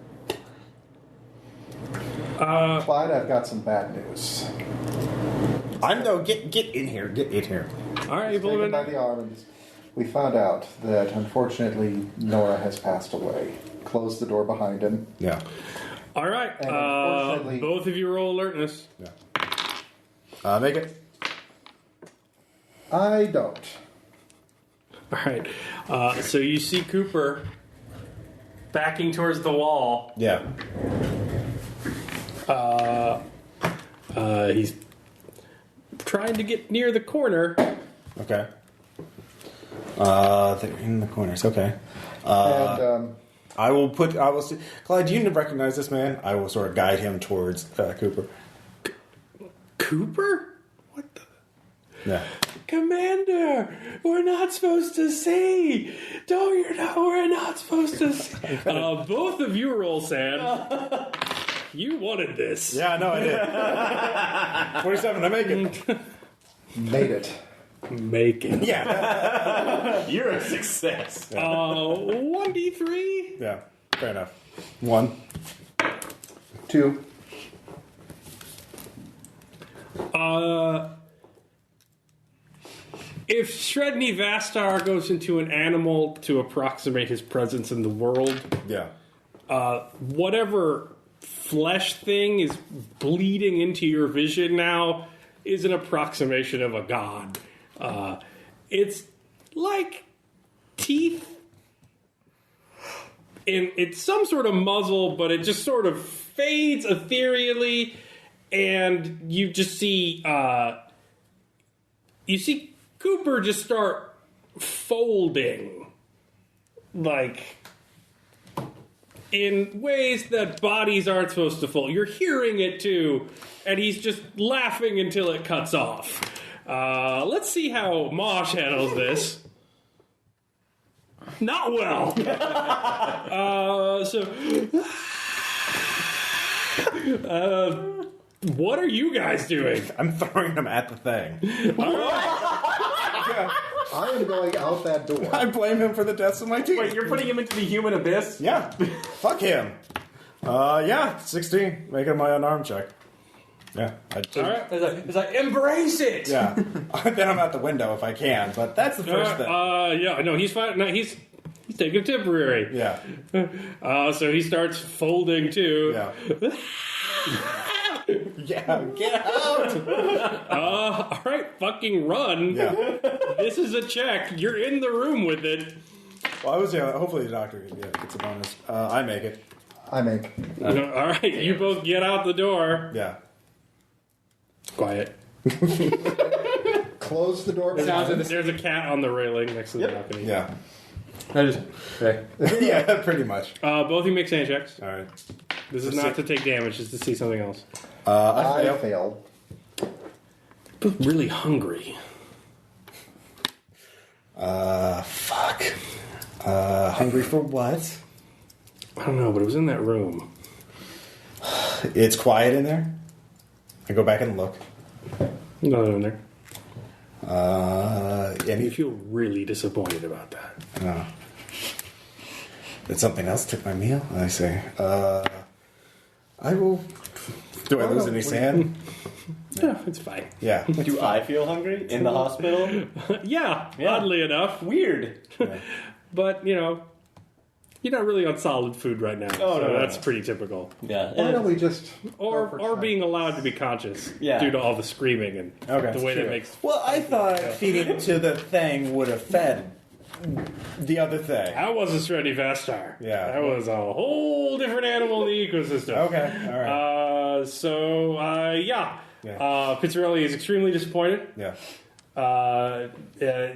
Clyde, I've got some bad news. Get in here. Get in here. All right, you Take believe him it? by the arm and we found out that unfortunately Nora has passed away. Closed the door behind him. Yeah. All right. And unfortunately- Both of you roll alertness. Yeah. Make it. I don't. All right. So you see Cooper backing towards the wall. Yeah. He's trying to get near the corner. Okay. They're in the corners. Okay. And I will see. Clyde, do you recognize this man? I will sort of guide him towards Cooper. Cooper? What the? Yeah. Commander, we're not supposed to see. We're not supposed to see. Both of you roll sad. You wanted this. Yeah, no, I did. 27, I make it. made it. Make it. Yeah. You're a success. 1d3? Yeah, fair enough. 1. 2. If Sredni Vashtar goes into an animal to approximate his presence in the world, Yeah. whatever flesh thing is bleeding into your vision now is an approximation of a god. It's like teeth. It's some sort of muzzle, but it just sort of fades ethereally, and you just see Cooper just start folding, like in ways that bodies aren't supposed to fold. You're hearing it too, and he's just laughing until it cuts off. Let's see how Mosh handles this. Not well. What are you guys doing? I'm throwing him at the thing. I am going out that door. I blame him for the deaths of my team. Wait, you're putting him into the human abyss? Yeah. Fuck him. Yeah, 16. Making my unarmed check. Yeah. All right. It's like, embrace it! Yeah. Then I'm out the window if I can, but that's the first thing. Yeah, no, he's fine. No, he's taking temporary. Yeah. So he starts folding too. Yeah. Yeah, get out! All right, fucking run. Yeah. This is a check. You're in the room with it. Well, hopefully the doctor gets a bonus. I make it. I make. All right, you both get out the door. Yeah. Quiet. Close the door behind. There's a cat on the railing next to the balcony. Yeah. I just, hey. Yeah, pretty much. Both of you make sand checks. All right. This is not to take damage, just to see something else. I failed. Both really hungry. Fuck. Hungry for what? I don't know, but it was in that room. It's quiet in there. I go back and look. Nothing in there. Any You feel really disappointed about that. Did something else took my meal? I say. I will. Do I lose any sand? Yeah, it's fine. Yeah. Do I feel hungry in the hospital? Yeah, oddly enough. Weird. But, you're not really on solid food right now. Oh, so no. that's pretty typical. Yeah. Why don't we just Or being allowed to be conscious due to all the screaming and Okay, the way sure. that makes... Well, I thought feeding it to the thing would have fed the other thing. That wasn't Sredni Vashtar. Yeah. That was a whole different animal in the ecosystem. Okay, all right. Yeah. Yeah. Pizzarelli is extremely disappointed. Yeah.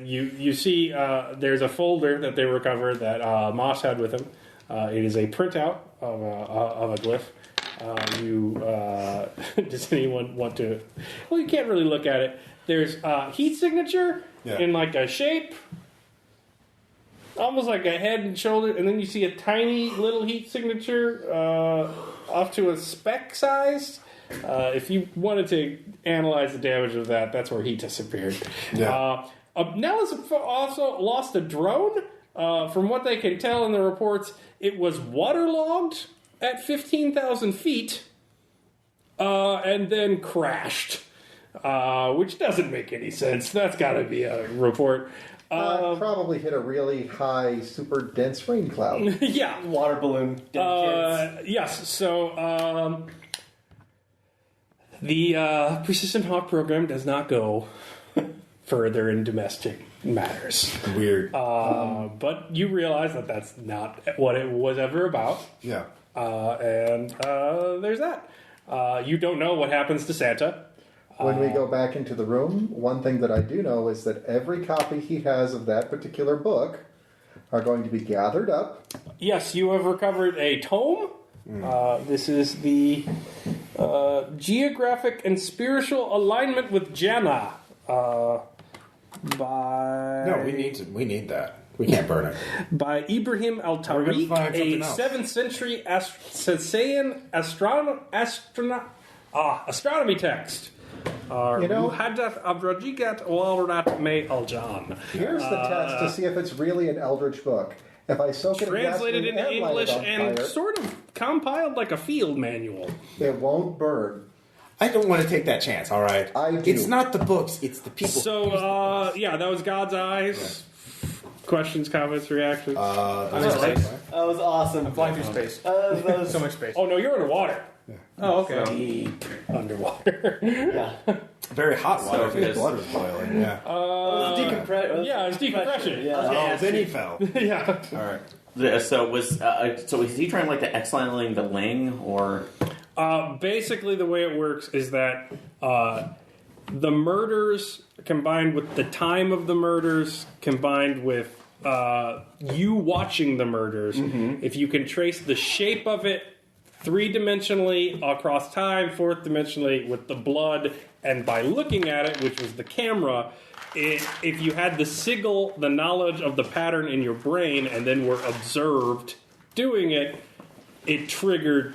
You see there's a folder that they recovered that Moss had with him. It is a printout of a glyph. Does anyone want to... Well, you can't really look at it. There's heat signature in like a shape, almost like a head and shoulder, and then you see a tiny little heat signature off to a speck size. If you wanted to analyze the damage of that, that's where he disappeared. Yeah. Nellis also lost a drone. From what they can tell in the reports, it was waterlogged at 15,000 feet and then crashed, which doesn't make any sense. That's got to be a report. probably hit a really high, super dense rain cloud. Yeah. Water balloon. Dead kids. Yes. So the Persistent Hawk program does not go further in domestic matters. Weird. But you realize that that's not what it was ever about. Yeah. And there's that. You don't know what happens to Santa. When we go back into the room, one thing that I do know is that every copy he has of that particular book are going to be gathered up. Yes, you have recovered a tome. This is the Geographic and Spiritual Alignment with Jannah. By No, we need that. We can't burn it. by Ibrahim We're gonna al-Tariq, find a something else. 7th century Sasanian astronomy text. You know- Muhaddath Abrajigat Walrat May al-Jan. Here's the test to see if it's really an Eldritch book. If I soak it in Translated gasoline into and light English it on and fire, sort of compiled like a field manual. it won't burn. I don't want to take that chance, all right? I do. It's not the books, it's the people. So, yeah, that was God's Eyes. Questions, comments, reactions? That was awesome. I'm flying through space. That was so much space. Oh, no, you're underwater. Oh, okay. Deep. Underwater. Very hot water. So His it is. blood was boiling. Yeah. Yeah, it's decompression. Yeah. Then he fell. Yeah. All right. So was he trying like to exiling the Ling or? Basically, the way it works is that the murders combined with the time of the murders combined with you watching the murders, if you can trace the shape of it 3-dimensionally across time, 4th-dimensionally with the blood, and by looking at it, which was the camera, if you had the sigil, the knowledge of the pattern in your brain, and then were observed doing it, it triggered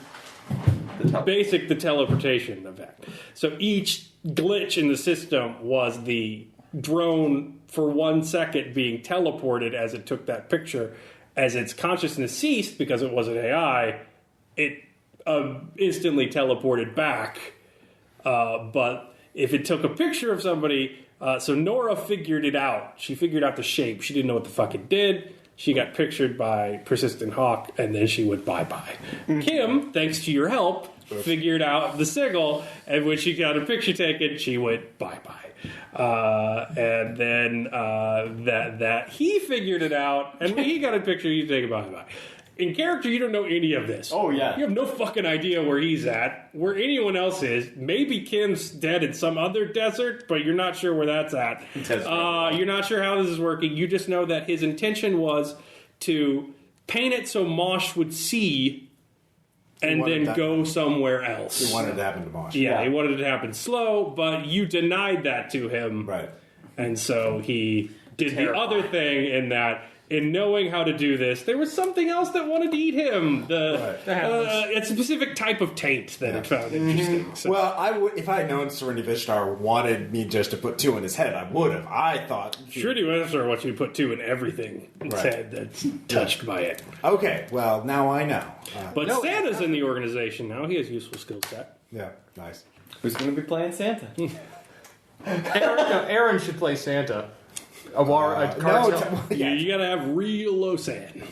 the teleportation effect. So each glitch in the system was the drone for 1 second being teleported as it took that picture. As its consciousness ceased, because it was an AI, it instantly teleported back. But if it took a picture of somebody, so Nora figured it out. She figured out the shape. She didn't know what the fuck it did. She got pictured by Persistent Hawk, and then she went bye-bye. Kim, thanks to your help, figured out the sigil, and when she got a picture taken, she went bye-bye. And then that he figured it out, and when he got a picture, you take it bye-bye. In character, you don't know any of this. Oh, yeah. You have no fucking idea where he's at, where anyone else is. Maybe Kim's dead in some other desert, but you're not sure where that's at. You're not sure how this is working. You just know that his intention was to paint it so Mosh would see and then go somewhere else. He wanted it to happen to Mosh. Yeah, he wanted it to happen slow, but you denied that to him. Right. And so he did the other thing in that, in knowing how to do this, there was something else that wanted to eat him. A specific type of taint that it found interesting. So. Well, if I had known Sredni Vashtar wanted me just to put 2 in his head, I would have. I thought... Sredni Vashtar wants you to put 2 in everything in his head that's touched by it. Okay, well, now I know. But Santa's in the organization now. He has useful skill set. Yeah, nice. Who's going to be playing Santa? Aaron should play Santa. You gotta have real low sand.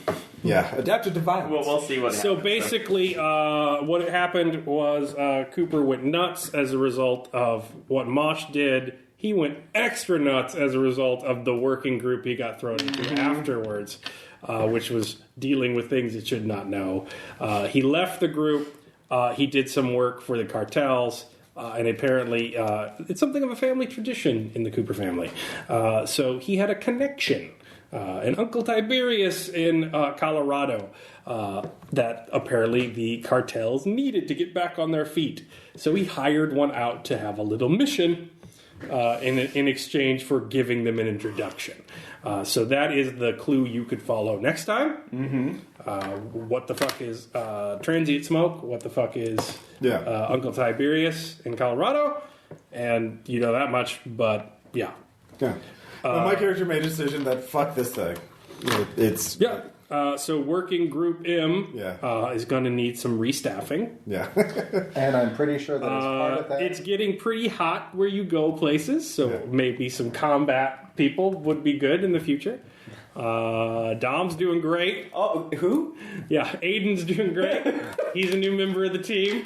Yeah, adapted to violence. Well, we'll see what happens. So basically, what happened was Cooper went nuts as a result of what Mosh did. He went extra nuts as a result of the working group he got thrown into afterwards, which was dealing with things it should not know. He left the group. He did some work for the cartels. And apparently, it's something of a family tradition in the Cooper family. So he had a connection, an Uncle Tiberius in Colorado, that apparently the cartels needed to get back on their feet. So he hired one out to have a little mission in exchange for giving them an introduction. So that is the clue you could follow next time. What the fuck is Transient Smoke? What the fuck is Uncle Tiberius in Colorado? And you know that much, but yeah. Yeah. My character made a decision that fuck this thing. It's... Yeah. So working group M is going to need some restaffing. Yeah. And I'm pretty sure that as part of that... It's getting pretty hot where you go places, so maybe some combat people would be good in the future. Dom's doing great. Oh, who? Yeah, Aiden's doing great. He's a new member of the team.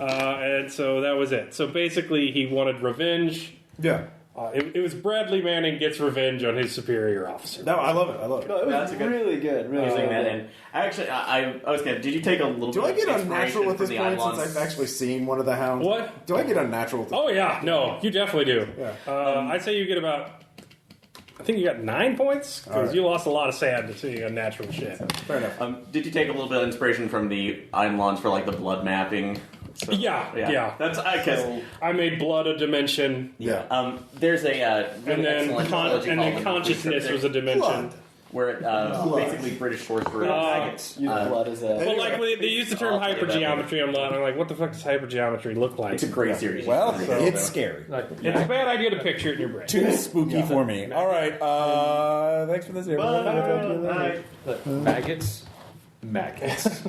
And so that was it. So basically he wanted revenge. Yeah. It was Bradley Manning gets revenge on his superior officer. No, I love it. I love it. No, it was really good. Really Using good. that in. Actually, I was gonna. Did you take a little? Do bit I get of unnatural at this inspiration point from the since I've actually seen one of the hounds? What? Do I get unnatural at this Oh yeah, no, you definitely do. Yeah. I'd say you get about. I think you got 9 points because you lost a lot of sand to see unnatural shit. Fair enough. Did you take a little bit of inspiration from the Einlons for like the blood mapping? So, Yeah. That's because I made blood a dimension. Yeah. there's a And then, excellent trilogy called The consciousness Cryptic. was a dimension. Blood. where basically British sorcerer. Use blood as a. Well, like when they use the term hypergeometry, I'm like, what the fuck does hypergeometry look like? It's a great series. Well, it's scary. It's a bad idea to picture it in your brain. Too spooky for me. All right. Thanks for this. Maggots.